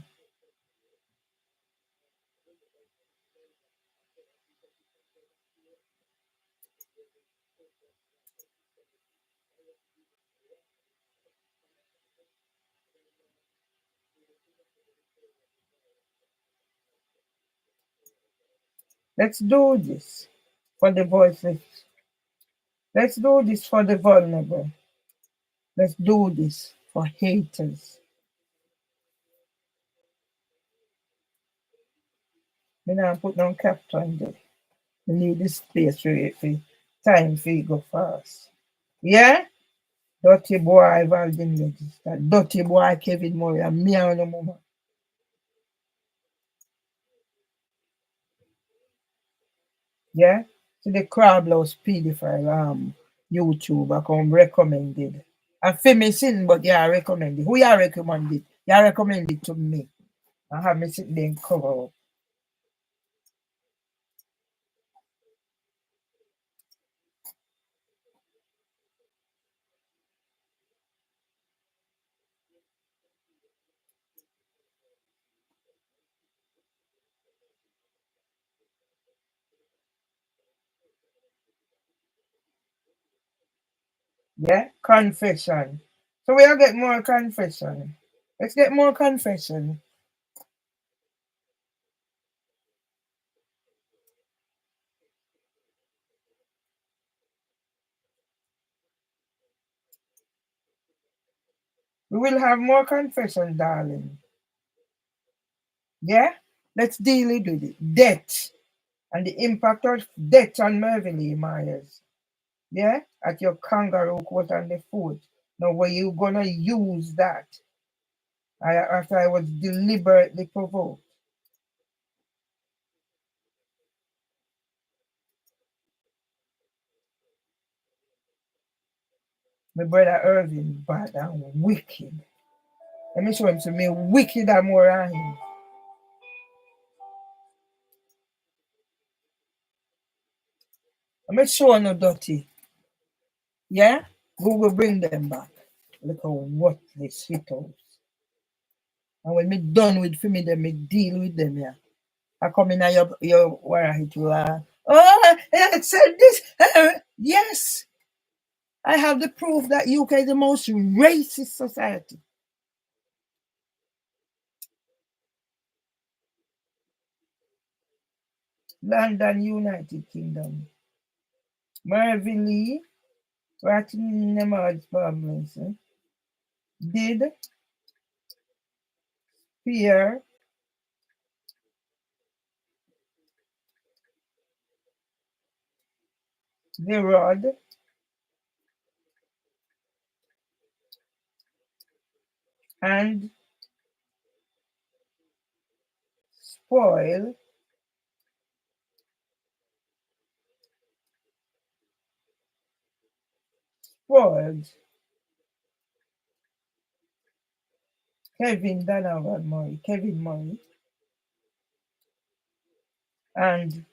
Let's do this for the voiceless. Let's do this for the vulnerable. Let's do this for haters. Me not put no caption there. We need this space for time for it go fast. Yeah? Dirty boy Valdin Register. Dirty boy Kevin Murray and me and no mama. Yeah? So the Crablouse pedophile YouTube I come recommended. And for me sin, but you are recommended. Who you recommended? You recommended to me. I have me sit there and cover up. Yeah? Confession. So we'll get more confession. Let's get more confession. We will have more confession, darling. Yeah? Let's deal with it. Debt and the impact of debt on Mervyn Lee Myers. Yeah? At your kangaroo court on the foot. Now, were you gonna use that after I was deliberately provoked? My brother Irving bad and wicked. Let me show him to me wicked and more than him. Let me show him no dirty. Yeah? Google bring them back. Look how worthless shithouse. And when me done with for me, then me deal with them, yeah. I come in and your where I hit you oh, I said this. Yes. I have the proof that UK is the most racist society. London, United Kingdom. Marvin Lee, writing Nemar's problems, did fear the rod and spoiled Kevin Murray, and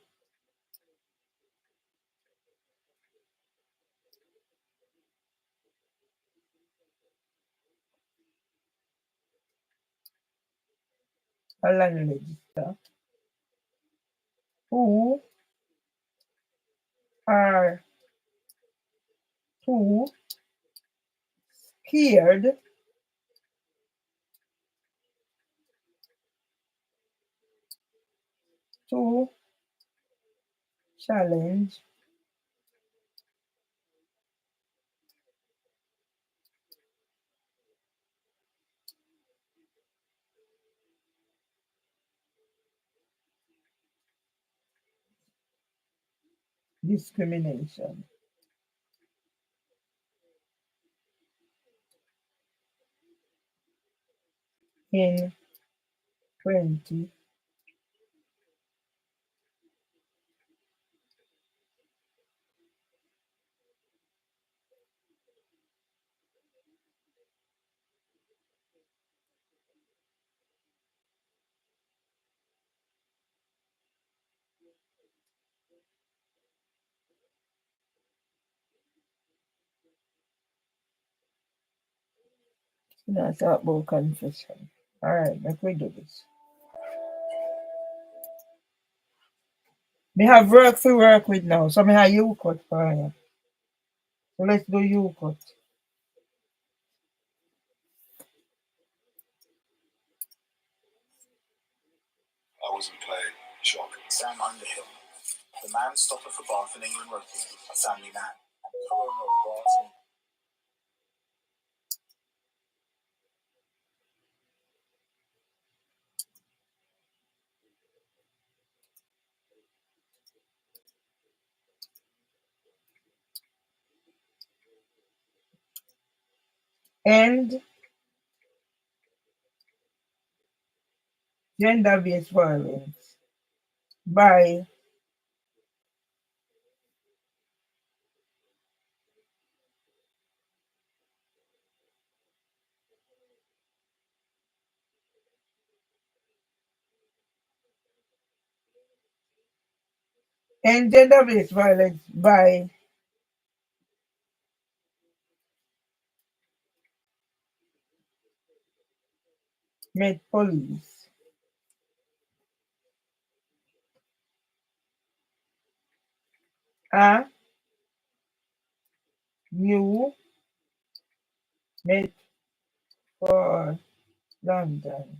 Alan Register, who are too scared to challenge discrimination. In 20, you know, talk about confession. All right, let me do this. Me have work to work with now, so me have you cut for you. So let's do you cut. I wasn't playing. Shock. Sam Underhill, the man stopper for Bath and England rugby, a family man, and co-owner of Bath. End gender-based violence by end gender-based violence by Met Police. A new Met for London.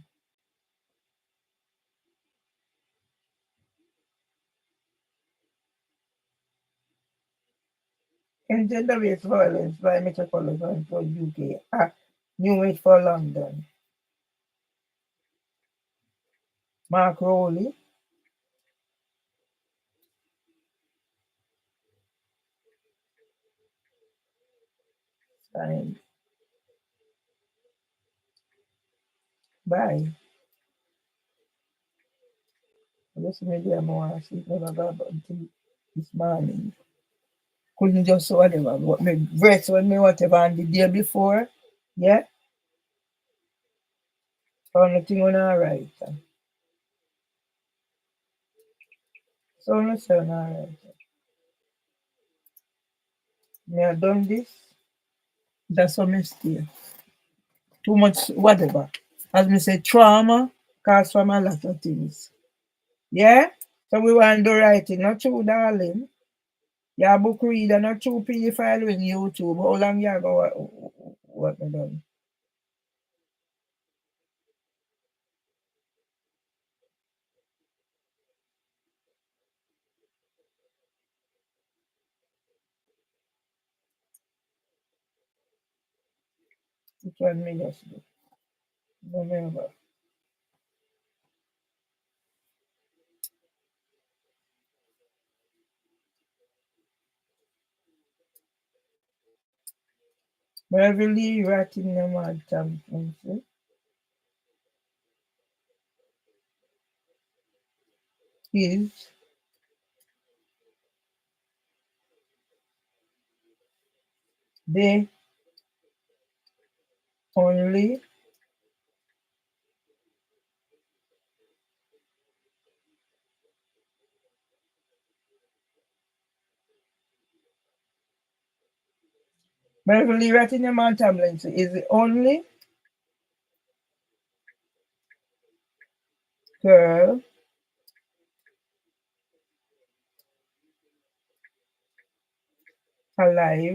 End gender-based violence by Metropolitan for UK. A new Met for London. Mark Rowley. Signed by this media more see never got until this morning. Couldn't just whatever what me rest when me whatever on the day before. Yeah. So nothing on alright. So no say on alright. Me have done this. That's what me stay. Too much whatever. As me say, trauma cause from a lot of things. Yeah? So we want to do right thing, not true, darling. Yeah, book reader, not true pedophile in YouTube. How long you go what me done? Which one me just do? Remember. Beverly Rattingham Championship is the only Beverly Rattingham Championship is the only girl alive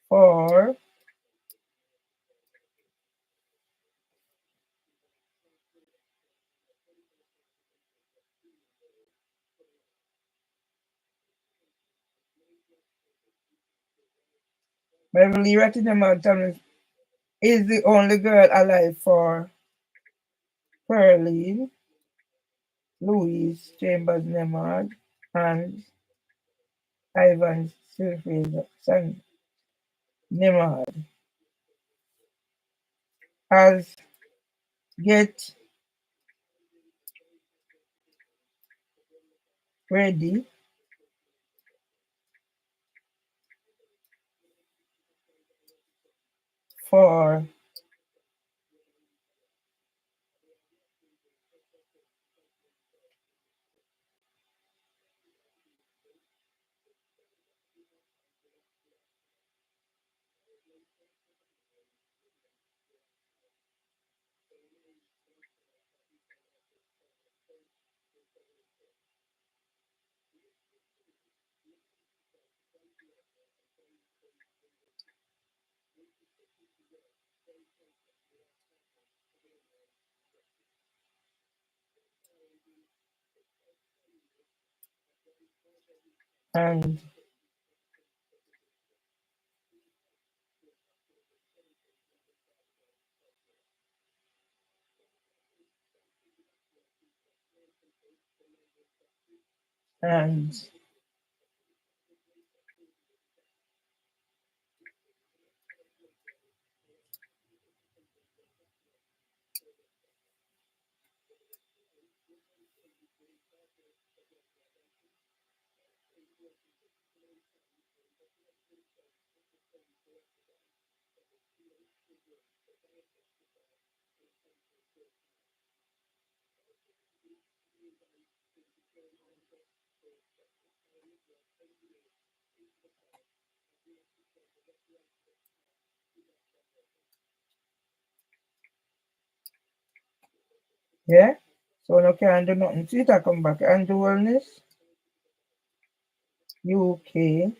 for Beverly Rattingham Championship is the only girl alive for Pearline Louise Chambers Nemard and Ivan Sylvester Nemard as get ready for and and yeah. So no can do nothing. See it come back. And the Wellness UK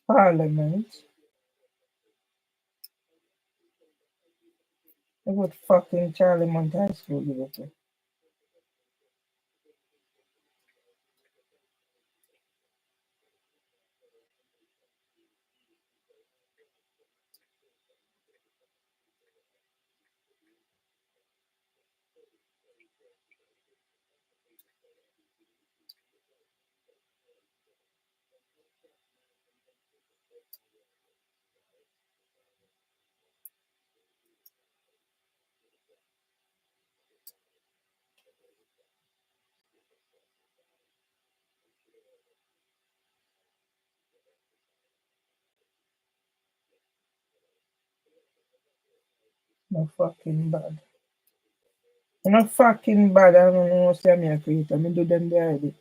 Parliament. Look what fucking Charlie Mount High School give it to. No fucking bad. No fucking bad. I don't know say me a creator. Me do them there already.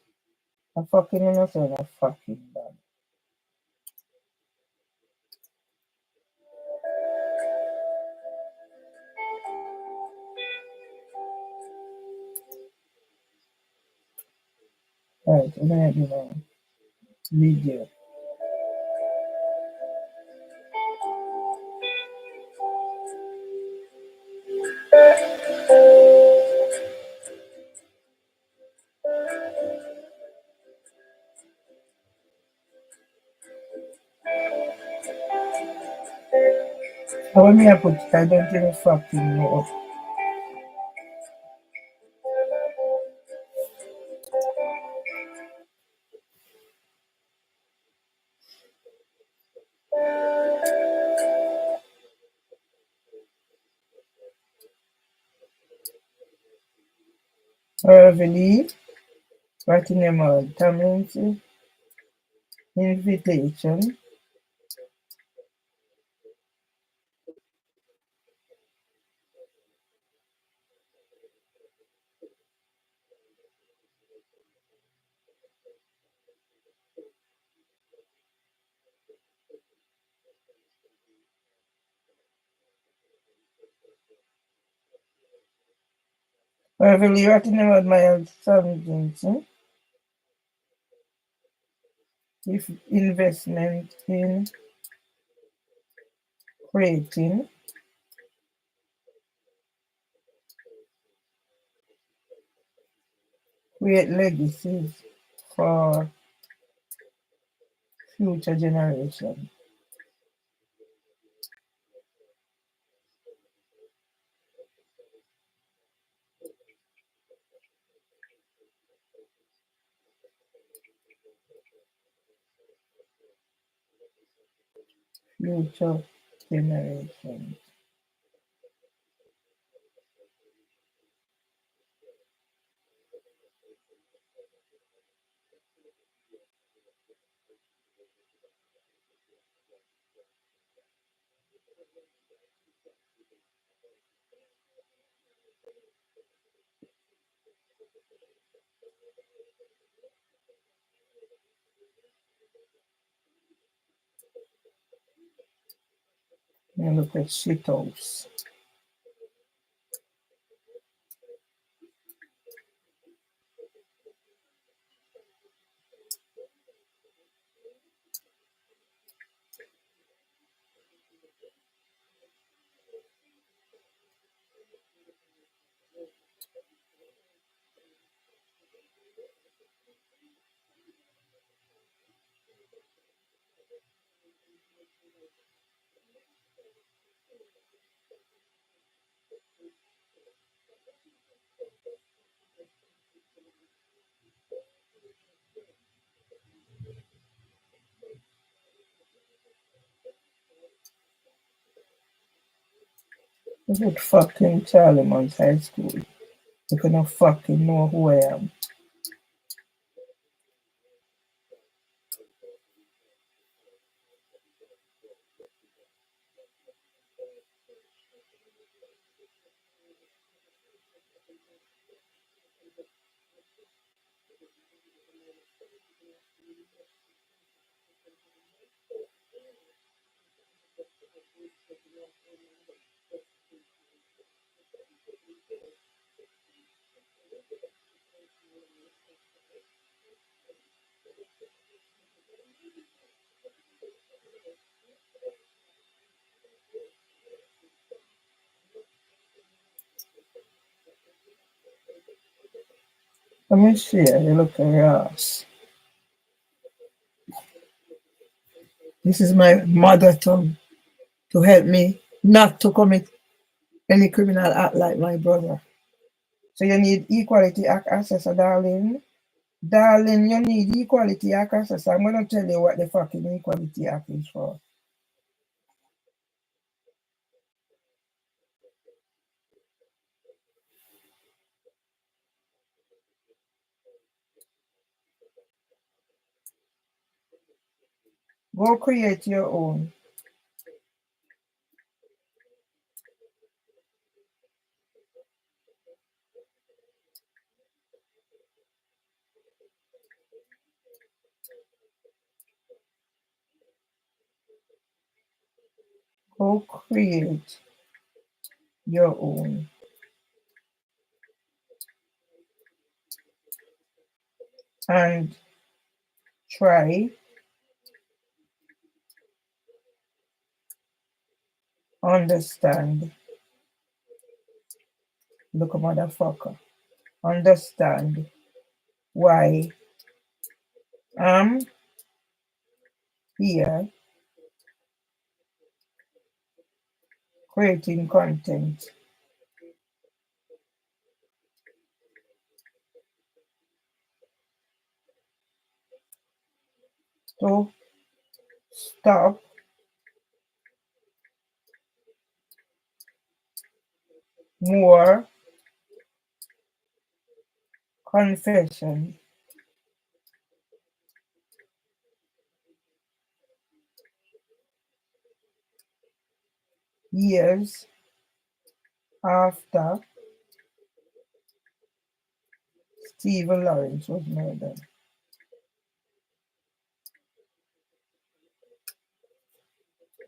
I fucking innocent. No fucking bad. Right, I'm gonna do a video. How when me I put I don't even fucking know. Heavily, writing them out, community, invitation, heavily writing them out my something, if investment in creating, create legacies for future generation. Future generation. And look at shit house. Look at fucking Charlie Mount High School. You cannot fucking know who I am. Let me see. You look at your ass. This is my mother tongue to help me not to commit any criminal act like my brother. So you need equality access, darling. Darling, you need equality access. I'm going to tell you what the fucking equality act is for. Go create your own. Go create your own. and try understand. Look, motherfucker. Understand why I'm here creating content. To stop more confession years after Stephen Lawrence was murdered.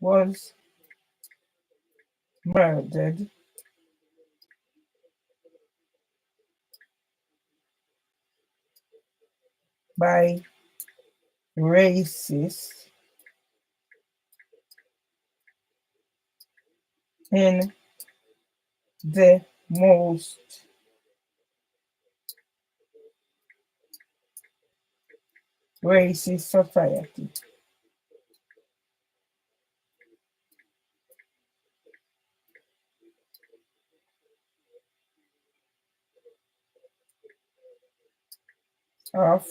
Was murdered by racists in the most racist society of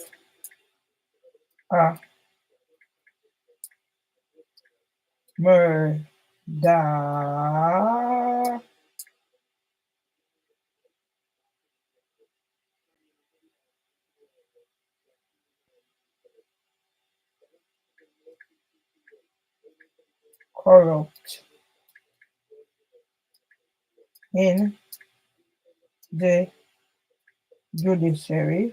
murder, corrupt in the judiciary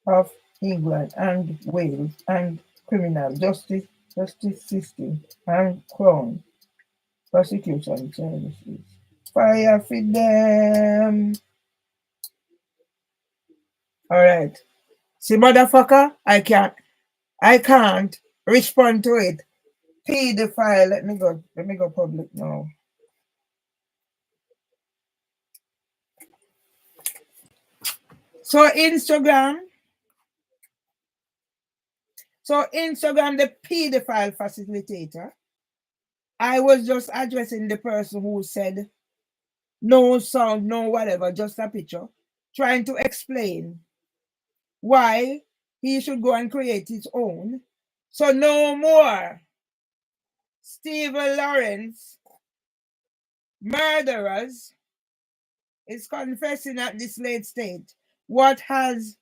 of England and Wales and criminal justice system and crown prosecution services. Fire for them. All right. See, motherfucker, I can't respond to it. Feed the file. Let me go public now. So Instagram, the pedophile facilitator, I was just addressing the person who said no sound, no whatever, just a picture, trying to explain why he should go and create his own. So no more Stephen Lawrence murderers is confessing at this late stage. What has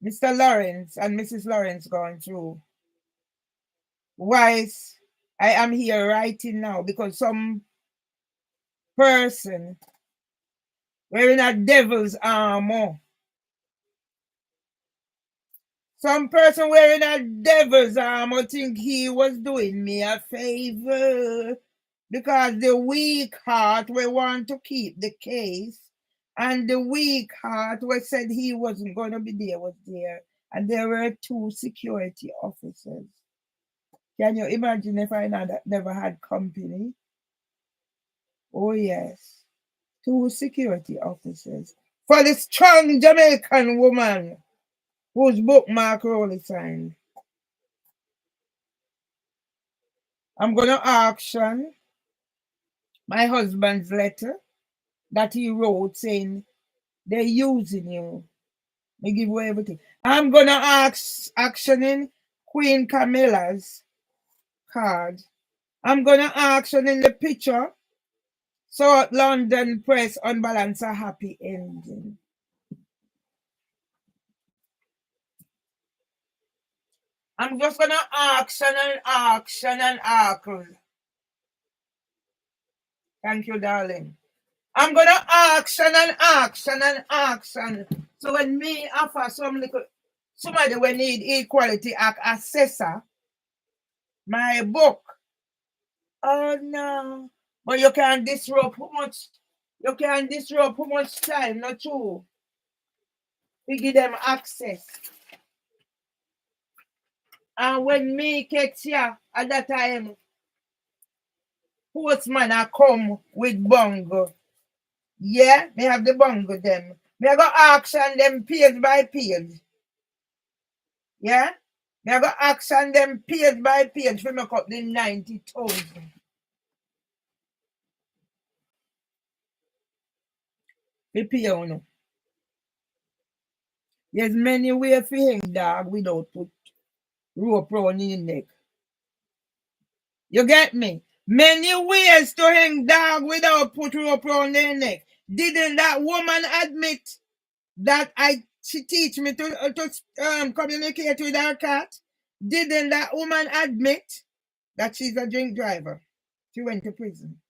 Mr. Lawrence and Mrs. Lawrence gone through? Why I am here writing now? Because some person wearing a devil's armor. Some person wearing a devil's armor think he was doing me a favor because the weak heart we want to keep the case, and the weak heart we said he wasn't going to be there was there, and there were 2 security officers. Can you imagine if I never had company? Oh yes, 2 security officers for the strong Jamaican woman whose bookmark Rolly signed. I'm going to auction my husband's letter that he wrote saying they're using you. They give away everything. I'm going to auctioning Queen Camilla's card. I'm going to auctioning the picture so London Press unbalance a happy ending. I'm just going to auction and auction and auction. Thank you, darling. I'm going to auction and auction and auction. So when me offer somebody will need Equality Act assessor, my book, oh no. But you can disrupt how much time, not true. We give them access. And when me get here at that time, postman I come with bongo. Yeah, me have the bongo them. Me I go auction them page by page. Yeah? Me I go auction them page by page for make up the 90,000. We pay you know. There's many ways to hang dog without put rope round the neck. You get me? Many ways to hang dog without put rope round their neck. Didn't that woman admit that she teach me to communicate with her cat? Didn't that woman admit that she's a drink driver? She went to prison.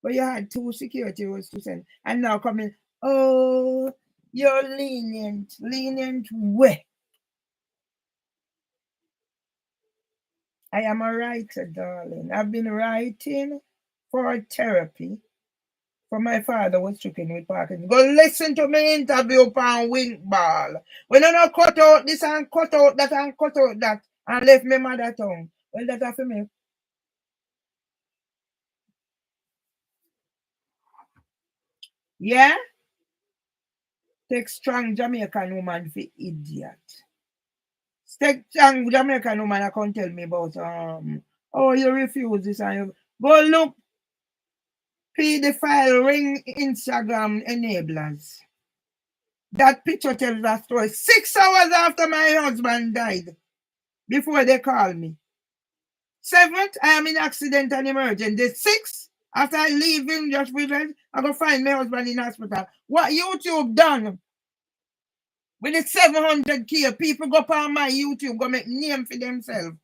But you had 2 security rules to send. And now coming, oh, you're lenient. Lenient where? I am a writer, darling. I've been writing for therapy. For my father was stricken with Parkinson's. Go listen to me interview upon Winkball. When I not cut out this and cut out that and cut out that and left me mother tongue. Well, that's for me. Yeah? Take strong Jamaican woman for idiot. Take strong Jamaican woman I can't tell me about oh you refuse this and you go look pedophile ring Instagram enablers. That picture tells that story. 6 hours after my husband died, before they called me. 7th, I am in accident and emergent. The 6th, after I leave him just with it, I go find my husband in hospital. What YouTube done with the 700K, people go on my YouTube, go make name for themselves.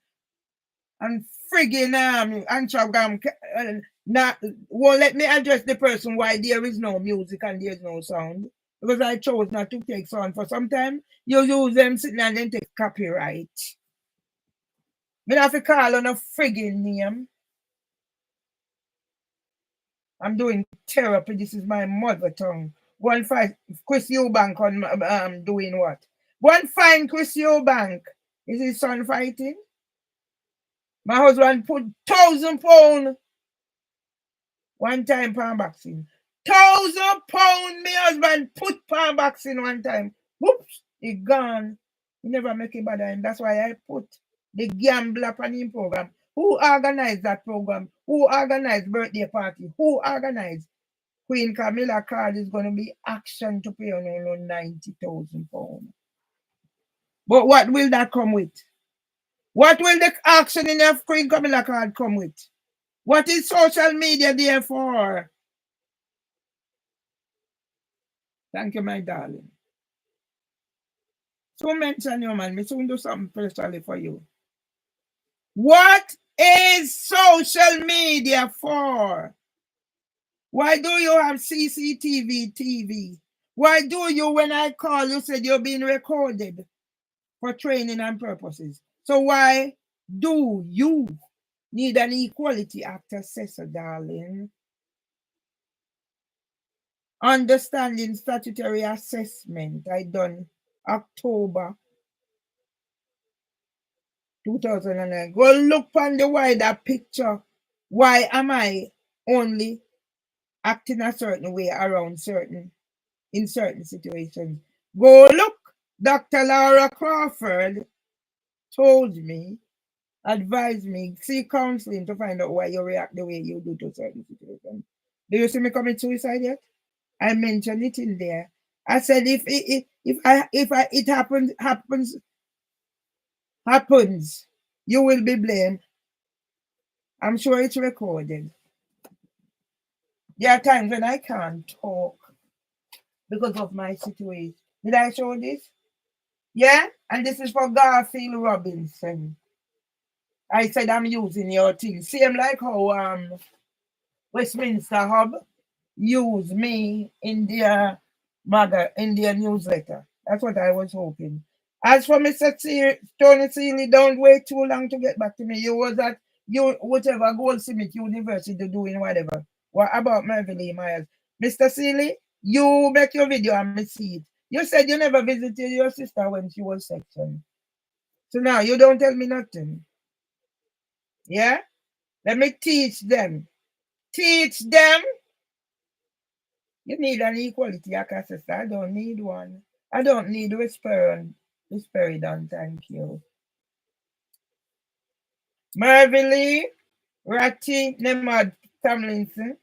And friggin' Instagram won't let me address the person why there is no music and there is no sound. Because I chose not to take sound for some time. You use them sitting and then take copyright. Me have to call on a friggin' name. I'm doing therapy. This is my mother tongue. Go and find Chris Eubank on doing what? Go and find Chris Eubank. Is his son fighting? My husband put £1,000 one time for boxing. £1,000 my husband put for boxing one time. Whoops, he gone. He never make it bother him. That's why I put the Gambler Panning program. Who organized that program? Who organized birthday party? Who organized? Queen Camilla card is going to be action to pay on £90,000. But what will that come with? What will the action in the Queen Camilla card come with? What is social media there for? Thank you, my darling. So mention you, man. Me soon do something personally for you. What is social media for? Why do you have CCTV TV? Why do you, when I call, you said you're being recorded for training and purposes? So why do you need an Equality Act assessor, darling? Understanding statutory assessment, I done October 2009. Go look on the wider picture. Why am I only acting a certain way around in certain situations? Go look. Dr. Laura Crawford told me, advised me, see counseling to find out why you react the way you do to certain situations. Do you see me commit suicide yet? I mentioned it in there. I said if it happens, you will be blamed. I'm sure it's recorded. There are times when I can't talk because of my situation. Did I show this? Yeah? And this is for Garfield Robinson. I said I'm using your thing. Same like how Westminster Hub use me in their newsletter. That's what I was hoping. As for Mr. Tony Seeley, don't wait too long to get back to me. You was at whatever Goldsmith University doing whatever. What about Mervyn Myers? Mr. Seeley, you make your video and me see it. You said you never visited your sister when she was section. So now you don't tell me nothing. Yeah? Let me teach them. Teach them. You need an equality Aka sister. I don't need one. I don't need Risperidon, thank you. Mervily, Ratty, Nemad Tomlinson,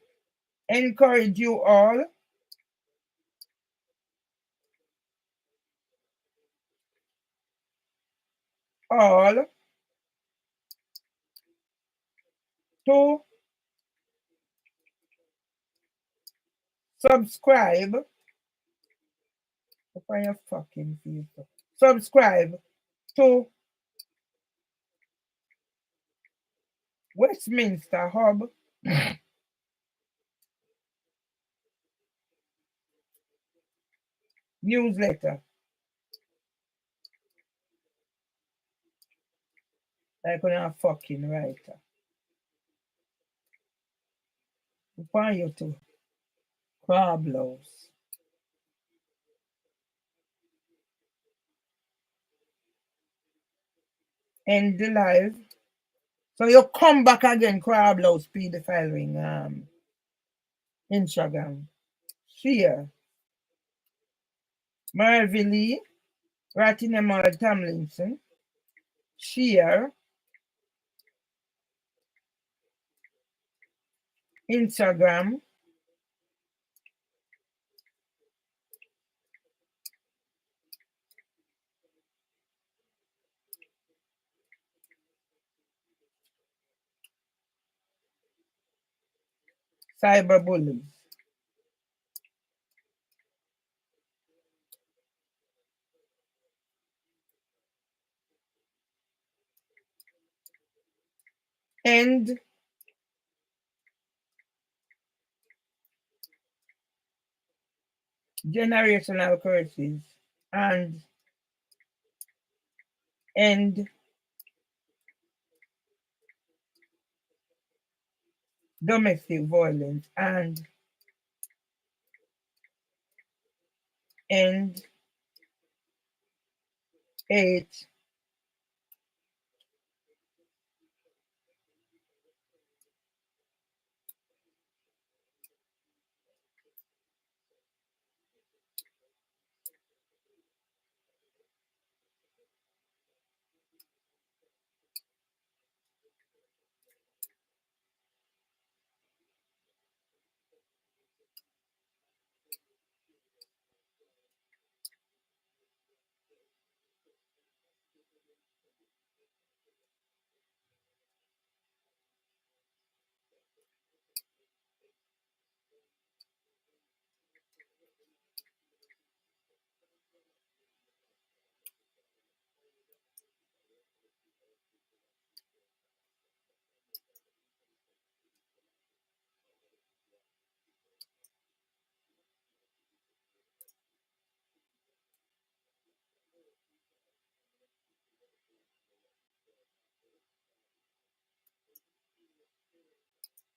encourage you all to subscribe upon your fucking face. Subscribe to Westminster Hub newsletter. Like on a fucking writer. Upon you to Crablows. End the live. So you come back again, Crablows, pedophile ring, Instagram. Share. Mervily, Rattinemal Tomlinson. Share. Instagram. Cyberbullies. End generational curses and end domestic violence and end hate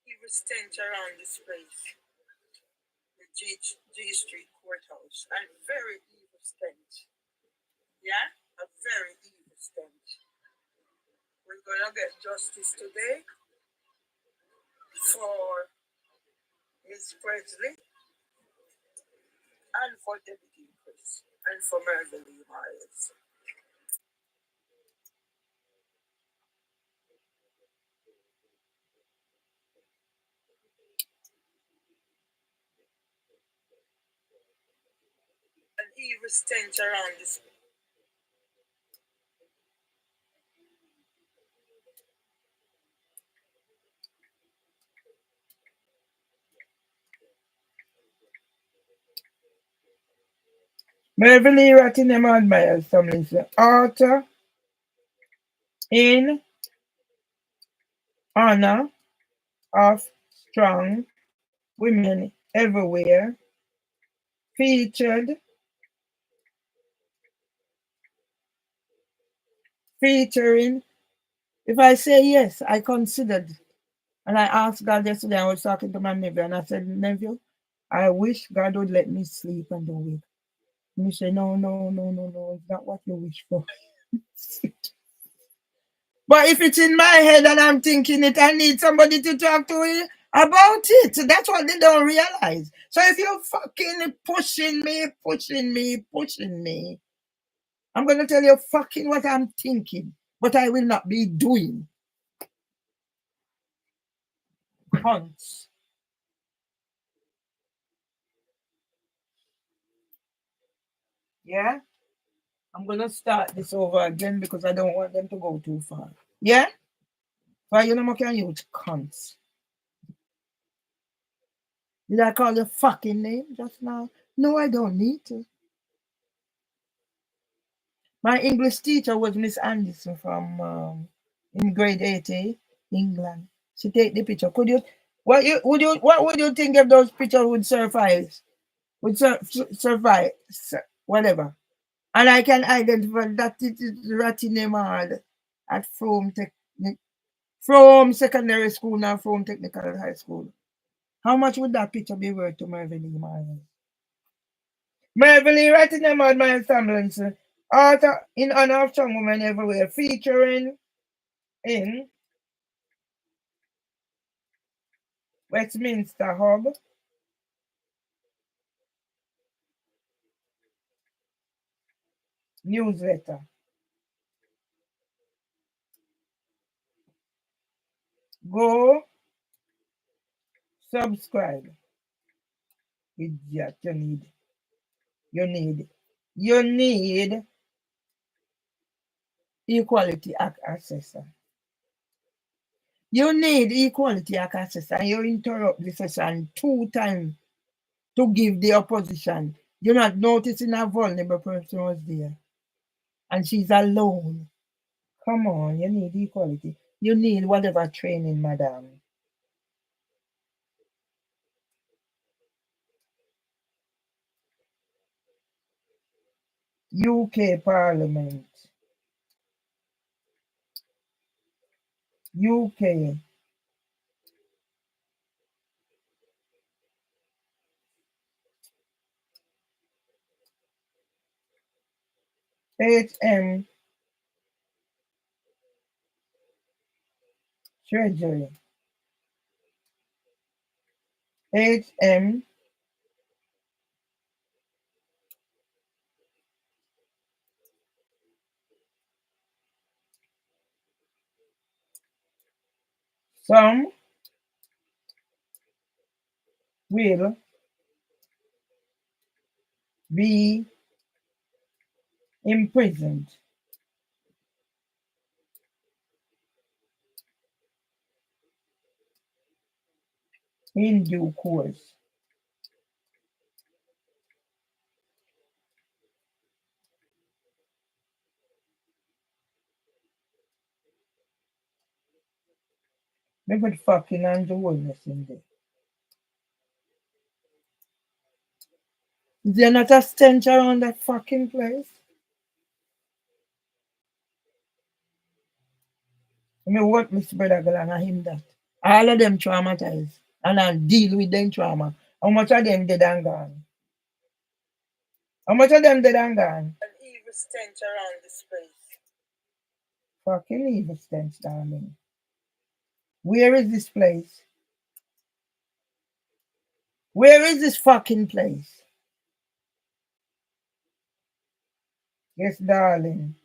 evil stench around this place, the G Street Courthouse, and very evil stench. Yeah, a very evil stench. We're gonna get justice today for Miss Presley and for Deputy Chris and for Mervyn Myers. An evil stench around this. Mervyn Rattingham Myers Tomlinson, author in honor of strong women everywhere, featuring if I say yes, I considered, and I asked God yesterday, I was talking to my nephew, and I said, nephew, I wish God would let me sleep and do it. You say, no, no, no, no, no, it's not what you wish for. But if it's in my head and I'm thinking it, I need somebody to talk to it about it. That's what they don't realize. So if you're fucking pushing me, I'm gonna tell you fucking what I'm thinking, but I will not be doing. Cunts. Yeah? I'm gonna start this over again because I don't want them to go too far. Yeah? But you know what can use cunts. Did I call your fucking name just now? No, I don't need to. My English teacher was Miss Anderson from in grade 8A, England. She take the picture. Could you what would you think if those pictures would survive? Survive whatever. And I can identify that it is Rattinimard at From Secondary School now from Technical High School. How much would that picture be worth to Mervyn Lee Myers? Mervyn Lee Rattinimard Myers Tomlinson, author in honor of strong women everywhere, featuring in Westminster Hub, newsletter. Go subscribe. Idiot, you need Equality Act assessor. You need Equality Act assessor, and you interrupt the session 2 times to give the opposition. You're not noticing a vulnerable person was there, and she's alone. Come on, you need equality. You need whatever training, madam. UK Parliament. UK. HM Treasury. HM some will be imprisoned in due course. They put fucking Andrew Wilness in there. Is there not a stench around that fucking place? I mean, what Mr. Brother Galang and him that? All of them traumatized and I deal with them trauma. How much of them dead and gone? How much of them dead and gone? An evil stench around this place. Fucking evil stench, darling. Where is this place? Where is this fucking place? Yes, darling.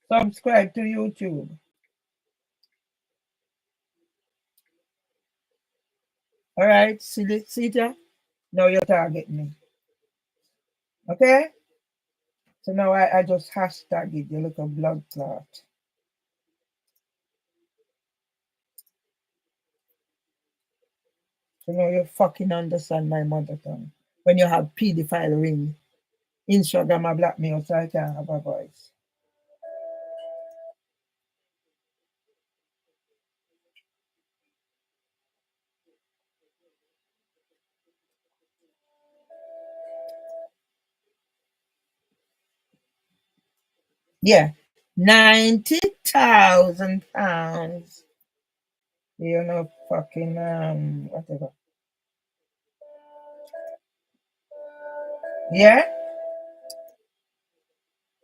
Subscribe to YouTube. All right, see it? Now you target me. Okay? So now I just hashtag it, you look a blood clot. So now you fucking understand my mother tongue. When you have pedophile ring, Instagram a black me so I can't have a voice. Yeah, £90,000. You know, fucking whatever. Yeah,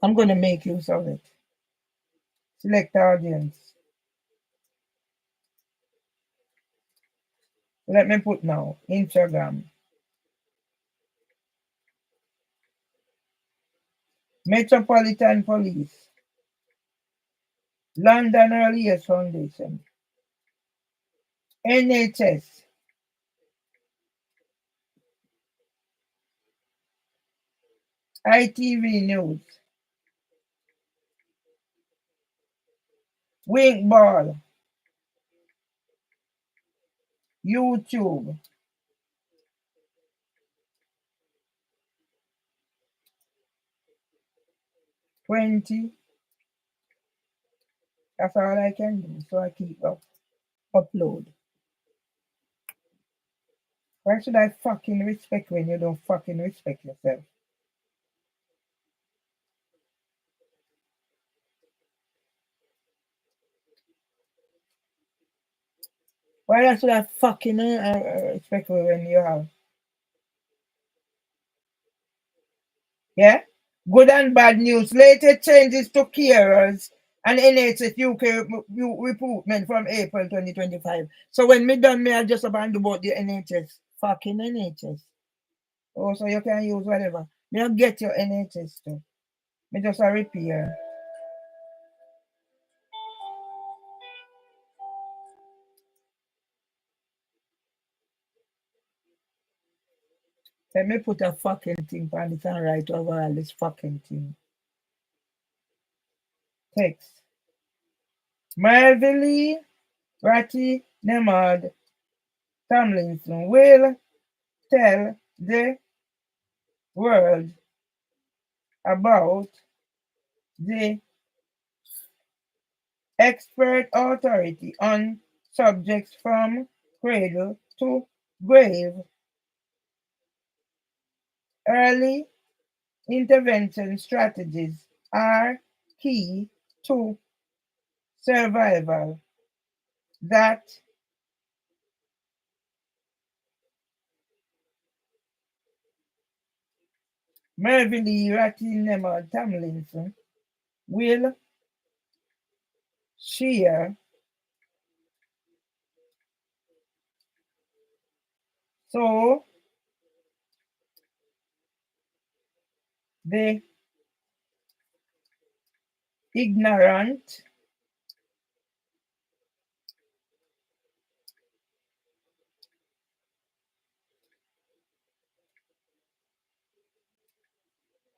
I'm gonna make use of it. Select audience. Let me put now Instagram. Metropolitan Police, London Early Years Foundation, NHS, ITV News, Wink Ball, YouTube, $20. That's all I can do. So I keep upload. Why should I fucking respect when you don't fucking respect yourself? Why should I fucking respect you when you have? Yeah? Good and bad news. Later changes to carers and NHS UK recruitment from April 2025. So when me done, me I just about about the NHS. Fucking NHS. Oh, so you can use whatever. Me don't get your NHS too. Me just a repair. Let me put a fucking thing on it and write over all this fucking thing. Text. Marvelly Ratty Nemad Tomlinson will tell the world about the expert authority on subjects from cradle to grave. Early intervention strategies are key to survival. That Merville Ratty Tomlinson will share so the ignorant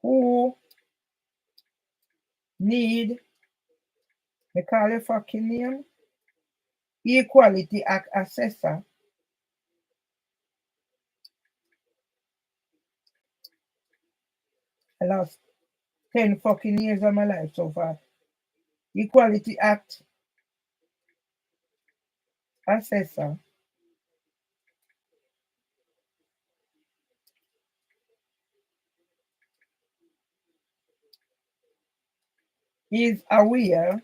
who need, me call a fucking name, Equality Act assessor. I lost 10 fucking years of my life so far. Equality Act assessor is aware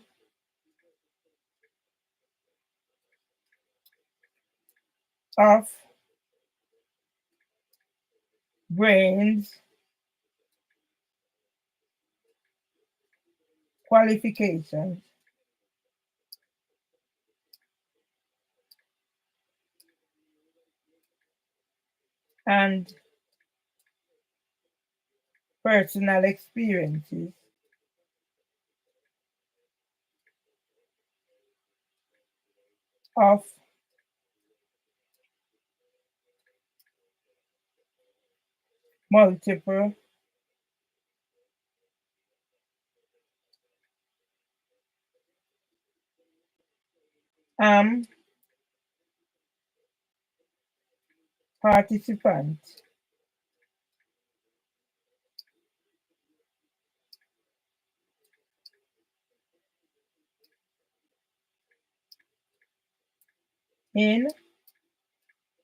of brains qualifications and personal experiences of multiple participants in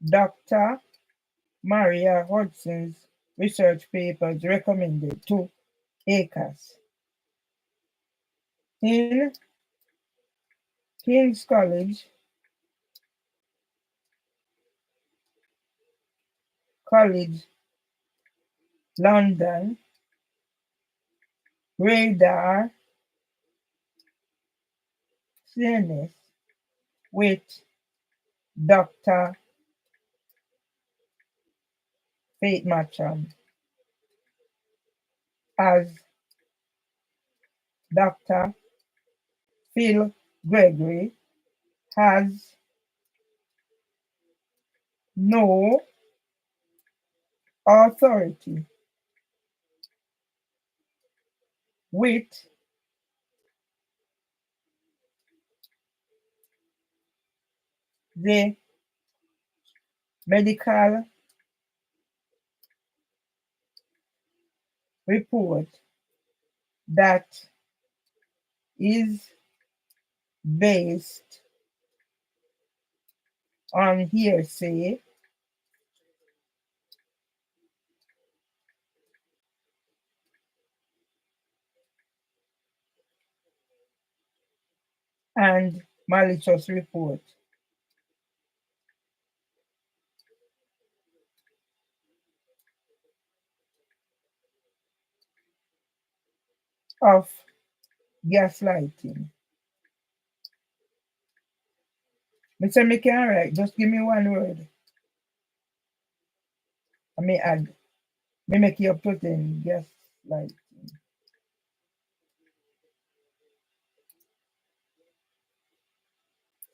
Dr. Maria Hudson's research papers recommended to ACAS. in King's College, London, radar CNS with Dr. Faith Matcham as Dr. Phil Gregory has no authority with the medical report that is based on hearsay and malicious report of gaslighting. Mr. Me can write, just give me one word. I may add, me make you put in gaslighting.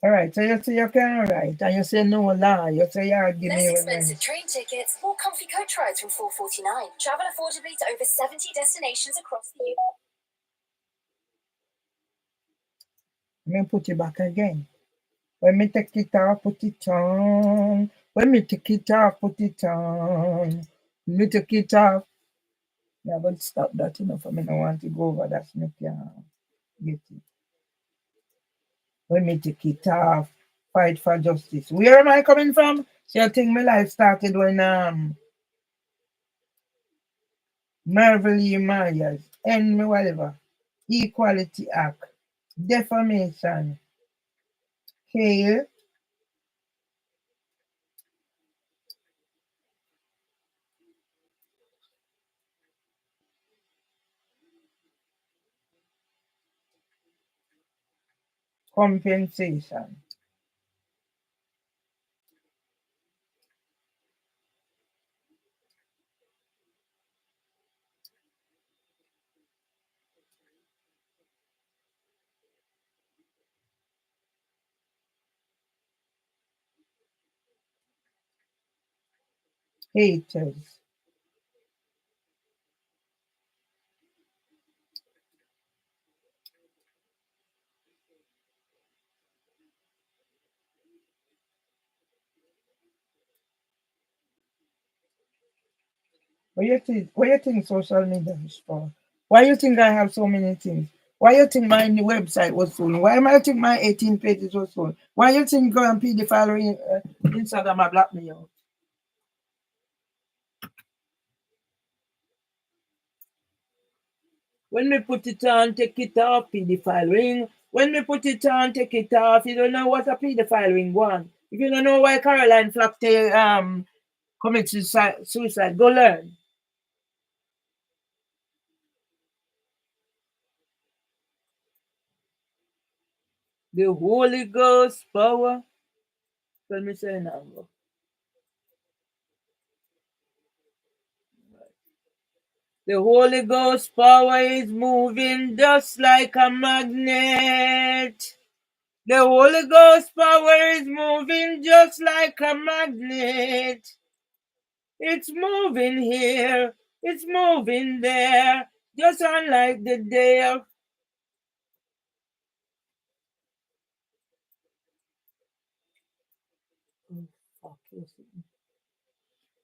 All right, so you say you can write, and you say no lie. You say you give Less me expensive train tickets, more comfy coach rides from $4.49. Travel affordably to over 70 destinations across the UK. me put it back again. When me take it off, put it on. When me take it off, put it on. Me take it off. Yeah, but stop that, for me. I want to go over that. So me can get it. When me take it off, fight for justice. Where am I coming from? So you think my life started when Marvel E. Myers, Henry whatever, Equality Act, defamation, hail, compensation. Haters. What you think social media is for? Why you think I have so many things? Why you think my new website was full? Why am I think my 18 pages was full? Why you think go and the following Instagram I block me out? When me put it on, take it off, pedophile ring. When me put it on, take it off. You don't know what a pedophile ring one. If you don't know why Caroline Flack commit suicide, go learn. The Holy Ghost power. Tell me say now. The Holy Ghost power is moving just like a magnet. The Holy Ghost power is moving just like a magnet. It's moving here. It's moving there. Just unlike the day of.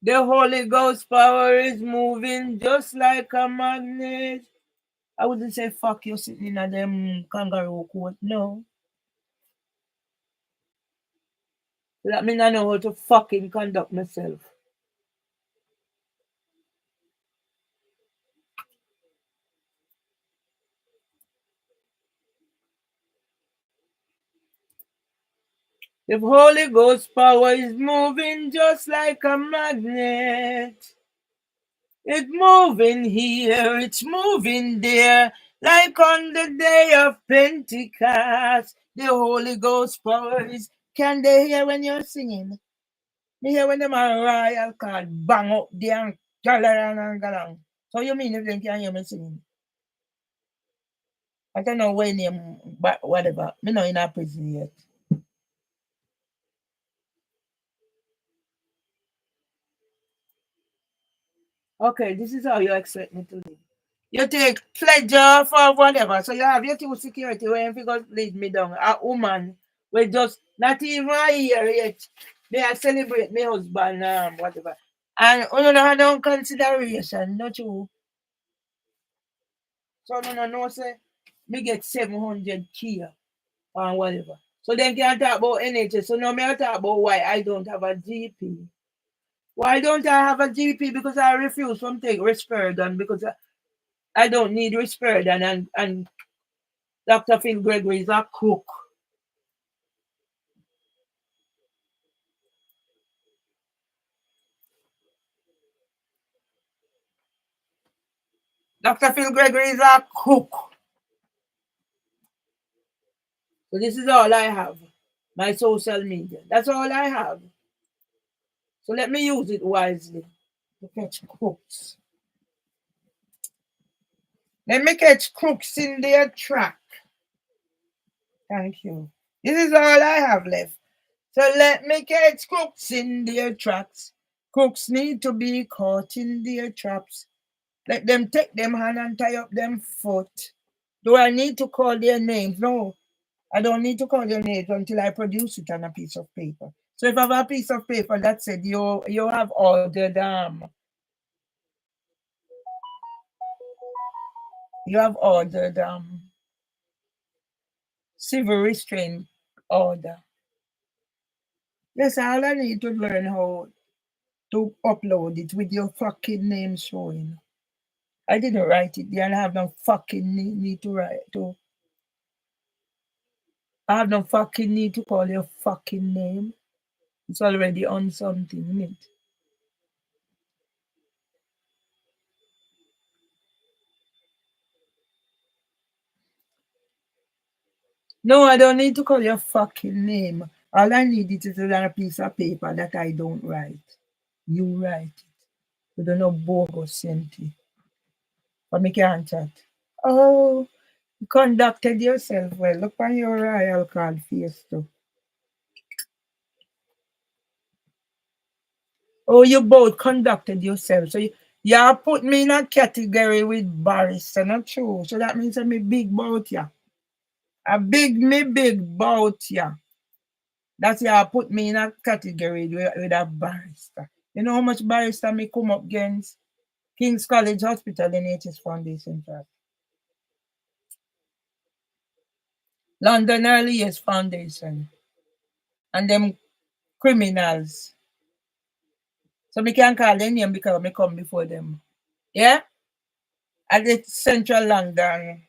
The Holy Ghost power is moving just like a magnet. I wouldn't say fuck you sitting in a them kangaroo court. No. That means I know how to fucking conduct myself. The Holy Ghost power is moving just like a magnet. It's moving here, it's moving there, like on the day of Pentecost. The Holy Ghost power is. Can they hear when you're singing? Me hear when them a royal card bang up there and galang and galang. So you mean if they can hear me singing? I don't know when name, but whatever. Me not in a prison yet. Okay, this is how you expect me to live. You take pleasure for whatever. So you have your two security when you go lead me down. A woman will just not even a year yet. May I celebrate my husband, whatever. And you know, I don't consideration, not you. So no no say me get 700K or whatever. So then can talk about NHS. So now me I talk about why I don't have a GP. Why don't I have a GP? Because I refuse to take risperidone because I don't need risperidone and Dr. Phil Gregory is a crook. Dr. Phil Gregory is a crook. So this is all I have. My social media. That's all I have. So let me use it wisely to catch crooks. Let me catch crooks in their track. Thank you. This is all I have left. So let me catch crooks in their tracks. Crooks need to be caught in their traps. Let them take them hand and tie up them foot. Do I need to call their names? No. I don't need to call their names until I produce it on a piece of paper. So if I have a piece of paper that said you have ordered civil restraint order. Yes, all I need to learn how to upload it with your fucking name showing. I didn't write it there and I have no fucking need to write to. I have no fucking need to call your fucking name. It's already on something, isn't it? No, I don't need to call your fucking name. All I need is on a piece of paper that I don't write. You write it. You don't know bogus senti. But me can't chat. Oh, you conducted yourself well. Look on your royal card face too. Oh, you both conducted yourself. So you put me in a category with barrister, not true. So that means I'm a big bout ya. Big bout ya. That's why I put me in a category with a barrister. You know how much barrister me come up against? King's College Hospital NHS Foundation Trust. London Early Years Foundation. And them criminals. So me can't call their name because me come before them. Yeah? At the Central London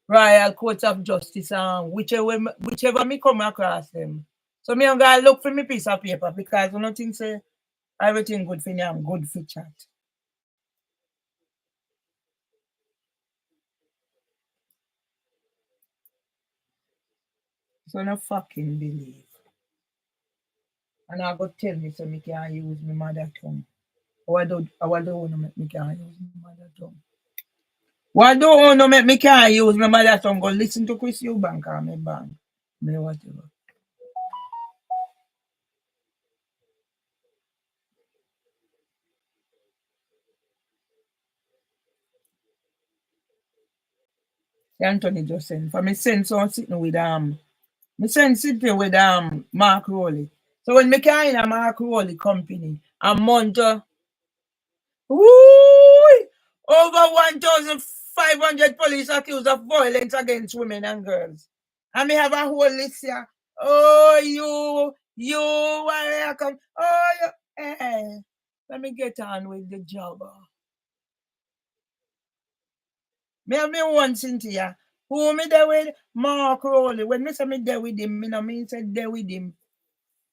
Royal Court of Justice and whichever me come across them. So me I'm gonna look for me piece of paper because I don't think say everything good for me, I'm good for chat. So no fucking believe. And I go tell me so me can't use my mother tongue. Why don't want to make me can't use my mother tongue? Why don't want to make me can't use my mother tongue? Go listen to Chris Eubank or me bang. Me whatever. Anthony just sent for me send someone sitting with me sitting with Mark Rowley. So when me carrying a Mark Rowley company, a month over 1,500 police accused of violence against women and girls. And me have a whole list here. Oh, you, where come? Oh, you, let me get on with the job. Me have me one Cynthia. Who me there with? Mark Rowley. When me say me there with him, me no mean say there with him.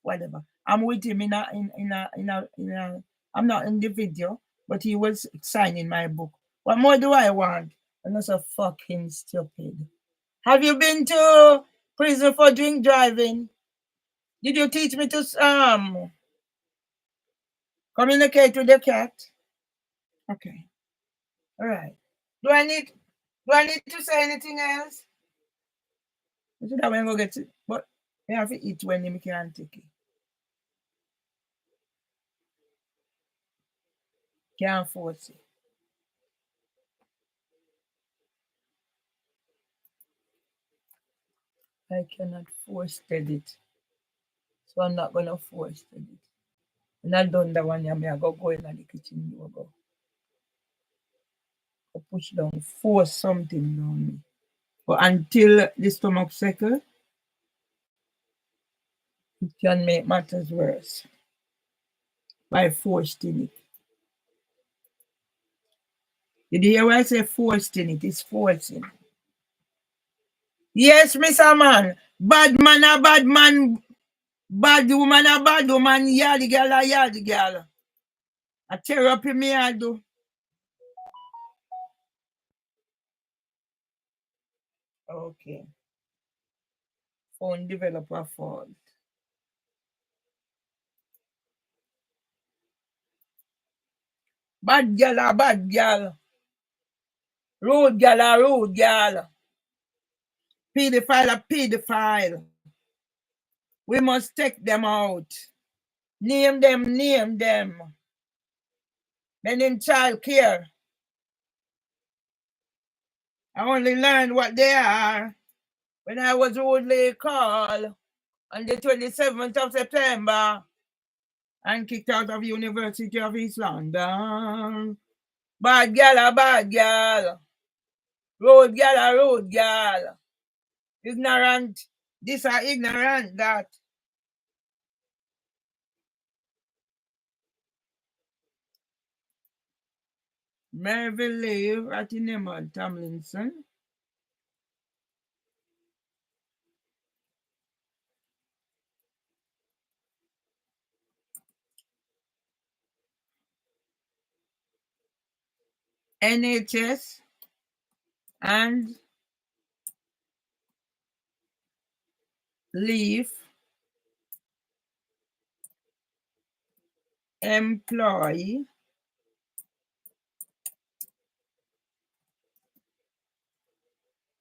Whatever. I'm with him in a I'm not in the video, but he was signing my book. What more do I want? I'm not so fucking stupid. Have you been to prison for drink driving? Did you teach me to communicate with the cat? Okay. All right. Do I need to say anything else? I should have go get it. But I have to eat when you can't take it. Can't force it. I cannot force fed it. So I'm not gonna force fed it. When I done that one, I go in the kitchen door go. Go push down, force something down me. But until the stomach settle, it can make matters worse by forcing it. Did you hear what I say forcing it? It's forcing. Yes, Mr. Man. Bad man a bad man. Bad woman a bad woman. Yard girl a yard girl. A therapy me I do. Okay. Phone developer fault. Bad girl a bad girl. Road girl a road girl. Pedophile a pedophile. We must take them out. Name them, name them. Men in child care. I only learned what they are when I was rudely called on the 27th of September and kicked out of University of East London. Bad girl a bad girl. Road girl a road girl. Ignorant. This are ignorant that. Melville Lee, Rattingham Tomlinson. NHS and leave employee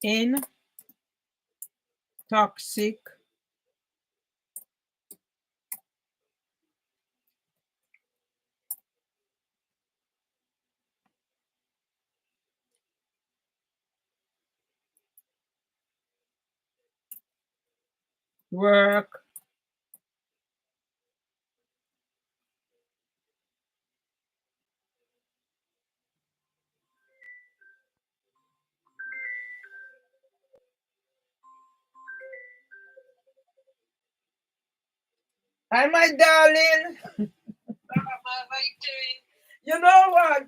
in toxic work Hi, my darling. What are you doing? You know what?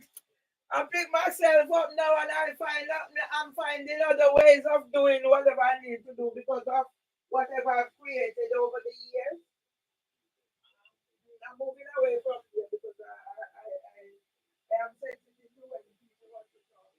I pick myself up now and I'm finding other ways of doing whatever I need to do because of whatever I've created over the years. I'm moving away from here because I am sensitive to when people want to talk.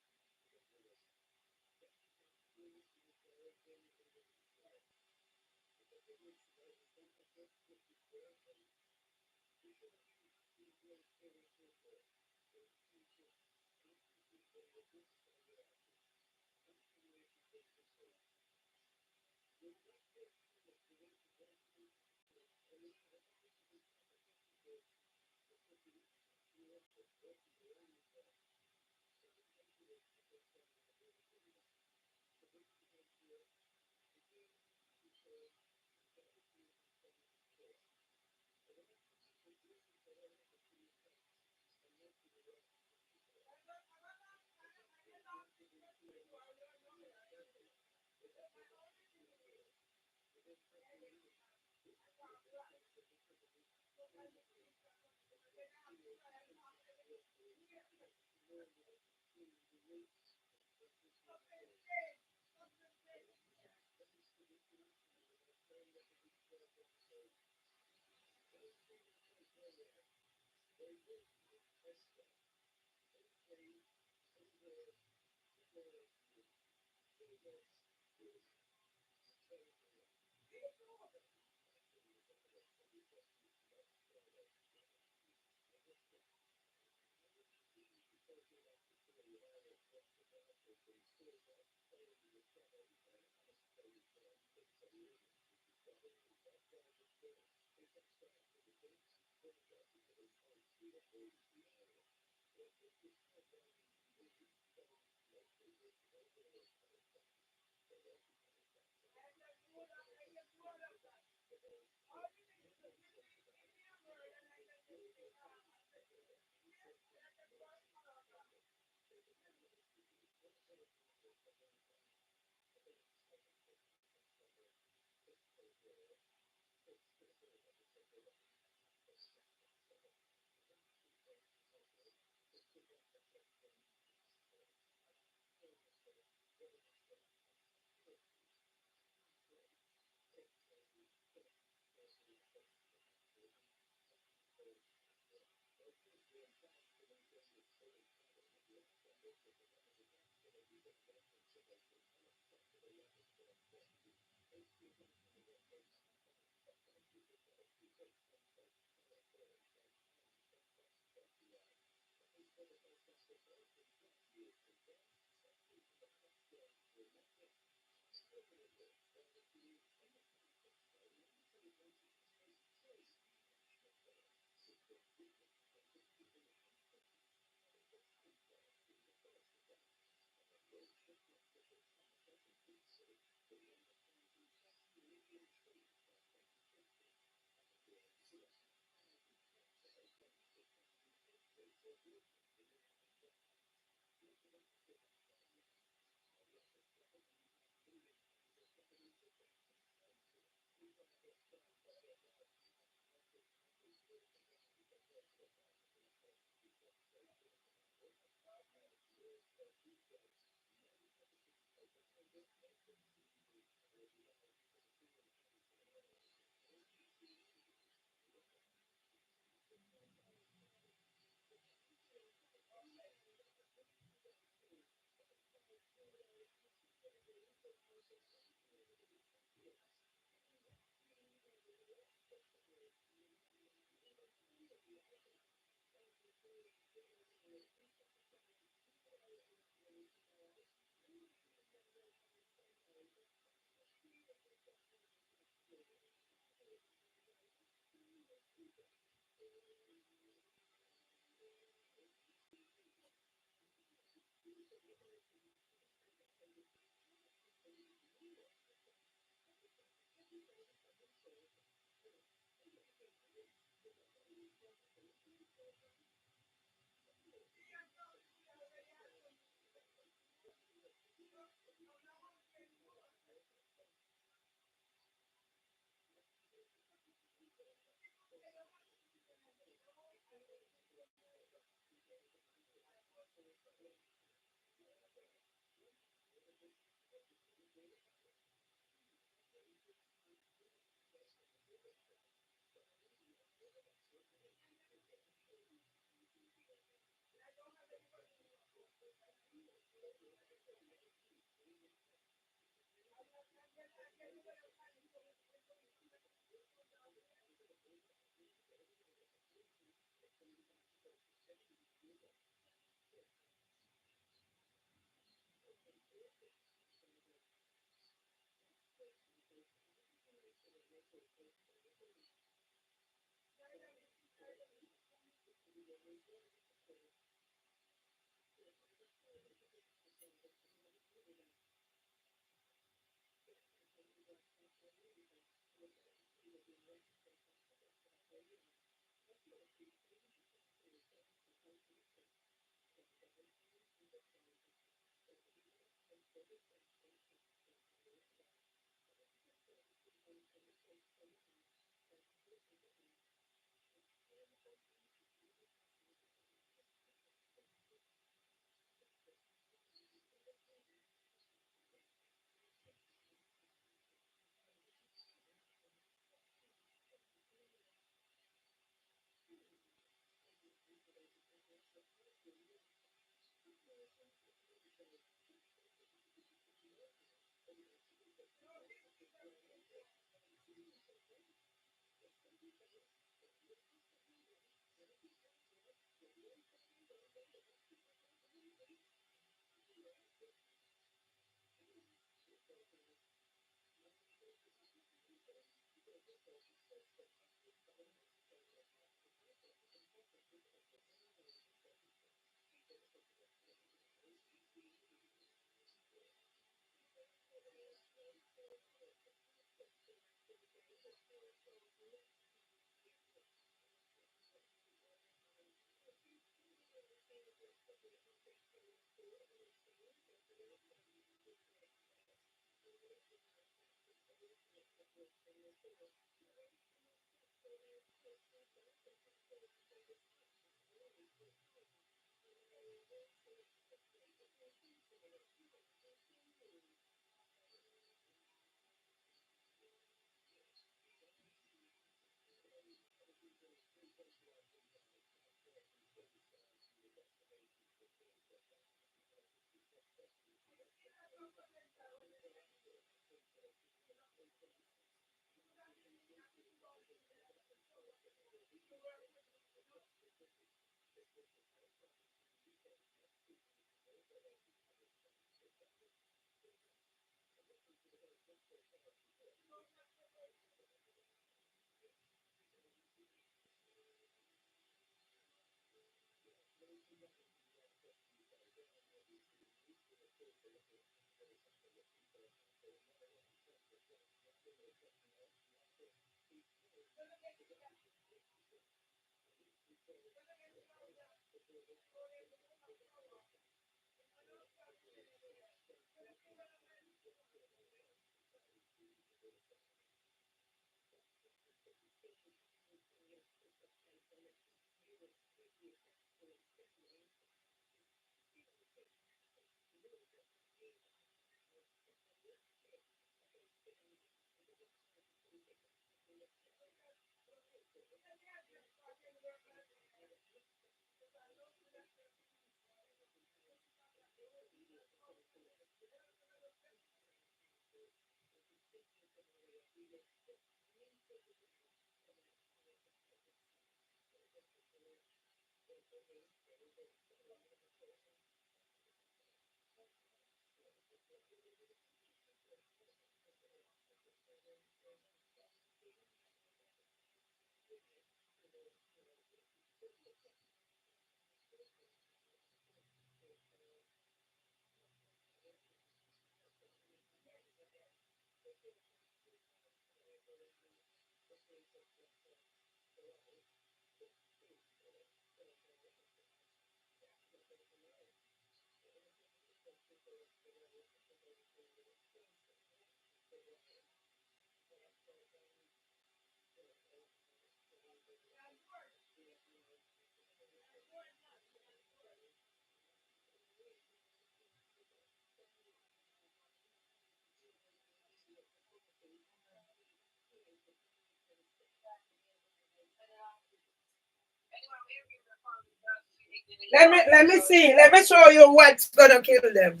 Let me see. Let me show you what's gonna kill them.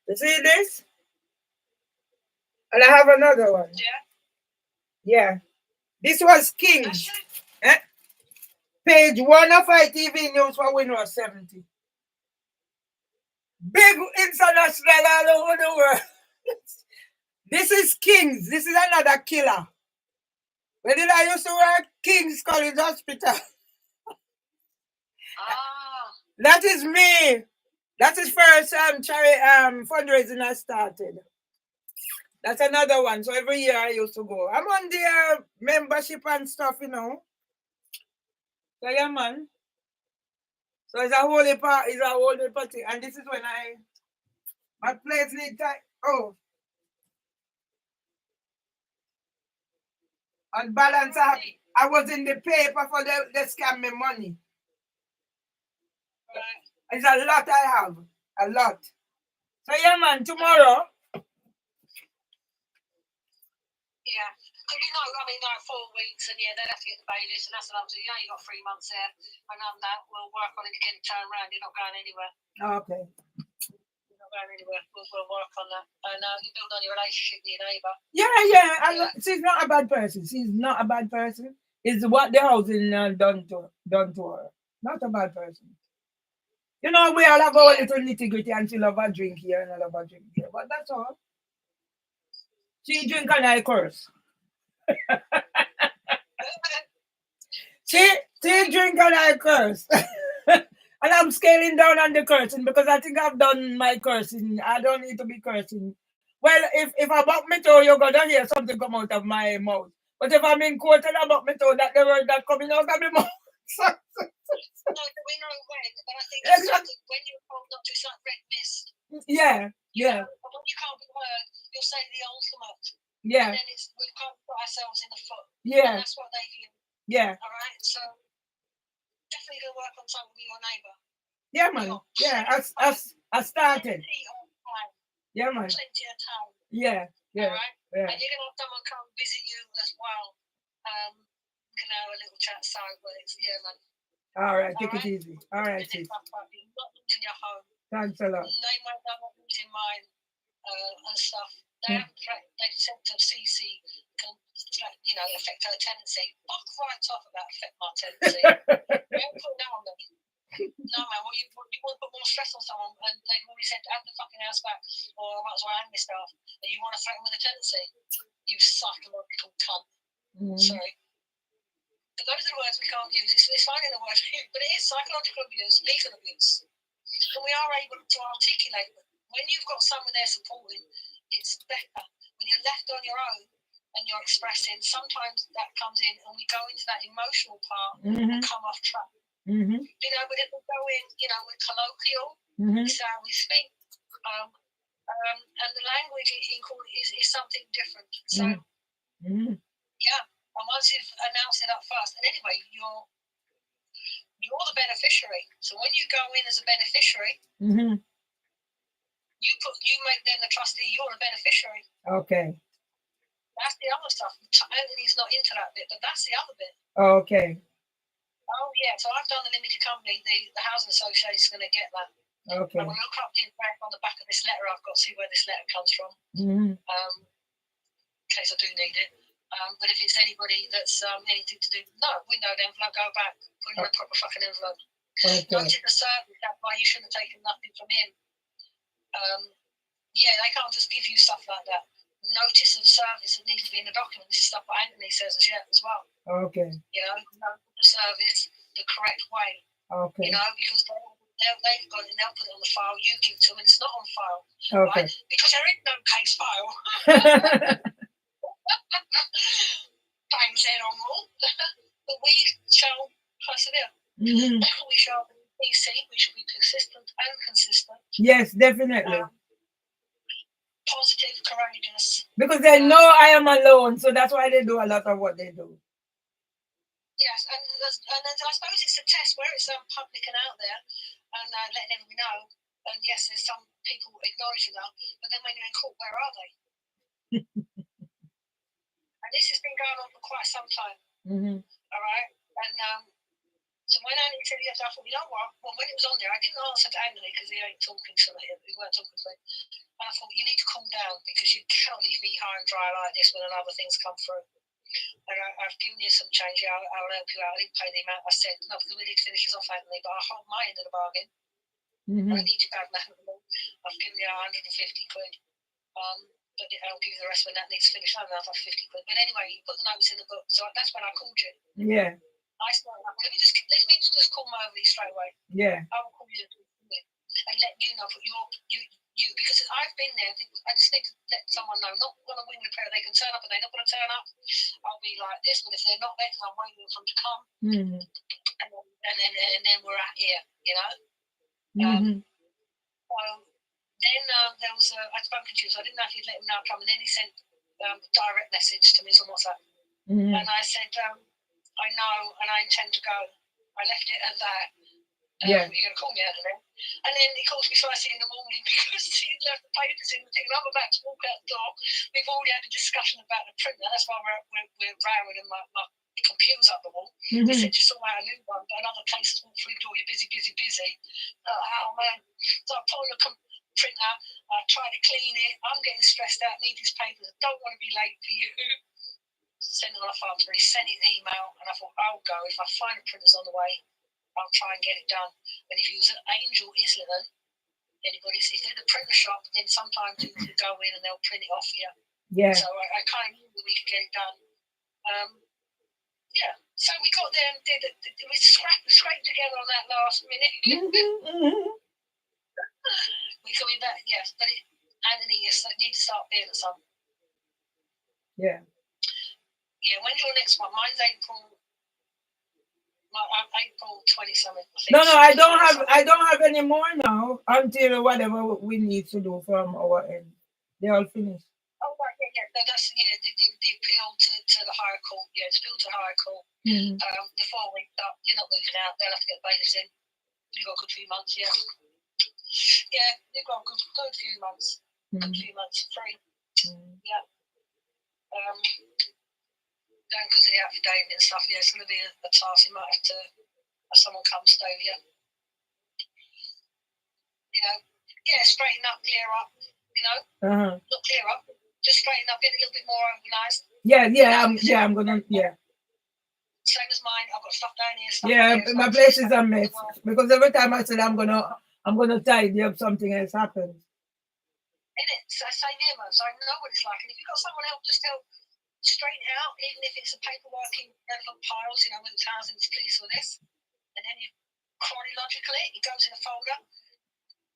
You see this? And I have another one. Yeah. This was Kings. Eh? Page 1 of ITV News for Windows 70. Big international all over the world. This is Kings. This is another killer. Where did I used to work? King's College Hospital. That is me. That is first fundraising I started. That's another one. So every year I used to go. I'm on the membership and stuff, you know. So yeah, man. So it's a holy party. And this is when my place need time. Oh. On balance, I was in the paper for the scam me money. Right. It's a lot I have. A lot. So yeah, man, tomorrow. Yeah. Because you know, I mean, like 4 weeks, and yeah, they'd have to get the bailiffs, and that's what I'm saying. You got 3 months there, and that we'll work on it again, turn around. You're not going anywhere. Okay. You're not going anywhere. We'll work on that. And you build on your relationship with your neighbour. Yeah. She's not a bad person. She's not a bad person. It's what the housing done to her. Not a bad person. You know, we all have our little nitty-gritty, and she love a drink here and I love a drink here. But that's all. She drink and I curse. she drink and I curse. And I'm scaling down on the cursing because I think I've done my cursing. I don't need to be cursing. Well, if I buck me toe, you're gonna hear something come out of my mouth. But if I'm in court and I buck me toe, that the word that coming out of my mouth. No, we know when, but I think it's something when you're told not to, it's like red mist. Yeah. When you can't be heard, you'll say the ultimate. Yeah. And then we can't put ourselves in the foot. Yeah. And that's what they view. Yeah. All right. So definitely go work on something with your neighbour. Yeah, man. Yeah. I started. Yeah, man. Plenty of time. Yeah. Yeah. All right. Yeah. And you're gonna have someone come visit you as well. We can have a little chat sideways. Yeah, man. All right. Take it Alright? easy. All right, And sis. it's not losing your home. Thanks a lot. They might not losing mine and stuff. They have they've said to CC can affect her tenancy. Fuck right off about affect my tenancy. You don't put that on them. No man, well you want to put more stress on someone and they've already said have the fucking house back or I might as well hang this stuff and you want to threaten with a tenancy. You psychological cunt. Sorry. But those are the words we can't use. It's finding the word, but it is psychological abuse, legal abuse. And we are able to articulate them. When you've got someone there supporting, it's better. When you're left on your own and you're expressing, sometimes that comes in and we go into that emotional part and come off track. But if we go in, we're colloquial, this is how we speak. And the language is something different. So, yeah. And once you've announced it up first, and anyway, you're the beneficiary. So when you go in as a beneficiary, you make them the trustee. You're the beneficiary. Okay. That's the other stuff. Anthony's not into that bit, but that's the other bit. Okay. Oh yeah. So I've done the limited company. The housing association is going to get that. Okay. I'm going to look up the impact on the back of this letter. I've got to see where this letter comes from. In case I do need it. But if it's anybody that's anything to do, no, we know the envelope, go back, put in a proper fucking envelope. Okay. Notice the service, that's why you shouldn't have taken nothing from him. Yeah, they can't just give you stuff like that. Notice of service that needs to be in the document. This is stuff that Anthony says as well. Okay. Notice the service the correct way. Okay. Because they've got it and they'll put it on the file you give to them and it's not on file. Okay. Right? Because there is no case file. Times there or more. But we shall persevere. We shall be PC, we shall be persistent and consistent. Yes, definitely. Positive, courageous. Because they know I am alone, so that's why they do a lot of what they do. Yes, and I suppose it's a test where it's public and out there and letting everybody know. And yes, there's some people acknowledging that, but then when you're in court, where are they? And this has been going on for quite some time. All right? And so when Anthony said yes, I thought, you know what? Well, when it was on there, I didn't answer to Anthony because he ain't talking to him. We weren't talking to him. And I thought, you need to calm down because you cannot leave me high and dry like this when other things come through. And I've given you some change. I'll help you out. I didn't pay the amount I said. No, because we need to finish this off, Anthony, but I'll hold my end of the bargain. I need you back now. I've given you 150 quid. But I'll give you the rest when that needs finished. I don't know if I've 50 quid. But anyway, you put the notes in the book. So that's when I called you. Yeah. I started up. Let me just call my overly straight away. Yeah. I will call you and let you know for you because I've been there. I just need to let someone know. Not on a wing repair. They can turn up and they're not going to turn up. I'll be like this, but if they're not there, because I'm waiting for them to come, and then we're at here, So then there was I'd spoken to you, so I didn't know if you'd let him know come, and then he sent direct message to me on WhatsApp, and I said, I know, and I intend to go. I left it at that. You're going to call me out of there. And then he calls me first thing in the morning because he left the papers in the thing. I'm about to walk out the door. We've already had a discussion about the printer. That's why we're rowing and my computer's up the wall. He said, just saw out a new one, but another case has walked through the door. You're busy. Oh, man. So I put on the printer. I try to clean it. I'm getting stressed out. Need these papers. I don't want to be late for you. Send it on a file for me. Send it email. And I thought, I'll go. If I find the printers on the way, I'll try and get it done. And if you was at Angel Islington, anybody's if they're the printer shop, then sometimes you can go in and they'll print it off for you. Yeah. So I kind of knew that we could get it done. Yeah. So we got there and did it. We scraped together on that last minute. We coming back, yes. But Anthony, you need to start being at some. Yeah. Yeah. When's your next one? Mine's April 20-something. No, I don't have any more now until whatever we need to do from our end. They all finished. Oh right, yeah. No, that's the appeal to the higher court. Yeah, it's appeal to the higher court. Mm-hmm. The 4 weeks up, you're not moving out. They'll have to get bailiffs in. You've got a good few months, yeah. Yeah, you've got a good few months. Good few months, 3. Yeah. Going because of the affidavit and stuff, yeah, it's going to be a task. You might have to have someone come stay with you. You know, yeah, straighten up, clear up, you know. Not clear up, just straighten up, get a little bit more organised. I'm gonna, Same as mine, I've got stuff down here. Stuff yeah, my place is a mess. Because every time I said I'm gonna tidy up, something else happens. Innit? So same here, man. So I know what it's like. And if you've got someone else, just help straighten it out, even if it's a paperwork in relevant piles, you know, when it's housing, it's police or this. And then you chronological it goes in a folder.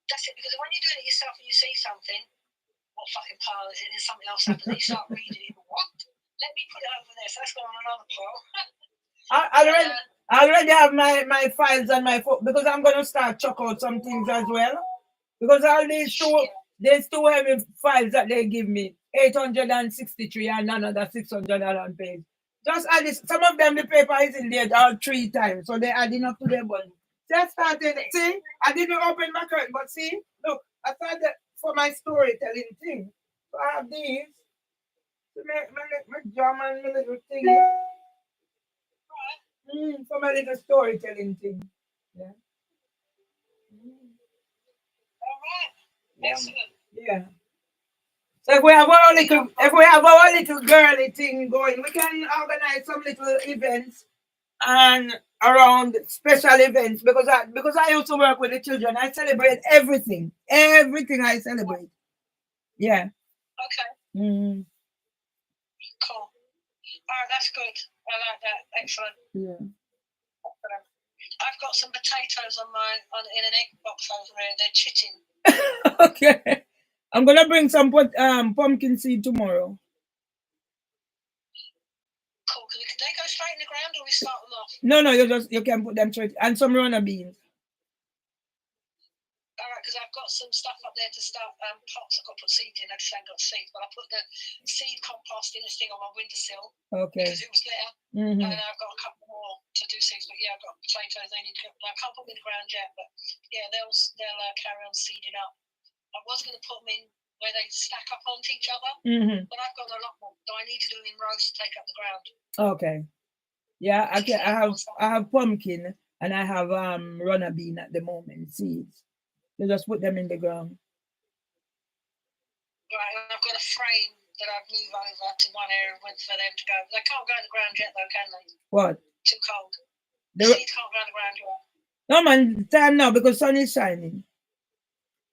That's it, because when you're doing it yourself and you see something, what fucking pile is it? And something else happens, and you start reading it. What? Let me put it over there. So that's going on another pile. I already have my files on my phone because I'm going to start chuck out some things as well. Because all these there's 2 heavy files that they give me, 863 and another 600 page. Just add this. Some of them, the paper is in there all 3 times, so they're adding up to their body. Just started. See, I didn't open my curtain, but see, look, I started for my storytelling thing. So I have these to make my drum and my little thing. For my little storytelling thing. Yeah. All right. Excellent. Yeah. So if we have our little girly thing going, we can organize some little events and around special events because I used to work with the children. I celebrate everything. Everything I celebrate. Yeah. Okay. Mm-hmm. Cool. All right, that's good. I like that. Excellent. Yeah. I've got some potatoes in an egg box over here. They're chitting. Okay. I'm gonna bring some pumpkin seed tomorrow. Cool. Can they go straight in the ground or we start them off? No, you can put them straight and some runner beans. All right, because I've got some stuff up there to start pots. I've got to put seeds in. I just haven't got seeds, but I put the seed compost in this thing on my windowsill. Okay. Because it was there. And I've got a couple more to do seeds, but yeah, I've got potatoes. They need to. I can't put them in the ground yet, but yeah, they'll carry on seeding up. I was going to put them in where they stack up onto each other, but I've got a lot more, so I need to do them in rows to take up the ground. Okay. Yeah, I have pumpkin and I have runner bean at the moment, seeds. You just put them in the ground. Right, and I've got a frame that I've moved over to one area for them to go. They can't go in the ground yet, though, can they? What? Too cold. The seeds can't go in the ground yet. No, man, time now because sun is shining.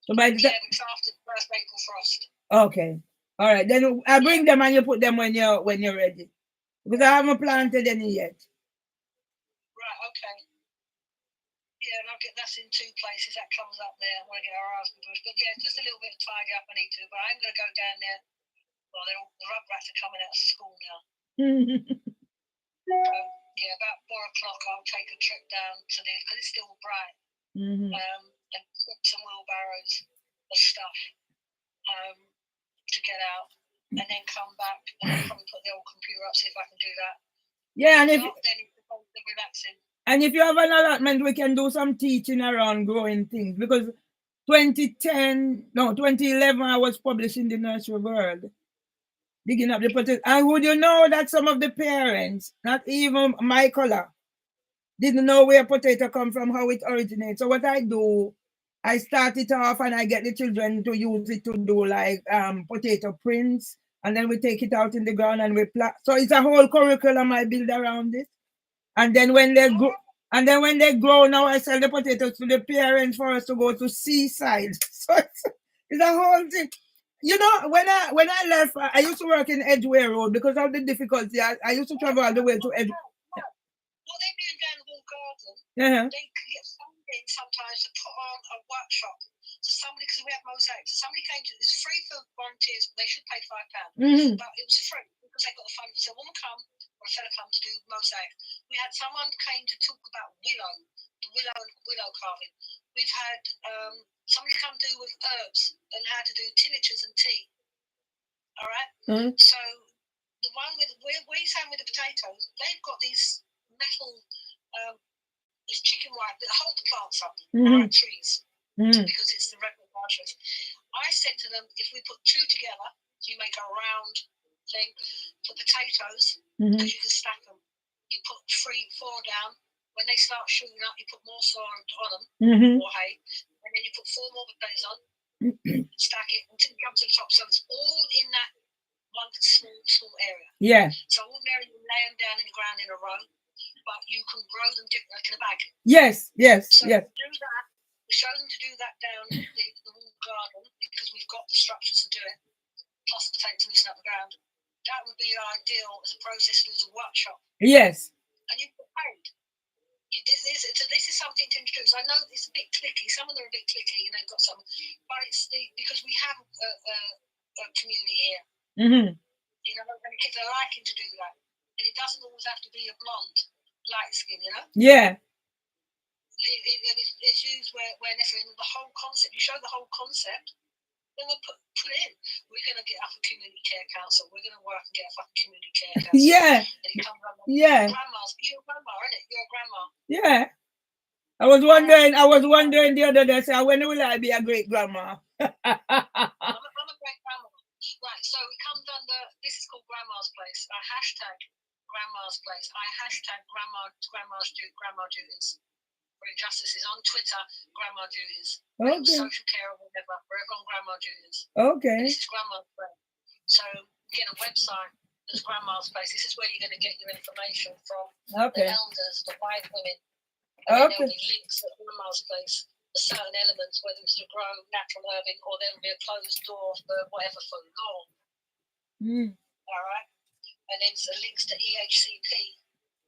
So by the time, it's after the first April frost. Okay. All right. Then I bring them and you put them when you're ready. Because I haven't planted any yet. Right, okay. Yeah, and I'll get that's in 2 places. That comes up there. I want to get our raspberry bush. But yeah, just a little bit of tidy up I need to. But I'm going to go down there. Well, the rugrats are coming out of school now. So, yeah, about 4 o'clock I'll take a trip down to there because it's still bright. And put some wheelbarrows of stuff to get out. And then come back and probably put the old computer up, see if I can do that. Yeah, and then it's relaxing. And if you have an allotment, we can do some teaching around growing things. Because 2011, I was published in the Nursery World, digging up the potato. And would you know that some of the parents, not even my color, didn't know where potato come from, how it originates. So what I do, I start it off and I get the children to use it to do like potato prints. And then we take it out in the ground and we plant. So it's a whole curriculum I build around it. And then when they grow, now I sell the potatoes to the parents for us to go to seaside. So it's a whole thing. You know, when I left, I used to work in Edgware Road because of the difficulty. I used to travel all the way to Edgware. What they're doing down the Wall Garden, they can get funding sometimes to put on a workshop. So somebody, because we have mosaic, so somebody came to, it's free for volunteers, but they should pay £5. But it was free because they got the funding. So a woman come, or a fella come to do mosaic. We had someone came to talk about willow carving. We've had somebody come do with herbs and how to do tinnitus and tea. All right. Mm. So the one with where you saying with the potatoes, they've got these metal, this chicken wire that hold the plants up, Mhm. trees, Mm. because it's the regular branches. I said to them, if we put two together, you make a round thing for potatoes, Mhm. because you can stack them. You put 3, 4 down. When they start shooting up, you put more soil on them, Mhm. more hay, and then you put 4 more potatoes on, stack it until you come to the top. So it's all in that one small area. Yeah. So ordinarily you lay them down in the ground in a row, but you can grow them different, like in a bag. Yes. Yes. So Yes. do that. We show them to do that down the wall garden because we've got the structures to do it, plus the potatoes loosen up the ground. That would be ideal as a process as a workshop. Yes. And you get paid. This is something to introduce. I know it's a bit clicky. Some of them are a bit clicky, and they've got some, but it's because we have a community here. Mhm. You know, and the kids are liking to do that, and it doesn't always have to be a blonde, light skin. You know. Yeah. It's used where necessary. The whole concept. You show the whole concept, then we'll put in. We're going to get up a community care council. We're going to work and get a fucking community care council. Yeah. And it comes up. Yeah. Grandma's. You're a grandma, isn't it? You're a grandma. Yeah. I was wondering the other day, so when will I be a great grandma? I'm a great grandma. Right, so it comes under, this is called Grandma's Place. I hashtag Grandma's Place. I hashtag grandma duties. For injustices on Twitter, grandma duties. Okay. Social care or whatever, forever on grandma duties. Okay. And this is Grandma's Place. So get a website, there's Grandma's Place. This is where you're going to get your information from Okay. the elders, the white women. And then Okay. there'll be links at Grandma's Place for certain elements, whether it's to grow natural herbing or there'll be a closed door for whatever for law. All right. And then so links to EHCP.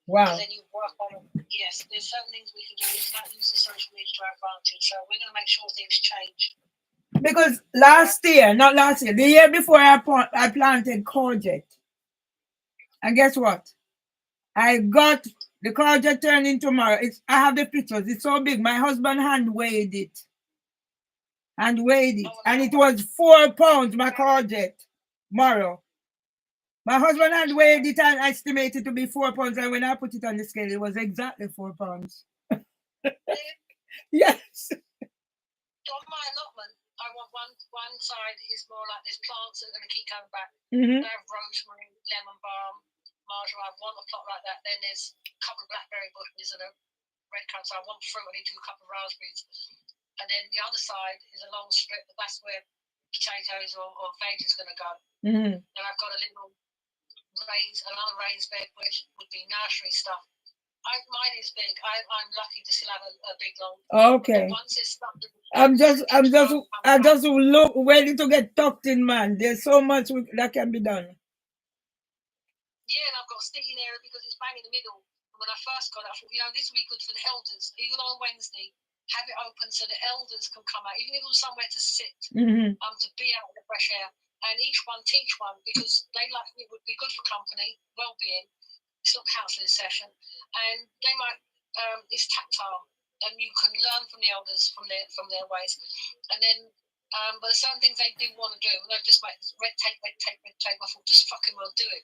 Wow. And then you work on it. Yes, there's certain things we can do. We can't use the social media to our advantage. So we're going to make sure things change. Because the year before I planted courgette. And guess what? I got the courgette turning tomorrow. I have the pictures. It's so big. My husband hand weighed it. And it was 4 pounds, my courgette. Tomorrow. My husband had weighed it and estimated to be 4 pounds. And when I put it on the scale, it was exactly 4 pounds. Yes. On my allotment, I want one side is more like there's plants that are going to keep coming back. Mm-hmm. I have rosemary, lemon balm, marjoram. I want a plot like that. Then there's a couple of blackberry bushes and a red currant. So I want fruit. I need to do a couple of raspberries. And then the other side is a long strip, but that's where potatoes or veg is going to go. Mm-hmm. And I've got another raised bed, which would be nursery stuff. Mine is big. I'm lucky to still have a big long. Okay. Once it's stuff, I'm just look ready to get tucked in, man. There's so much that can be done. Yeah, and I've got a seating area because it's bang in the middle. And when I first got it, I thought, this would be good for the elders. Even on Wednesday, have it open so the elders can come out, even if it was somewhere to sit, Mm-hmm. to be out in the fresh air. And each one teach one because it would be good for company, well-being. It's not counselling session, and they might. It's tactile, and you can learn from the elders from their ways. And then, but there's certain things they didn't want to do. They've just made red tape. I thought, just fucking well do it.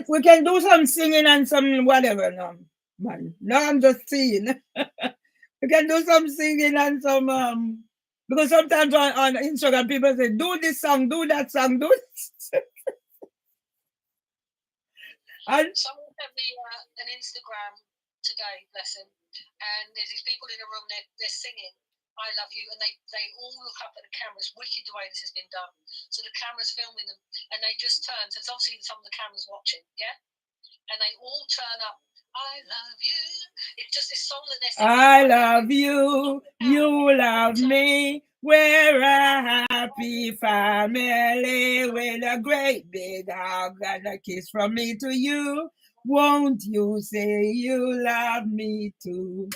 We can do some singing and some whatever. No, man. No, I'm just seeing. We can do some singing and some because sometimes on Instagram people say, do this song, do that song, do this. And someone sent me an Instagram today, bless him, and there's these people in a room, they're singing I Love You, and they all look up at the camera. It's wicked the way this has been done. So the camera's filming them, and they just turn, so it's obviously some of the cameras watching, yeah? And they all turn up, I love you. It's just this song that they're singing. I love you, you love me. We're a happy family with a great big hug and a kiss from me to you. Won't you say you love me too?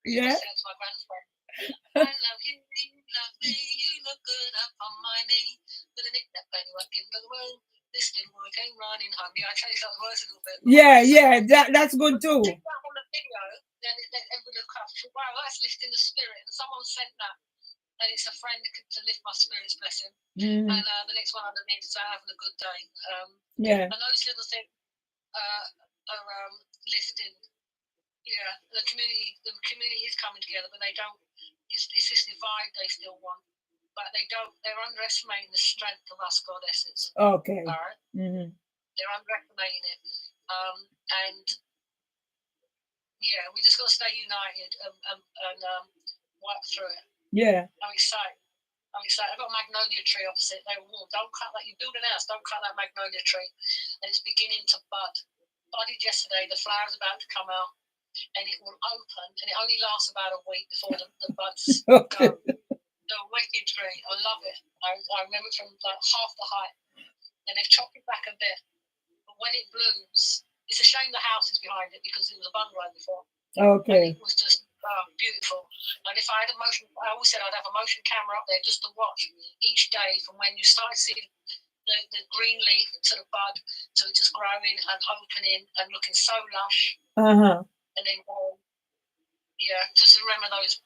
Yeah. That's my grandfather. I love you, love me. You look good up on my knee. With a knick-knack, penny whacking by the road. This didn't work, ain't running home. Yeah, I changed that words a little bit. Yeah, that's good too. Take that on the video, then everybody will come. Wow, that's lifting the spirit. And someone sent that. and it's a friend to lift my spirits, bless him. Mm. And the next one underneath is having a good day. Yeah. And those little things are lifting. Yeah, the community is coming together, but they don't. It's this divide they still want, but they don't. They're underestimating the strength of us goddesses. Okay. All right. Mm-hmm. They're underestimating it, and yeah, we just got to stay united and work through it. Yeah. I'm excited. I've got a magnolia tree opposite. They were warned, don't cut that. You build an house, don't cut that magnolia tree, and it's beginning to bud. Budded yesterday. The flower's about to come out. And it will open, and it only lasts about a week before the buds Okay. go. The wicked tree, I love it. I remember it from like half the height, and they've chopped it back a bit. But when it blooms, it's a shame the house is behind it because it was a bungalow before. Okay. And it was just beautiful. And if I had I always said I'd have a motion camera up there just to watch each day from when you start seeing the green leaf to the bud, to it just growing and opening and looking so lush. And then, just remember those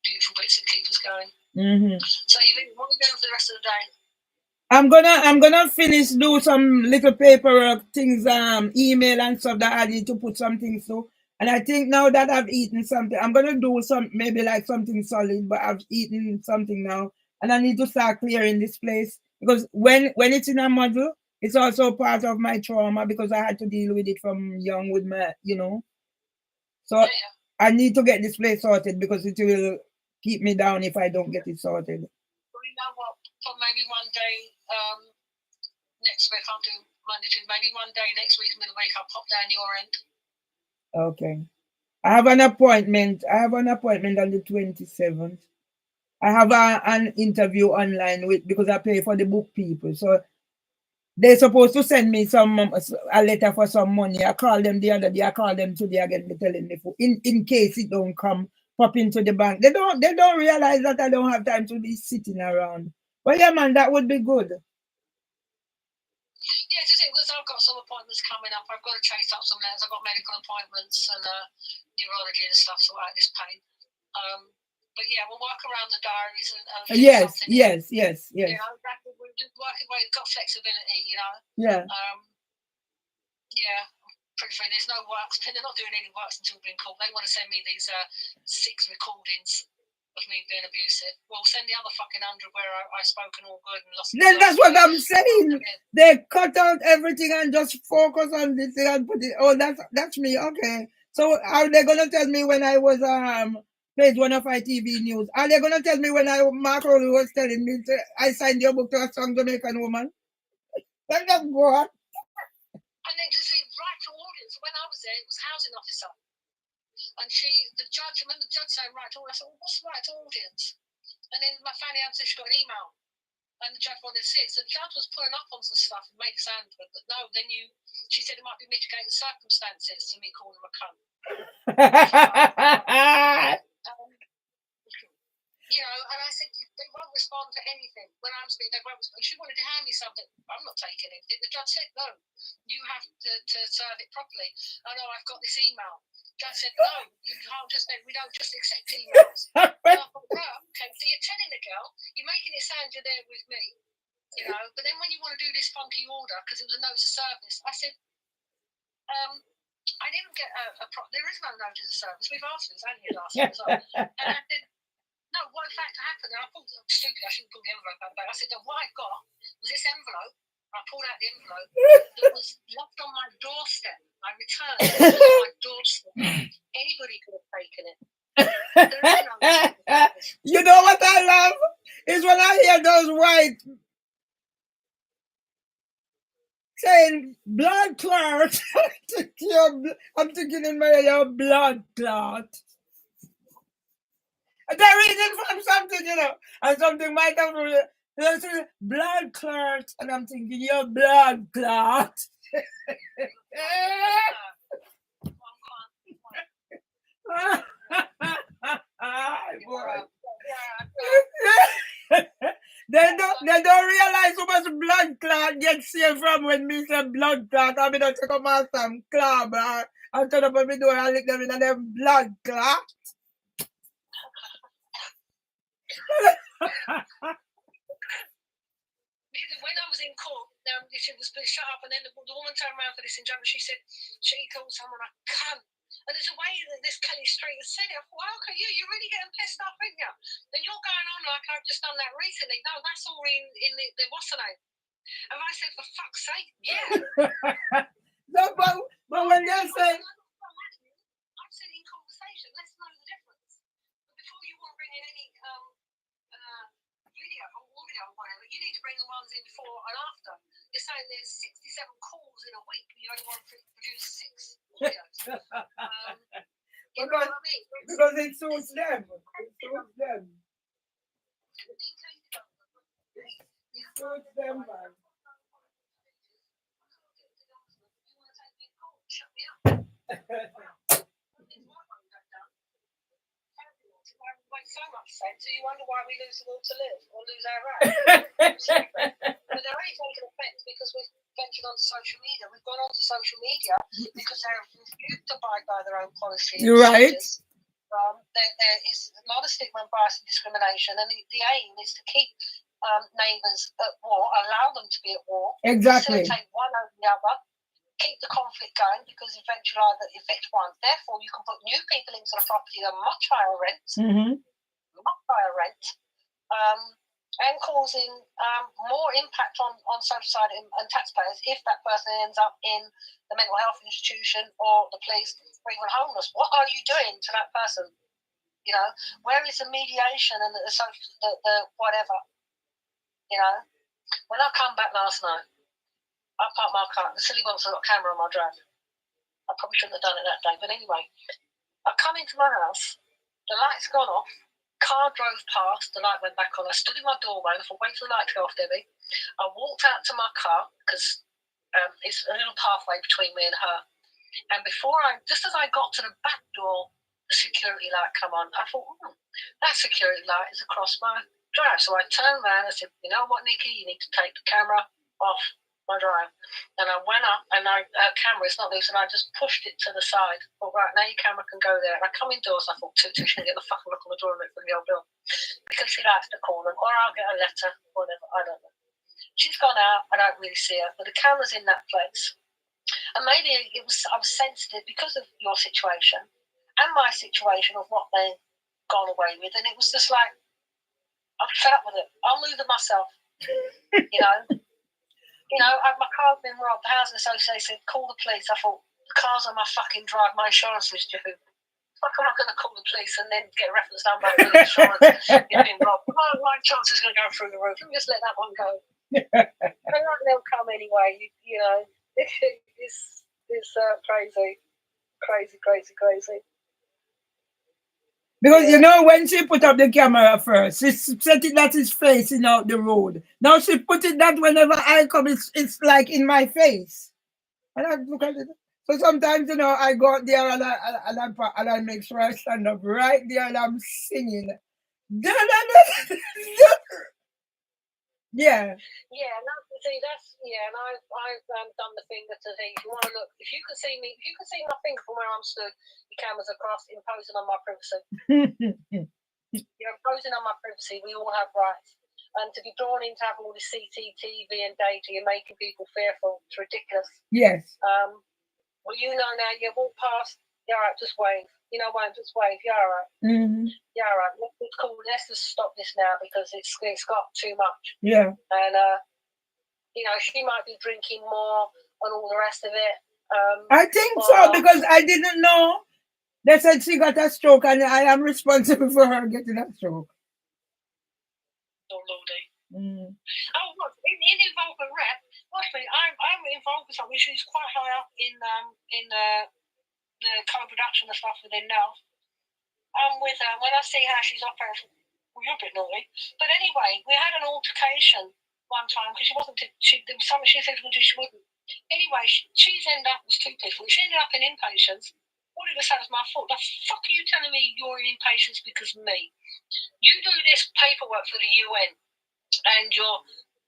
beautiful bits that keep us going. Mm-hmm. So, what are you doing for the rest of the day? I'm gonna finish do some little paperwork things, email and stuff that I need to put some things to. And I think now that I've eaten something, I'm gonna do maybe like something solid, but I've eaten something now, and I need to start clearing this place because when it's in a model, it's also part of my trauma because I had to deal with it from young with my, So I need to get this place sorted because it will keep me down if I don't get it sorted. Well, you know what? Maybe one day next week, I'll do Monday, Tuesday. Maybe one day next week, middle week, I'll pop down your end. Okay. I have an appointment on the 27th. I have an interview online because I pay for the book people. So they're supposed to send me a letter for some money. I called them the other day. I called them today again. They're telling me in case it don't come, pop into the bank. They don't realize that I don't have time to be sitting around. But yeah, man, that would be good. Yeah, just because I've got some appointments coming up. I've got to chase up some letters. I've got medical appointments and neurology and stuff, so I this pain. But yeah, we'll work around the diaries and yes. You know, we're working away. We've got flexibility, Yeah. Yeah, pretty free. There's no works. They're not doing any works until being called. They want to send me these 6 recordings of me being abusive. Well, send the other fucking 100 where I spoken all good and lost. Then that's what I'm saying. They cut out everything and just focus on this thing and put it. Oh, that's me. Okay. So are they gonna tell me when I was page 1 of ITV News? Are they gonna tell me when Mark Rowley was telling me I signed your book to a strong Jamaican woman? Then that's what. And then to see right to audience. When I was there, it was a housing officer. And the judge, I remember the judge saying right to audience. I said, well, what's right to audience? And then my family answered, she got an email. And the judge wanted to see it. So the judge was pulling up on some stuff and made it sound good. But no, then she said it might be mitigating circumstances to me calling her a cunt. And I said, they won't respond to anything. When I'm speaking, they won't respond. She wanted to hand me something. I'm not taking it. The judge said, no, you have to serve it properly. Oh, no, I've got this email. The judge said, no, you can't we don't just accept emails. And I thought, okay, so you're telling the girl, you're making it sound you're there with me, but then when you want to do this funky order, because it was a notice of service, I said, I didn't get there is no notice of service. We've asked this, Annie had asked it as well. And I said, no, what in fact happened? And I thought, I'm stupid, I shouldn't pull the envelope out. I said, what I got was this envelope. I pulled out the envelope that was left on my doorstep. I returned it on my doorstep. Anybody could have taken it. You know what I love? Is when I hear those white saying blood clot. I'm thinking in my head, your blood clot. They're reading from something, and something might come from blood clot, and I'm thinking your blood clot. They don't realize how much blood clot gets saved from when me say blood clot. I mean, I take up my some club and turn up on my door and lick them in their blood clot. When I was in court, she was being shut up, and then the woman turned around for this injunction. She said she called someone a cunt. And there's a way that this Kelly Street has said it. Well, how can you? You're really getting pissed off, aren't you? Then you're going on like I've just done that recently. No, that's all in the what's the name? And I said, for fuck's sake, yeah. No, but when they say, I'm sitting in conversation. Let's know the difference. But before you want to bring in any video or audio or whatever, you need to bring the ones in before and after. You're saying there's 67 calls in a week, but you only want to produce 6 audios. You know what I mean? Because it suits them. It suits them. It suits them, man. Shut me up. So much sense, so you wonder why we lose the will to live or lose our rights. But they're only taking offence because we've ventured onto social media. We've gone onto social media because they're refused to abide by their own policy. You're right. There is a lot of stigma and bias and discrimination, and the aim is to keep neighbours at war, allow them to be at war, Exactly. facilitate one over the other, keep the conflict going, because eventually either evict one. Therefore, you can put new people into the property at much higher rents. Much higher rent, and causing more impact on society and taxpayers if that person ends up in the mental health institution or the police or even homeless. What are you doing to that person? You know, where is the mediation and the whatever? You know, when I come back last night, I parked my car. The silly bunks have got a camera on my drive. I probably shouldn't have done it that day, but anyway, I come into my house, the light's gone off. Car drove past, the light went back on. I stood in my doorway and I thought, wait for the light to go off, Debbie. I walked out to my car because it's a little pathway between me and her. And just as I got to the back door, the security light come on. I thought, that security light is across my drive. So I turned around and I said, you know what, Nikki, you need to take the camera off my drive. And I went up and her camera is not loose, and I just pushed it to the side. Thought, right, now your camera can go there. And I come indoors and I thought, Tutu's going to get the fucking look on the door and look for the old bill. Because she likes to call them, or I'll get a letter, whatever, I don't know. She's gone out, I don't really see her, but the camera's in that place. And maybe I was sensitive because of your situation and my situation of what they've gone away with, and it was just like, I'm fed up with it. I'll move it myself, you know. My car's been robbed. The housing association said, call the police. I thought, the car's on my fucking drive. My insurance was due. Fuck, am I going to call the police and then get a reference number for the insurance? You've been robbed. My insurance is going to go through the roof. Let me just let that one go. And they'll come anyway. You know, it's crazy. Crazy. Because, when she put up the camera first, she set it that it's facing out the road. Now she put it that whenever I come, it's like in my face. And I look at it. So sometimes, I go out there and I make sure I stand up right there and I'm singing. Yeah. Yeah, and I've done the finger to thing. If you want to look, if you can see my finger from where I'm stood, your camera's across, imposing on my privacy. You're imposing on my privacy. We all have rights. And to be drawn into having all this CCTV and data, you're making people fearful. It's ridiculous. Yes. Well, now, you walk past, you're all right, just wave. Just wave, you're all right. You're all right. It's cool. Let's just stop this now because it's got too much. Yeah. And, she might be drinking more and all the rest of it. I think so, because I didn't know. They said she got a stroke and I am responsible for her getting a stroke. Oh, Lordy. Oh, look, in involvement rep, watch me, I'm involved with something. She's quite high up in the co-production and stuff within now. I'm with her. When I see how she's operating, well, you're a bit naughty. But anyway, we had an altercation one time because there was something she said she wouldn't. Anyway, she's ended up, with 2 people. She ended up in inpatients. All of a sudden, it's my fault. The fuck are you telling me you're in inpatients because of me? You do this paperwork for the UN and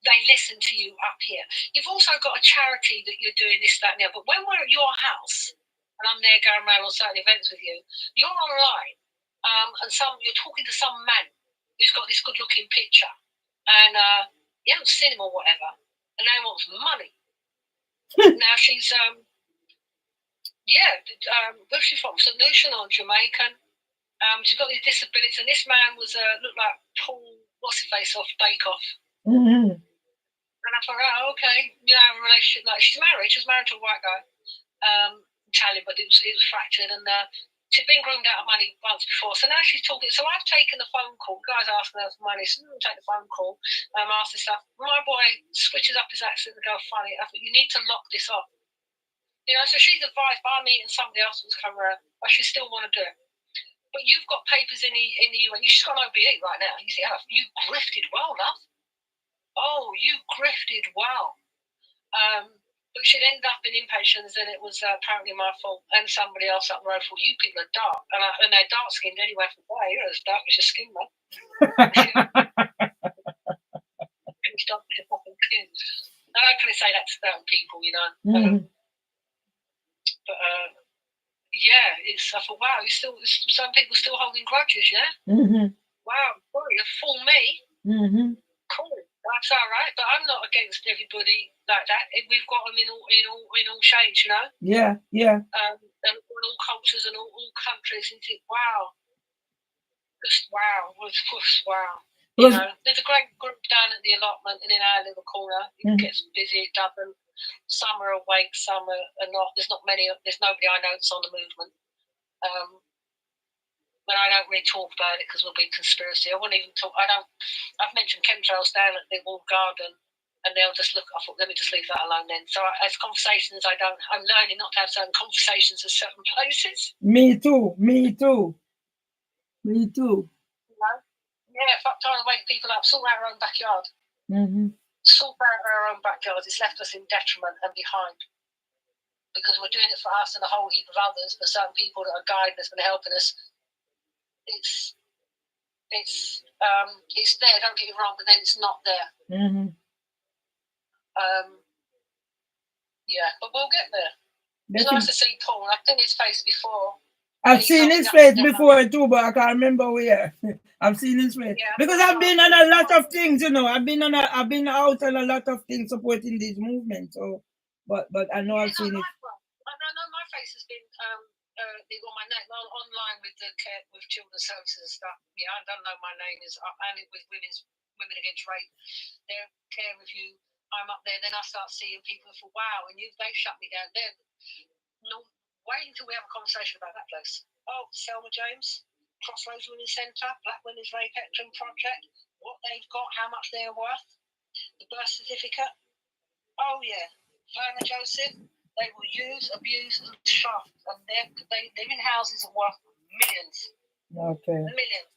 they listen to you up here. You've also got a charity that you're doing this, that, and the other. But when we're at your house and I'm there going around on certain events with you, you're online and you're talking to some man who's got this good-looking picture, and he hasn't seen him or whatever, and now he wants money. Now she's where's she from? St. Lucian or Jamaican. She's got these disabilities, and this man was looked like Paul, what's his face, off Bake Off. Mm-hmm. And I thought, oh, okay, you know, a relationship. Like, she was married to a white guy, Italian, but it was fractured, and she'd been groomed out of money once before. So now she's talking. So I've taken the phone call. The guy's asking her for money. So I'm take the phone call. Ask this stuff. My boy switches up his accent and go funny. I thought, you need to lock this off. You know, so she's advised by me and somebody else who's come around, but she still want to do it. But you've got papers in the UN. You've just got an OBE right now. You see, you grifted well, love. Oh, you grifted well. But she'd ended up in inpatients, and it was apparently my fault. And somebody else up the road thought, you people are dark. And they're dark skinned anyway. I thought, wow, you're as dark as your skin, man. It's dark as your fucking skin. I don't kind of say that to certain people, you know. But I thought, wow, some people still holding grudges, yeah. Wow, boy, you fool me. Cool, that's all right. But I'm not against everybody like that. We've got them in all shades, you know. Yeah. And all cultures and all countries. And you think, wow, just wow, wow. You know, there's a great group down at the allotment and in our little corner. It gets busy, it doesn't. Some are awake, some are not. There's nobody I know that's on the movement. But I don't really talk about it because we'll be conspiracy. I won't even talk. I've mentioned chemtrails down at the walled garden, and they'll just look. I thought, let me just leave that alone then. So as conversations, I'm learning not to have certain conversations at certain places. Me too. You know? Yeah, fuck trying to wake people up. Sort out our own backyard. Sort out our own backyard. It's left us in detriment and behind. Because we're doing it for us and a whole heap of others, for certain people that are guiding us and helping us. It's there, don't get me wrong, but then it's not there. But we'll get there. It's nice to see Paul. I've seen his face before. I've seen his face before too, but I can't remember where. I've seen his face because I've been on a lot of things, you know. I've been out on a lot of things supporting this movement. So, but I know I've seen it. I know my face has been big on my name online with children's services and stuff. Yeah, I don't know my name is and with women against rape. Their care review. I'm up there. Then I start seeing people for wow, and they shut me down. There, no. Wait until we have a conversation about that place. Oh, Selma James, Crossroads Women's Centre, Black Women's Rape Spectrum Project, what they've got, how much they're worth, the birth certificate. Oh, yeah. Verna Joseph, they will use, abuse, and shaft. And they live in houses that are worth millions. Okay. Millions.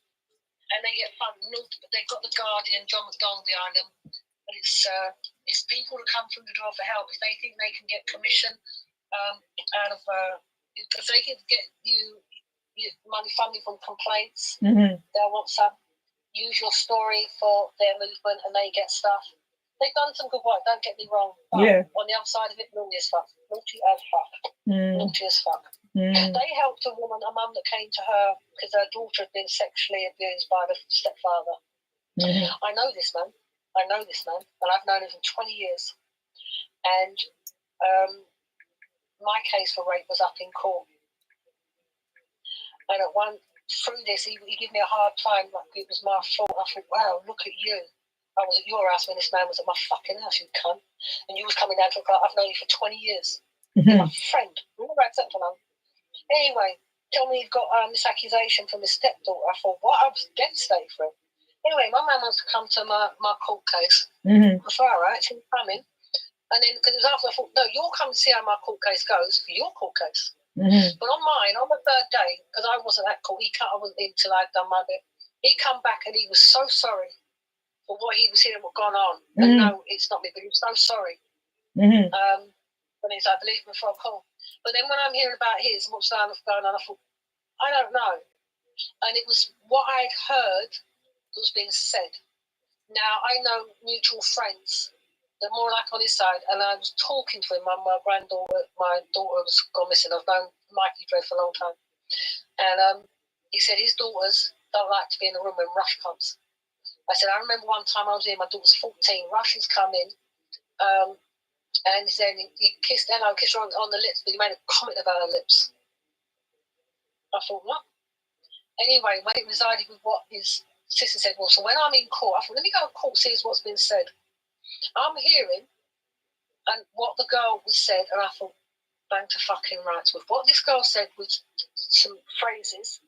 And they get funded. They've got the Guardian, John McDonald behind them. But it's people that come through the door for help. If they think they can get commission, out of because they can get you money funding from complaints. They'll want some. Use your story for their movement, and they get stuff. They've done some good work. Don't get me wrong. But on the other side of it, naughty as fuck. Naughty as fuck. Naughty as fuck. They helped a woman, a mum that came to her because her daughter had been sexually abused by the stepfather. I know this man, and I've known him for 20 years. And my case for rape was up in court, and through this he gave me a hard time, like it was my fault. I thought, wow, look at you. I was at your house when this man was at my fucking house, you cunt, and you was coming down to a car. I've known you for 20 years. You're my friend. Remember I accept him. Anyway, tell me you've got this accusation from his stepdaughter. I thought, what? I was devastated for him. Anyway, my man wants to come to my court case. I thought, all right, she's coming. And then, because it was after, I thought, no, you'll come and see how my court case goes for your court case. But on mine, on the third day, because I wasn't at court, I wasn't in till I'd done my bit. He come back and he was so sorry for what he was hearing, what gone on. And no, it's not me, but he was so sorry. When he's like, believe me before I call. But then when I'm hearing about his, what's going on, I thought, I don't know. And it was what I'd heard that was being said. Now, I know mutual friends. They're more like on his side, and I was talking to him. My daughter was gone missing. I've known Mikey Dre for a long time, and he said his daughters don't like to be in the room when Rush comes. I said, I remember one time I was here, my daughter's 14, Russians come in, and then he kissed her on the lips, but he made a comment about her lips. I thought, what? Anyway, when it resided with what his sister said, well, so when I'm in court, I thought, let me go to court, see what's been said. I'm hearing and what the girl was said, and I thought, bang to fucking rights. With what this girl said with some phrases,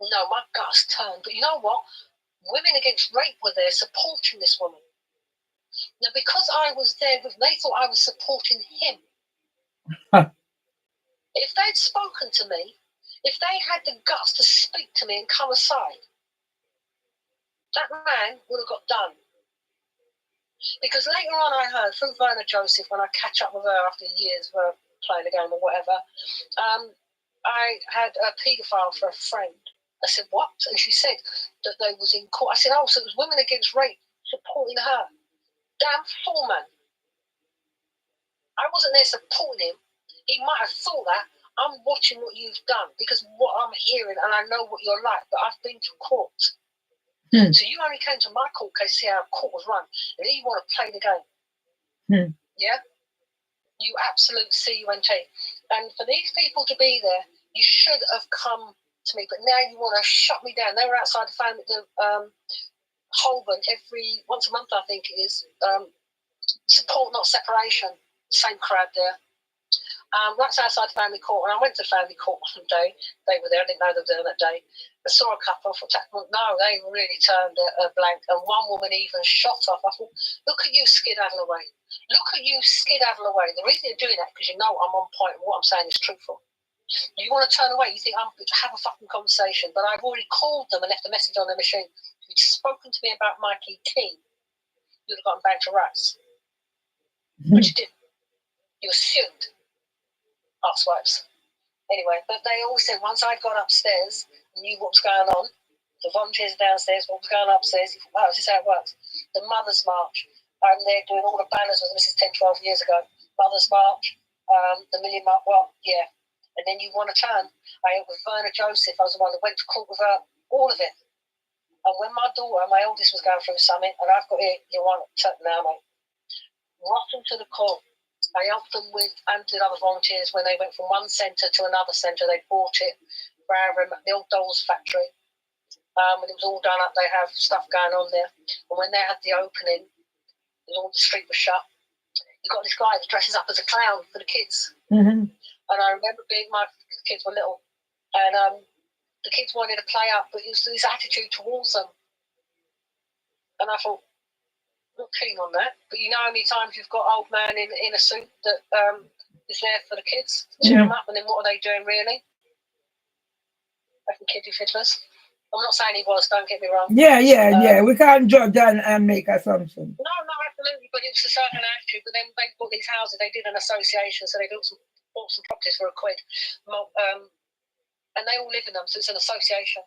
no, my guts turned. But you know what? Women Against Rape were there supporting this woman. Now, because I was there with, they thought I was supporting him. If they'd spoken to me, if they had the guts to speak to me and come aside, that man would have got done. Because later on I heard from Verna Joseph, when I catch up with her after years of her playing the game or whatever, I had a paedophile for a friend. I said, what? And she said that they was in court. I said, oh, so it was Women Against Rape supporting her. Damn fool, man. I wasn't there supporting him. He might have thought that. I'm watching what you've done because what I'm hearing, and I know what you're like, but I've been to court. So you only came to my court case to see how court was run, and then you want to play the game. Yeah? You absolute CUNT. And for these people to be there, you should have come to me, but now you want to shut me down. They were outside the family, Holborn, every once a month, I think it is. Support, not separation. Same crowd there. Right outside the family court, and I went to the family court one day. They were there. I didn't know they were there that day. I saw a couple. I thought, no, they really turned a blank. And one woman even shot off. I thought, look at you skedaddle away. Look at you skedaddle away. The reason you're doing that because you know I'm on point and what I'm saying is truthful. You want to turn away. You think I'm going to have a fucking conversation, but I've already called them and left a message on their machine. If you'd spoken to me about Mikey King, you'd have gotten back to rats. But you didn't. You assumed. Arsewives. Anyway, but they always said once I got upstairs and knew what was going on, the volunteers downstairs, what was going on upstairs, you thought, wow, this is how it works. The Mother's March, and they're doing all the banners with this is 10, 12 years ago. Mother's March, the Million Mark, well, yeah. And then you want to turn. I went with Verna Joseph, I was the one that went to court with her, all of it. And when my daughter, my oldest, was going through something, and I've got it, you want to turn now, mate. Rotten to the core. I helped them with, and did other volunteers when they went from one centre to another centre. They bought it for the old Dolls factory. When it was all done up, they have stuff going on there. And when they had the opening, all the street was shut. You got this guy that dresses up as a clown for the kids. And I remember my kids were little, and the kids wanted to play up, but it was his attitude towards them. And I thought, not keen on that, but you know how many times you've got old man in a suit that is there for the kids, cheer them up, and then what are they doing really? Making kiddie fiddlers. I'm not saying he was, don't get me wrong. Yeah. We can't judge and make assumptions. No, absolutely, but it was a certain attitude. But then they bought these houses, they did an association, so they bought some properties for £1. And they all live in them, so it's an association.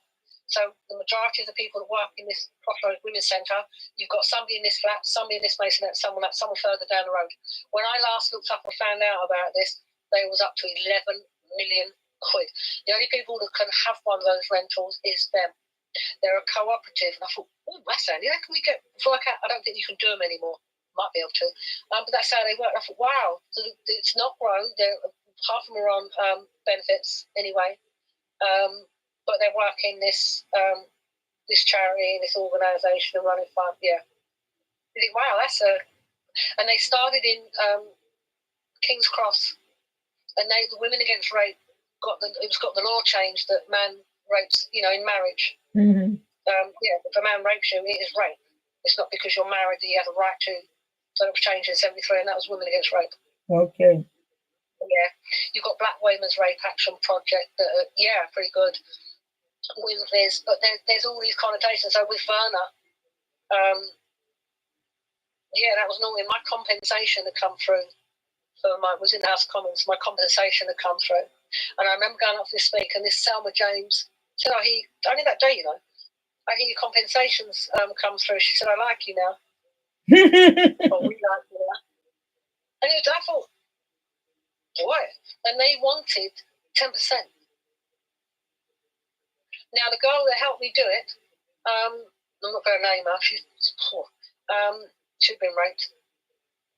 So the majority of the people that work in this Crossroads Women's Centre, you've got somebody in this flat, somebody in this masonette, someone further down the road. When I last looked up and found out about this, they was up to 11 million quid. The only people that can have one of those rentals is them. They're a cooperative. And I thought, oh, that's handy. How can we work out? I don't think you can do them anymore. Might be able to. But that's how they work. I thought, wow, so it's not grown. Half of them are on benefits anyway. But they're working this charity, this organisation, and running fund. Yeah, you think, wow, and they started in King's Cross, and the Women Against Rape got the law changed that man rapes, in marriage. If a man rapes you, it is rape. It's not because you're married that you have a right to. So it was changed in '73, and that was Women Against Rape. Okay. Yeah, you've got Black Women's Rape Action Project that are, pretty good. With this, but there's all these connotations. So with Verna, that was normally my compensation had come through. Was in the House of Commons. My compensation had come through, and I remember going up to this speaker, and this Selma James said, only that day, I hear your compensations come through. She said, I like you now. Or we like you now. And I thought, boy, and they wanted 10%. Now, the girl that helped me do it, I'm not going to name her. She'd been raped.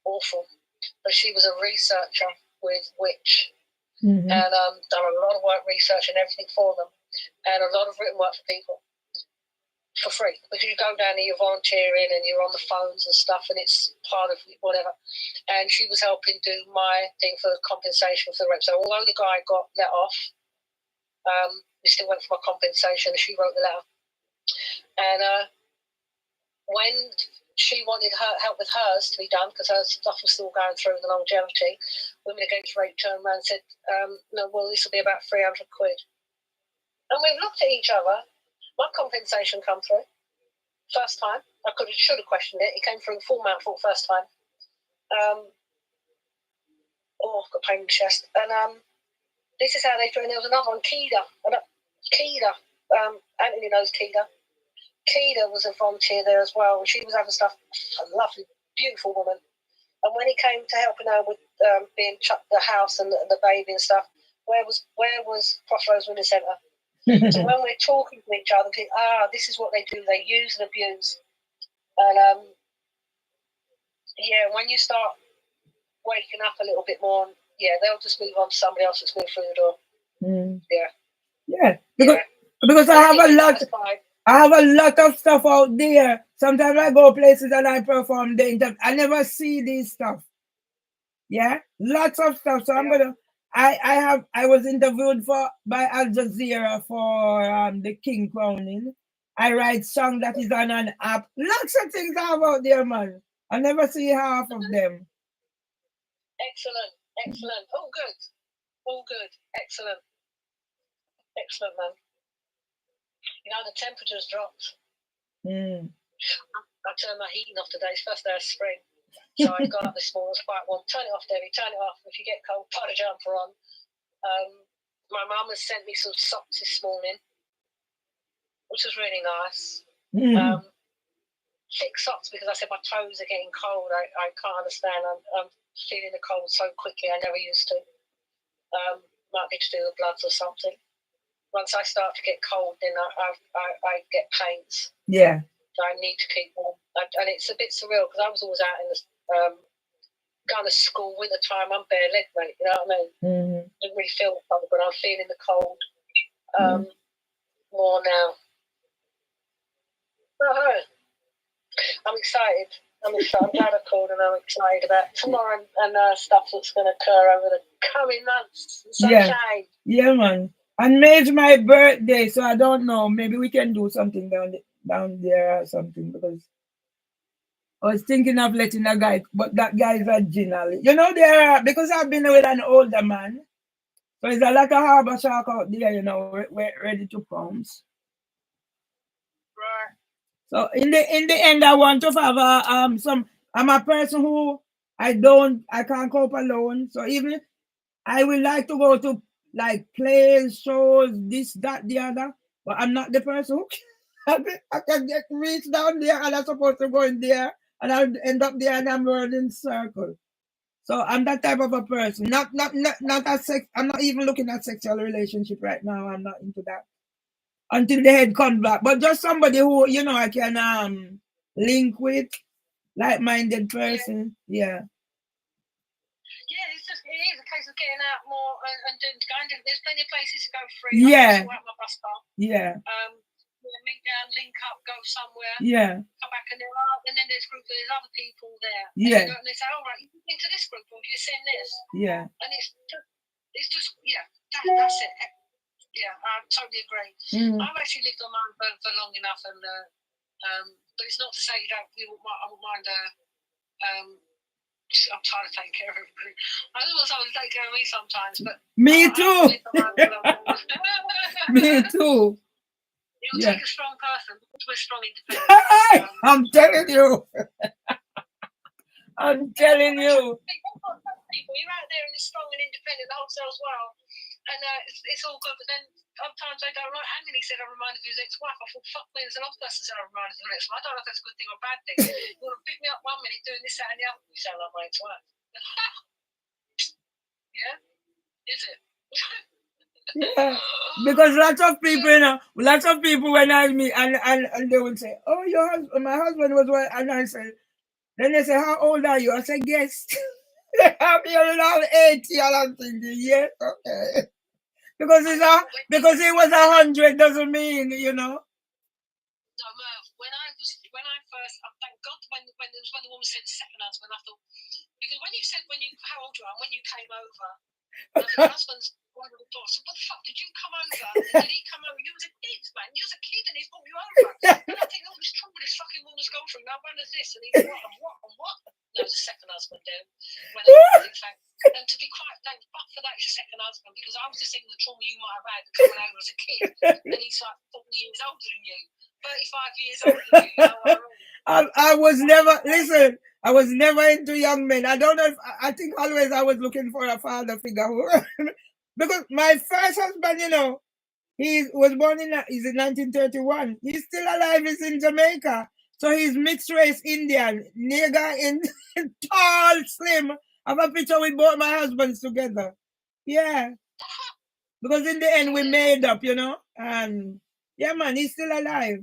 Awful. But she was a researcher with Which Mm-hmm. and done a lot of work researching everything for them and a lot of written work for people for free. Because you go down there, you're volunteering and you're on the phones and stuff and it's part of whatever. And she was helping do my thing for compensation for the rape. So although the guy got let off, we still went for my compensation and she wrote the letter. And when she wanted her help with hers to be done because her stuff was still going through the longevity, Women Against Rape turned around and said, no, well, this will be about 300 quid. And we looked at each other. My compensation come through. First time. I should have questioned it. It came through full amount for the first time. I've got pain in the chest. And this is how they do it. And there was another one, Kida. Anthony knows Kida. Kida was a volunteer there as well, and she was having stuff. A lovely, beautiful woman. And when it came to helping her with being chucked the house and the baby and stuff, where was Crossroads Women's Centre? So when we're talking to each other, think, this is what they do. They use and abuse. And when you start waking up a little bit more, they'll just move on to somebody else that's moved through the door. Yeah. Because I have a lot of stuff out there. Sometimes I go places and I perform the interview. I never see these stuff. Yeah, lots of stuff. So I was interviewed by Al Jazeera for the King crowning. I write song that is on an app. Lots of things I have out there, man. I never see half of them. Excellent. All good. Excellent, man. You know, the temperature's dropped. I turned my heating off today. It's first day of spring. So I got up this morning, it was quite warm. Turn it off, Debbie, turn it off. If you get cold, put a jumper on. My mum has sent me some socks this morning, which was really nice. Thick socks because I said my toes are getting cold. I can't understand. I'm feeling the cold so quickly. I never used to. Might be to do with bloods or something. Once I start to get cold, then I get pains. Yeah. So I need to keep warm. And it's a bit surreal because I was always out in the going to school winter time. I'm bare leg, mate. You know what I mean? Didn't really feel the cold, but I'm feeling the cold more now. I'm excited. I'm glad I called and I'm excited about tomorrow and stuff that's going to occur over the coming months. Sunshine. Yeah, man. And May's my birthday, so I don't know. Maybe we can do something down there or something because I was thinking of letting a guy, but that guy is a general. You know, because I've been with an older man, so there's a lot of harbor shark out there, you know, we're ready to pounce. Right. So in the end, I want to have I'm a person who I can't cope alone. So even I would like to go to like plays, shows, this, that, the other, but I'm not the person who I can get reached down there and I'm supposed to go in there and I'll end up there and I'm running circle. So I'm that type of a person. Not a sex. I'm not even looking at sexual relationship right now. I'm not into that until the head comes back. But just somebody who I can link with, like-minded person. Yeah. Yeah, it is a case of getting out more and going to. There's plenty of places to go free. Yeah. I sort out my bus bar. Yeah. Meet down, link up, go somewhere. Yeah. Come back and then there's there's other people there. Yeah. And they say, all right, you can link to this group or you send this. Yeah. And it's just that's it. Yeah, I totally agree. I've actually lived on my own for long enough, and but it's not to say I wouldn't mind. I'm trying to take care of everybody. I don't know someone to take care of me sometimes, but me too. Me too. It will take a strong person because we're strong, independent. I'm telling you. I'm telling you. People, you're out there and you're strong and independent, the whole self's well, and it's all good. But then sometimes I don't like. Anthony said I reminded of his ex-wife. I thought, fuck me, there's another person said I reminded of his ex-wife. I don't know if that's a good thing or a bad thing. You want to pick me up 1 minute doing this, that, and the other. You sound like my ex-wife. Yeah, is it? Yeah, because lots of people, you know, lots of people when I meet and they will say, "Oh, your husband, my husband was one," and I say, then they say, "How old are you?" I say, "Guess." I'm hearing all 80, and I'm thinking, "Yeah, okay." Because because he was 100 doesn't mean, you know. No, Merv, when I first, thank God when the woman said second husband, I thought, because when you said how old you are, and when you came over, I think your husband's one of the doors. So what the fuck, did you come over? And did he come over? You was a kid, man. You was a kid and he's brought you over. And I think, oh, this trouble this fucking woman's gone through. Now when is this? And he's what and what and what? No, it's a second husband then. When I think, and to be quite thank fuck for that, it's your second husband, because I was just thinking the trauma you might have had coming over as a kid. And he's like 40 years older than you. 35 years older than you. You know what I mean? I was never, listen, I was never into young men. I don't know if, I think always I was looking for a father figure. Because my first husband, you know, he was born he's in 1931. He's still alive, he's in Jamaica. So he's mixed race Indian, nigger in tall, slim. I have a picture with both my husbands together. Yeah. Because in the end we made up, you know. And yeah, man, he's still alive.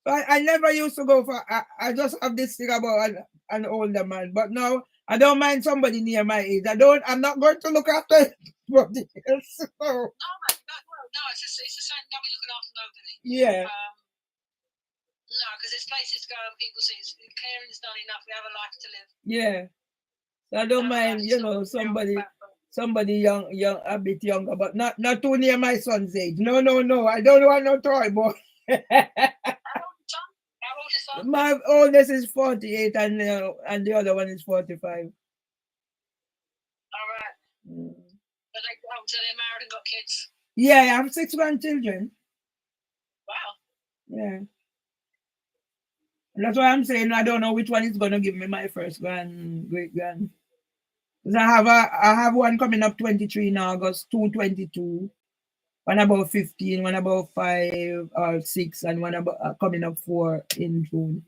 I never used to go for, I just have this thing about an older man. But now I don't mind somebody near my age. I'm not going to look after anybody else. So. No, it's the same. Don't be looking after nobody. Yeah. No, because there's places to go and people say caring is not enough. We have a life to live. Yeah. So I don't mind, you know, somebody young, a bit younger, but not too near my son's age. No. I don't want no toy boy. How old is son? My oldest is 48 and the other one is 45. All right. So they're married and got kids? Yeah, I have 6 grandchildren. Wow. Yeah. That's why I'm saying I don't know which one is going to give me my first great grand. Because I have one coming up 23 in August, 222, one about 15, one about 5 or 6, and one about coming up 4 in June.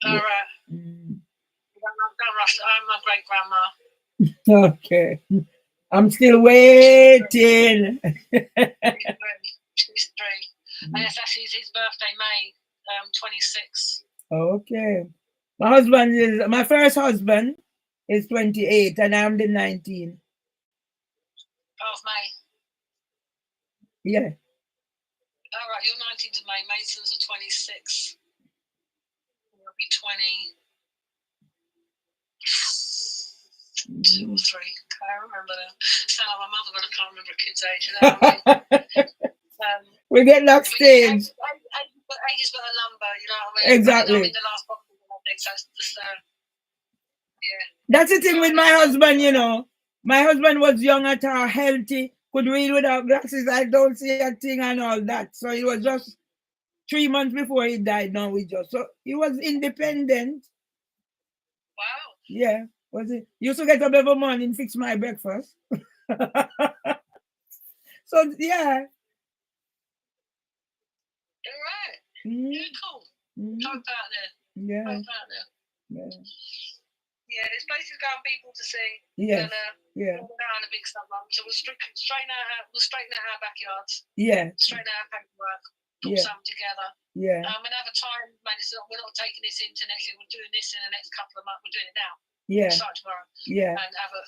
All right. Don't rush. I'm my great grandma. Okay. I'm still waiting. She's 3. And it's actually his birthday, May 26. Okay. My first husband is 28 and I'm the 19. Of May. Yeah. All right, you're 19th of May. Mason's the 26th. You'll be 22 or 3. I remember that. Sound like my mother when I can't remember a kid's age. You know what I mean? We get that stage. Age is but a number, you know what I mean? Exactly. I'm in the last box, so it's just, yeah. That's the thing with my husband, you know. My husband was young at heart, healthy, could read without glasses. I don't see a thing and all that. So it was just 3 months before he died. Now so he was independent. Wow. Yeah. Was it? Used to get up every morning, fix my breakfast. So yeah. You're right. You're cool. Hope out there. Yeah. Hope out there. Yeah. Yeah, there's places to go and people to see. Yeah. And, yeah. We're down a big stuff, so we'll straighten out our backyards. Yeah. Straighten out our paperwork. Put something together. Yeah. And have a time, man. We're not taking this into next year. We're doing this in the next couple of months. We're doing it now. Yeah. We'll start tomorrow. Yeah. And have a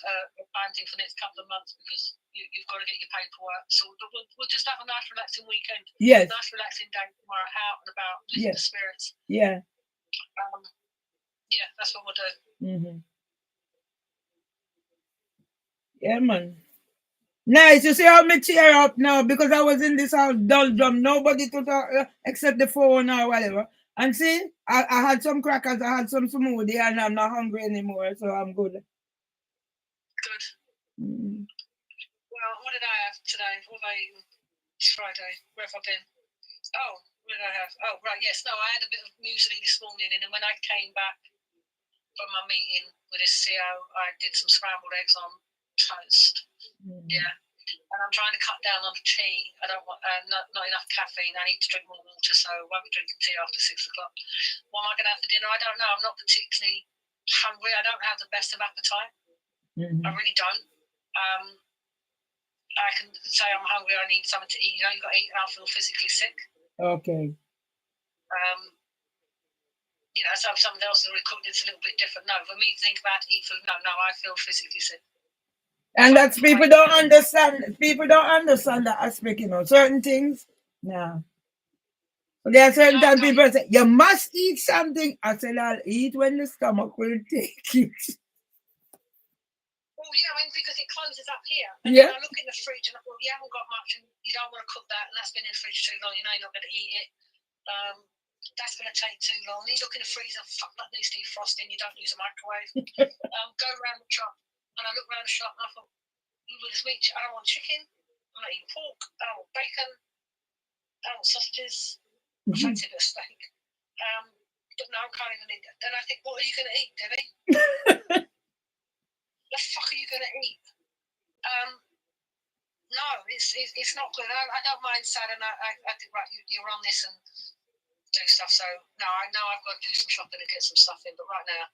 time thing for the next couple of months, because you've got to get your paperwork. So we'll just have a nice relaxing weekend. Yes. Nice relaxing day tomorrow, out and about, listen to spirits. Yeah. Yeah, that's what we'll do. Mm-hmm. Yeah, man. Nice. You see how me cheer up now because I was in this house doldrum. Nobody to talk except the phone or whatever. And see, I had some crackers, I had some smoothie, and I'm not hungry anymore, so I'm good. Good. Well, what did I have today? What have I eaten? It's Friday. Where have I been? Oh, what did I have? Oh, right, yes. No, I had a bit of muesli this morning, and then when I came back from my meeting with this CO, I did some scrambled eggs on toast. Yeah. And I'm trying to cut down on the tea. I don't want not enough caffeine. I need to drink more water, so I won't be drinking tea after 6 o'clock. What am I going to have for dinner? I don't know. I'm not particularly hungry. I don't have the best of appetite. I really don't. I can say I'm hungry, I need something to eat. You know, you've got to eat, and I feel physically sick. Okay. You know, so if someone else has already cooked, it's a little bit different. No, for me to think about eat food, no, I feel physically sick. And that's people don't understand. People don't understand that aspect, you know. Certain things, no. There are certain times people say, you must eat something. I said, I'll eat when the stomach will take it. Well, yeah, I mean, because it closes up here. And Yeah. I look in the fridge and I thought, you haven't got much and you don't want to cook that and that's been in the fridge too long. You know you're not going to eat it. That's going to take too long. You look in the freezer, fuck, that needs defrosting. You don't use a microwave. Go around the shop. And I look around the shop and I thought, there's meat. I don't want chicken. I'm not eating pork. I don't want bacon. I don't want sausages. I fancy a bit of steak. But no, I can't even eat that. Then I think, what are you going to eat, Debbie? The fuck are you going to eat? No, it's not good. I don't mind saying, I think, right, you're on this and do stuff. So, no, I know I've got to do some shopping and get some stuff in. But right now,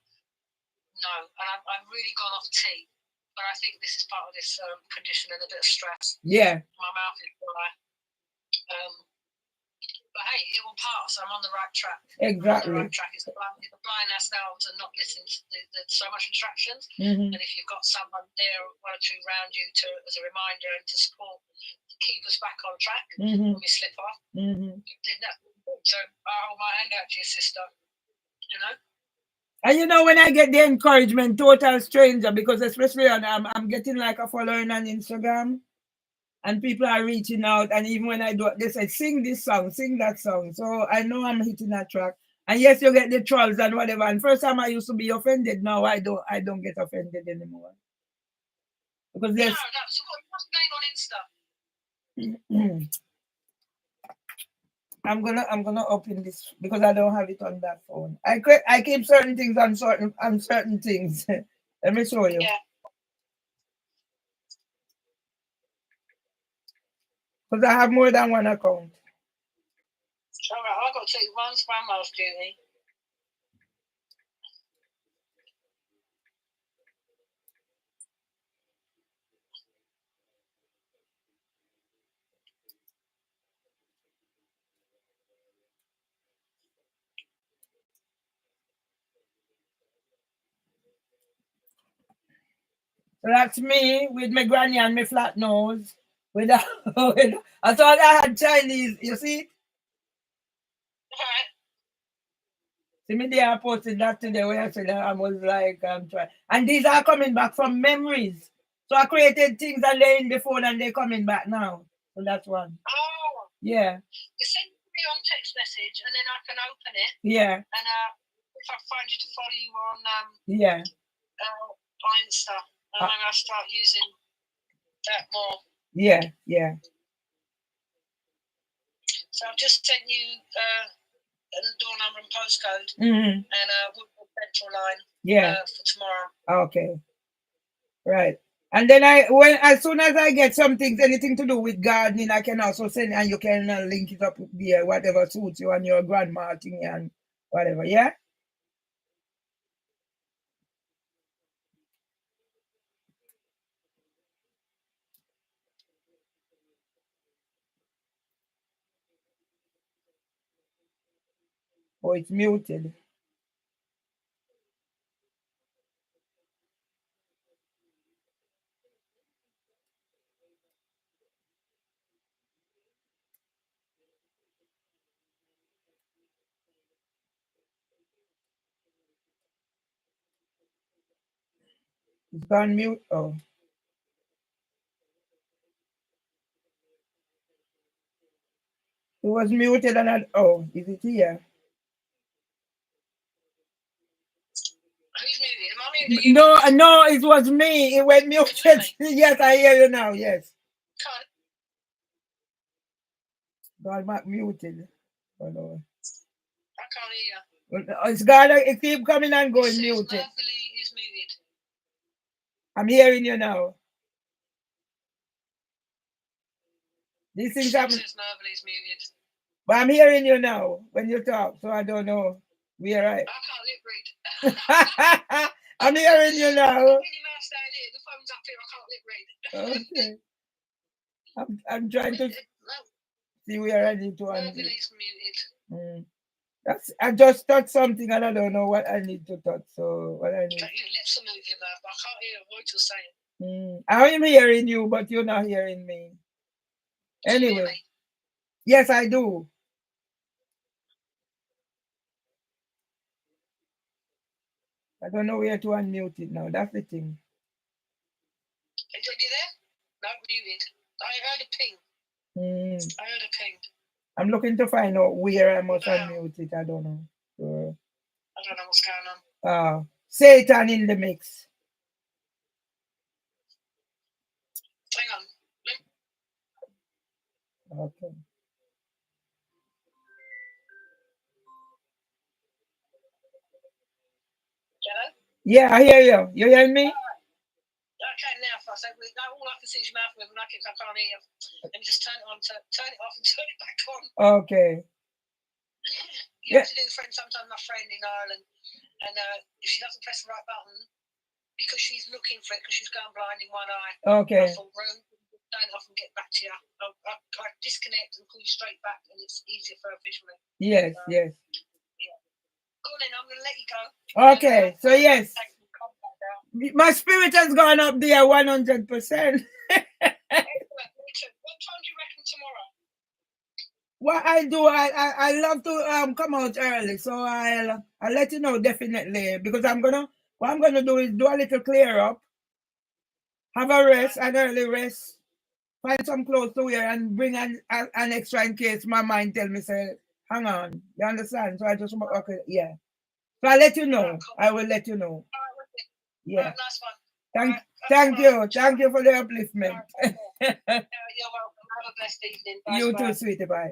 no. And I've really gone off tea. But I think this is part of this condition and a bit of stress. Yeah. My mouth is dry. But hey, it will pass. I'm on the right track. Exactly. I'm on the right track. It's the blindness now to not listening to there's so much distractions. Mm-hmm. And if you've got someone there, one or two around you as a reminder and to support, to keep us back on track when we slip off. Mm-hmm. So I hold my hand out to your sister, you know. And you know, when I get the encouragement, total stranger, because especially I'm getting like a following on Instagram. And people are reaching out, and even when I do it, they say, sing this song, sing that song. So I know I'm hitting that track. And yes, you get the trolls and whatever. And first time I used to be offended. Now I don't get offended anymore. Because there's... No, so what's the name on Insta? I'm gonna open this because I don't have it on that phone. I keep certain things on certain things. Let me show you. Yeah. Because I have more than one account. All right, I've got to tell you, one's grandma's duty. So that's me with my granny and my flat nose. I thought I had Chinese, you see? See me there, I posted that today where I said I was like, I'm trying. And these are coming back from memories. So I created things and they're in the phone and they're coming back now. So that's one. Oh. Yeah. You send me on text message and then I can open it. Yeah. And if I find you to follow you on yeah. On Insta, and then I'll start using that more. Yeah, yeah. So I've just sent you a door number and postcode and Woodward Central line for tomorrow. Okay. Right. And then as soon as I get something, anything to do with gardening, I can also send, and you can link it up there, whatever suits you and your grandma thing and whatever, yeah? Oh, it's muted. It's gone mute. Oh. It was muted and is it here? Who's muted? Am I muted? No, it was me. It went muted. Yes, I hear you now. Yes. God, back muted. Oh no. I can't hear. It's got it keep coming and going muted. Nervily is muted. I'm hearing you now. These things happen. Nervily is muted. But I'm hearing you now when you talk, so I don't know. We are right. I can't lip read. I'm hearing you now. The phone's up here. I can't lip read. Okay. I'm trying to No, see where I need to unmute. Virgilie's muted. I just touched something and I don't know what I need to touch. So what I need. Your lips are moving, man, but I can't hear a word you're saying. I'm hearing you, but you're not hearing me. Do you hear Anyway, me? yes, I do. I don't know where to unmute it now. That's the thing. Is it you there? No, muted. I heard a ping. I heard a ping. I'm looking to find out where I must unmute it. I don't know. I don't know what's going on. Satan in the mix. Hang on. Okay. Hello? Yeah, I hear you. You hear me? Okay, now for us. All I can see is your mouth moving. I can't hear you. Let me just turn it on, turn it off, and turn it back on. Okay. You have to do sometimes my friend in Ireland, and if she doesn't press the right button, because she's looking for it, because she's going blind in one eye. Okay. I thought, turn it off and get back to you. I disconnect and call you straight back, and it's easier for her visually. Yes, yes. Yeah. Go on then, I'm going to let you go. Okay, so yes. My spirit has gone up there 100%. What time do you reckon tomorrow? What I do, I love to come out early, so I'll let you know definitely, because what I'm gonna do is do a little clear up, have a rest, an early rest, find some clothes to wear, and bring an extra in case my mind tell me say, hang on, you understand? So I just okay, yeah. So I'll let you know. I will let you know. Yeah. Nice one. Thank you for the upliftment. You're welcome. Have a blessed evening. Bye. You too, sweetie. Bye.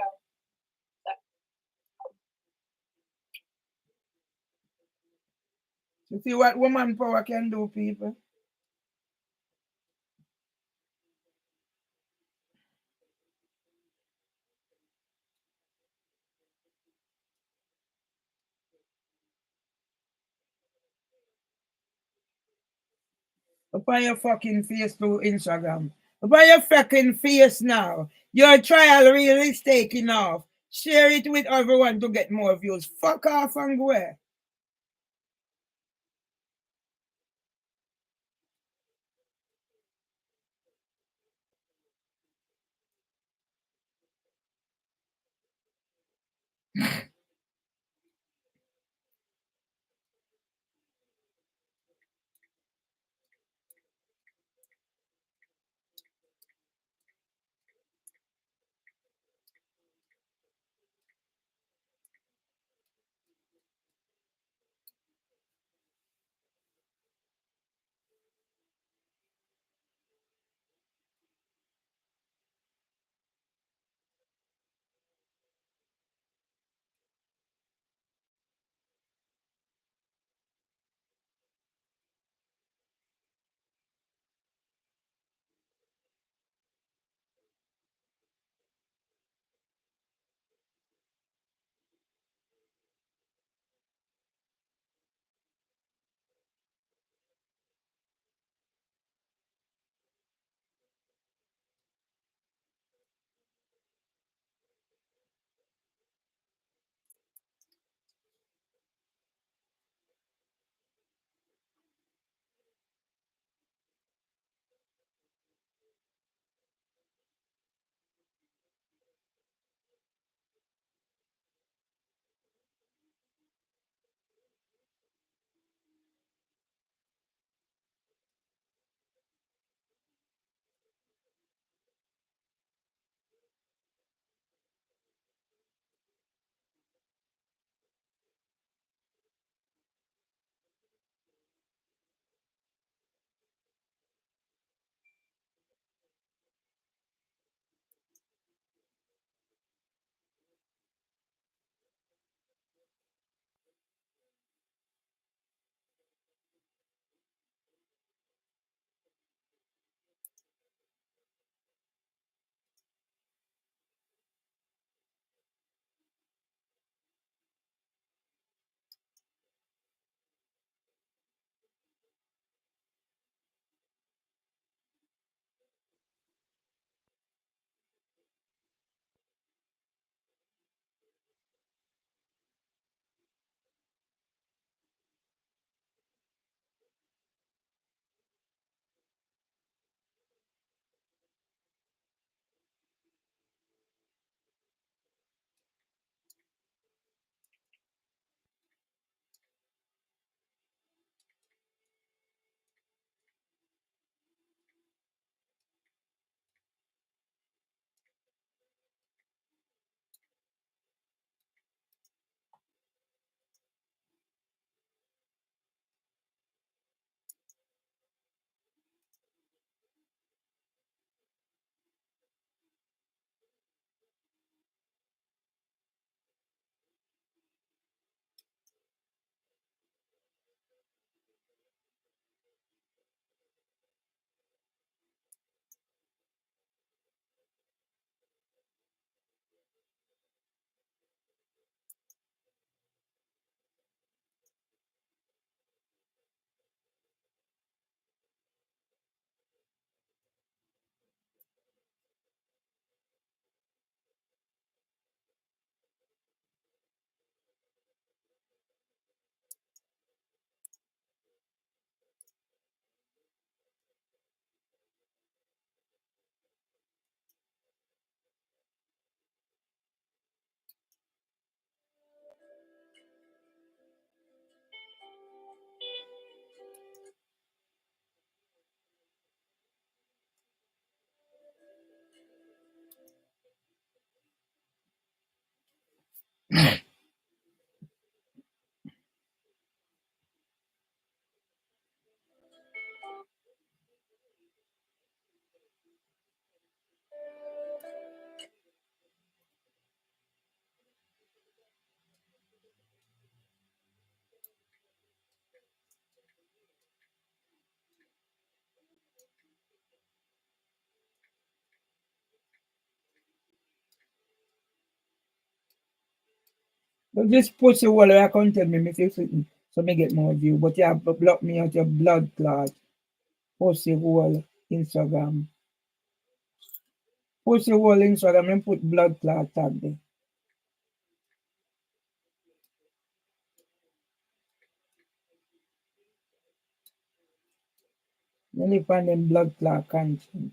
You see what woman power can do, people? Upon your fucking face through Instagram. Upon your fucking face now. Your trial really is taking off. Share it with everyone to get more views. Fuck off and go away. So this pussy wall I can't tell me say something so me get more view. But you have to block me out your blood clot. Pussy wall Instagram. Pussy wall Instagram and put blood clot tag there. You live on them blood clot conscience.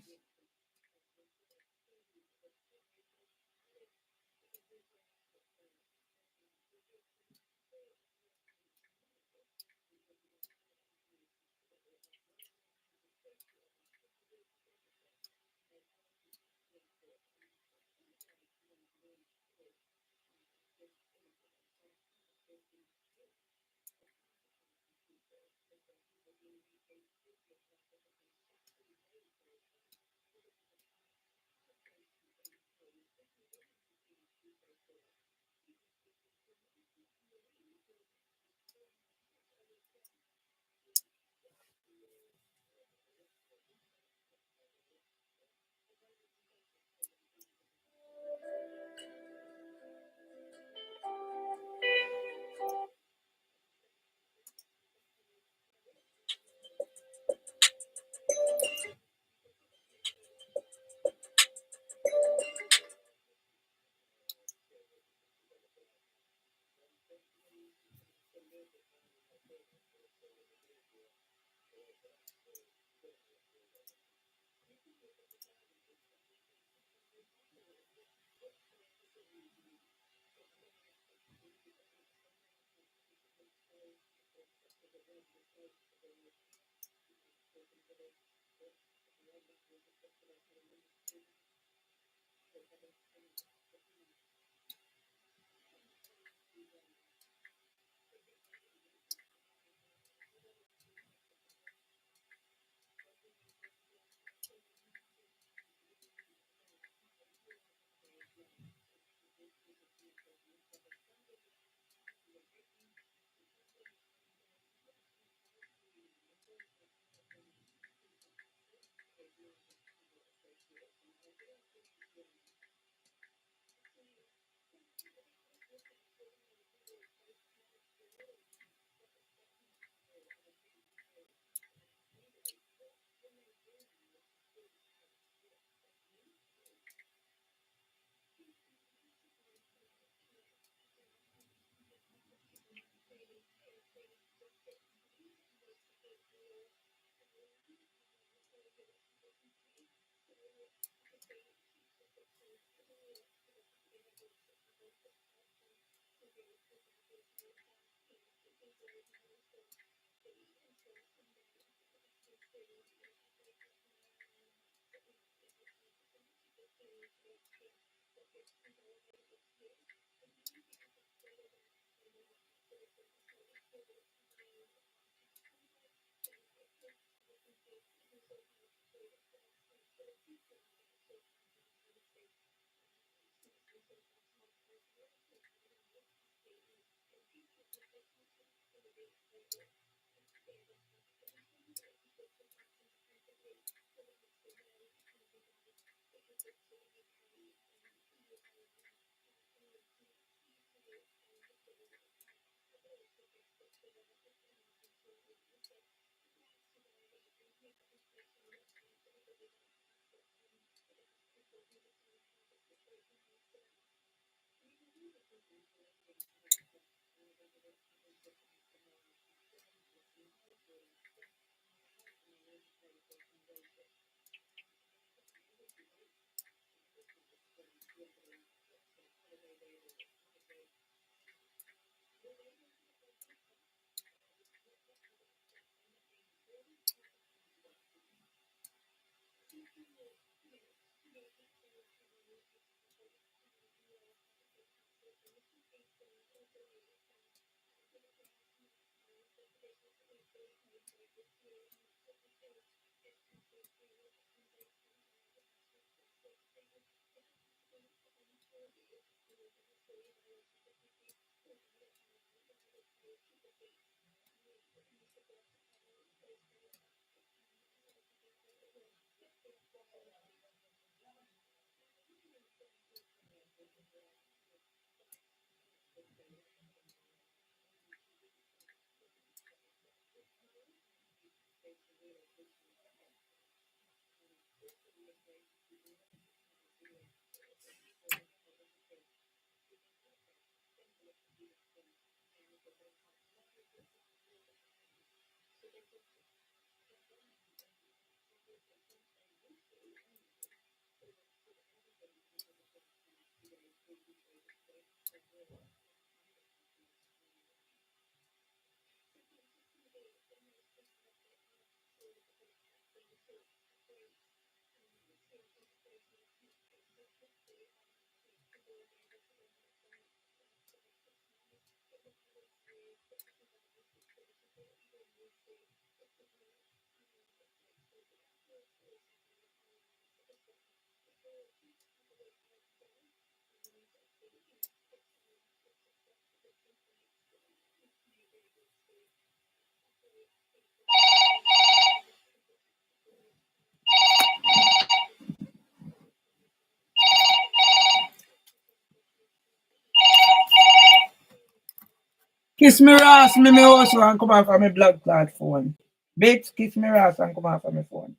Kiss me Ross, me also and come off of my blood clot phone. Bitch, kiss me Ross and come off of my phone.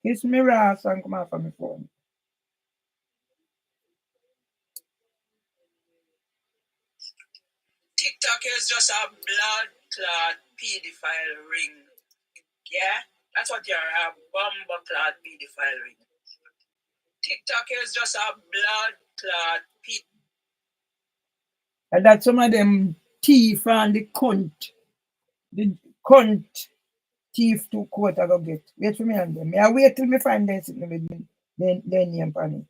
Kiss me Ross and come off of my phone. TikTok is just a blood clot pedophile ring. Yeah? That's what you're, a bomber clot pedophile ring. TikTok is just a blood clot pedophile. And that's some of them thief and the cunt thief to court I go get. Wait for me and them. I wait till me find them sitting with me, their name on it.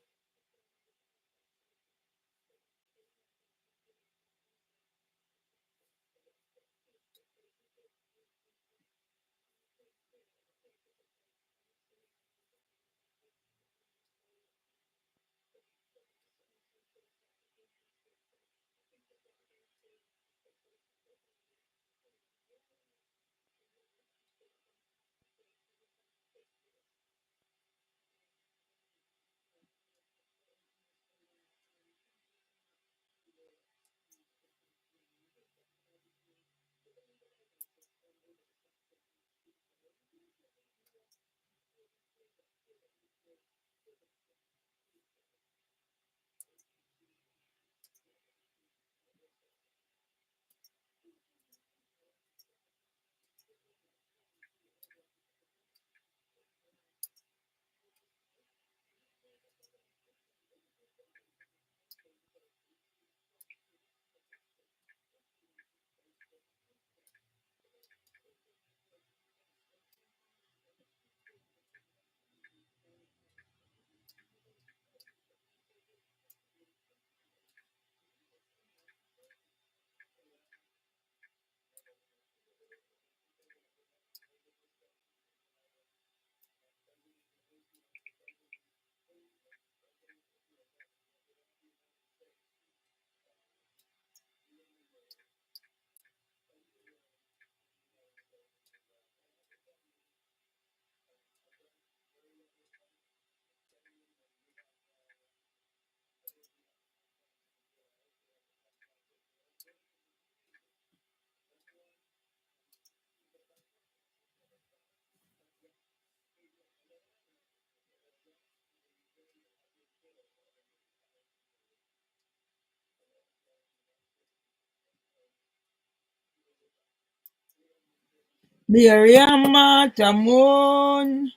Miriam Matamon.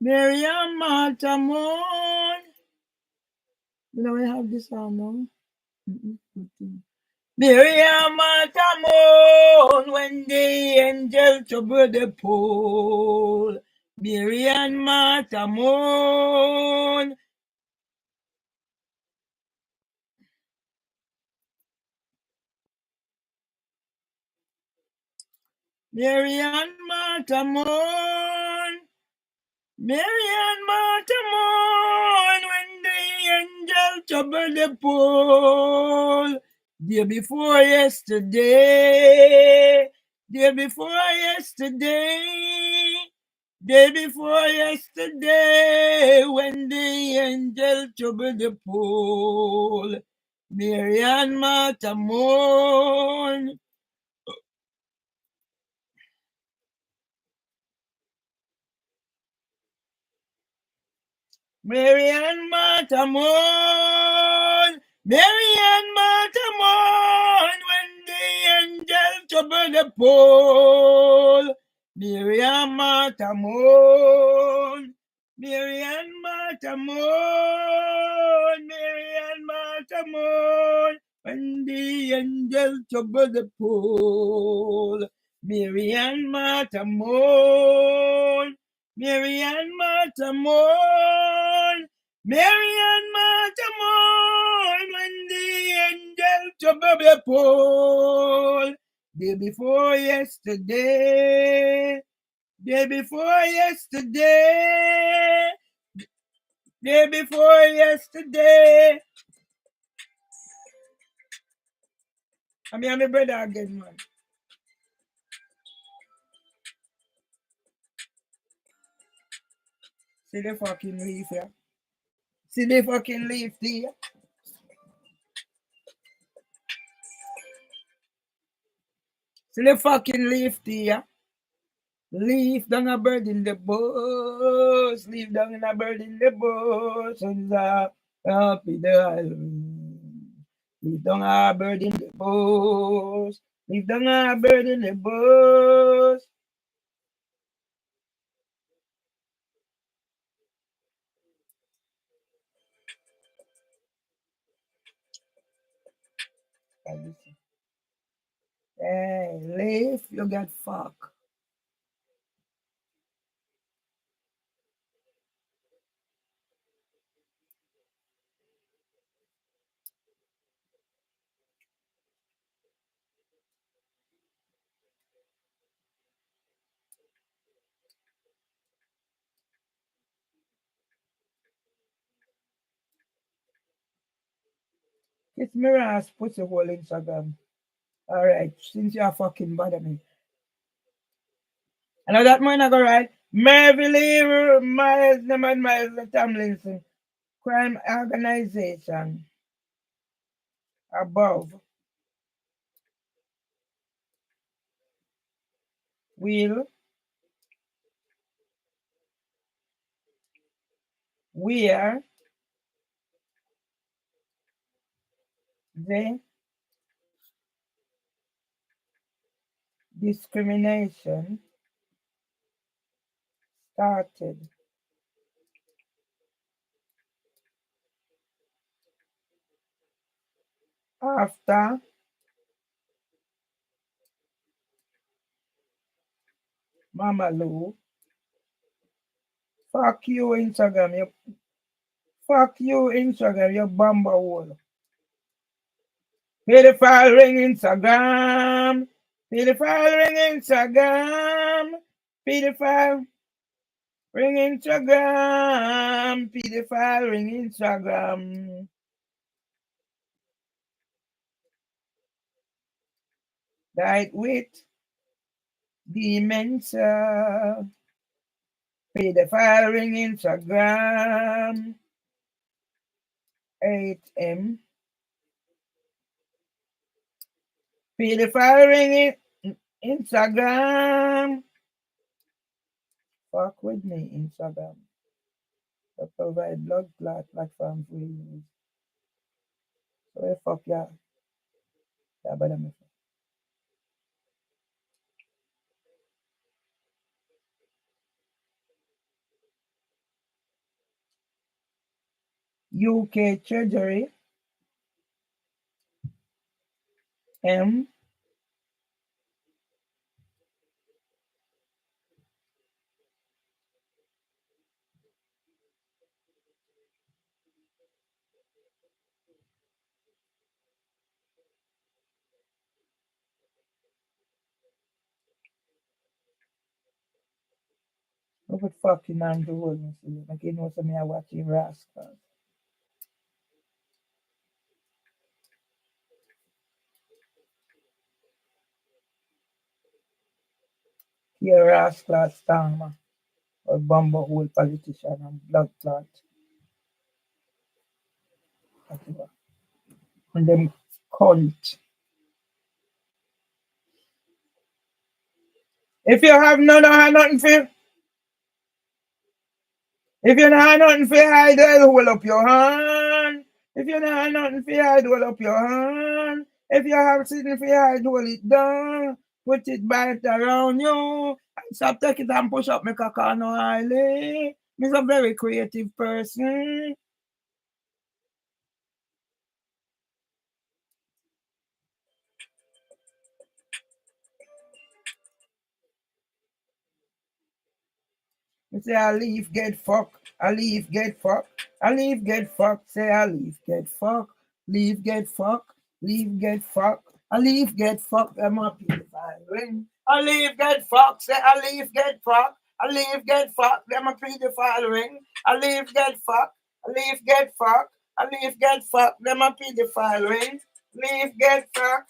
Miriam Matamon. You know we have this song now. Miriam Matamon, when the angel troubled the pole. Miriam Matamon. Miriam Matamon. Miriam Matamon, when the angel troubled the pole. Day before yesterday. Day before yesterday. Day before yesterday, when the angel troubled the pole. Miriam Matamon. Mary and Martha mourn. Mary and Martha mourn when the angel troubled the pole. Mary and Martha mourn. Mary and Martha mourn. Mary and Martha mourn when the angel troubled the pole. Mary and Martha mourn. Mary and Martha mourn. Mary and Martha mourn when the angel troubled the pole. Day before yesterday. Day before yesterday. Day before yesterday. I'm my brother again, man. See the fucking leaf here. See the fucking leaf there. See the fucking leaf there. Leaf down a bird in the bush. Leaf down a bird in the bush. And happy the island. Leaf down a bird in the bush. Leaf down a bird in the bush. Hey, leaf, you get fuck. Kiss me ass, pussy hole Instagram. Alright, since you're fucking bother me. I know that man I go right. Merville Miles, the man Miles Tomlinson. Crime organization. Above. Will. Where. The discrimination started. After Mama Lou. Fuck you, Instagram. Fuck you, Instagram. You bamba hole. Pedophile ring Instagram. Pedophile ring Instagram. Pedophile ring Instagram. Pedophile ring Instagram. Died with dementia. Pedophile ring Instagram. 8M. Pedophile ring Instagram. Fuck with me, Instagram. I provide blood clot platform for you. So fuck yeah. Yeah, but I'm UK Treasury. M. Look at fucking Andrew Williams. Like you know something I watching Rascal. Here Rascal Starmer. Or bumble hole politician and blood clot. Whatever. And them cunt. If you have nothing for If you don't have nothing for hide, well, hold up your hand. If you don't have nothing for hide, hold up your hand. If you have something for hide, hold it down. Put it back around you. And stop take it and push up my cock on no highly. Me's a very creative person. Me say I leave, get fuck. I leave, get fuck. I leave, get fuck. Say I leave, get fuck. Leave, get fuck. Leave, get fuck. I leave, get fuck. Them a pedophile ring. I leave, get fuck. Say I leave, get fuck. I leave, get fuck. Them a pedophile ring. I leave, get fuck. I leave, get fuck. I leave, get fuck. Them a pedophile ring. Leave, get fuck.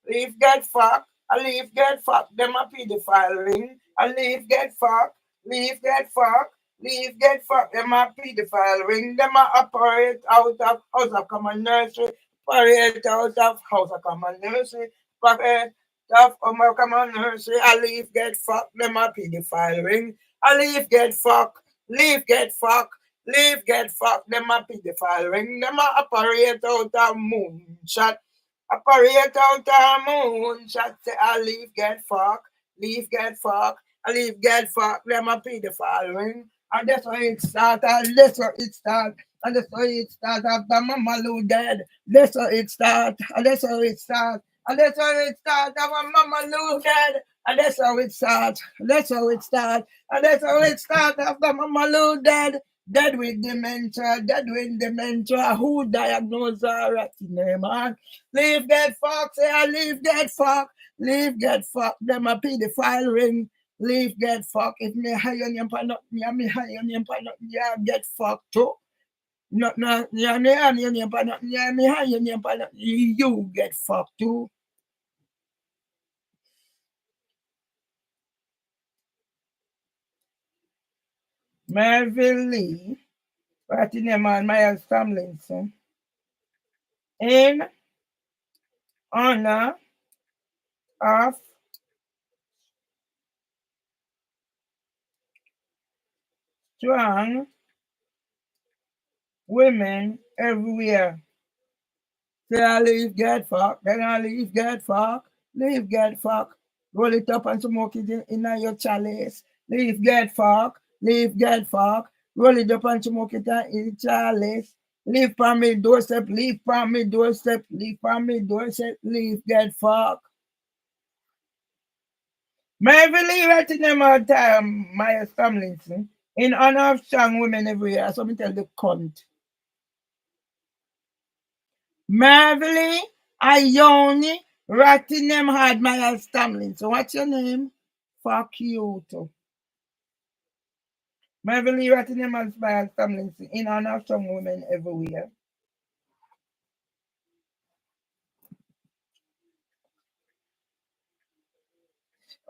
Leave get fuck. I leave get fuck. Them a pedophile ring. I leave get fuck. Leave get fuck. Leave get fuck. Them a pedophile ring. Them a operate out of house of common nursery. Operate out of house of common nursery. Operate of common nursery. I leave get fuck. Them a pedophile ring. I leave get fuck. Leave get fuck. Leave get fuck. Them a pedophile ring. Them a operate out of moonshot. Operate out the moon, shot say I leave get fuck, leave get fuck, I leave get fuck, them a pedophile ring. And that's how it start, and that's how it start, and that's how it start after Mama Lou dead. That's how it start, and that's how it start, and that's how it start after Mama Lou dead. And that's how it start, that's how it start, and that's how it start after Mama Lou dead. Dead with dementia, dead with dementia. Who diagnosed her at the name, man? Leave get fuck, say I leave get fuck. Leave get fuck, them a pedophile ring. Leave get fuck. If me high on your pan up, me high on your pan up, yeah, get fucked too. No, yeah, me high on your pan up, yeah, me high on your pan up, you get fucked too. Melvin Lee, writing name on Miles Tomlinson, in honor of strong women everywhere. Say I leave get fuck, then I leave get fuck, leave get fuck, roll it up and smoke it in your chalice. Leave get fuck, leave get fuck, roll it up and smoke it in chalice. Leave from me doorstep, leave from me doorstep, leave from me doorstep, leave get fuck. Maybe leave it in them all time, Maya Tomlinson, in honor of strong women everywhere. So me tell the cunt. Marvelly, Ione, Rottingham had my Stamlin. So what's your name? Fuck you too. Marvelly, Rottingham has my Stamlin in honor of some women everywhere.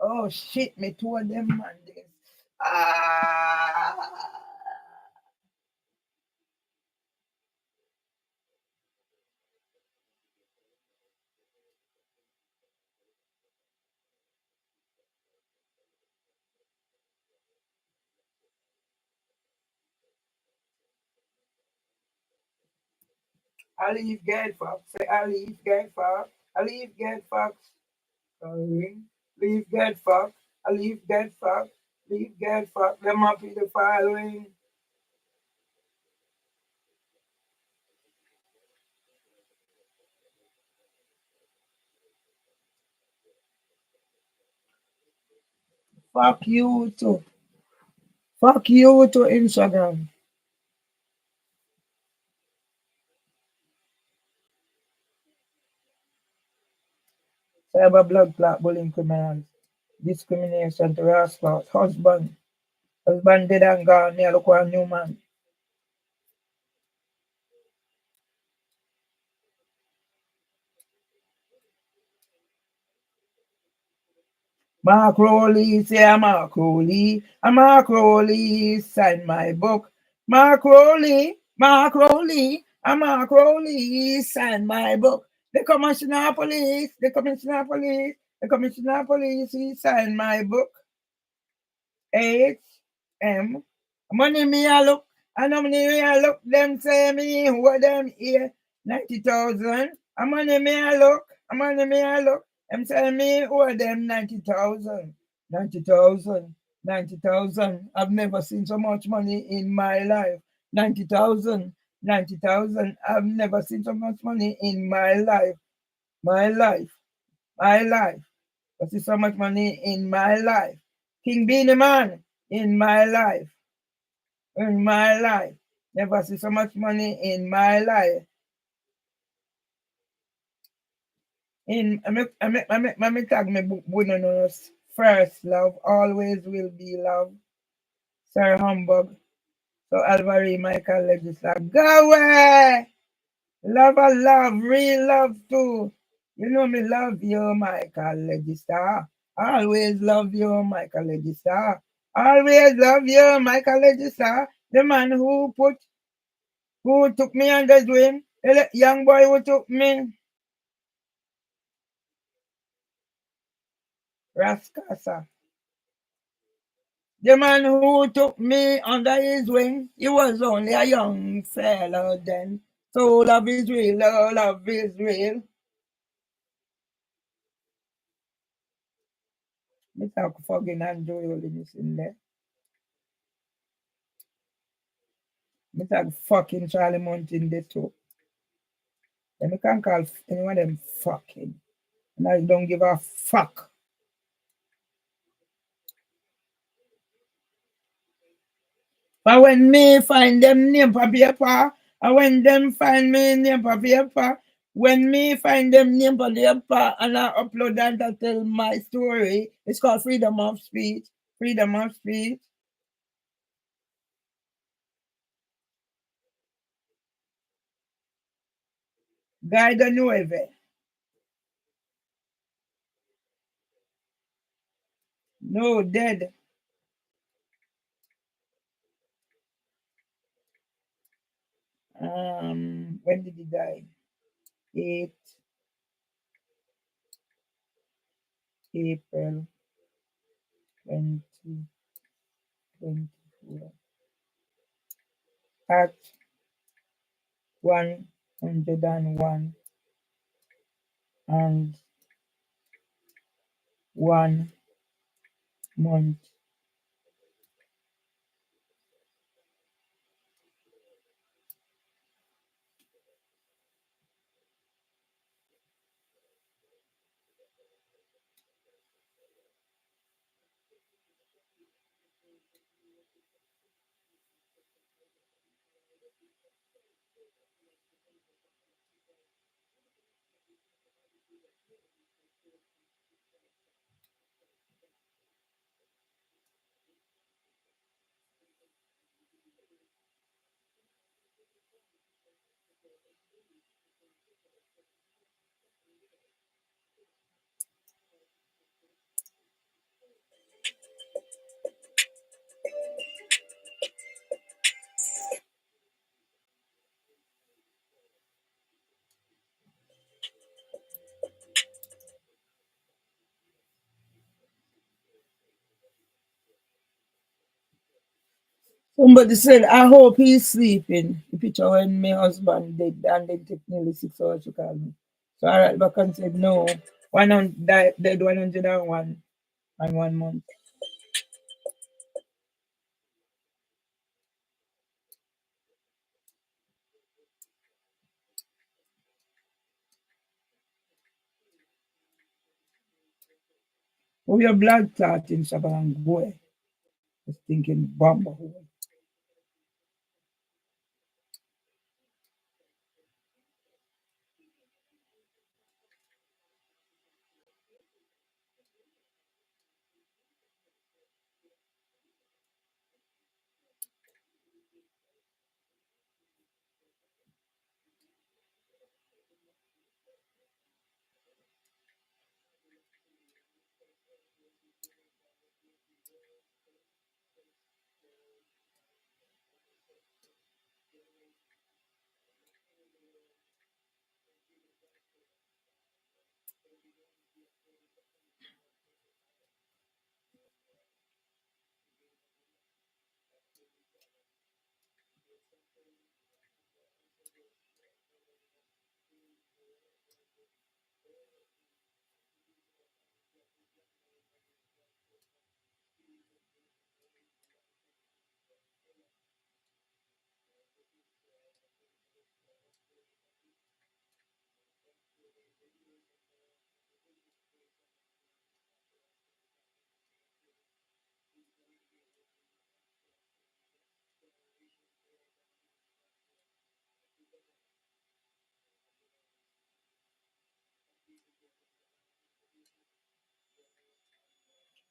Oh shit, me told them man this. Ah. I leave get fucked. Say I leave get fucked. I leave get fucked. Sorry. Leave get fucked. I leave get fucked. Leave get fucked. Them up in the following. Fuck you too. Fuck you to Instagram. Cyber blood clot bullying criminals. Discrimination to rascals. Husband. Husband dead and gone. Me look for a new man. Mark Rowley, say I'm Mark Rowley. I'm Mark Rowley, sign my book. Mark Rowley, Mark Rowley. I'm Mark Rowley, sign my book. The commissioner of police, the commissioner of police, the commissioner of police, he signed my book. H.M. Money me a look, and how many me a look, them say me, what them here, 90,000. A money me a look, a money me a look, them say me, what them 90,000. 90,000, 90,000. I've never seen so much money in my life. 90,000, 90,000. I've never seen so much money in my life. My life, my life. I see so much money in my life. King Beanie Man, in my life. In my life. Never see so much money in my life. In me tag me book Bunonos. First love, always will be love. Sir Humbug. So Alvary Michael Legisla. Go away! Love a love, real love too. You know me love you, Michael Legisla. Always love you, Michael Legisla. Always love you, Michael Legisla. The man who took me under his wing. The young boy who took me. Rascasa. The man who took me under his wing, he was only a young fellow then. So love is real, love is real. Me talk fucking Andrew Holiness in there. Me talk fucking Charlie Mount in there too. And me can't call anyone them fucking. And I don't give a fuck. But when me find them name for paper, and when them find me name for paper, when me find them name for paper and I upload that to tell my story, it's called freedom of speech. Freedom of speech. Guide nueve. No, dead. When did he die? 8 April 2024 at 101 and 1 month. Somebody said, I hope he's sleeping. The picture when my husband dead and then took nearly 6 hours to call me. So I write back and said, no, dead 101 and 1 month. Oh, your blood clotting, Sabang boy. Just thinking, bomb.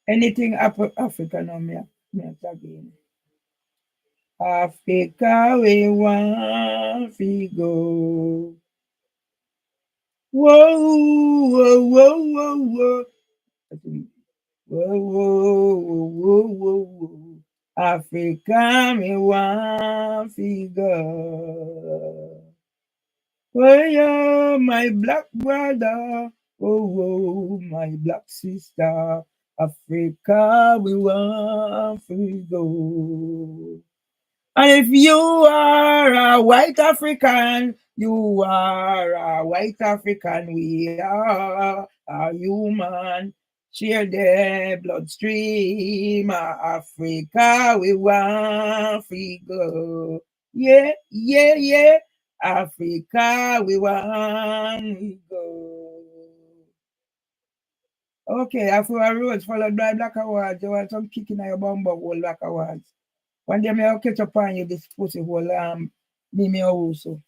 Anything Africa now, me again. Africa, we want to go. Whoa, whoa, whoa, whoa, whoa. Whoa, whoa, whoa, whoa, whoa. Africa, me want to go. Oh, yeah, my black brother. Oh, oh, my black sister. Africa, we want to go. And if you are a white African, you are a white African. We are a human. Share the bloodstream. Africa, we want to go. Yeah, yeah, yeah. Africa, we want to go. Okay, Afro Roads followed by Black Awards. You want some kicking at your bumbo hole, Black Awards. One day I'll catch up on you this pussy hole me also.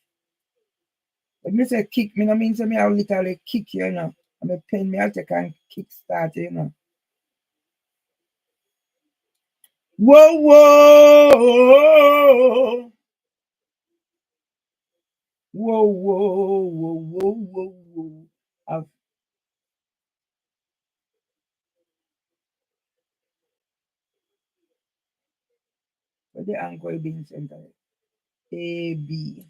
But me say kick me no mean say me I'll literally kick you, you know. I'm a pen me I'll take and kick start, you know. Whoa, whoa, whoa, whoa, whoa, whoa, whoa, whoa. But the Uncle Bean Center. A-B.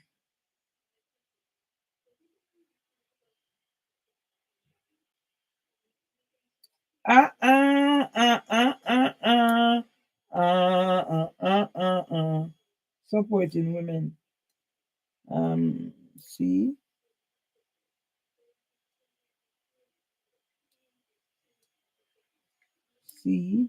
Supporting women. See. See.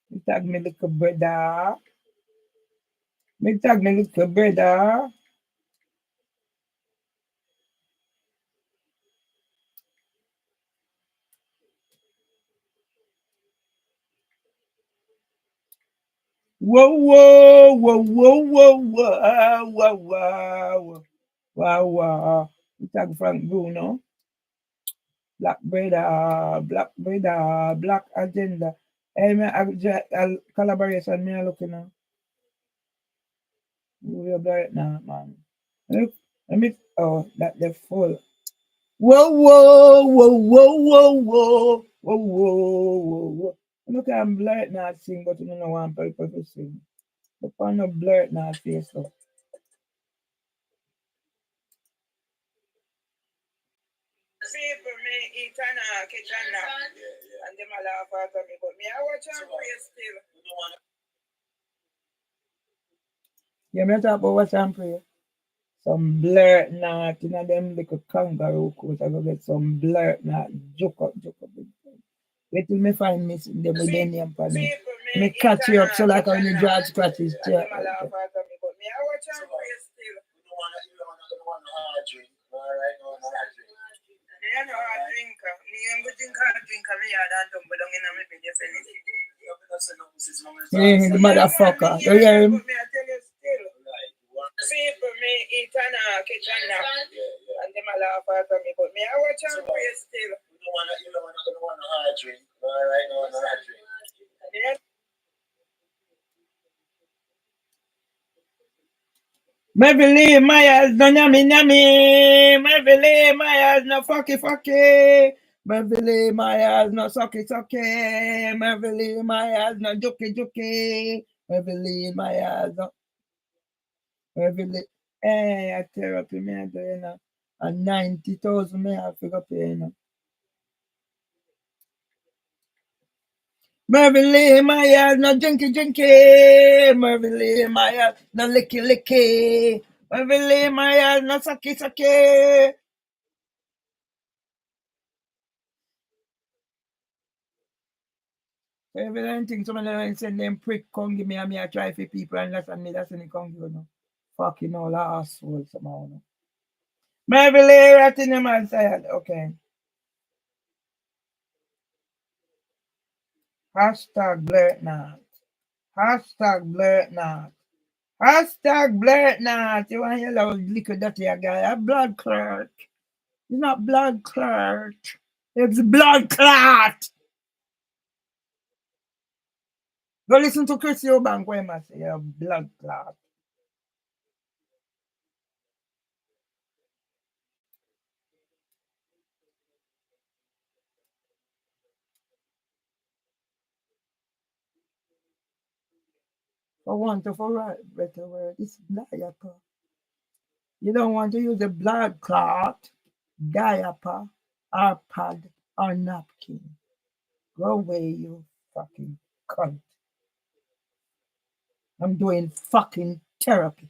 Me tag me little brother. Me tag me little brother. Whoa, whoa, whoa, whoa, whoa, whoa, whoa, whoa, wow, wow. Me tag Frank Bruno. Black brother, black agenda. Hey, me collaboration me looking now. We blur it now, man. Let me, oh, that the full. Whoa, whoa, whoa, whoa, whoa, whoa, whoa, whoa, whoa, whoa. Look, I'm blurred now sing, but you don't know one people to sing. The fun of blurred now face so. See for me, eat and kitchen now. And them a laugh at me, but me I watch and pray still. Yeah, me talk about watch and pray. Some blurt knot, you know them little kangaroo coat. I go get some blurt knot, joke up. Wait till me find me them with their name for me. Me catch you up so like when you draw scratches. Yeah. Yeah, the motherfucker. You hear him? See for me, eat and kitchen now. And them a laugh at me, but me I watch and pray still. You don't want a hard drink. Alright, no hard drink. Beverly Myers, no yummy. Beverly Myers, no fucky. Beverly Myers, no sucky. Beverly Myers, no jokey. Beverly Myers, no. Beverly, I therapy me I go, you know. And 90,000 me I figure pay, you know. Beverly Myers, no drinky. Beverly Myers, no licky. Beverly Myers, no sucky. So if you don't think some of them send them prick come give me and me I try for people and that's me come give you no. Fucking all asshole somehow no. Maybe later at in the man said, okay. Hashtag blurt not. Hashtag blurt not. Hashtag blurt not. You want your little little dirty guy. A blood clot. It's not blood clot. It's blood clot. Go listen to Chris Eubank when I say a blood clot. For want of a better word, it's diaper. You don't want to use a blood clot, diaper, or pad, or napkin. Go away, you fucking cunt. I'm doing fucking therapy.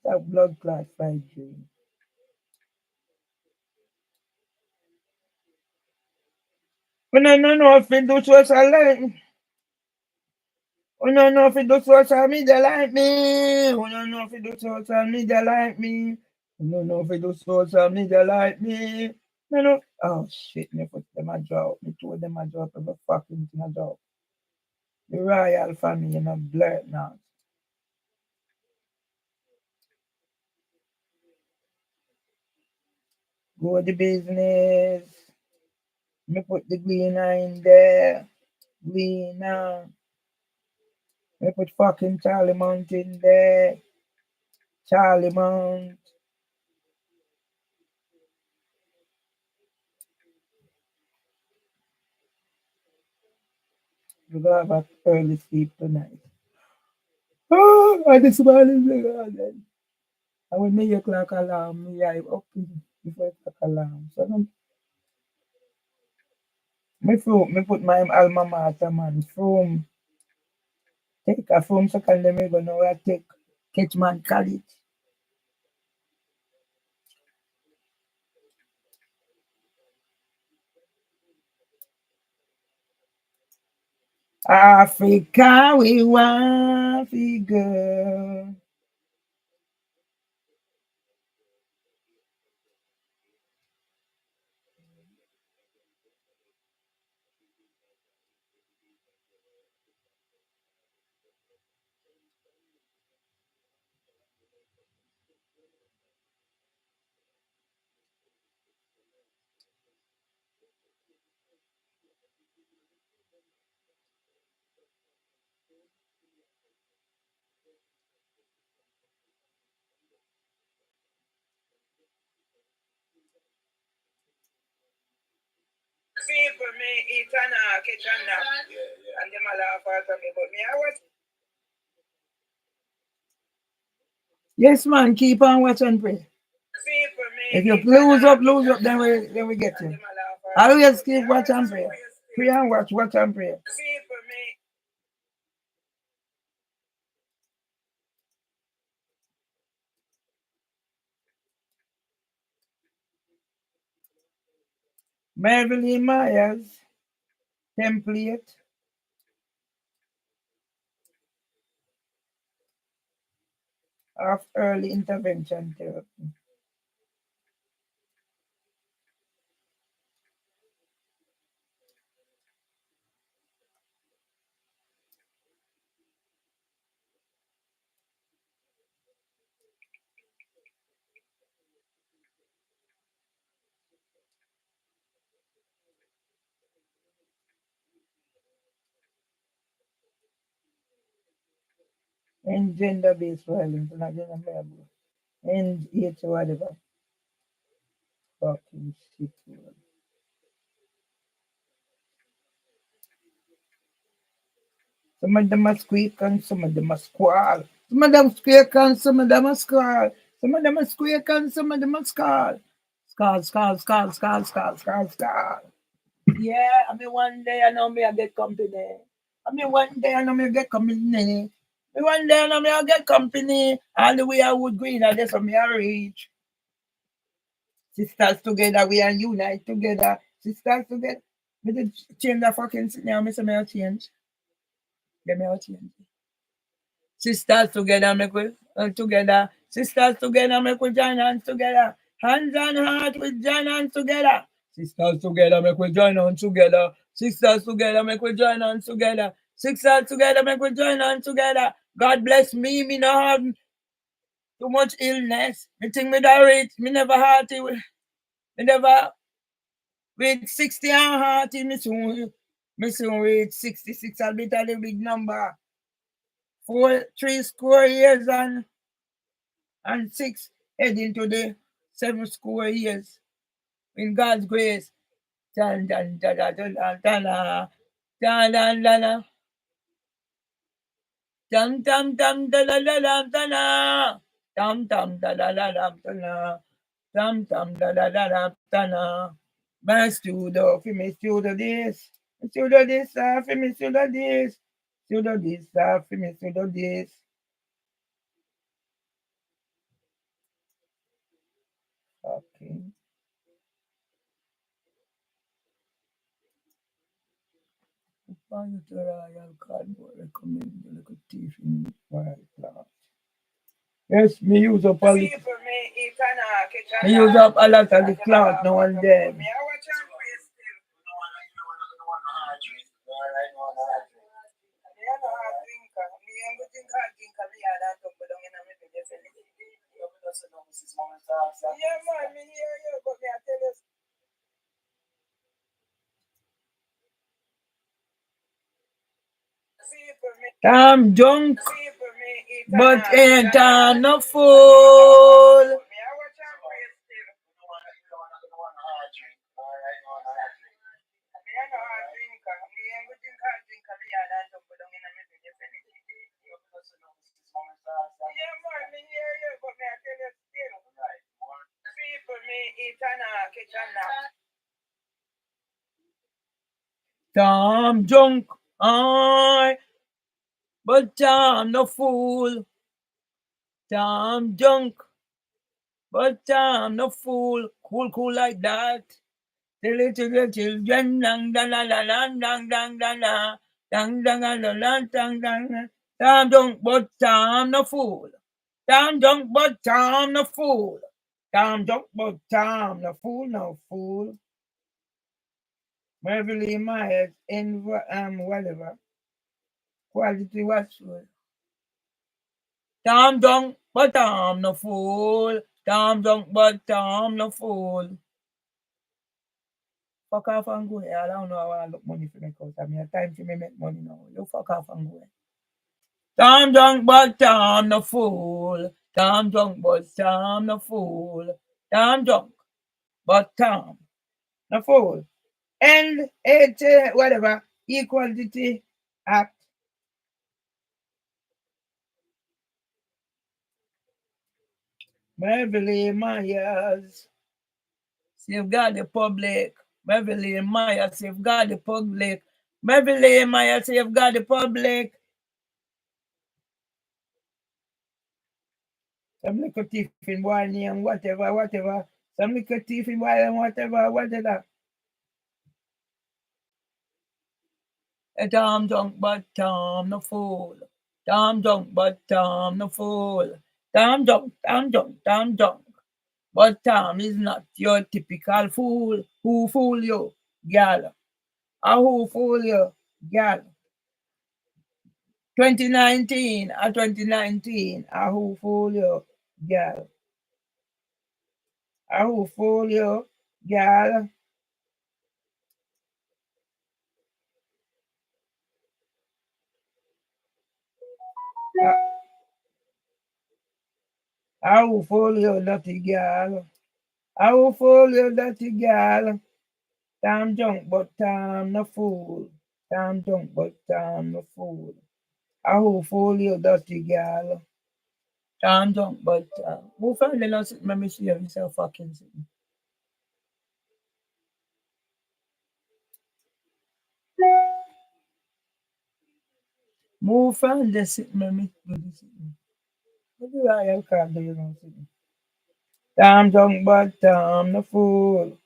That blood clot fried dream. When I don't know if it do social like when I know if it do social media like me. When I know if it do social media like me. When I know if it do social media like me. You know, oh shit, me put them a drop. Me told them a drop every fucking thing a drop. The royal family, you know, blurt now. Go the business. Me put the Gleaner in there. Gleaner. Me put fucking Charlie Mount in there. Charlie Mount. We go have a early sleep tonight. Oh, and this morning, then. And when me 8 o'clock alarm, me I up before 8 o'clock alarm. So me put my alma mater man from take a from secondary me go now I take Ketchman College. Africa we want figure. People me eat and catch and nap. And them a laugh at me, but me I was. Yes, man, keep on watch and pray. If you lose up, then we get you. Always keep watch and pray. Pray and watch and pray. Marilyn Myers template. Of early intervention therapy. And gender-based violence, not gender and age whatever. Fucking shit. Some of them are squeak and some of them are squall. Some of them squeak and some of them are squall. Some of them are squeak and some of them are squall. Squall, squall, squall, squall, squall, squall, squall. Yeah, I mean one day I know me I get company. I mean one day I know me I get company. One day I know me I get company. All the way I would green and that's what me I reach. Sisters together, we are unite together. Sisters together. Me did change the fucking thing now, me say me a change. Yeah, me a change. Sisters together, make we together. Sisters together, make we join hands together. Hands on heart, we join hands together. Sisters together, make we join hands together. Sisters together, make we join hands together. Sisters together, make we join hands together. God bless me. Me no have too much illness. Me think me that rich. Me never hearty. Me never with 60 and hearty. Me soon with 66. I'll be a big number. 3 score years and 6 heading to the 7 score years. In God's grace. Dan dan dan dan dan dan dan dan dan dum dum dum da la la la da la dum dum da la la la da la dum dum da la la la da la. My studio, for me studio this, studio this, for me studio this, studio this, for me studio this. Okay. Find the royal cardboard recommend the little teeth in white cloth. Yes, me use up all the, me use up a lot of the cloth now and then. Yeah, man, me hear you, but me I tell you. I'm drunk, but ain't I no fool. I'm drunk, but I'm no fool. I'm drunk, but I'm no fool. Cool like that. The little children, dang dang dang dang dang dang dang dang dang dang dang dang dang. I'm drunk, but I'm no fool. I'm drunk, but I'm no fool. I'm drunk, but I'm no fool, no fool. Beverly Myers in whatever. Quality Watchword. Tom drunk, but Tom no fool. Tom drunk, but Tom no fool. Fuck off and go here. I don't know how I look money for make out. I mean, time for me make money now. You fuck off and go here. Tom drunk, but Tom no fool. Tom drunk, but Tom no fool. Tom drunk, but Tom no fool. And it's whatever. Equality Act. Beverly Myers. Safeguard the public. Beverly Myers, safeguard the public. Beverly Myers, safeguard the public. Some little thief in boy name, whatever. Some little thief in boy name, whatever. Tom drunk, but Tom no fool. Tom drunk, but Tom no fool. Tom drunk. But Tom is not your typical fool. Who fool you, gal? Who fool you, gal? 2019, who fool you, gal? Who fool you, gal? Who fool you, dirty gal? Who fool you, dirty gal? Tom drunk, but Tom no fool. Tom drunk, but Tom no fool. I hope for you dirty girl. I'm drunk, but who found the nonsense? Let me see if yourself fucking sitting. Move from the sitting, let me do this sitting. What do I can't do you know sitting? I'm drunk, but I'm no fool.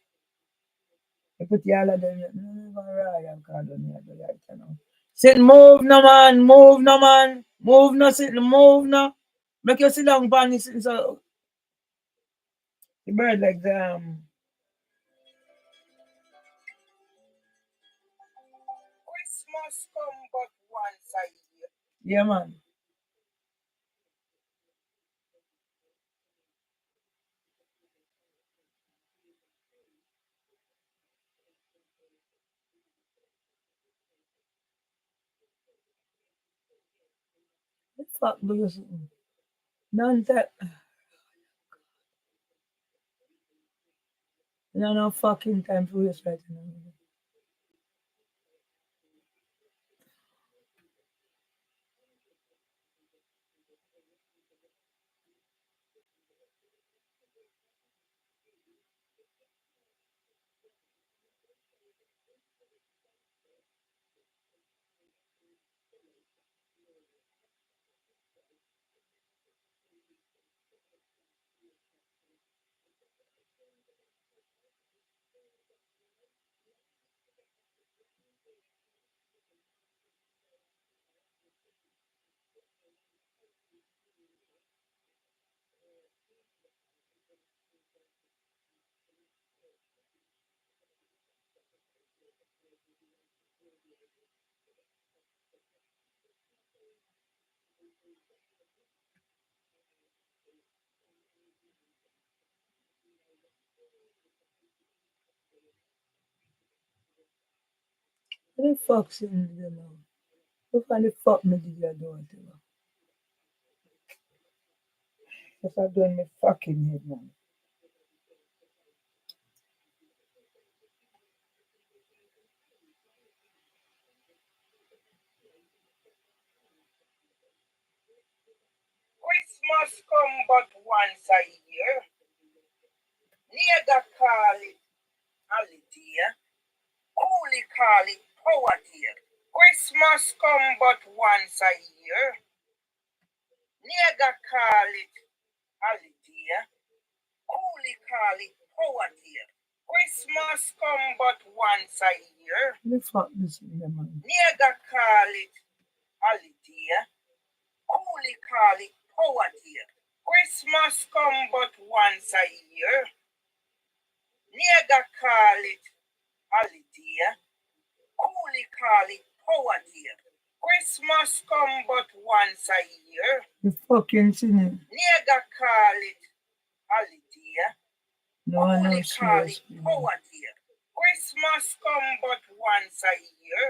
You put y'all of them, never right, I can't do me, I do right, you know. Sit, move no man, move no man, move no sitting, move no. Make you sit down, bunny sitting so the bird like the Christmas come but once a year. Yeah, man. What the fuck do you sitting? None that. No fucking time for this right now. What the fuck's in there now? What kind of fuck me did you do it to? Because I'm doing my fucking head, man. Christmas come but once a year. Nigga call it holiday. Coolie call it power day. Christmas come but once a year. Nigga call it holiday. Coolie call it power day. Christmas come but once a year. The fuck this in the man. Nigga call it holiday. Coolie call it power day. Christmas come but once a year. Nigga call it holiday. Coolie call it power day. Christmas come but once a year. You fucking singing. Nigga call it holiday. No, Coolie call it power day. Christmas come but once a year.